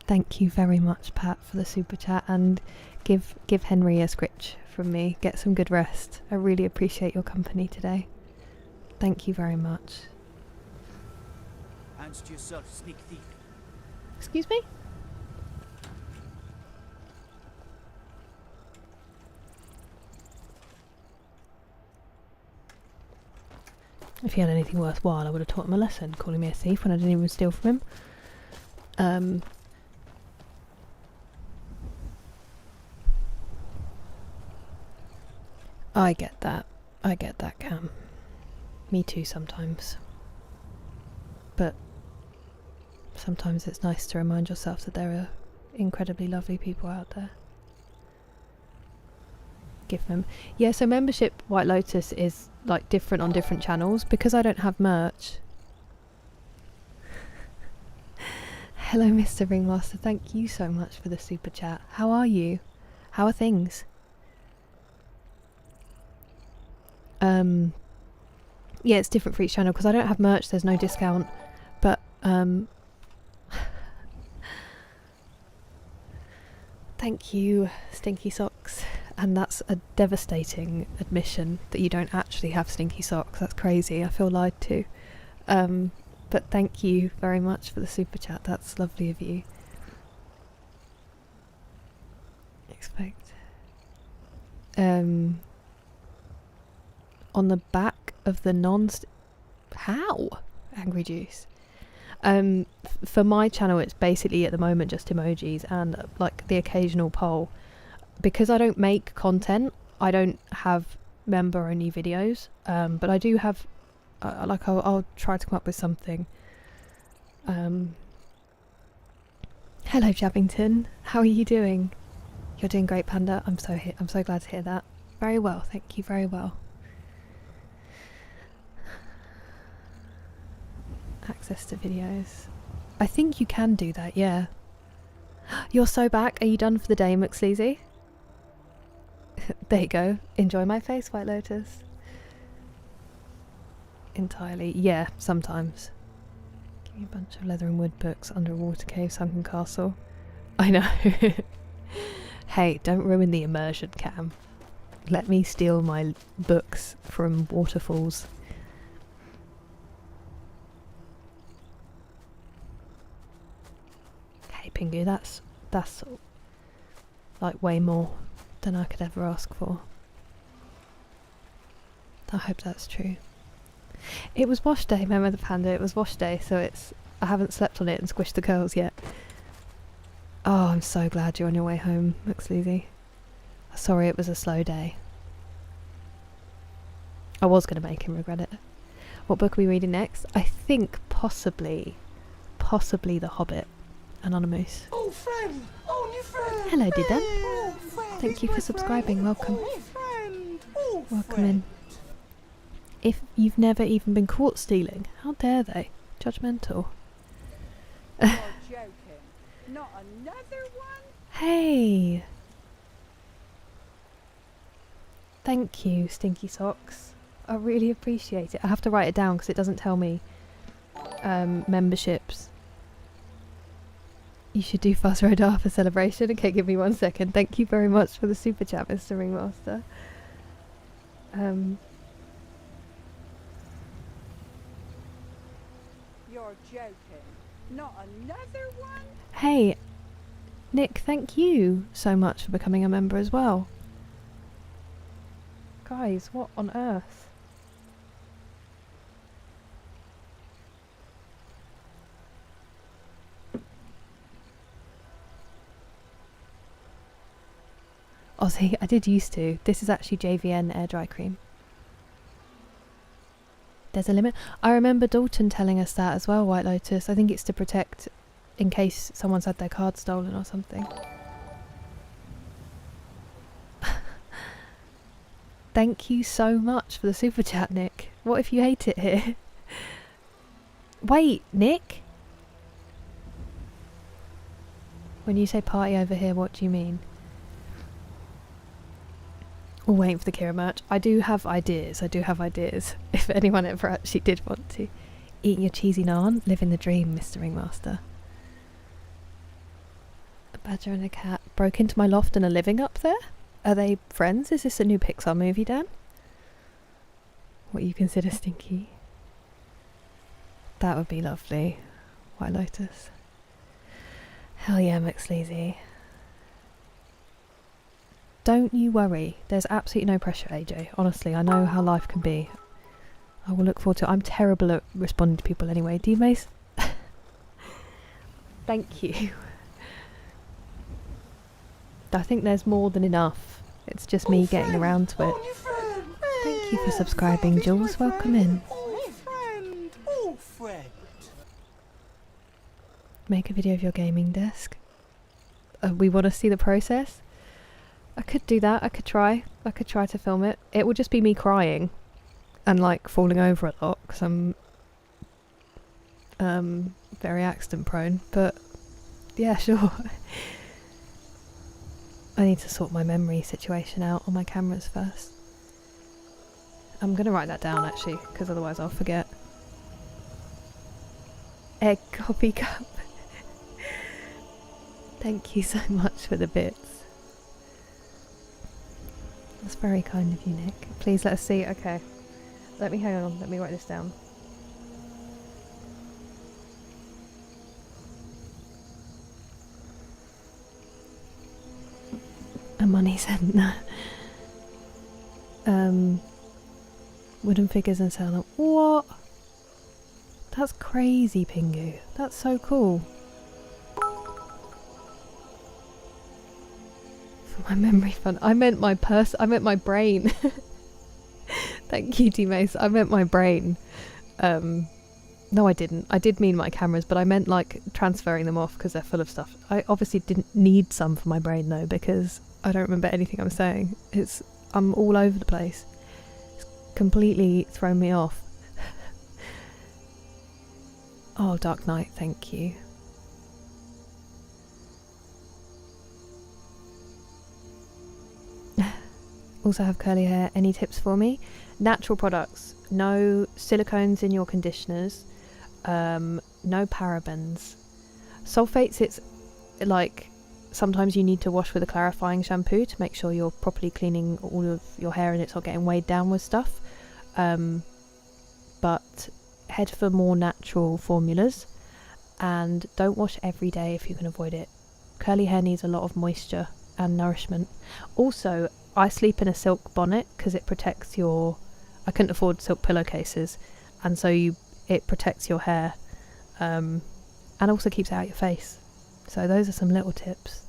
Thank you very much, Pat, for the super chat, and give Henry a scritch from me. Get some good rest. I really appreciate your company today. Thank you very much. Hands to yourself, sneak thief. Excuse me? If he had anything worthwhile, I would have taught him a lesson, calling me a thief when I didn't even steal from him. I get that, Cam. Me too sometimes. But sometimes it's nice to remind yourself that there are incredibly lovely people out there. Gift mem. Yeah, so membership White Lotus is like different on different channels because I don't have merch. Hello, Mr. Ringmaster. Thank you so much for the super chat. How are you? How are things? Yeah, it's different for each channel because I don't have merch. There's no discount, but thank you, Stinky Socks. And that's a devastating admission that you don't actually have stinky socks. That's crazy. I feel lied to. But thank you very much for the super chat. That's lovely of you. Expect. On the back of the how? Angry Juice. For my channel, it's basically at the moment just emojis and like the occasional poll. Because I don't make content, I don't have member-only videos, but I do have, I'll try to come up with something. Hello, Jabbington. How are you doing? You're doing great, Panda. I'm so glad to hear that. Very well, thank you. Very well. Access to videos. I think you can do that. Yeah. You're so back. Are you done for the day, McSleazy? There you go. Enjoy my face, White Lotus. Entirely. Yeah, sometimes. Give me a bunch of leather and wood books, underwater cave, sunken castle. I know. Hey, don't ruin the immersion, Cam. Let me steal my books from waterfalls. Hey, Pingu, that's like way more than I could ever ask for. I hope that's true. It was wash day, remember the Panda? It was wash day, so I haven't slept on it and squished the curls yet. Oh, I'm so glad you're on your way home, McSleazy. Sorry it was a slow day. I was going to make him regret it. What book are we reading next? I think possibly The Hobbit. Anonymous. Oh, friend! Oh, new friend! Hello, Didan. Oh, friend! Thank you for subscribing. Welcome. Oh, friend! Oh, Welcome friend. in. If you've never even been caught stealing, how dare they? Judgmental. You're joking. Not another one? Hey! Thank you, Stinky Socks. I really appreciate it. I have to write it down because it doesn't tell me memberships. You should do Fast Road for celebration. Okay, give me 1 second. Thank you very much for the super chat, Mr. Ringmaster. You're joking. Not another one? Hey, Nick, thank you so much for becoming a member as well. Guys, what on earth? Oh, see, I did used to. This is actually JVN air dry cream. There's a limit. I remember Dalton telling us that as well, White Lotus. I think it's to protect in case someone's had their card stolen or something. Thank you so much for the super chat, Nick. What if you hate it here? Wait, Nick? When you say party over here, what do you mean? We're waiting for the Kira merch. I do have ideas. If anyone ever actually did want to. Eating your cheesy naan? Living the dream, Mr. Ringmaster. A badger and a cat broke into my loft and are living up there? Are they friends? Is this a new Pixar movie, Dan? What you consider stinky? That would be lovely. White Lotus. Hell yeah, McSleazy. Don't you worry. There's absolutely no pressure, AJ. Honestly, I know how life can be. I will look forward to it. I'm terrible at responding to people anyway. Do you, Mace? Thank you. I think there's more than enough. It's just me getting around to it. Thank you for subscribing, Jules. Welcome in. Oh, friend! Make a video of your gaming desk. we want to see the process. I could do that. I could try to film it. It would just be me crying and like falling over a lot because I'm very accident prone, but yeah, sure. I need to sort my memory situation out on my cameras first. I'm gonna write that down actually, because otherwise I'll forget. Egg coffee cup. Thank you so much for the bits. That's very kind of you, Nick. Please let us see. Okay. Hang on, let me write this down. A money cent. Wooden figures and sell them. What? That's crazy, Pingu. That's so cool. For my memory fund. I meant my brain. Thank you, T-Mace. I meant my brain. No, I didn't. I did mean my cameras, but I meant like transferring them off because they're full of stuff. I obviously didn't need some for my brain though, because I don't remember anything I'm saying. I'm all over the place. It's completely thrown me off. Oh, Dark Knight, thank you. Also have curly hair. Any tips for me? Natural products. No silicones in your conditioners. No parabens. Sulfates, it's like sometimes you need to wash with a clarifying shampoo to make sure you're properly cleaning all of your hair and it's not getting weighed down with stuff. But head for more natural formulas and don't wash every day if you can avoid it. Curly hair needs a lot of moisture and nourishment. Also, I sleep in a silk bonnet because it protects your... I couldn't afford silk pillowcases, and so it protects your hair and also keeps it out your face. So those are some little tips.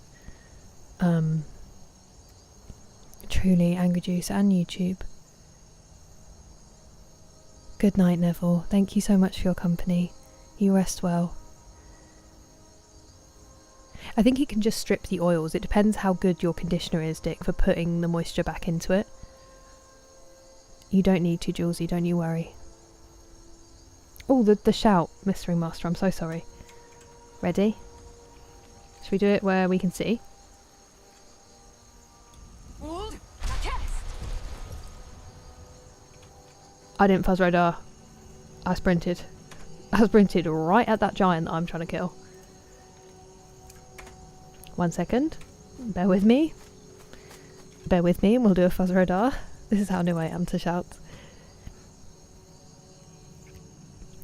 Truly, Angry Juice and YouTube. Good night, Neville. Thank you so much for your company. You rest well. I think you can just strip the oils. It depends how good your conditioner is, Dick, for putting the moisture back into it. You don't need to, Julesy, don't you worry. Oh, the shout, Mystery Master, I'm so sorry. Ready? Should we do it where we can see? I didn't fuzz radar. I sprinted. I sprinted right at that giant that I'm trying to kill. 1 second. Bear with me. Bear with me and we'll do a fuzz radar. This is how new I am to shout.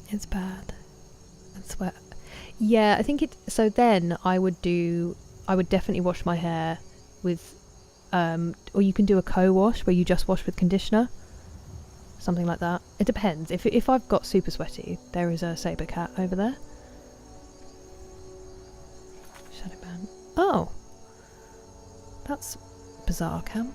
It's bad. I swear. Yeah, I think it... So then I would definitely wash my hair with... or you can do a co-wash where you just wash with conditioner. Something like that. It depends. If I've got super sweaty, there is a saber cat over there. Shadowban. Oh! That's bizarre, Cam.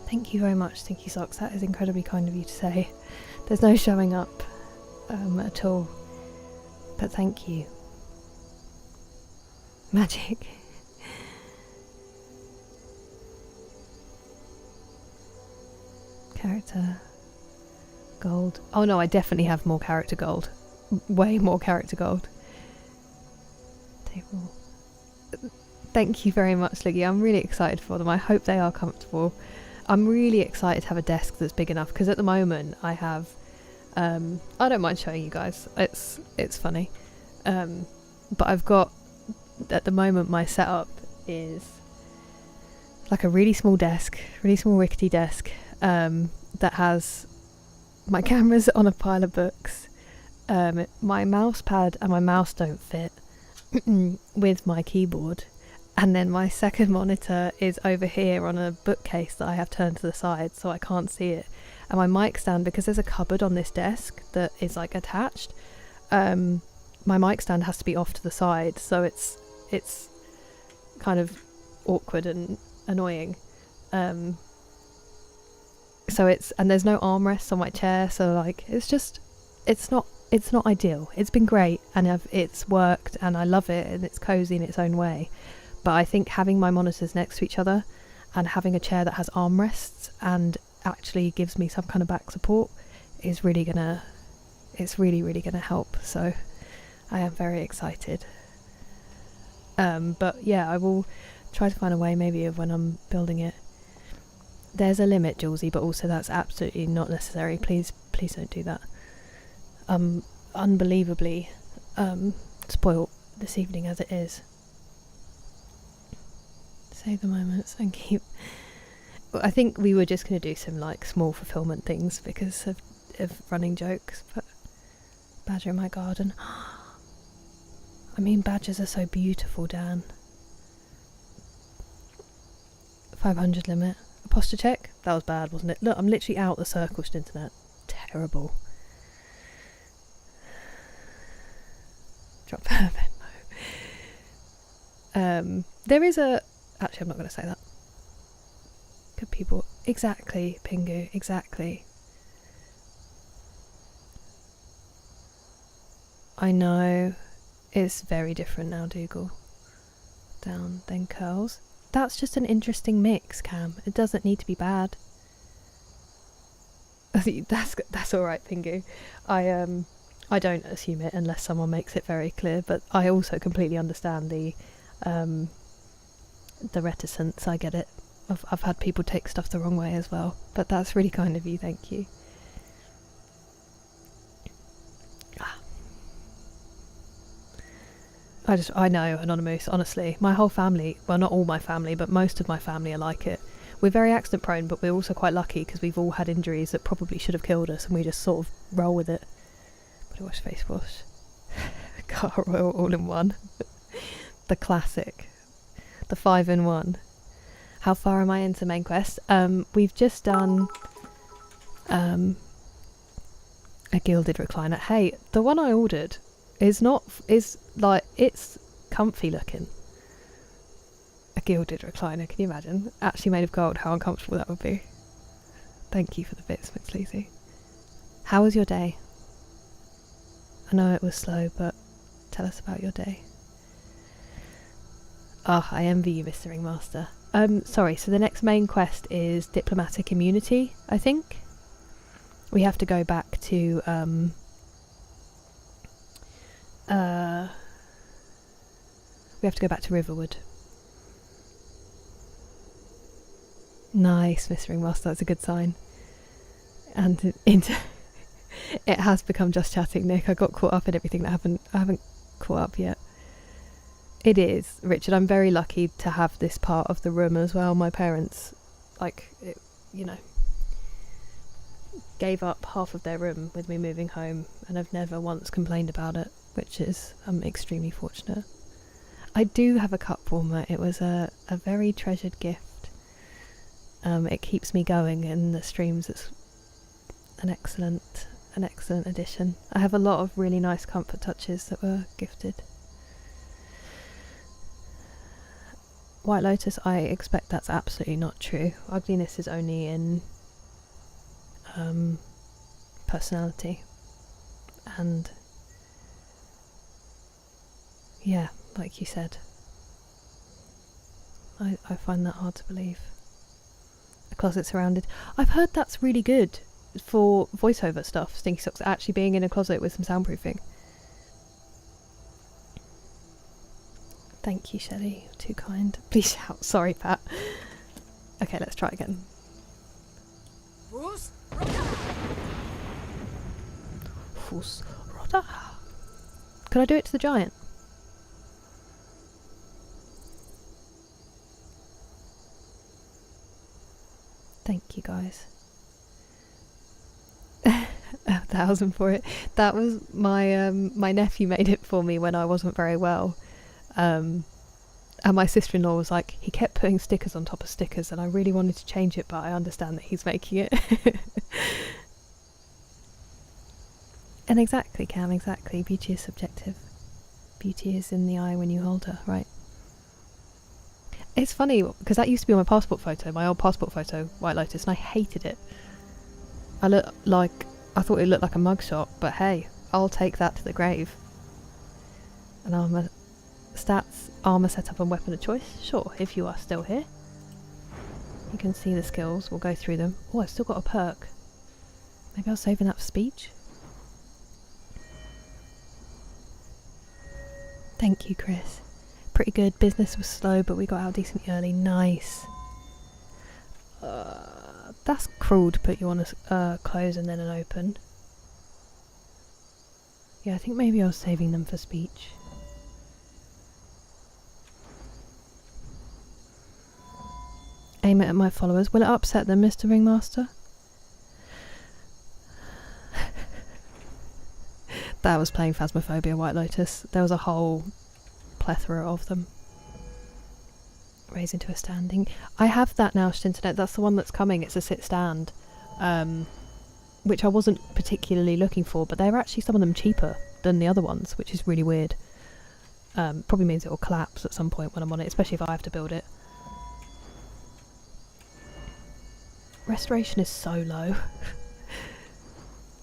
Thank you very much, Stinky Socks. That is incredibly kind of you to say. There's no showing up at all. But thank you. Magic. Character gold. Oh no, I definitely have more character gold. Way more character gold. Table. Thank you very much, Liggy. I'm really excited for them. I hope they are comfortable. I'm really excited to have a desk that's big enough because at the moment I have I don't mind showing you guys. It's funny. But I've got, at the moment, my setup is like a really small desk, really small rickety desk, that has my cameras on a pile of books. My mouse pad and my mouse don't fit with my keyboard. And then my second monitor is over here on a bookcase that I have turned to the side so I can't see it. And my mic stand, because there's a cupboard on this desk that is like attached, my mic stand has to be off to the side, so it's kind of awkward and annoying. So and there's no armrests on my chair, so like it's not ideal. It's been great, and it's worked, and I love it, and it's cozy in its own way. But I think having my monitors next to each other and having a chair that has armrests and actually gives me some kind of back support is really gonna help. So I am very excited. But yeah, I will try to find a way maybe of when I'm building it. There's a limit, Julesy, but also that's absolutely not necessary. Please don't do that. Unbelievably spoilt this evening as it is. Save the moments and keep... I think we were just going to do some like small fulfillment things because of running jokes, but badger in my garden. I mean, badgers are so beautiful, Dan. 500 limit. A posture check? That was bad, wasn't it? Look, I'm literally out the circled internet. Terrible. Drop her Venmo. There is a... Actually, I'm not going to say that. Good people. Exactly, Pingu. Exactly. I know. It's very different now, Dougal. Down, then curls. That's just an interesting mix, Cam. It doesn't need to be bad. That's alright, Pingu. I don't assume it unless someone makes it very clear, but I also completely understand the reticence. I get it. I've had people take stuff the wrong way as well, but that's really kind of you, thank you. I know, Anonymous, honestly. My whole family, well, not all my family, but most of my family are like it. We're very accident prone, but we're also quite lucky because we've all had injuries that probably should have killed us, and we just sort of roll with it. Body wash, face wash. Car oil all in one. The classic. The 5-in-1. How far am I into main quest? We've just done a gilded recliner. Hey, the one I ordered is it's comfy looking. A gilded recliner, can you imagine? Actually made of gold, how uncomfortable that would be. Thank you for the bits, McSleazy. How was your day? I know it was slow, but tell us about your day. I envy you, Mr. Ringmaster. Sorry, so the next main quest is diplomatic immunity, I think. We have to go back to, Riverwood. Nice, Mr. Ringmaster, that's a good sign. And it has become just chatting, Nick. I got caught up in everything that happened. I haven't caught up yet. It is, Richard. I'm very lucky to have this part of the room as well. My parents, gave up half of their room with me moving home, and I've never once complained about it, which is, I'm extremely fortunate. I do have a cup warmer. It was a very treasured gift. It keeps me going in the streams. It's an excellent addition. I have a lot of really nice comfort touches that were gifted. White Lotus, I expect that's absolutely not true. Ugliness is only in personality. And yeah, like you said, I find that hard to believe. A closet surrounded. I've heard that's really good for voiceover stuff, Stinky Socks, actually being in a closet with some soundproofing. Thank you, Shelley. You're too kind. Please shout. Sorry, Pat. Okay, let's try again. Could I do it to the giant? Thank you, guys. 1,000 for it. That was my my nephew made it for me when I wasn't very well. And my sister-in-law was like, he kept putting stickers on top of stickers, and I really wanted to change it, but I understand that he's making it. And exactly, Cam, exactly. Beauty is subjective. Beauty is in the eye when you hold her, right? It's funny, because that used to be on my passport photo, my old passport photo, White Lotus, and I hated it. I thought it looked like a mugshot, but hey, I'll take that to the grave. An armor stats, armor setup and weapon of choice. Sure, if you are still here. You can see the skills, we'll go through them. Oh, I've still got a perk. Maybe I was saving that for speech? Thank you, Chris. Pretty good. Business was slow, but we got out decently early. Nice. That's cruel to put you on a close and then an open. Yeah, I think maybe I was saving them for speech. Aim it at my followers. Will it upset them, Mr. Ringmaster? That was playing Phasmophobia White Lotus. There was a whole plethora of them. Raise into a standing. I have that now, Internet. That's the one that's coming. It's a sit stand. Which I wasn't particularly looking for, but they're actually some of them cheaper than the other ones, which is really weird. Probably means it will collapse at some point when I'm on it, especially if I have to build it. Restoration is so low.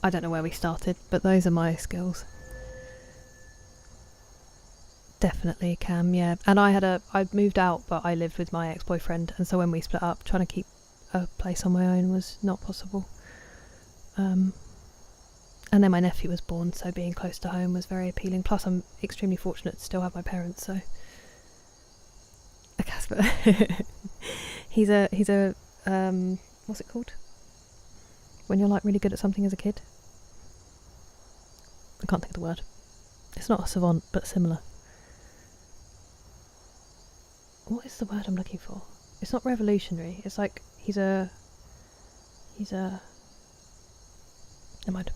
I don't know where we started, but those are my skills. Definitely Cam, yeah. And I'd moved out, but I lived with my ex-boyfriend, and so when we split up, trying to keep a place on my own was not possible. And then my nephew was born, so being close to home was very appealing. Plus I'm extremely fortunate to still have my parents, so... Casper. he's a what's it called? When you're like really good at something as a kid? I can't think of the word. It's not a savant, but similar. What is the word I'm looking for? It's not revolutionary. It's like he's a never mind.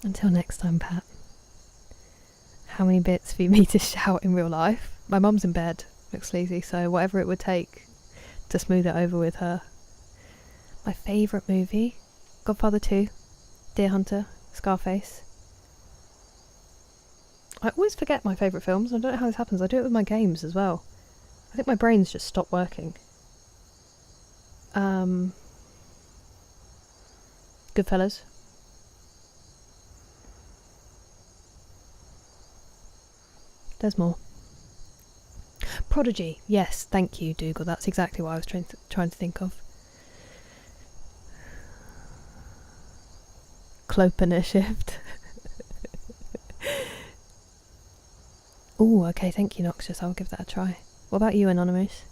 Until next time, Pat. How many bits for me to shout in real life? My mum's in bed. Looks sleazy, so whatever it would take to smooth it over with her. My favourite movie? Godfather 2, Deer Hunter, Scarface. I always forget my favourite films. I don't know how this happens. I do it with my games as well. I think my brain's just stopped working. Goodfellas. There's more. Prodigy. Yes, thank you, Dougal. That's exactly what I was trying to think of. Clopener shift. Oh, okay, thank you, Noxious. I'll give that a try. What about you, Anonymous?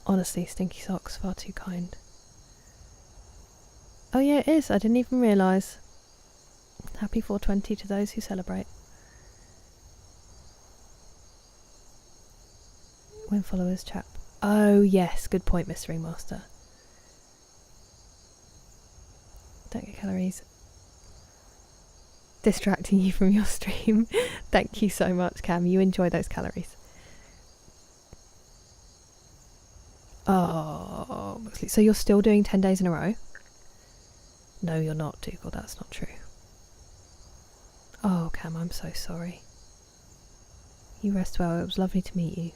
Honestly, Stinky Socks, far too kind. Oh yeah, it is. I didn't even realise. Happy 420 to those who celebrate. When followers chap. Oh yes, good point, Mr. Ringmaster. Don't get calories. Distracting you from your stream. Thank you so much, Cam. You enjoy those calories. Oh, so you're still doing 10 days in a row? No, you're not, Dougal. That's not true. Oh, Cam, I'm so sorry. You rest well. It was lovely to meet you.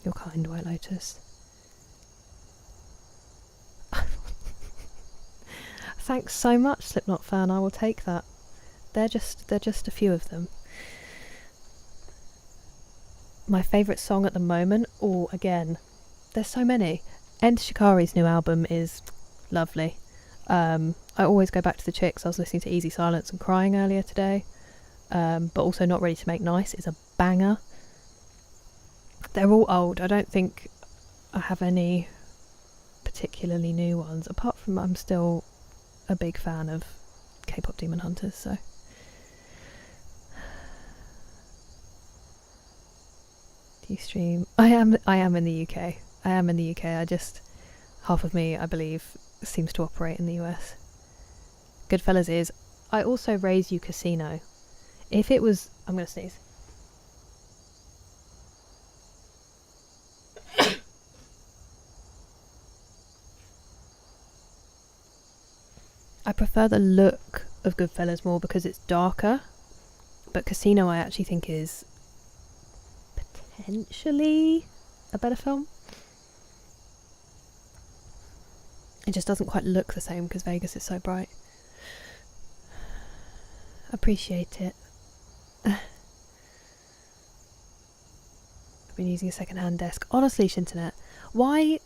You're kind, White Lotus. Thanks so much, Slipknot fan. I will take that. They're just a few of them. My favourite song at the moment, or again, there's so many. Enter Shikari's new album is lovely. I always go back to the Chicks. I was listening to Easy Silence and crying earlier today. But also Not Ready to Make Nice is a banger. They're all old. I don't think I have any particularly new ones, apart from I'm still a big fan of K-pop Demon Hunters, so... Do you stream? I am in the UK. I am in the UK. I just... half of me, I believe, seems to operate in the US. Goodfellas is... I also raise you Casino. If it was... I'm gonna sneeze. I prefer the look of Goodfellas more because it's darker, but Casino I actually think is potentially a better film. It just doesn't quite look the same because Vegas is so bright. Appreciate it. I've been using a second-hand desk. Honestly, Shinternet, why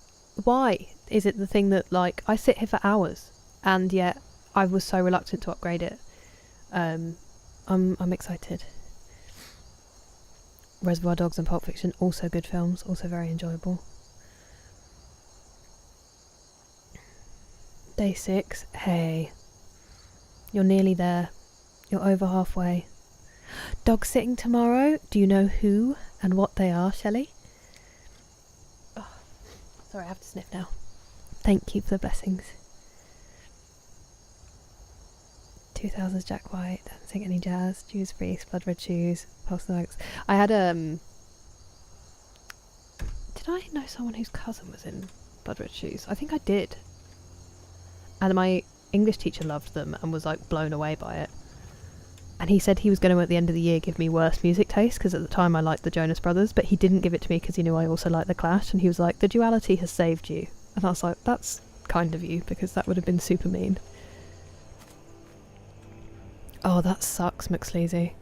is it the thing that, like, I sit here for hours and yet I was so reluctant to upgrade it? I'm excited. Reservoir Dogs and Pulp Fiction, also good films, also very enjoyable. Day 6, hey, you're nearly there. You're over halfway. Dog sitting tomorrow. Do you know who and what they are, Shelley? Oh, sorry, I have to sniff now. Thank you for the blessings. 2000s Jack White, Don't Sing Any Jazz, Juice Priest, Blood Red Shoes, Pulse the Oaks. I had did I know someone whose cousin was in Blood Red Shoes? I think I did. And my English teacher loved them and was like blown away by it. And he said he was going to, at the end of the year, give me worse music taste, because at the time I liked the Jonas Brothers, but he didn't give it to me because he knew I also liked the Clash, and he was like, the duality has saved you. And I was like, that's kind of you, because that would have been super mean. Oh, that sucks, McSleazy.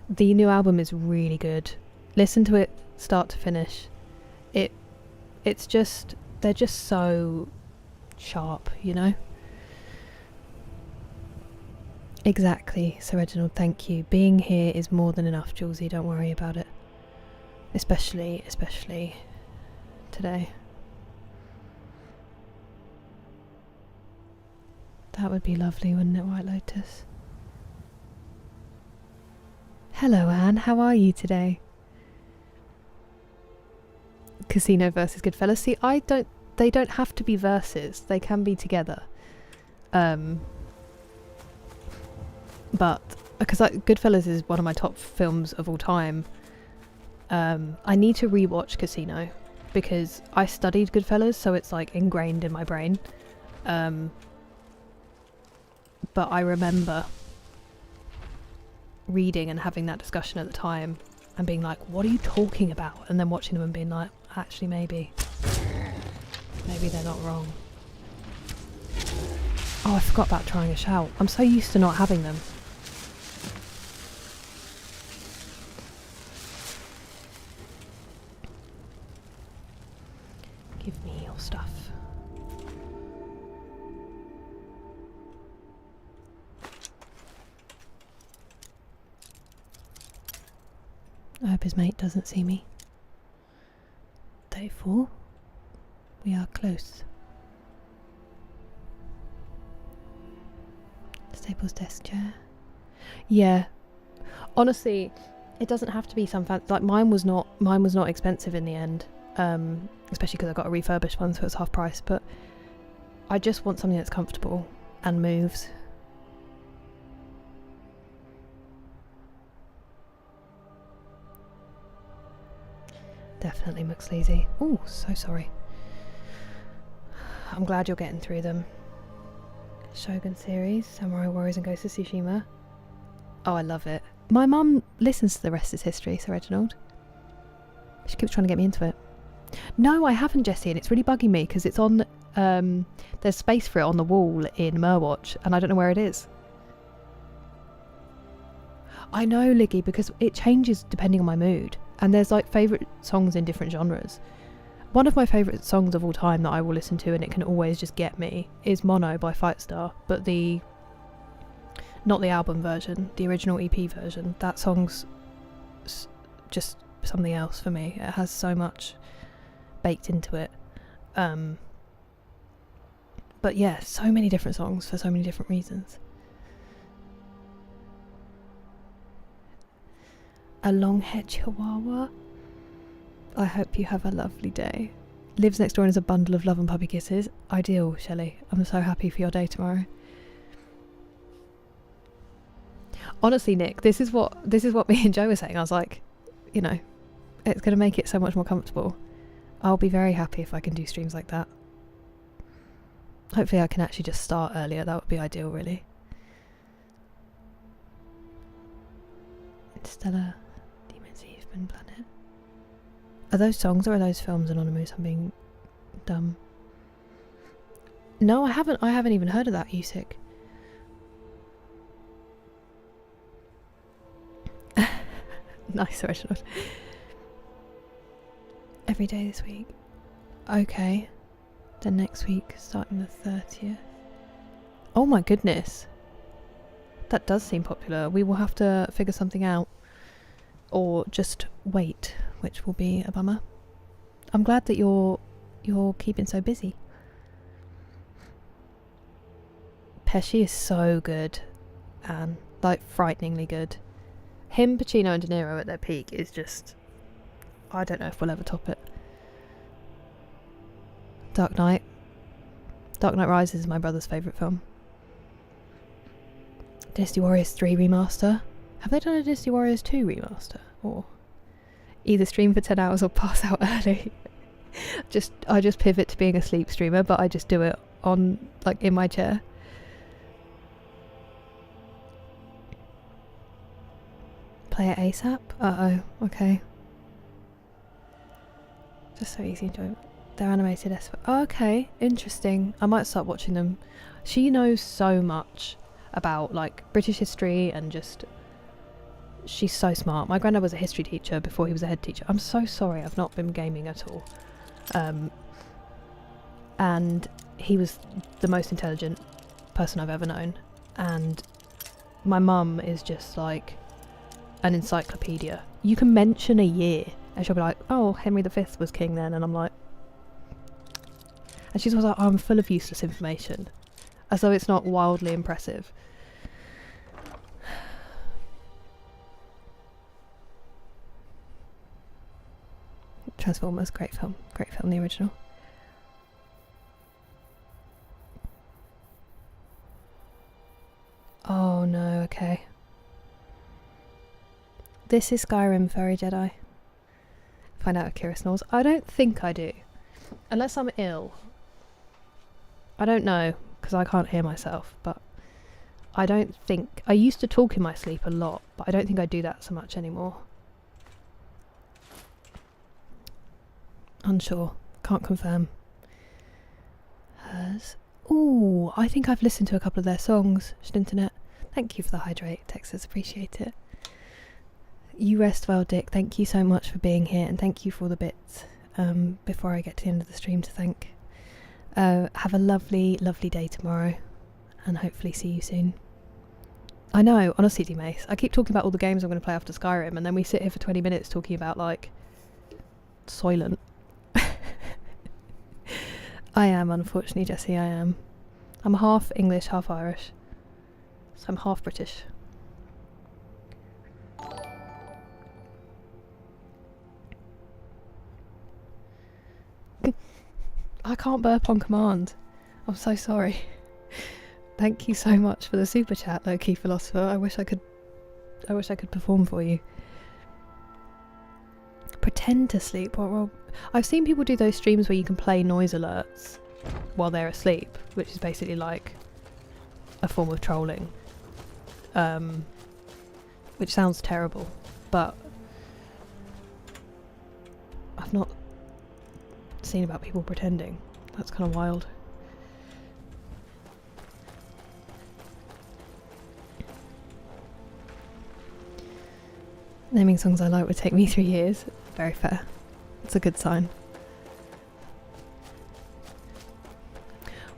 The new album is really good. Listen to it start to finish. It's just, they're just so sharp, you know? Exactly, Sir Reginald, thank you. Being here is more than enough, Julesy, don't worry about it. Especially today. That would be lovely, wouldn't it, White Lotus? Hello, Anne, how are you today? Casino versus Goodfellas. See, they don't have to be versus, they can be together. But because Goodfellas is one of my top films of all time, I need to rewatch Casino because I studied Goodfellas, so it's like ingrained in my brain. But I remember reading and having that discussion at the time and being like, what are you talking about? And then watching them and being like, actually maybe they're not wrong. Oh, I forgot about trying a shout. I'm so used to not having them. Give me your stuff. I hope his mate doesn't see me. Day 4. We are close. Staples desk chair. Yeah. Honestly, it doesn't have to be some fancy. Like mine was not expensive in the end. Especially because I got a refurbished one, so it's half price. But I just want something that's comfortable and moves. Definitely McSleazy. Oh, so sorry. I'm glad you're getting through them. Shogun series, Samurai Warriors and Ghost of Tsushima. Oh, I love it. My mum listens to The Rest is History, Sir Reginald. She keeps trying to get me into it. No, I haven't, Jessie, and it's really bugging me because it's on... there's space for it on the wall in Merwatch, and I don't know where it is. I know, Liggy, because it changes depending on my mood. And there's like favourite songs in different genres. One of my favourite songs of all time that I will listen to and it can always just get me is Mono by Fightstar, but not the album version, the original EP version. That song's just something else for me. It has so much baked into it. But yeah, so many different songs for so many different reasons. A long-haired chihuahua. I hope you have a lovely day. Lives next door and is a bundle of love and puppy kisses. Ideal, Shelley. I'm so happy for your day tomorrow. Honestly, Nick, this is what me and Joe were saying. I was like, you know, it's going to make it so much more comfortable. I'll be very happy if I can do streams like that. Hopefully I can actually just start earlier. That would be ideal, really. Interstellar. Demon Sea, Spin Planet. Are those songs or are those films, Anonymous? I'm being dumb. No, I haven't even heard of that music. Nice, Reginald. Every day this week. Okay. Then next week, starting the 30th. Oh my goodness. That does seem popular. We will have to figure something out. Or just wait, which will be a bummer. I'm glad that you're keeping so busy. Pesci is so good, and like frighteningly good. Him, Pacino and De Niro at their peak is just, I don't know if we'll ever top it. Dark Knight Rises is my brother's favourite film. Dynasty Warriors 3 remaster. Have they done a Dynasty Warriors 2 remaster? Or either stream for 10 hours or pass out early. I just pivot to being a sleep streamer, but I just do it on, like, in my chair. Play it ASAP? Uh-oh, okay. Just so easy to enjoy. They're animated as... Oh, okay, interesting. I might start watching them. She knows so much about, like, British history and just... She's so smart. My granddad was a history teacher before he was a head teacher. I'm so sorry I've not been gaming at all. And he was the most intelligent person I've ever known. And my mum is just like an encyclopedia. You can mention a year and she'll be like, oh, Henry V was king then. And I'm like... And she's always like, oh, I'm full of useless information. As though it's not wildly impressive. Transformers, great film, the original. Oh no, okay. This is Skyrim, Furry Jedi. Find out if Kira snores. I don't think I do. Unless I'm ill. I don't know, because I can't hear myself, but I don't think... I used to talk in my sleep a lot, but I don't think I do that so much anymore. Unsure. Can't confirm. Hers. Ooh, I think I've listened to a couple of their songs. Internet. Thank you for the hydrate, Texas. Appreciate it. You rest well, Dick. Thank you so much for being here, and thank you for all the bits before I get to the end of the stream to thank. Have a lovely, lovely day tomorrow, and hopefully see you soon. I know, honestly, D-Mace. I keep talking about all the games I'm going to play after Skyrim, and then we sit here for 20 minutes talking about, like, Soylent. I am, unfortunately, Jessie, I am. I'm half English, half Irish. So I'm half British. I can't burp on command. I'm so sorry. Thank you so much for the super chat, low-key philosopher. I wish I could perform for you. Pretend to sleep. Well, I've seen people do those streams where you can play noise alerts while they're asleep, which is basically like a form of trolling. Which sounds terrible, but I've not seen about people pretending. That's kind of wild. Naming songs I like would take me 3 years. Very fair. It's a good sign.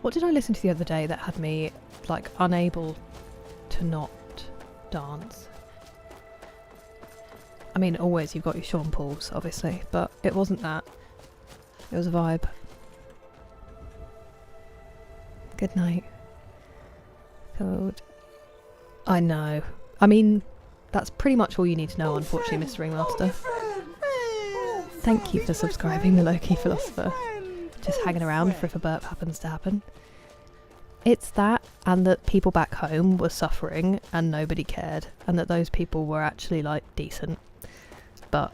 What did I listen to the other day that had me, like, unable to not dance? I mean, always you've got your Sean Pauls, obviously, but it wasn't that. It was a vibe. Good night. Filled. I know. I mean, that's pretty much all you need to know, unfortunately, Mr. Ringmaster. Thank you for subscribing, the low-key philosopher. Just hanging around for if a burp happens to happen. It's that, and that people back home were suffering and nobody cared, and that those people were actually, like, decent. But,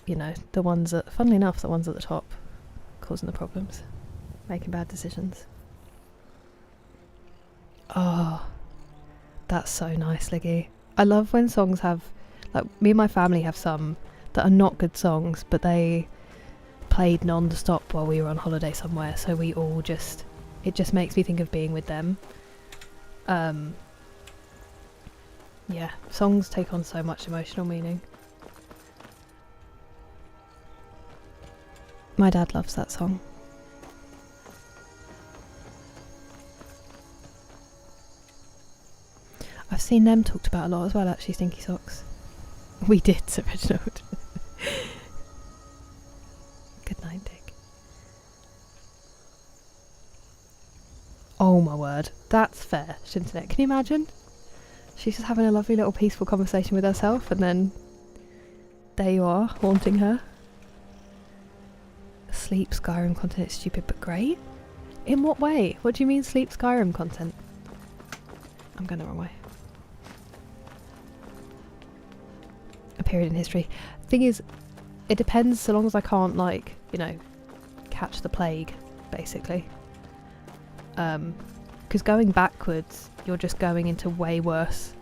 you know, the ones that, funnily enough, the ones at the top causing the problems, making bad decisions. Oh, that's so nice, Liggy. I love when songs have, like, me and my family have some that are not good songs, but they played non-stop while we were on holiday somewhere, so we all just, it just makes me think of being with them. Yeah, songs take on so much emotional meaning. My dad loves that song. I've seen them talked about a lot as well, actually, Stinky Socks. We did, Sir Reginald. Good night, Dick. Oh my word, that's fair, Internet. Can you imagine? She's just having a lovely little peaceful conversation with herself, and then there you are, haunting her. Sleep Skyrim content is stupid but great? In what way? What do you mean sleep Skyrim content? I'm going the wrong way. A period in history. Thing is, it depends, so long as I can't, like, you know, catch the plague, basically. Because going backwards, you're just going into way worse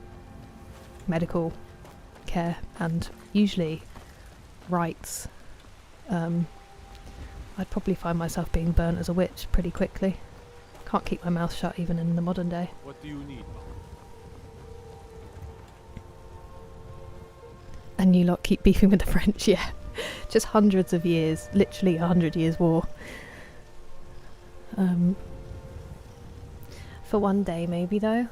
medical care and usually rites. I'd probably find myself being burnt as a witch pretty quickly. Can't keep my mouth shut even in the modern day. What do you need? And you lot keep beefing with the French, yeah. Just hundreds of years, literally 100 years war. For one day maybe though.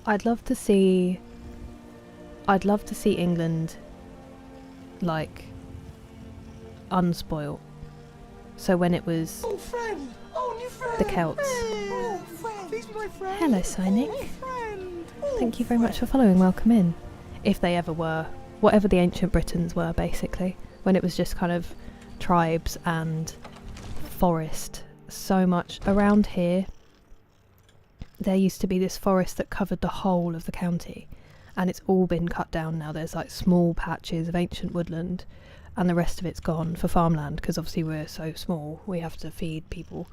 I'd love to see England like unspoilt. So when it was new friend. the Celts. Please be my friend. Hello, Cynic. Thank you very much for following. Welcome in. If they ever were, whatever the ancient Britons were, basically, when it was just kind of tribes and forest. So much around here. There used to be this forest that covered the whole of the county, and it's all been cut down now. There's like small patches of ancient woodland, and the rest of it's gone for farmland, because obviously we're so small, we have to feed people.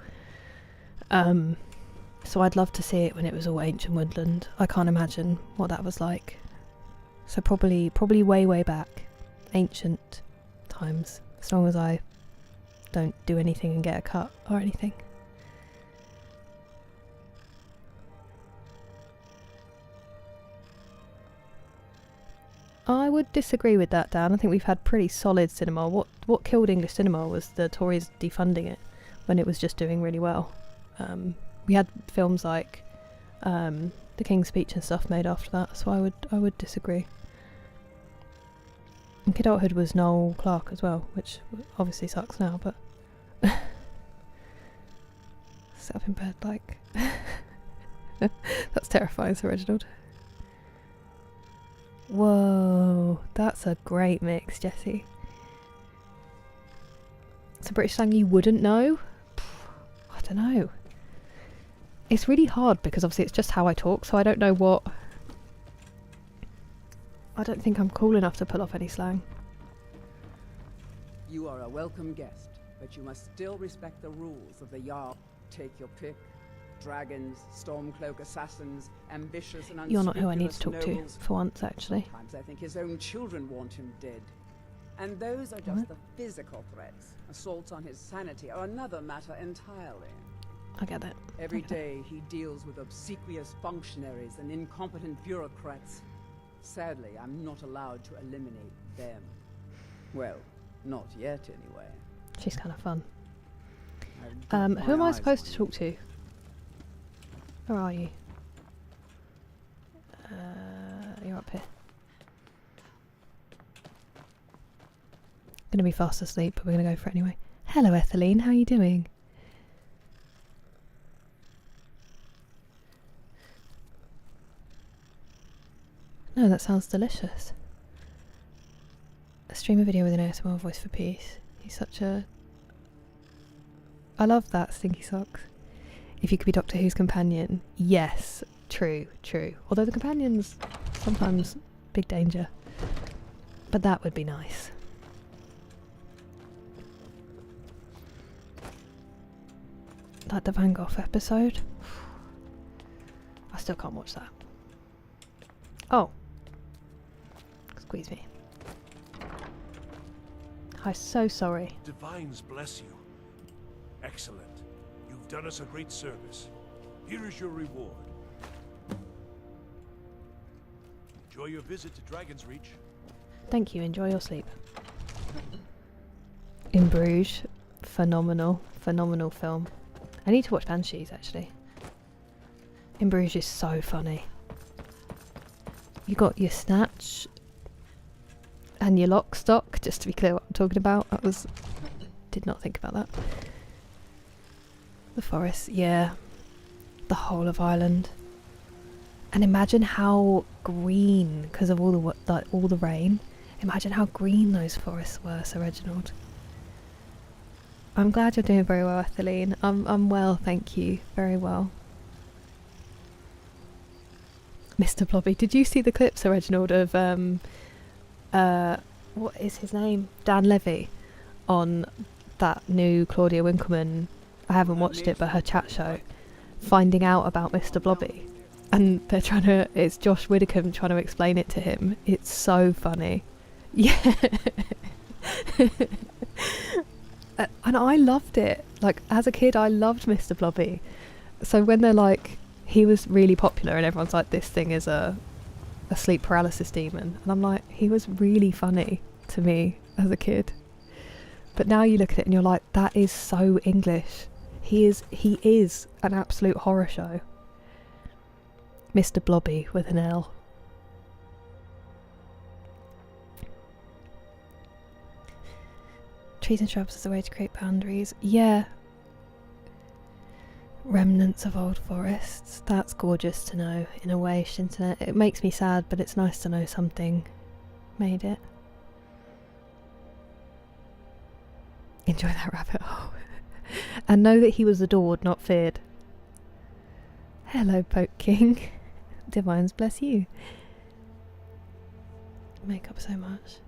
So I'd love to see it when it was all ancient woodland. I can't imagine what that was like. So probably way back, ancient times, as long as I don't do anything and get a cut or anything. I would disagree with that, Dan. I think we've had pretty solid cinema. What killed English cinema was the Tories defunding it when it was just doing really well. We had films like The King's Speech and stuff made after that, so I would disagree. And Kidulthood was Noel Clarke as well, which obviously sucks now, but sit up in bed like that's terrifying, Sir Reginald. Whoa, that's a great mix, Jessie. It's a British slang you wouldn't know? I don't know. It's really hard because obviously it's just how I talk, so I don't know what... I don't think I'm cool enough to pull off any slang. You are a welcome guest, but you must still respect the rules of the Jarl. Take your pick. Dragons, Stormcloak assassins, ambitious and unscrupulous You're not who I need to talk nobles. to, for once, actually. Sometimes I think his own children want him dead. And those are just the physical threats. Assaults on his sanity are another matter entirely. I get it. Every day he deals with obsequious functionaries and incompetent bureaucrats. Sadly, I'm not allowed to eliminate them. Well, not yet anyway. She's kind of fun. Who am I supposed to talk to? Where are you? You're up here. Gonna be fast asleep, but we're gonna go for it anyway. Hello, Etheline. How are you doing? No, that sounds delicious. A stream a video with an ASMR voice for peace. He's such a... I love that, Stinky Socks. If you could be Doctor Who's companion. Yes, true. Although the companion's sometimes big danger. But that would be nice. Like the Van Gogh episode. I still can't watch that. Oh. Squeeze me. I'm so sorry. Divines bless you. Excellent. You've done us a great service. Here is your reward. Enjoy your visit to Dragon's Reach. Thank you, enjoy your sleep. In Bruges, phenomenal film. I need to watch Banshees actually. In Bruges is so funny. You got your Snatch and your Lock Stock, just to be clear what I'm talking about. Did not think about that. The forest, yeah. The whole of Ireland. And imagine how green, because of all the rain. Imagine how green those forests were, Sir Reginald. I'm glad you're doing very well, Etheline. I'm well, thank you. Very well. Mr. Blobby, did you see the clip, Sir Reginald, of what is his name? Dan Levy on that new Claudia Winkleman, I haven't watched it, but her chat show, finding out about Mr. Blobby. And they're it's Josh Widdicombe trying to explain it to him. It's so funny. Yeah. And I loved it. Like, as a kid, I loved Mr. Blobby. So when they're like, he was really popular and everyone's like, this thing is a sleep paralysis demon. And I'm like, he was really funny to me as a kid. But now you look at it and you're like, that is so English. He is an absolute horror show. Mr. Blobby with an L. Trees and shrubs as a way to create boundaries. Yeah. Remnants of old forests. That's gorgeous to know, in a way, Shintonet. It makes me sad, but it's nice to know something made it. Enjoy that rabbit hole. And know that he was adored, not feared. Hello, Poke King. Divines bless you. Make up so much.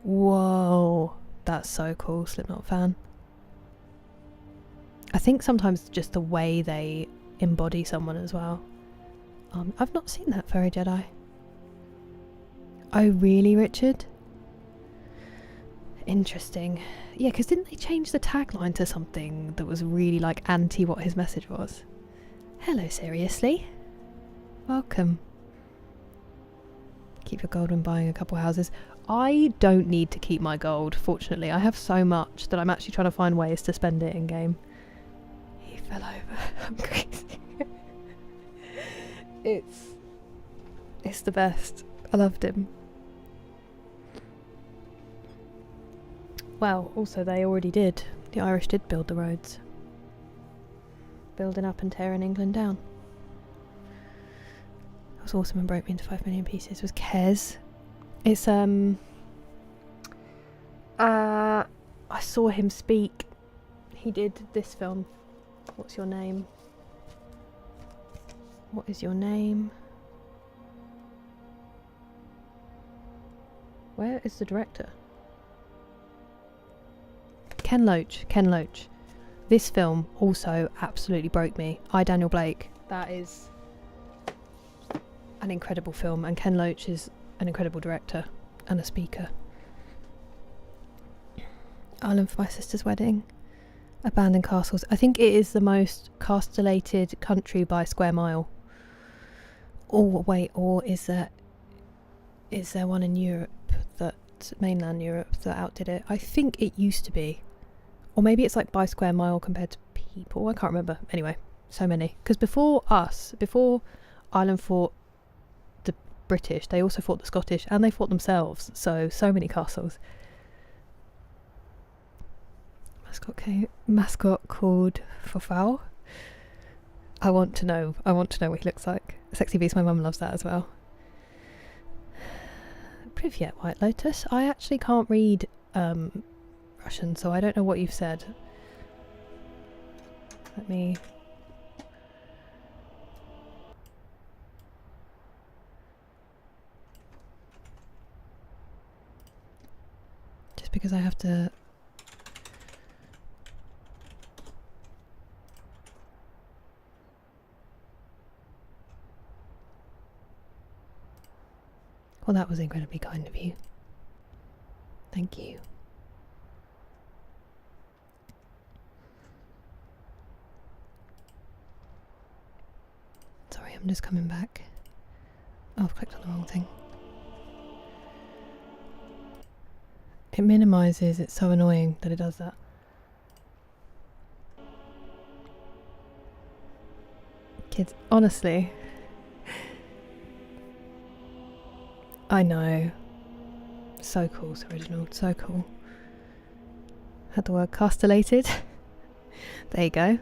Whoa. That's so cool, Slipknot fan. I think sometimes just the way they embody someone as well. I've not seen that Furry Jedi. Oh really, Richard? Interesting. Yeah, because didn't they change the tagline to something that was really like anti what his message was? Hello, seriously. Welcome. Keep your gold when buying a couple houses. I don't need to keep my gold, fortunately. I have so much that I'm actually trying to find ways to spend it in game. He fell over. I'm crazy. It's the best. I loved him. Well, also they already did. The Irish did build the roads. Building up and tearing England down. That was awesome and broke me into 5 million pieces. Was Kez. It's I saw him speak. He did this film. What's your name? What is your name? Where is the director? Ken Loach. Ken Loach. This film also absolutely broke me. I, Daniel Blake. That is an incredible film, and Ken Loach is an incredible director and a speaker. Ireland for my sister's wedding. Abandoned castles. I think it is the most castellated country by square mile. Oh wait, or is there one in Europe, that mainland Europe, that outdid it? I think it used to be. Or maybe it's like by square mile compared to people. I can't remember. Anyway, so many. Because before Ireland fought the British, they also fought the Scottish, and they fought themselves. So many castles. Mascot called Fofau. I want to know what he looks like. Sexy Beast, my mum loves that as well. Privyet, White Lotus. I actually can't read Russian, so I don't know what you've said. Let me... Just because I have to... Well, that was incredibly kind of you. Thank you. I'm just coming back. Oh, I've clicked on the wrong thing. It minimises, it's so annoying that it does that. Kids, honestly. I know. So cool, it's original, so cool. Had the word castellated. There you go.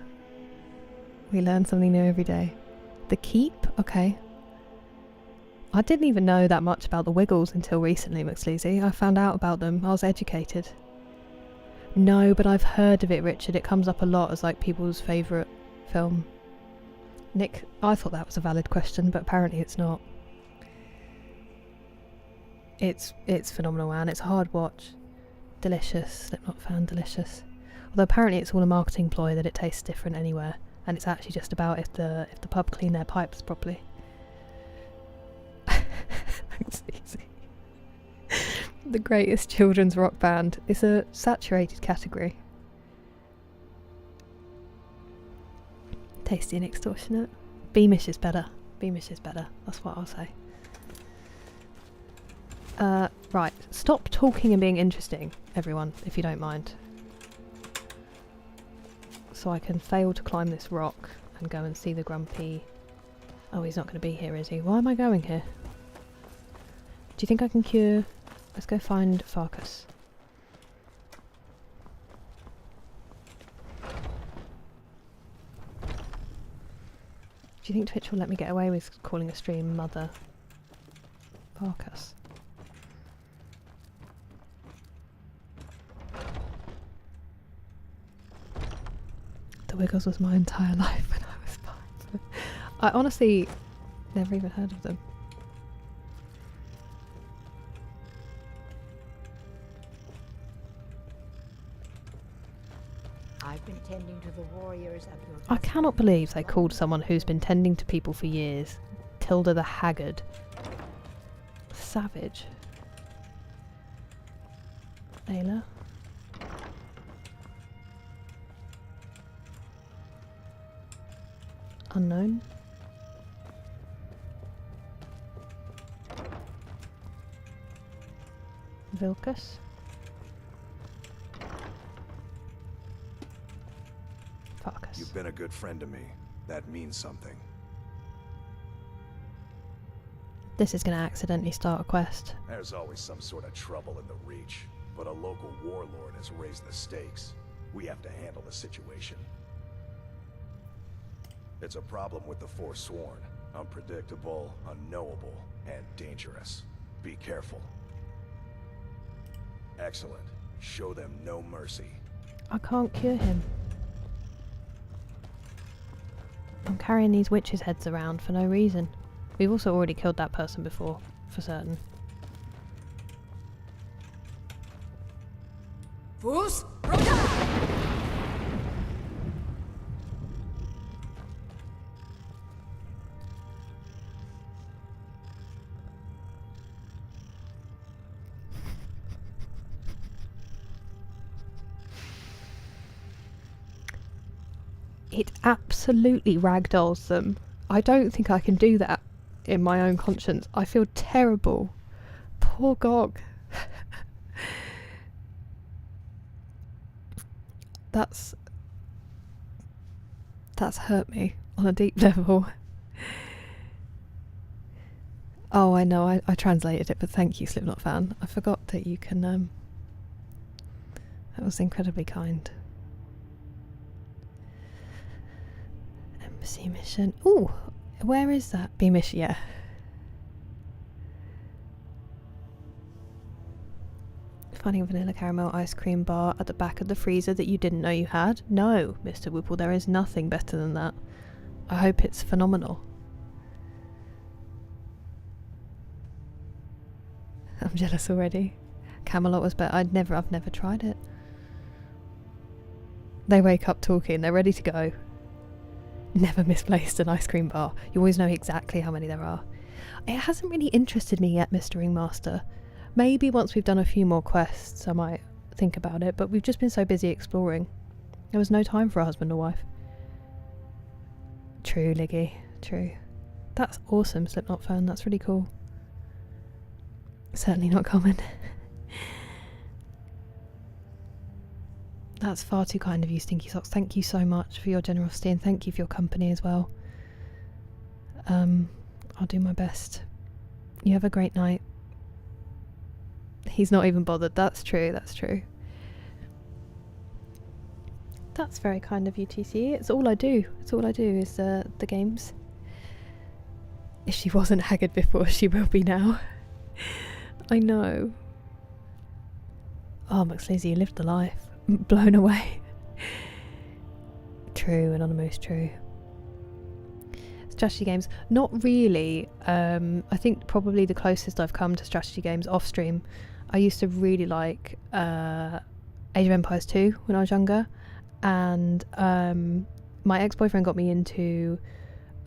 We learn something new every day. The Keep? Okay. I didn't even know that much about the Wiggles until recently, McSleazy. I found out about them. I was educated. No, but I've heard of it, Richard. It comes up a lot as like people's favourite film. Nick, I thought that was a valid question, but apparently it's not. It's phenomenal, man. It's a hard watch. Delicious. Slipknot fan, delicious. Although apparently it's all a marketing ploy that it tastes different anywhere, and it's actually just about if the pub clean their pipes properly. Thanks, Easy. The greatest children's rock band. It's a saturated category. Tasty and extortionate. Beamish is better. Beamish is better. That's what I'll say. Right. Stop talking and being interesting, everyone, if you don't mind. So I can fail to climb this rock and go and see the grumpy... Oh, he's not going to be here, is he? Why am I going here? Do you think I can cure... Let's go find Farkas. Do you think Twitch will let me get away with calling a stream Mother Farkas? The Wiggles was my entire life when I was 5. I honestly never even heard of them. I've been tending to the warriors of your... I cannot believe they called someone who's been tending to people for years Tilda the Haggard. Savage. Ayla. Unknown. Vilkas. Farkas. You've been a good friend to me. That means something. This is going to accidentally start a quest. There's always some sort of trouble in the Reach, but a local warlord has raised the stakes. We have to handle the situation. It's a problem with the Forsworn. Unpredictable, unknowable, and dangerous. Be careful. Excellent. Show them no mercy. I can't cure him. I'm carrying these witches' heads around for no reason. We've also already killed that person before, for certain. Fus? It absolutely ragdolls them. I don't think I can do that in my own conscience. I feel terrible. Poor Gog. That's hurt me on a deep level. Oh, I know, I translated it, but thank you, Slipknot fan. I forgot that you can, that was incredibly kind. Embassy mission. Ooh, where is that? Beamish, yeah. Finding a vanilla caramel ice cream bar at the back of the freezer that you didn't know you had? No, Mr. Whipple, there is nothing better than that. I hope it's phenomenal. I'm jealous already. Camelot was better. I've never tried it. They wake up talking, they're ready to go. Never misplaced an ice cream bar. You always know exactly how many there are. It hasn't really interested me yet, Mr. Ringmaster. Maybe once we've done a few more quests I might think about it, but we've just been so busy exploring. There was no time for a husband or wife. True, Liggy, true. That's awesome, Slipknot fan. That's really cool. Certainly not common. That's far too kind of you, Stinky Socks. Thank you so much for your generosity, and thank you for your company as well. I'll do my best. You have a great night. He's not even bothered. That's true, that's true. That's very kind of you, TC. It's all I do. It's all I do is the games. If she wasn't haggard before, she will be now. I know. Oh, McSlizzy, you lived the life. Blown away. True, Anonymous, true. Strategy games, not really. I think probably the closest I've come to strategy games off stream. I used to really like Age of Empires 2 when I was younger, and my ex-boyfriend got me into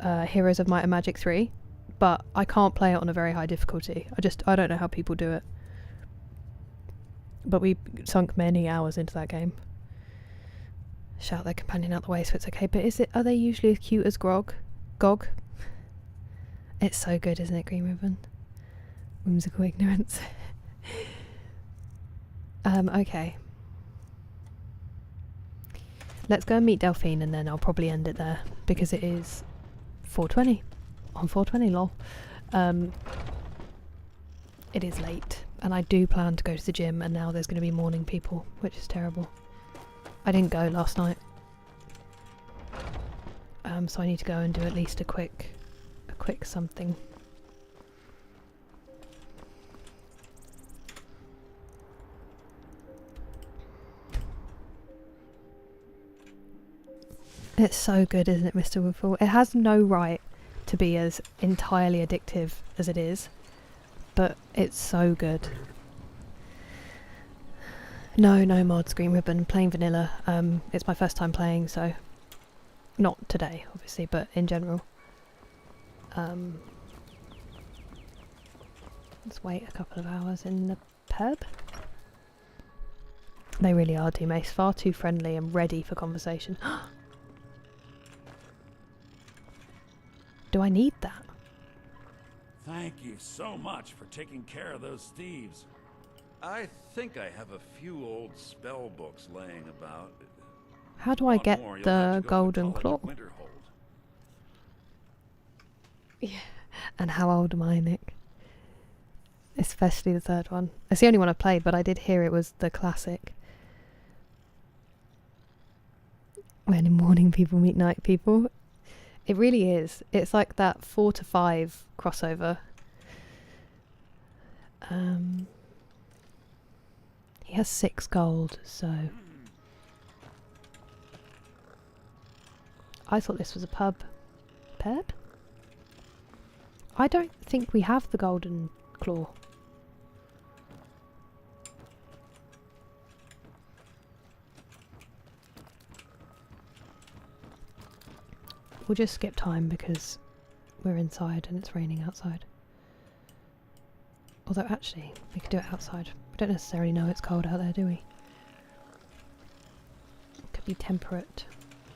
Heroes of Might and Magic 3, but I can't play it on a very high difficulty. I don't know how people do it. But we sunk many hours into that game. Shout their companion out the way so it's okay. But are they usually as cute as Gog? It's so good, isn't it, Green Ribbon? Whimsical ignorance. Okay. Let's go and meet Delphine, and then I'll probably end it there because it is 4:20 on 4:20. Lol. It is late, and I do plan to go to the gym, and now there's going to be morning people, which is terrible. I didn't go last night, so I need to go and do at least a quick something. It's so good, isn't it, Mr. Woodfall? It has no right to be as entirely addictive as it is, but it's so good. No mods, Green Ribbon, plain vanilla. It's my first time playing, so not today, obviously, but in general. Let's wait a couple of hours in the pub. They really are, D-Mace, far too friendly and ready for conversation. Do I need that? Thank you so much for taking care of those thieves. I think I have a few old spell books laying about. How do I get the golden claw? Yeah. And how old am I, Nick? Especially the third one. It's the only one I've played, but I did hear it was the classic. When in morning people meet night people. It really is. It's like that 4 to 5 crossover. He has 6 gold, so... I thought this was a pub. Pub? I don't think we have the golden claw. We'll just skip time because we're inside and it's raining outside. Although actually, we could do it outside. We don't necessarily know it's cold out there, do we? It could be temperate.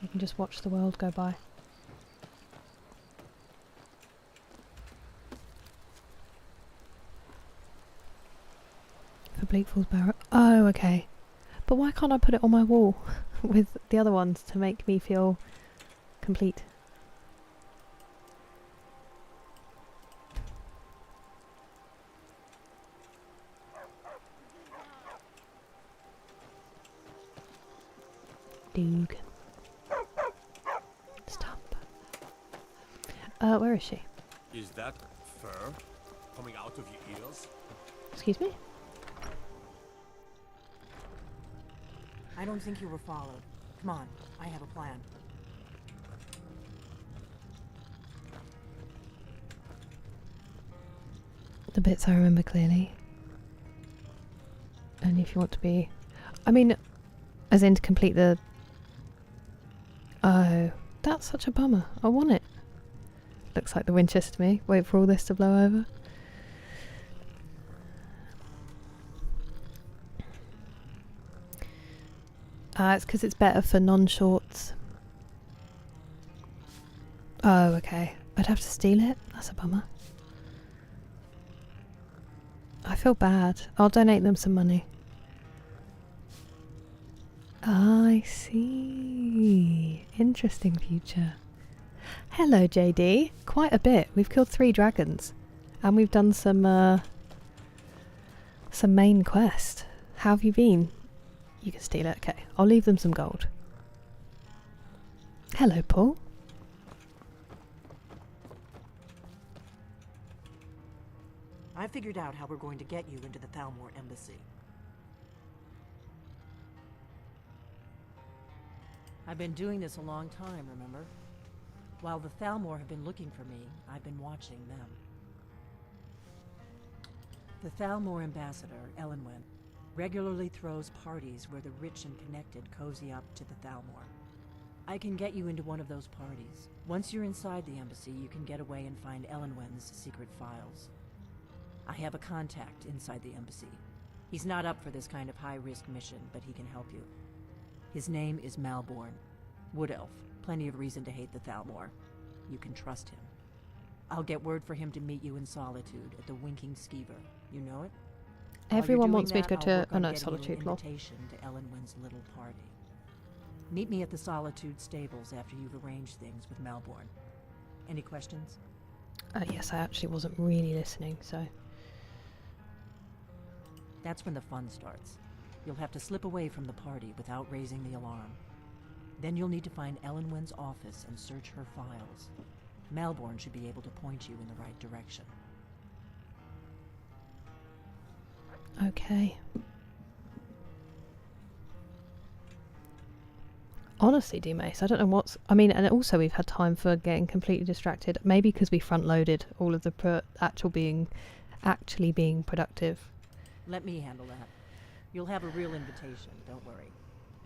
We can just watch the world go by. For Bleak Falls Barrow. Oh, okay. But why can't I put it on my wall with the other ones to make me feel complete? Doog. Stop. Where is she? Is that fur coming out of your ears? Excuse me? I don't think you were followed. Come on, I have a plan. The bits I remember clearly. Only if you want to be... I mean, as in to complete the... Oh, that's such a bummer. I want it. Looks like the Winchester to me. Wait for all this to blow over. It's because it's better for non-shorts. Oh, okay. I'd have to steal it? That's a bummer. I feel bad. I'll donate them some money. I see. Interesting future. Hello, JD. Quite a bit. We've killed 3 dragons. And we've done some main quest. How have you been? You can steal it. Okay. I'll leave them some gold. Hello, Paul. I figured out how we're going to get you into the Thalmor embassy. I've been doing this a long time, remember? While the Thalmor have been looking for me, I've been watching them. The Thalmor ambassador, Elenwen, regularly throws parties where the rich and connected cozy up to the Thalmor. I can get you into one of those parties. Once you're inside the embassy, you can get away and find Elenwen's secret files. I have a contact inside the embassy. He's not up for this kind of high-risk mission, but he can help you. His name is Malborn. Wood Elf. Plenty of reason to hate the Thalmor. You can trust him. I'll get word for him to meet you in Solitude at the Winking Skeever. You know it? Everyone wants me to go to... Oh no, Solitude, lol. Invitation to Elenwen's little party. Meet me at the Solitude stables after you've arranged things with Malborn. Any questions? Yes, I actually wasn't really listening, so... That's when the fun starts. You'll have to slip away from the party without raising the alarm. Then you'll need to find Elenwen's office and search her files. Malborn should be able to point you in the right direction. Okay. Honestly, D-Mace, I don't know what's... I mean, and also we've had time for getting completely distracted. Maybe because we front-loaded all of the actually being productive. Let me handle that. You'll have a real invitation, don't worry.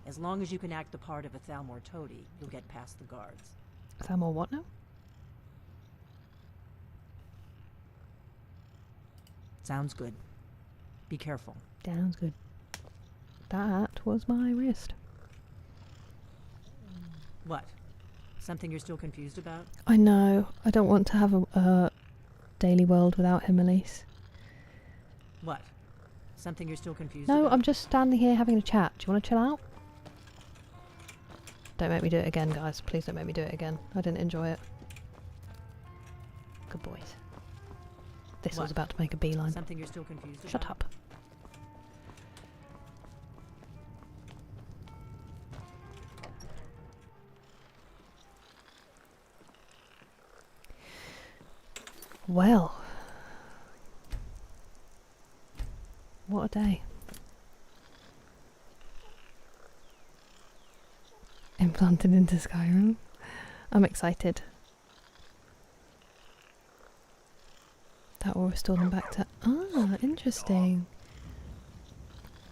As long as you can act the part of a Thalmor toady, you'll get past the guards. Thalmor what now? Sounds good. Be careful. Sounds good. That was my wrist. What? Something you're still confused about? I know. I don't want to have a daily world without him, Elise. What? Something you're still confused No, about? I'm just standing here having a chat. Do you want to chill out? Don't make me do it again, guys. Please don't make me do it again. I didn't enjoy it. Good boys. This was about to make a beeline. Something you're still confused about? Shut up. Well. What a day. Implanted into Skyrim. I'm excited. That will restore them back to... Ah, interesting.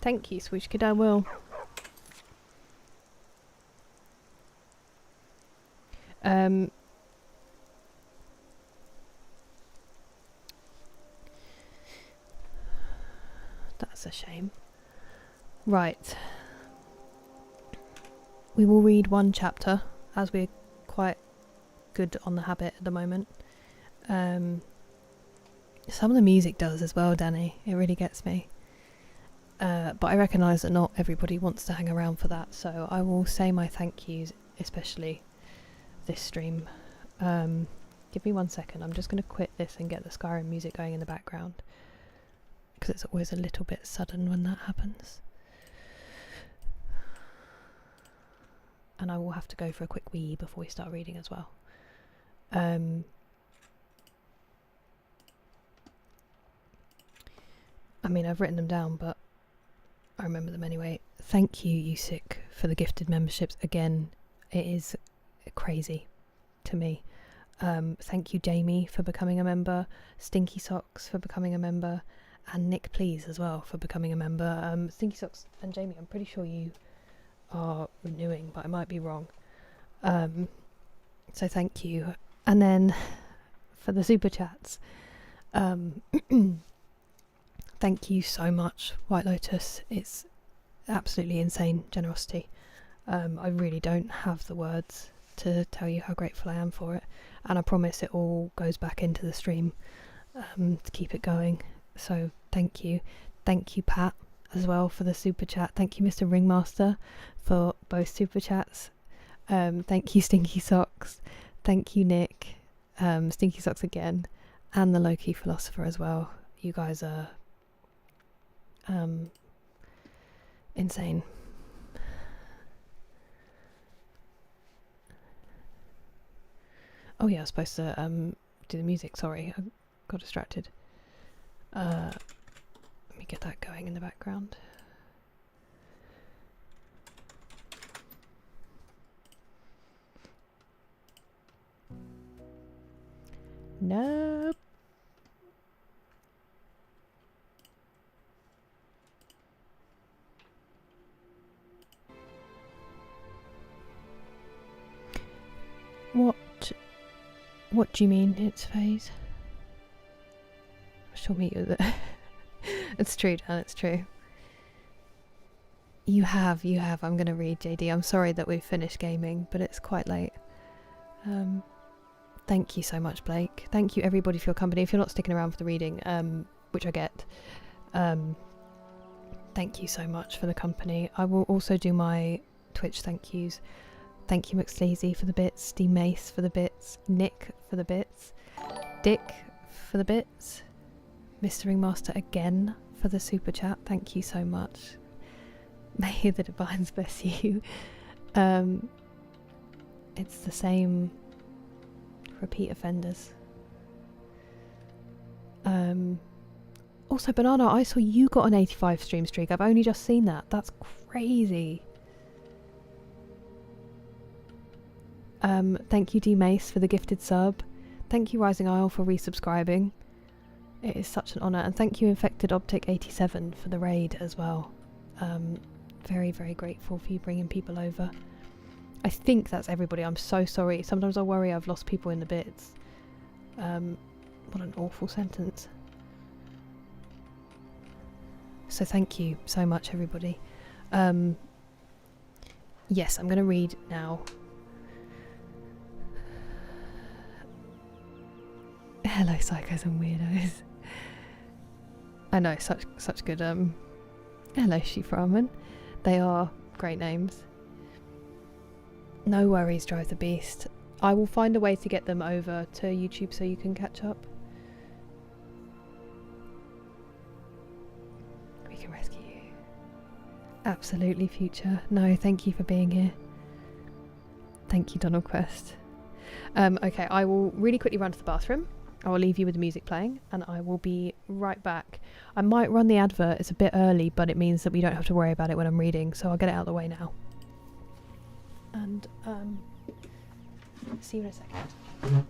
Thank you, Swoosh Kid, I will. That's a shame. Right. We will read one chapter, as we're quite good on the habit at the moment. Some of the music does as well, Danny. It really gets me. But I recognise that not everybody wants to hang around for that, so I will say my thank yous, especially this stream. Give me 1 second. I'm just going to quit this and get the Skyrim music going in the background, because it's always a little bit sudden when that happens. And I will have to go for a quick wee before we start reading as well. I mean, I've written them down, but I remember them anyway. Thank you, Yusik, for the gifted memberships. Again, it is crazy to me. Thank you, Jamie, for becoming a member. Stinky Socks for becoming a member. And Nick Please as well for becoming a member. Stinky Socks and Jamie, I'm pretty sure you are renewing, but I might be wrong. So thank you. And then for the super chats, thank you so much, White Lotus. It's absolutely insane generosity. I really don't have the words to tell you how grateful I am for it, and I promise it all goes back into the stream to keep it going. So thank you, Pat, as well, for the super chat. Thank you, Mr. Ringmaster, for both super chats. Thank you, Stinky Socks. Thank you, Nick. Stinky Socks again, and the low-key philosopher as well. You guys are insane. Oh yeah, I was supposed to do the music. Sorry, I got distracted. Let me get that going in the background. Nope. What do you mean it's phase? She'll meet you there. It's true, Dan, it's true. You have. I'm gonna read, JD. I'm sorry that we've finished gaming, but it's quite late. Thank you so much, Blake. Thank you everybody for your company. If you're not sticking around for the reading, which I get, thank you so much for the company. I will also do my Twitch thank yous. Thank you, McSleazy, for the bits, D Mace for the bits, Nick for the bits, Dick for the bits, Mr. Ringmaster again for the super chat. Thank you so much. May the divines bless you. It's the same repeat offenders. Also, Banana, I saw you got an 85 stream streak. I've only just seen that. That's crazy. Thank you, D Mace, for the gifted sub. Thank you, Rising Isle, for resubscribing. It is such an honour. And thank you, Infected Optic 87, for the raid as well. Very, very grateful for you bringing people over. I think that's everybody. I'm so sorry. Sometimes I worry I've lost people in the bits. What an awful sentence. So thank you so much, everybody. Yes, I'm going to read now. Hello, psychos and weirdos. I know, such good. Hello, Shiframan. They are great names. No worries, Drive the Beast. I will find a way to get them over to YouTube so you can catch up. We can rescue you. Absolutely, Future. No, thank you for being here. Thank you, Donald Quest. Okay, I will really quickly run to the bathroom. I will leave you with the music playing and I will be right back. I might run the advert. It's a bit early, but it means that we don't have to worry about it when I'm reading, so I'll get it out of the way now. And see you in a second.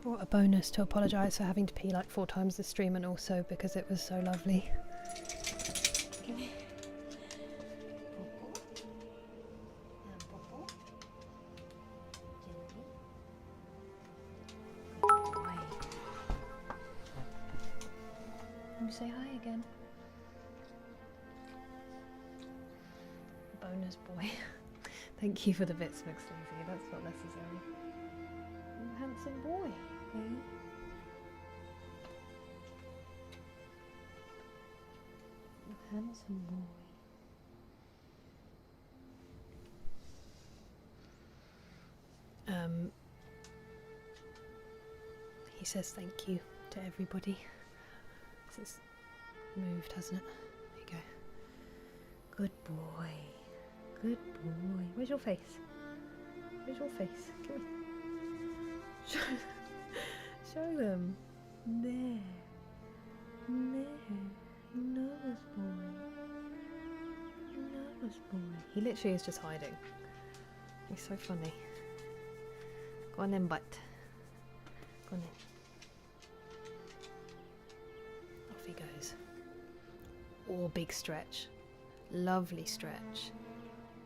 What a bonus to apologise for having to pee like 4 times this stream, and also because it was so lovely. Can you say hi again? Bonus boy. Thank you for the bits, McSleazy. That's not necessary. You handsome boy. Eh? You handsome boy. He says thank you to everybody. It's moved, hasn't it? There you go. Good boy. Good boy. Where's your face? Where's your face? Come here. Show them. There. There. Nervous boy. Nervous boy. He literally is just hiding. He's so funny. Go on then, butt. Go on then. Off he goes. Oh, big stretch. Lovely stretch.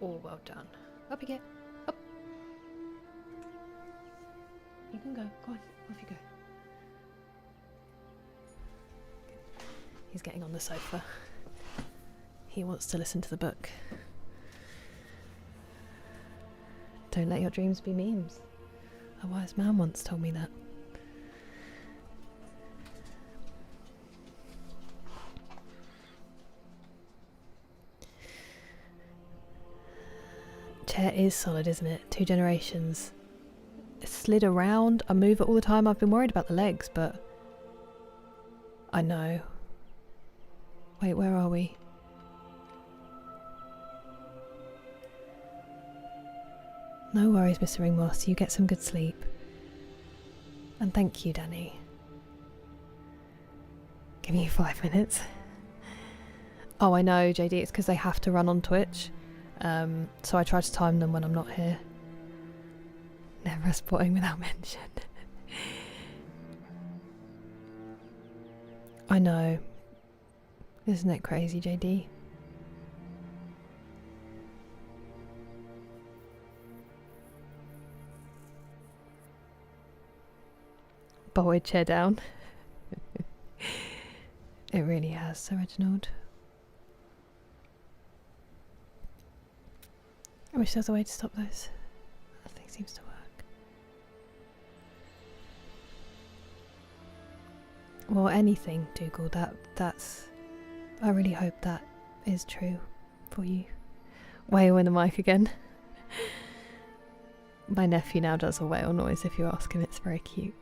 Oh, well done. Up you get. Up. You can go. Go on. Off you go. He's getting on the sofa. He wants to listen to the book. Don't let your dreams be memes. A wise man once told me that. Chair is solid, isn't it? 2 generations. It slid around. I move it all the time. I've been worried about the legs, but I know. Wait, where are we? No worries, Mr. Ringmoss. You get some good sleep. And thank you, Danny. Give me 5 minutes. Oh, I know, JD. It's because they have to run on Twitch. So I try to time them when I'm not here. Never spotting without mention. I know. Isn't it crazy, JD? Bolted chair down. It really has, Sir Reginald. I wish there was a way to stop those. Nothing seems to work. Well, anything, Dougal. That's. I really hope that is true for you. Whale in the mic again. My nephew now does a whale noise if you ask him. It's very cute.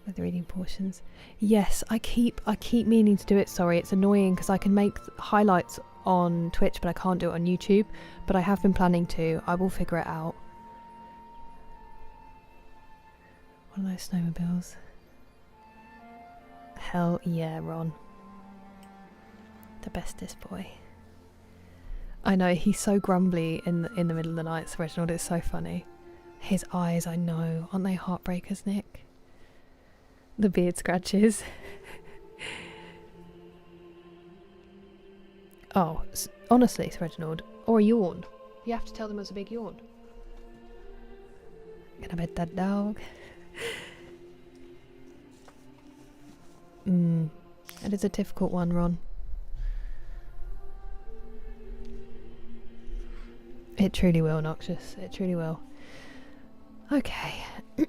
With the reading portions. Yes, I keep meaning to do it. Sorry, it's annoying because I can make highlights on Twitch, but I can't do it on YouTube. But I have been planning to. I will figure it out. One of those snowmobiles. Hell yeah, Ron. The bestest boy. I know, he's so grumbly in the middle of the night, so Reginald, it's so funny. His eyes, I know. Aren't they heartbreakers, Nick? The beard scratches. Oh, honestly, Sir Reginald. Or a yawn. You have to tell them it was a big yawn. Gonna bet that dog. It is a difficult one, Ron. It truly will, Noxious. It truly will. Okay.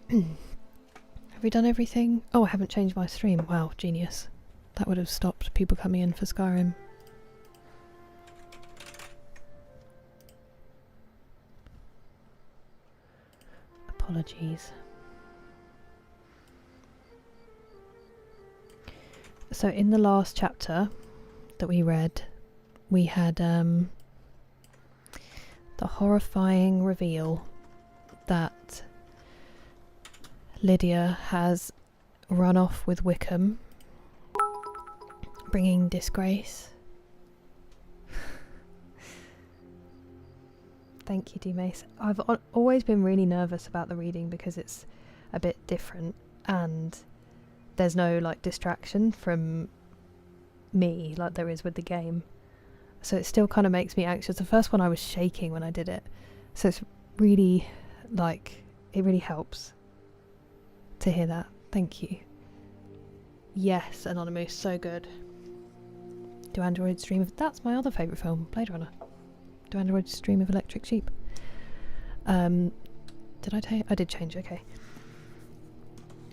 Have we done everything? Oh, I haven't changed my stream. Wow, genius. That would have stopped people coming in for Skyrim. Apologies. So in the last chapter that we read, we had the horrifying reveal that Lydia has run off with Wickham, bringing disgrace. Thank you, D-Mace. I've always been really nervous about the reading because it's a bit different. and there's no like distraction from me like there is with the game, so it still kind of makes me anxious. The first one I was shaking when I did it, so it's really like, it really helps to hear that. Thank you. Yes, Anonymous, so good. Do androids dream of... That's my other favourite film, Blade Runner. Do androids dream of electric sheep? Did I tell you? I did change, okay.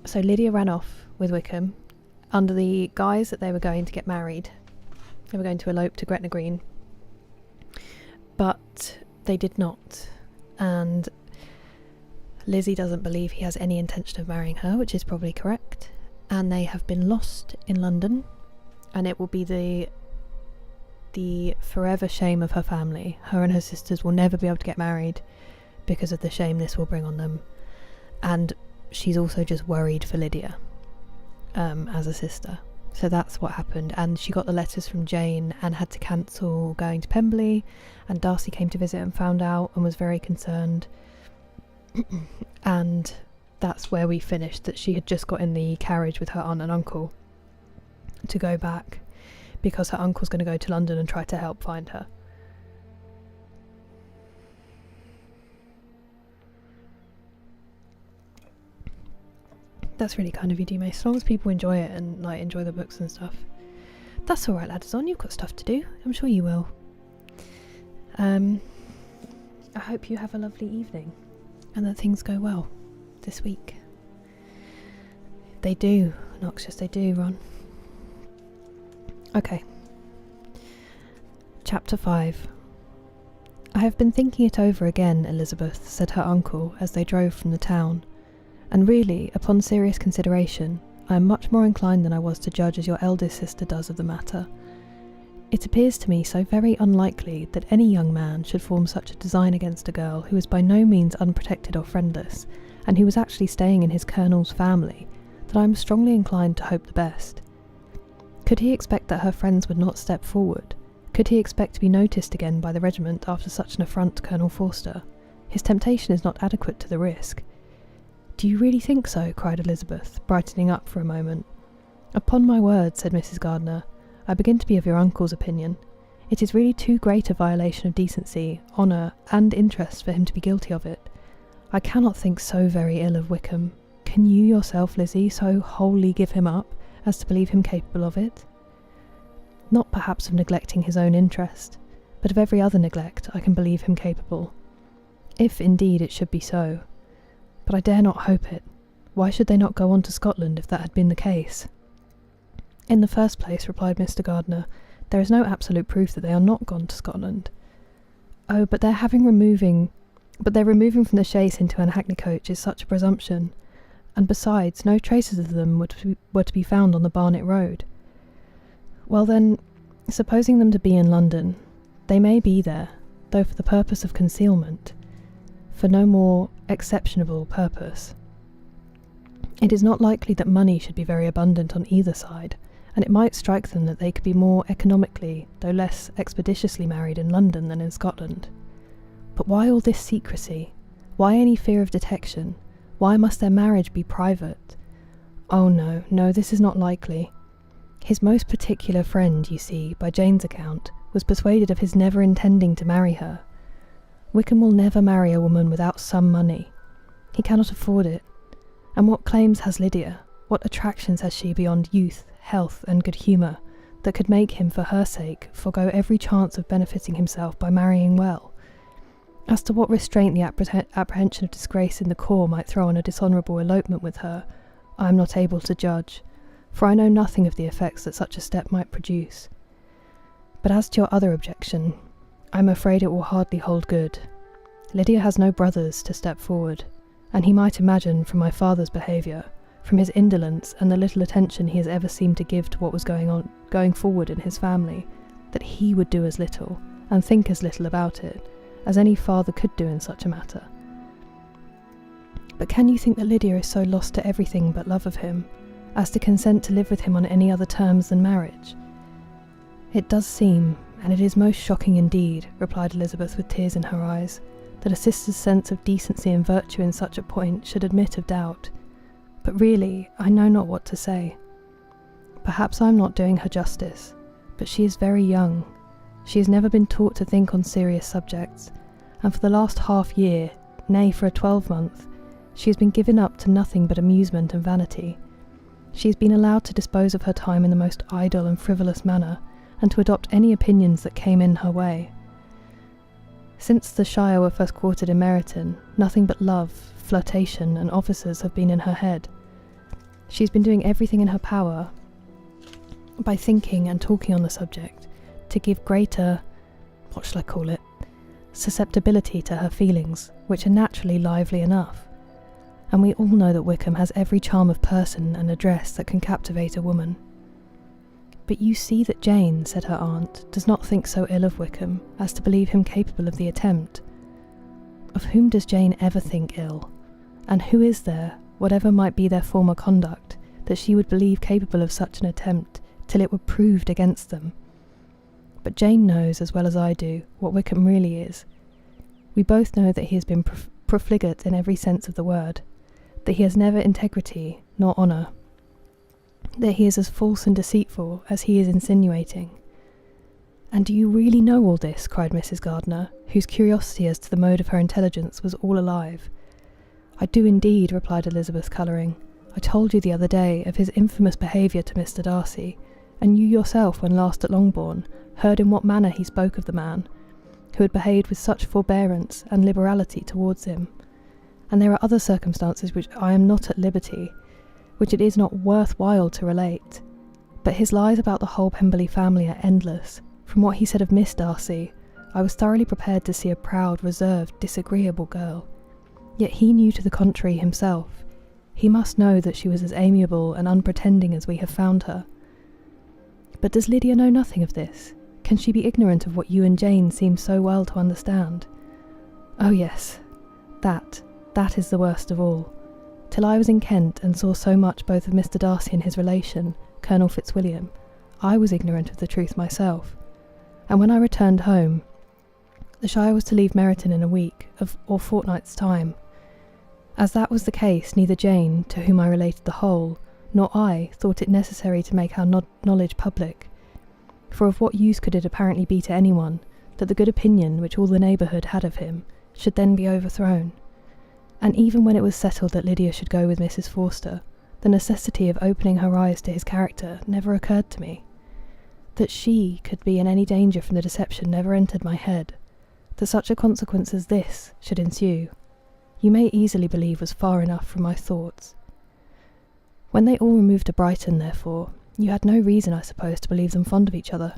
So Lydia ran off with Wickham under the guise that they were going to get married. They were going to elope to Gretna Green. But they did not. And Lizzie doesn't believe he has any intention of marrying her, which is probably correct. And they have been lost in London. And it will be the forever shame of her family. Her and her sisters will never be able to get married because of the shame this will bring on them. And she's also just worried for Lydia as a sister. So that's what happened. And she got the letters from Jane and had to cancel going to Pemberley, and Darcy came to visit and found out and was very concerned. And that's where we finished, that she had just got in the carriage with her aunt and uncle to go back because her uncle's going to go to London and try to help find her. That's really kind of you, Dume. As long as people enjoy it and like enjoy the books and stuff. That's alright, Ladazon, you've got stuff to do. I'm sure you will. I hope you have a lovely evening and that things go well this week. They do, Noxious, they do, Ron. Okay. Chapter 5. I have been thinking it over again, Elizabeth, said her uncle as they drove from the town. And really, upon serious consideration, I am much more inclined than I was to judge as your eldest sister does of the matter. It appears to me so very unlikely that any young man should form such a design against a girl who is by no means unprotected or friendless, and who was actually staying in his colonel's family, that I am strongly inclined to hope the best. Could he expect that her friends would not step forward? Could he expect to be noticed again by the regiment after such an affront to Colonel Forster? His temptation is not adequate to the risk. Do you really think so? Cried Elizabeth, brightening up for a moment. Upon my word, said Mrs. Gardiner, I begin to be of your uncle's opinion. It is really too great a violation of decency, honour, and interest for him to be guilty of it. I cannot think so very ill of Wickham. Can you yourself, Lizzie, so wholly give him up as to believe him capable of it? Not perhaps of neglecting his own interest, but of every other neglect I can believe him capable. If indeed it should be so. But I dare not hope it. Why should they not go on to Scotland if that had been the case? In the first place, replied Mr. Gardiner, there is no absolute proof that they are not gone to Scotland. Oh, but they're removing from the chaise into an hackney coach is such a presumption, and besides, no traces of them were to be found on the Barnet Road. Well then, supposing them to be in London, they may be there, though for the purpose of concealment, for no more exceptionable purpose. It is not likely that money should be very abundant on either side, and it might strike them that they could be more economically, though less expeditiously married in London than in Scotland. But why all this secrecy? Why any fear of detection? Why must their marriage be private? Oh no, no, this is not likely. His most particular friend, you see, by Jane's account, was persuaded of his never intending to marry her. Wickham will never marry a woman without some money. He cannot afford it. And what claims has Lydia? What attractions has she beyond youth, health, and good humour, that could make him, for her sake, forego every chance of benefiting himself by marrying well? As to what restraint the apprehension of disgrace in the corps might throw on a dishonourable elopement with her, I am not able to judge, for I know nothing of the effects that such a step might produce. But as to your other objection, I am afraid it will hardly hold good. Lydia has no brothers to step forward, and he might imagine from my father's behaviour, from his indolence and the little attention he has ever seemed to give to what was going forward in his family, that he would do as little, and think as little about it, as any father could do in such a matter. But can you think that Lydia is so lost to everything but love of him, as to consent to live with him on any other terms than marriage? It does seem, and it is most shocking indeed, replied Elizabeth with tears in her eyes, that a sister's sense of decency and virtue in such a point should admit of doubt. but really I know not what to say. Perhaps I am not doing her justice, but she is very young. She has never been taught to think on serious subjects, and for the last half year, nay for a 12-month, she has been given up to nothing but amusement and vanity. She has been allowed to dispose of her time in the most idle and frivolous manner, and to adopt any opinions that came in her way. Since the Shire were first quartered in Meryton, nothing but love, flirtation, and officers have been in her head. She has been doing everything in her power, by thinking and talking on the subject, to give greater, what shall I call it, susceptibility to her feelings, which are naturally lively enough. And we all know that Wickham has every charm of person and address that can captivate a woman. But you see that Jane, said her aunt, does not think so ill of Wickham as to believe him capable of the attempt. Of whom does Jane ever think ill? And who is there, whatever might be their former conduct, that she would believe capable of such an attempt till it were proved against them? But Jane knows, as well as I do, what Wickham really is. We both know that he has been profligate in every sense of the word, that he has never integrity nor honour, that he is as false and deceitful as he is insinuating. And do you really know all this? Cried Mrs. Gardiner, whose curiosity as to the mode of her intelligence was all alive. I do indeed, replied Elizabeth, colouring. I told you the other day of his infamous behaviour to Mr. Darcy, and you yourself, when last at Longbourn, heard in what manner he spoke of the man, who had behaved with such forbearance and liberality towards him. And there are other circumstances which I am not at liberty, which it is not worth while to relate. But his lies about the whole Pemberley family are endless. From what he said of Miss Darcy, I was thoroughly prepared to see a proud, reserved, disagreeable girl. Yet he knew to the contrary himself. He must know that she was as amiable and unpretending as we have found her. But does Lydia know nothing of this? Can she be ignorant of what you and Jane seem so well to understand? Oh yes, that is the worst of all. Till I was in Kent and saw so much both of Mr. Darcy and his relation, Colonel Fitzwilliam, I was ignorant of the truth myself. And when I returned home, the Shire was to leave Meryton in a week or fortnight's time. As that was the case, neither Jane, to whom I related the whole, nor I thought it necessary to make our knowledge public. For of what use could it apparently be to anyone that the good opinion which all the neighbourhood had of him should then be overthrown? And even when it was settled that Lydia should go with Mrs. Forster, the necessity of opening her eyes to his character never occurred to me. That she could be in any danger from the deception never entered my head. That such a consequence as this should ensue, you may easily believe was far enough from my thoughts. When they all removed to Brighton, therefore, you had no reason, I suppose, to believe them fond of each other.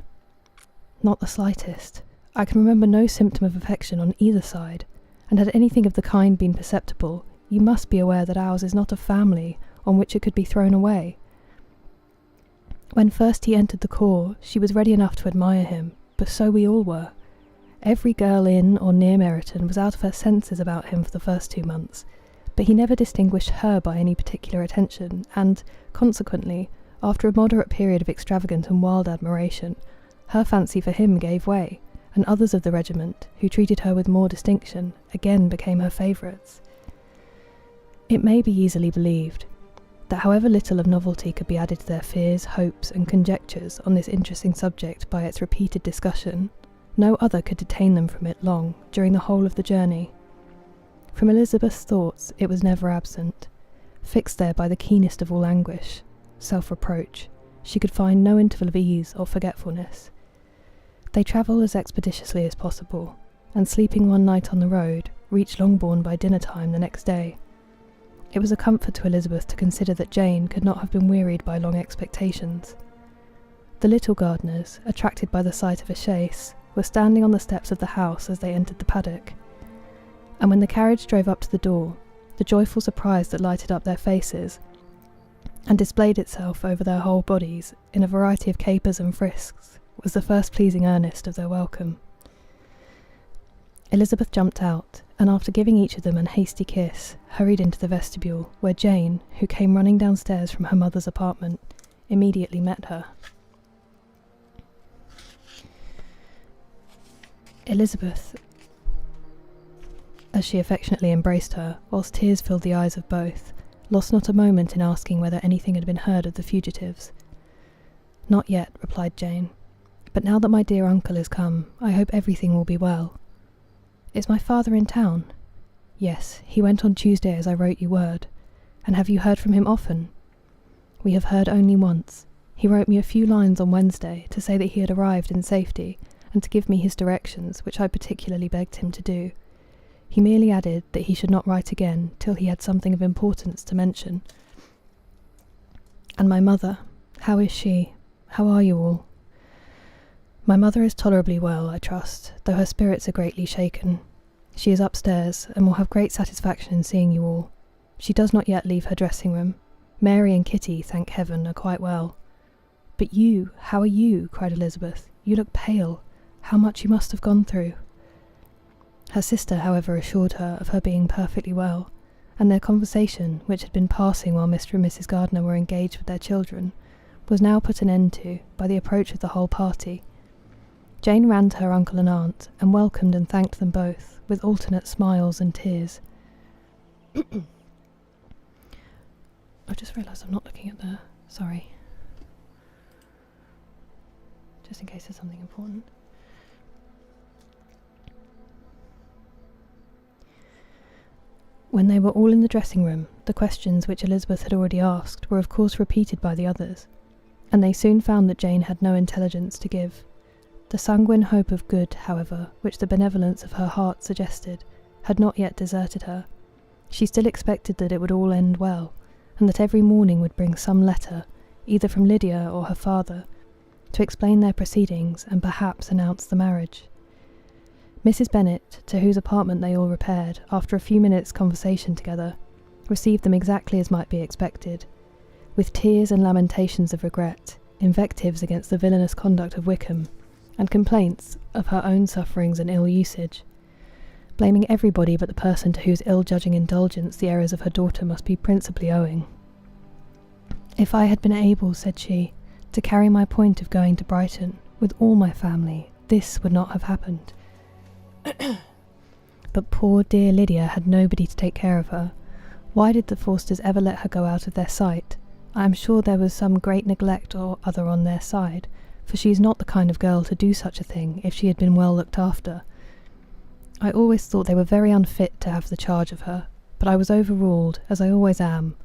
Not the slightest. I can remember no symptom of affection on either side, and had anything of the kind been perceptible, you must be aware that ours is not a family on which it could be thrown away. When first he entered the corps, she was ready enough to admire him, but so we all were. Every girl in or near Meryton was out of her senses about him for the first 2 months, but he never distinguished her by any particular attention, and, consequently, after a moderate period of extravagant and wild admiration, her fancy for him gave way, and others of the regiment, who treated her with more distinction, again became her favourites. It may be easily believed that however little of novelty could be added to their fears, hopes, and conjectures on this interesting subject by its repeated discussion, no other could detain them from it long during the whole of the journey. From Elizabeth's thoughts it was never absent. Fixed there by the keenest of all anguish, self-reproach, she could find no interval of ease or forgetfulness. They travelled as expeditiously as possible, and sleeping one night on the road, reached Longbourn by dinner-time the next day. It was a comfort to Elizabeth to consider that Jane could not have been wearied by long expectations. The little Gardiners, attracted by the sight of a chaise, were standing on the steps of the house as they entered the paddock, and when the carriage drove up to the door, the joyful surprise that lighted up their faces and displayed itself over their whole bodies in a variety of capers and frisks was the first pleasing earnest of their welcome. Elizabeth jumped out, and after giving each of them a hasty kiss, hurried into the vestibule, where Jane, who came running downstairs from her mother's apartment, immediately met her. Elizabeth, as she affectionately embraced her, whilst tears filled the eyes of both, lost not a moment in asking whether anything had been heard of the fugitives. "Not yet," replied Jane. "But now that my dear uncle has come, I hope everything will be well." "Is my father in town?" "Yes, he went on Tuesday as I wrote you word." "And have you heard from him often?" "We have heard only once. He wrote me a few lines on Wednesday to say that he had arrived in safety, and to give me his directions, which I particularly begged him to do. He merely added that he should not write again till he had something of importance to mention." "And my mother, how is she? How are you all?" "My mother is tolerably well, I trust, though her spirits are greatly shaken. She is upstairs, and will have great satisfaction in seeing you all. She does not yet leave her dressing room. Mary and Kitty, thank heaven, are quite well." "But you, how are you?" cried Elizabeth. "You look pale. How much you must have gone through." Her sister, however, assured her of her being perfectly well, and their conversation, which had been passing while Mr. and Mrs. Gardiner were engaged with their children, was now put an end to by the approach of the whole party. Jane ran to her uncle and aunt, and welcomed and thanked them both, with alternate smiles and tears. I've just realised I'm not looking at the... Sorry. Just in case there's something important. When they were all in the dressing room, the questions which Elizabeth had already asked were of course repeated by the others, and they soon found that Jane had no intelligence to give. The sanguine hope of good, however, which the benevolence of her heart suggested, had not yet deserted her. She still expected that it would all end well, and that every morning would bring some letter, either from Lydia or her father, to explain their proceedings and perhaps announce the marriage. Mrs. Bennet, to whose apartment they all repaired, after a few minutes' conversation together, received them exactly as might be expected, with tears and lamentations of regret, invectives against the villainous conduct of Wickham, and complaints of her own sufferings and ill usage, blaming everybody but the person to whose ill-judging indulgence the errors of her daughter must be principally owing. "If I had been able," said she, "to carry my point of going to Brighton, with all my family, this would not have happened. But poor dear Lydia had nobody to take care of her. Why did the Forsters ever let her go out of their sight? I am sure there was some great neglect or other on their side, for she is not the kind of girl to do such a thing if she had been well looked after. I always thought they were very unfit to have the charge of her, but I was overruled, as I always am.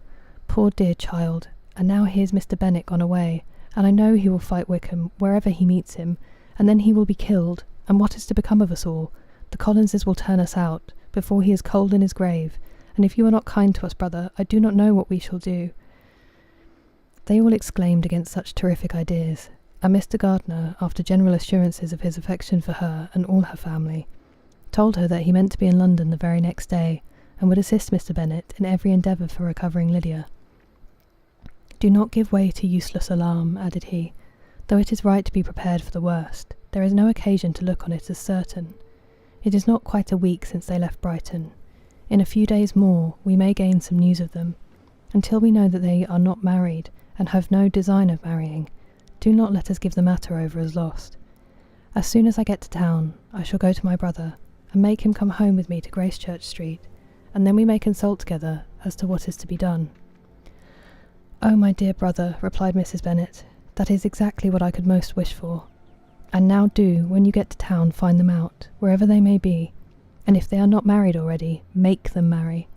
Poor dear child, and now here's Mr. Bennet gone away, and I know he will fight Wickham wherever he meets him, and then he will be killed, and what is to become of us all? The Collinses will turn us out, before he is cold in his grave, and if you are not kind to us, brother, I do not know what we shall do." They all exclaimed against such terrific ideas, and Mr. Gardiner, after general assurances of his affection for her and all her family, told her that he meant to be in London the very next day, and would assist Mr. Bennet in every endeavour for recovering Lydia. "Do not give way to useless alarm," added he. "Though it is right to be prepared for the worst, there is no occasion to look on it as certain. It is not quite a week since they left Brighton. In a few days more we may gain some news of them. Until we know that they are not married, and have no design of marrying, do not let us give the matter over as lost. As soon as I get to town, I shall go to my brother, and make him come home with me to Gracechurch Street, and then we may consult together as to what is to be done." "Oh, my dear brother," replied Mrs. Bennet, "that is exactly what I could most wish for. And now do, when you get to town, find them out, wherever they may be, and if they are not married already, make them marry.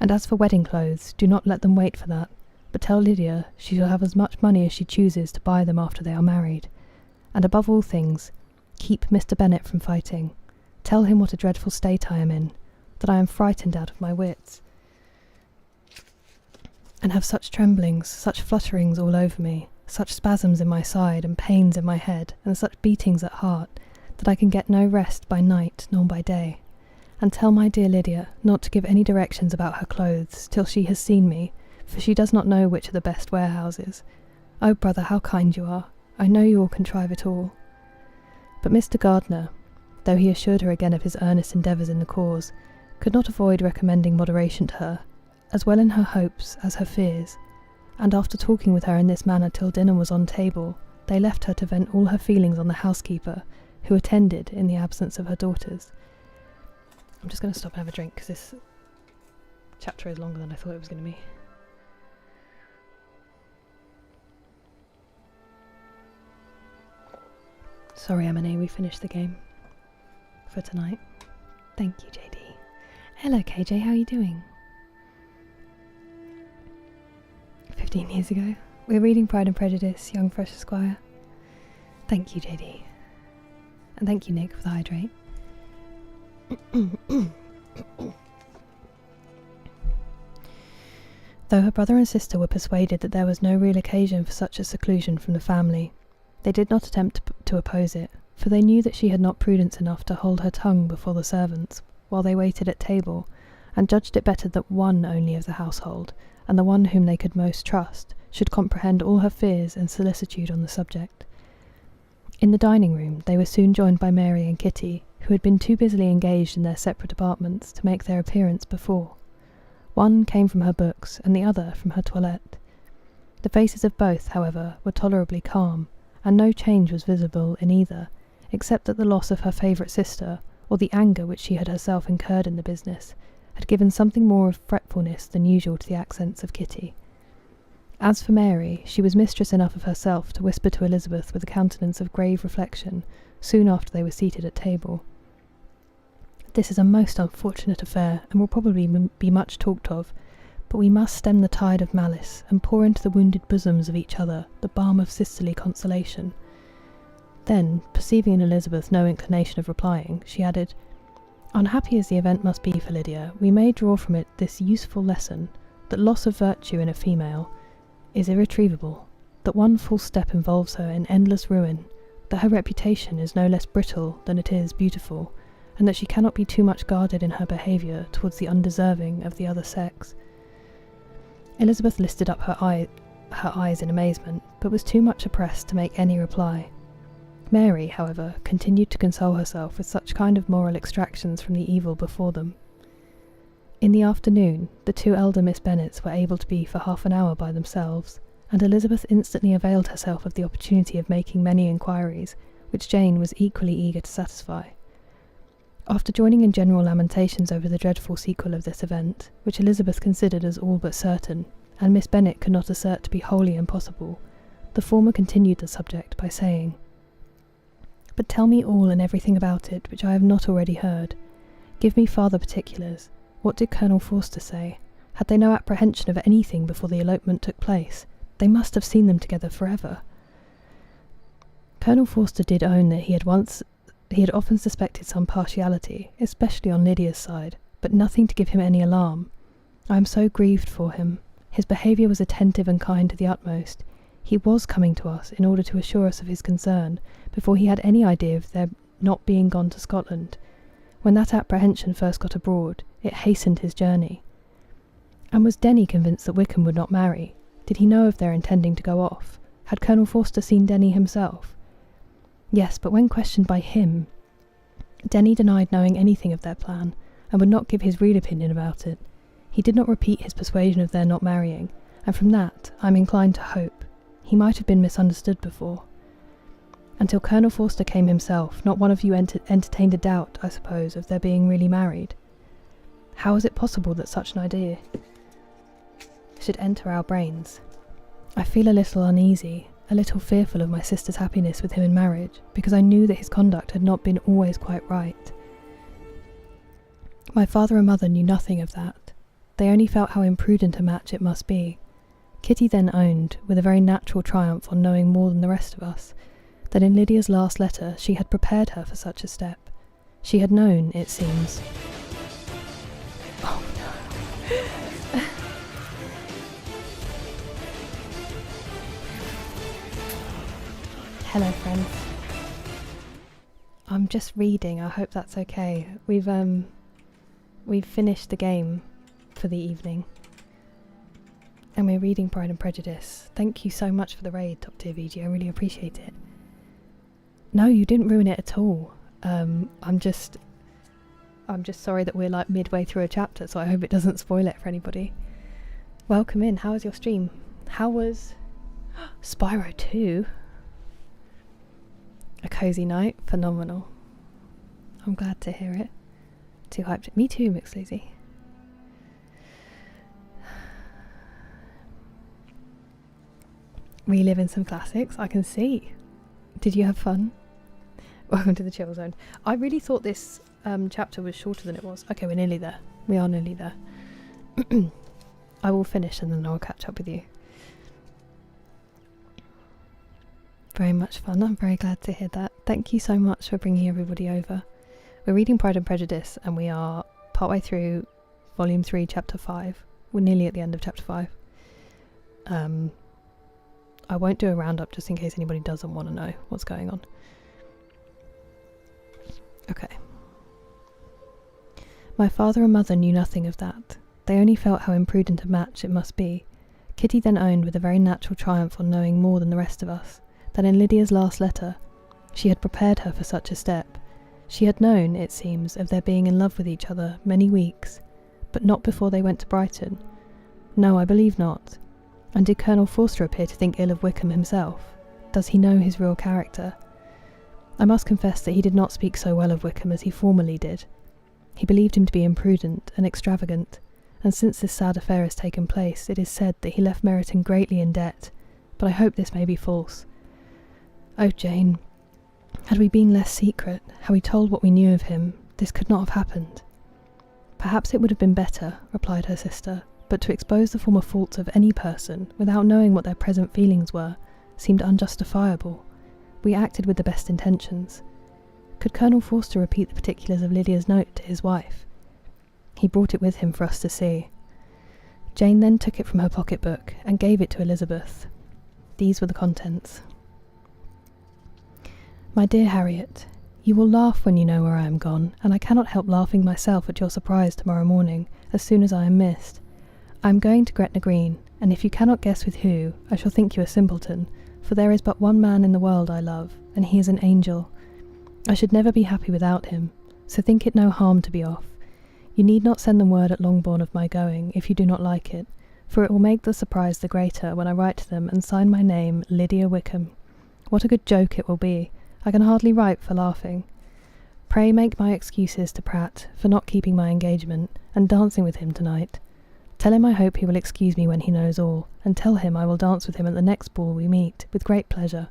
And as for wedding clothes, do not let them wait for that, but tell Lydia she shall have as much money as she chooses to buy them after they are married. And above all things, keep Mr. Bennet from fighting. Tell him what a dreadful state I am in, that I am frightened out of my wits, and have such tremblings, such flutterings all over me, such spasms in my side and pains in my head, and such beatings at heart, that I can get no rest by night nor by day. And tell my dear Lydia not to give any directions about her clothes till she has seen me, for she does not know which are the best warehouses. Oh, brother, how kind you are! I know you will contrive it all." But Mr. Gardiner, though he assured her again of his earnest endeavours in the cause, could not avoid recommending moderation to her, as well in her hopes as her fears, and after talking with her in this manner till dinner was on table, they left her to vent all her feelings on the housekeeper, who attended in the absence of her daughters. I'm just going to stop and have a drink, because this chapter is longer than I thought it was going to be. Sorry, M&A, we finished the game for tonight. Thank you, JD. Hello, KJ, how are you doing? 15 years ago. We're reading Pride and Prejudice, Young Fresh Esquire. Thank you, JD. And thank you, Nick, for the hydrate. Though her brother and sister were persuaded that there was no real occasion for such a seclusion from the family, they did not attempt to oppose it, for they knew that she had not prudence enough to hold her tongue before the servants while they waited at table, and judged it better that one only of the household, and the one whom they could most trust, should comprehend all her fears and solicitude on the subject. In the dining room they were soon joined by Mary and Kitty, who had been too busily engaged in their separate apartments to make their appearance before. One came from her books, and the other from her toilette. The faces of both, however, were tolerably calm, and no change was visible in either, except that the loss of her favourite sister, or the anger which she had herself incurred in the business, had given something more of fretfulness than usual to the accents of Kitty. As for Mary, she was mistress enough of herself to whisper to Elizabeth with a countenance of grave reflection, soon after they were seated at table. "This is a most unfortunate affair, and will probably be much talked of, but we must stem the tide of malice, and pour into the wounded bosoms of each other the balm of sisterly consolation." Then, perceiving in Elizabeth no inclination of replying, she added, "Unhappy as the event must be for Lydia, we may draw from it this useful lesson, that loss of virtue in a female is irretrievable, that one false step involves her in endless ruin, that her reputation is no less brittle than it is beautiful, and that she cannot be too much guarded in her behaviour towards the undeserving of the other sex." Elizabeth lifted up her eyes in amazement, but was too much oppressed to make any reply. Mary, however, continued to console herself with such kind of moral extractions from the evil before them. In the afternoon, the two elder Miss Bennets were able to be for half an hour by themselves, and Elizabeth instantly availed herself of the opportunity of making many inquiries, which Jane was equally eager to satisfy. After joining in general lamentations over the dreadful sequel of this event, which Elizabeth considered as all but certain, and Miss Bennet could not assert to be wholly impossible, the former continued the subject by saying, "But tell me all and everything about it which I have not already heard. Give me farther particulars. What did Colonel Forster say? Had they no apprehension of anything before the elopement took place? They must have seen them together forever." Colonel Forster did own that he had often suspected some partiality, especially on Lydia's side, but nothing to give him any alarm. "I am so grieved for him. His behaviour was attentive and kind to the utmost. He was coming to us in order to assure us of his concern, before he had any idea of their not being gone to Scotland. When that apprehension first got abroad, it hastened his journey." "And was Denny convinced that Wickham would not marry? Did he know of their intending to go off? Had Colonel Forster seen Denny himself?" "Yes, but when questioned by him, Denny denied knowing anything of their plan, and would not give his real opinion about it. He did not repeat his persuasion of their not marrying, and from that I am inclined to hope he might have been misunderstood before. Until Colonel Forster came himself, not one of you entertained a doubt, I suppose, of their being really married. How is it possible that such an idea should enter our brains? I feel a little uneasy, a little fearful of my sister's happiness with him in marriage, because I knew that his conduct had not been always quite right. My father and mother knew nothing of that. They only felt how imprudent a match it must be. Kitty then owned, with a very natural triumph on knowing more than the rest of us, that in Lydia's last letter she had prepared her for such a step. She had known, it seems. Oh no. Hello, friends. I'm just reading. I hope that's okay. We've finished the game for the evening, and we're reading Pride and Prejudice. Thank you so much for the raid, Top Tier VG. I really appreciate it. No, you didn't ruin it at all. I'm just sorry that we're like midway through a chapter, so I hope it doesn't spoil it for anybody. Welcome in. How was your stream? How was Spyro 2? A cozy night? Phenomenal. I'm glad to hear it. Too hyped. Me too, Mix Lazy. Reliving some classics, I can see. Did you have fun? Welcome to the chill zone. I really thought this chapter was shorter than it was. Okay, we're nearly there. We are nearly there. I will finish and then I'll catch up with you. Very much fun. I'm very glad to hear that. Thank you so much for bringing everybody over. We're reading Pride and Prejudice and we are partway through Volume 3, Chapter 5. We're nearly at the end of Chapter 5. I won't do a roundup just in case anybody doesn't want to know what's going on. Okay. My father and mother knew nothing of that. They only felt how imprudent a match it must be. Kitty then owned with a very natural triumph on knowing more than the rest of us, that in Lydia's last letter, she had prepared her for such a step. She had known, it seems, of their being in love with each other many weeks, but not before they went to Brighton. No, I believe not. And did Colonel Forster appear to think ill of Wickham himself? Does he know his real character? I must confess that he did not speak so well of Wickham as he formerly did. He believed him to be imprudent and extravagant, and since this sad affair has taken place, it is said that he left Meryton greatly in debt, but I hope this may be false. Oh, Jane, had we been less secret, had we told what we knew of him, this could not have happened. Perhaps it would have been better, replied her sister, but to expose the former faults of any person, without knowing what their present feelings were, seemed unjustifiable. We acted with the best intentions. Could Colonel Forster repeat the particulars of Lydia's note to his wife? He brought it with him for us to see. Jane then took it from her pocket-book and gave it to Elizabeth. These were the contents. My dear Harriet, you will laugh when you know where I am gone, and I cannot help laughing myself at your surprise tomorrow morning, as soon as I am missed. I am going to Gretna Green, and if you cannot guess with who, I shall think you a simpleton, for there is but one man in the world I love, and he is an angel. I should never be happy without him, so think it no harm to be off. You need not send them word at Longbourn of my going, if you do not like it, for it will make the surprise the greater when I write to them and sign my name Lydia Wickham. What a good joke it will be! I can hardly write for laughing. Pray make my excuses to Pratt for not keeping my engagement and dancing with him tonight. Tell him I hope he will excuse me when he knows all, and tell him I will dance with him at the next ball we meet, with great pleasure.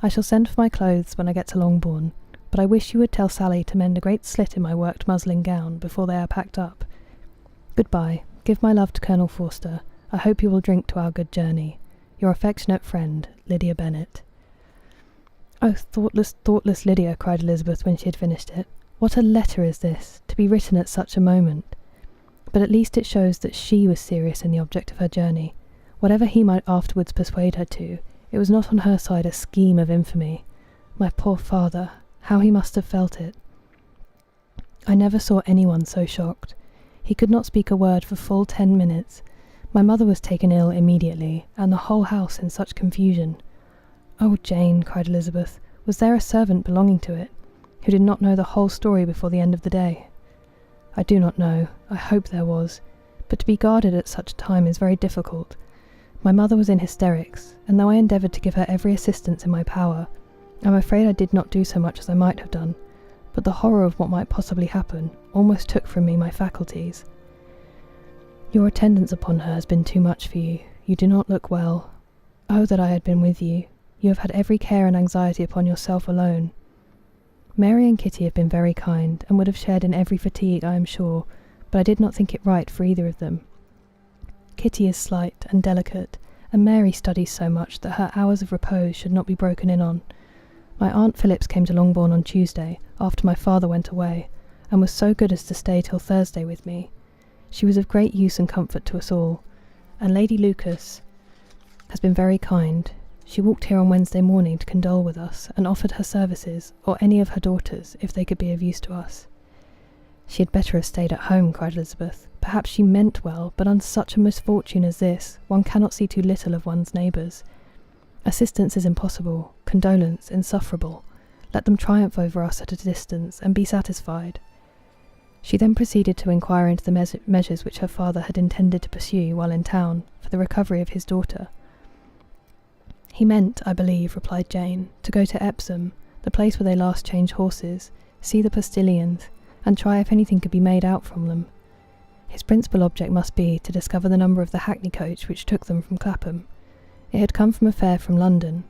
I shall send for my clothes when I get to Longbourn, but I wish you would tell Sally to mend a great slit in my worked muslin gown before they are packed up. Goodbye. Give my love to Colonel Forster. I hope you will drink to our good journey. Your affectionate friend, Lydia Bennet. Oh, thoughtless, thoughtless Lydia, cried Elizabeth when she had finished it. What a letter is this, to be written at such a moment. But at least it shows that she was serious in the object of her journey. Whatever he might afterwards persuade her to, it was not on her side a scheme of infamy. My poor father, how he must have felt it. I never saw anyone so shocked. He could not speak a word for full 10 minutes. My mother was taken ill immediately, and the whole house in such confusion. Oh, Jane, cried Elizabeth, was there a servant belonging to it, who did not know the whole story before the end of the day? I do not know. I hope there was. But to be guarded at such a time is very difficult. My mother was in hysterics, and though I endeavoured to give her every assistance in my power, I am afraid I did not do so much as I might have done, but the horror of what might possibly happen almost took from me my faculties. Your attendance upon her has been too much for you. You do not look well. Oh, that I had been with you. You have had every care and anxiety upon yourself alone. Mary and Kitty have been very kind, and would have shared in every fatigue, I am sure, but I did not think it right for either of them. Kitty is slight and delicate, and Mary studies so much that her hours of repose should not be broken in on. My Aunt Phillips came to Longbourn on Tuesday, after my father went away, and was so good as to stay till Thursday with me. She was of great use and comfort to us all, and Lady Lucas has been very kind. She walked here on Wednesday morning to condole with us, and offered her services, or any of her daughters, if they could be of use to us. She had better have stayed at home, cried Elizabeth. Perhaps she meant well, but on such a misfortune as this, one cannot see too little of one's neighbours. Assistance is impossible, condolence insufferable. Let them triumph over us at a distance, and be satisfied. She then proceeded to inquire into the measures which her father had intended to pursue while in town, for the recovery of his daughter. He meant, I believe, replied Jane, to go to Epsom, the place where they last changed horses, see the postilions, and try if anything could be made out from them. His principal object must be to discover the number of the hackney coach which took them from Clapham. It had come from a fare from London,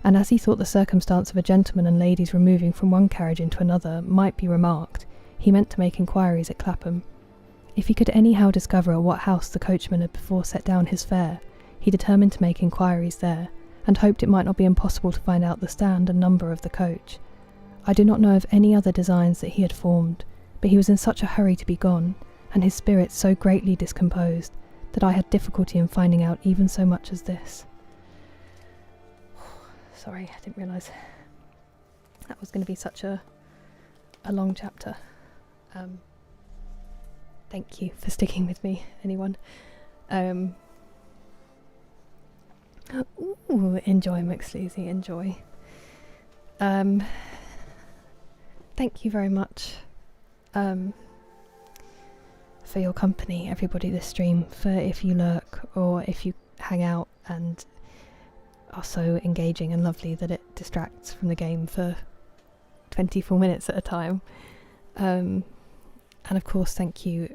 and as he thought the circumstance of a gentleman and ladies removing from one carriage into another might be remarked, he meant to make inquiries at Clapham. If he could anyhow discover at what house the coachman had before set down his fare, he determined to make inquiries there, and hoped it might not be impossible to find out the stand and number of the coach. I do not know of any other designs that he had formed, but he was in such a hurry to be gone, and his spirits so greatly discomposed, that I had difficulty in finding out even so much as this. Sorry, I didn't realise that was going to be such a long chapter. Thank you for sticking with me, anyone. Ooh, enjoy, McSleazy, enjoy. Thank you very much for your company, everybody, this stream, for if you lurk or if you hang out and are so engaging and lovely that it distracts from the game for 24 minutes at a time. And of course, thank you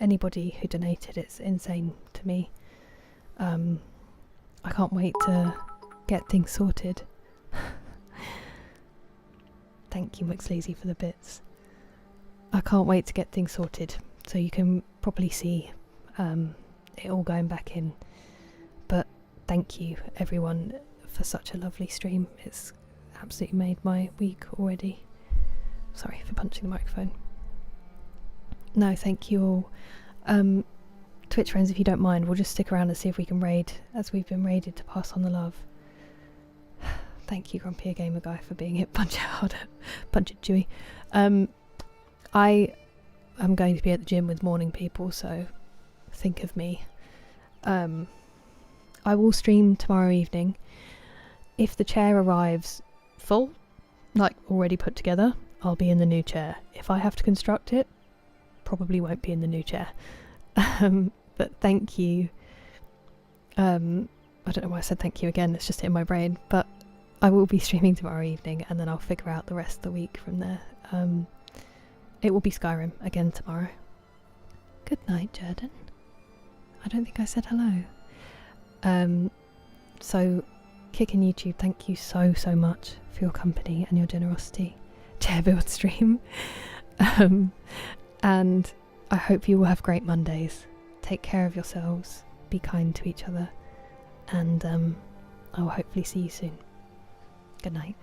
anybody who donated. It's insane to me. I can't wait to get things sorted. Thank you, McSleazy, for the bits. I can't wait to get things sorted so you can properly see it all going back in. But thank you, everyone, for such a lovely stream. It's absolutely made my week already. Sorry for punching the microphone. No, thank you all. Twitch friends, if you don't mind, we'll just stick around and see if we can raid, as we've been raided, to pass on the love. Thank you, Grumpier Gamer Guy, for being hit. Punch it harder. Punch it, Chewy. I am going to be at the gym with morning people, so think of me. I will stream tomorrow evening. If the chair arrives full, like already put together, I'll be in the new chair. If I have to construct it, probably won't be in the new chair. But thank you. I don't know why I said thank you again, it's just in my brain, but I will be streaming tomorrow evening, and then I'll figure out the rest of the week from there. It will be Skyrim again tomorrow. Good night, Jordan. I don't think I said hello. So, Kick and YouTube, thank you so much for your company and your generosity. Chair build stream. And I hope you will have great Mondays. Take care of yourselves, be kind to each other, and I will hopefully see you soon. Good night.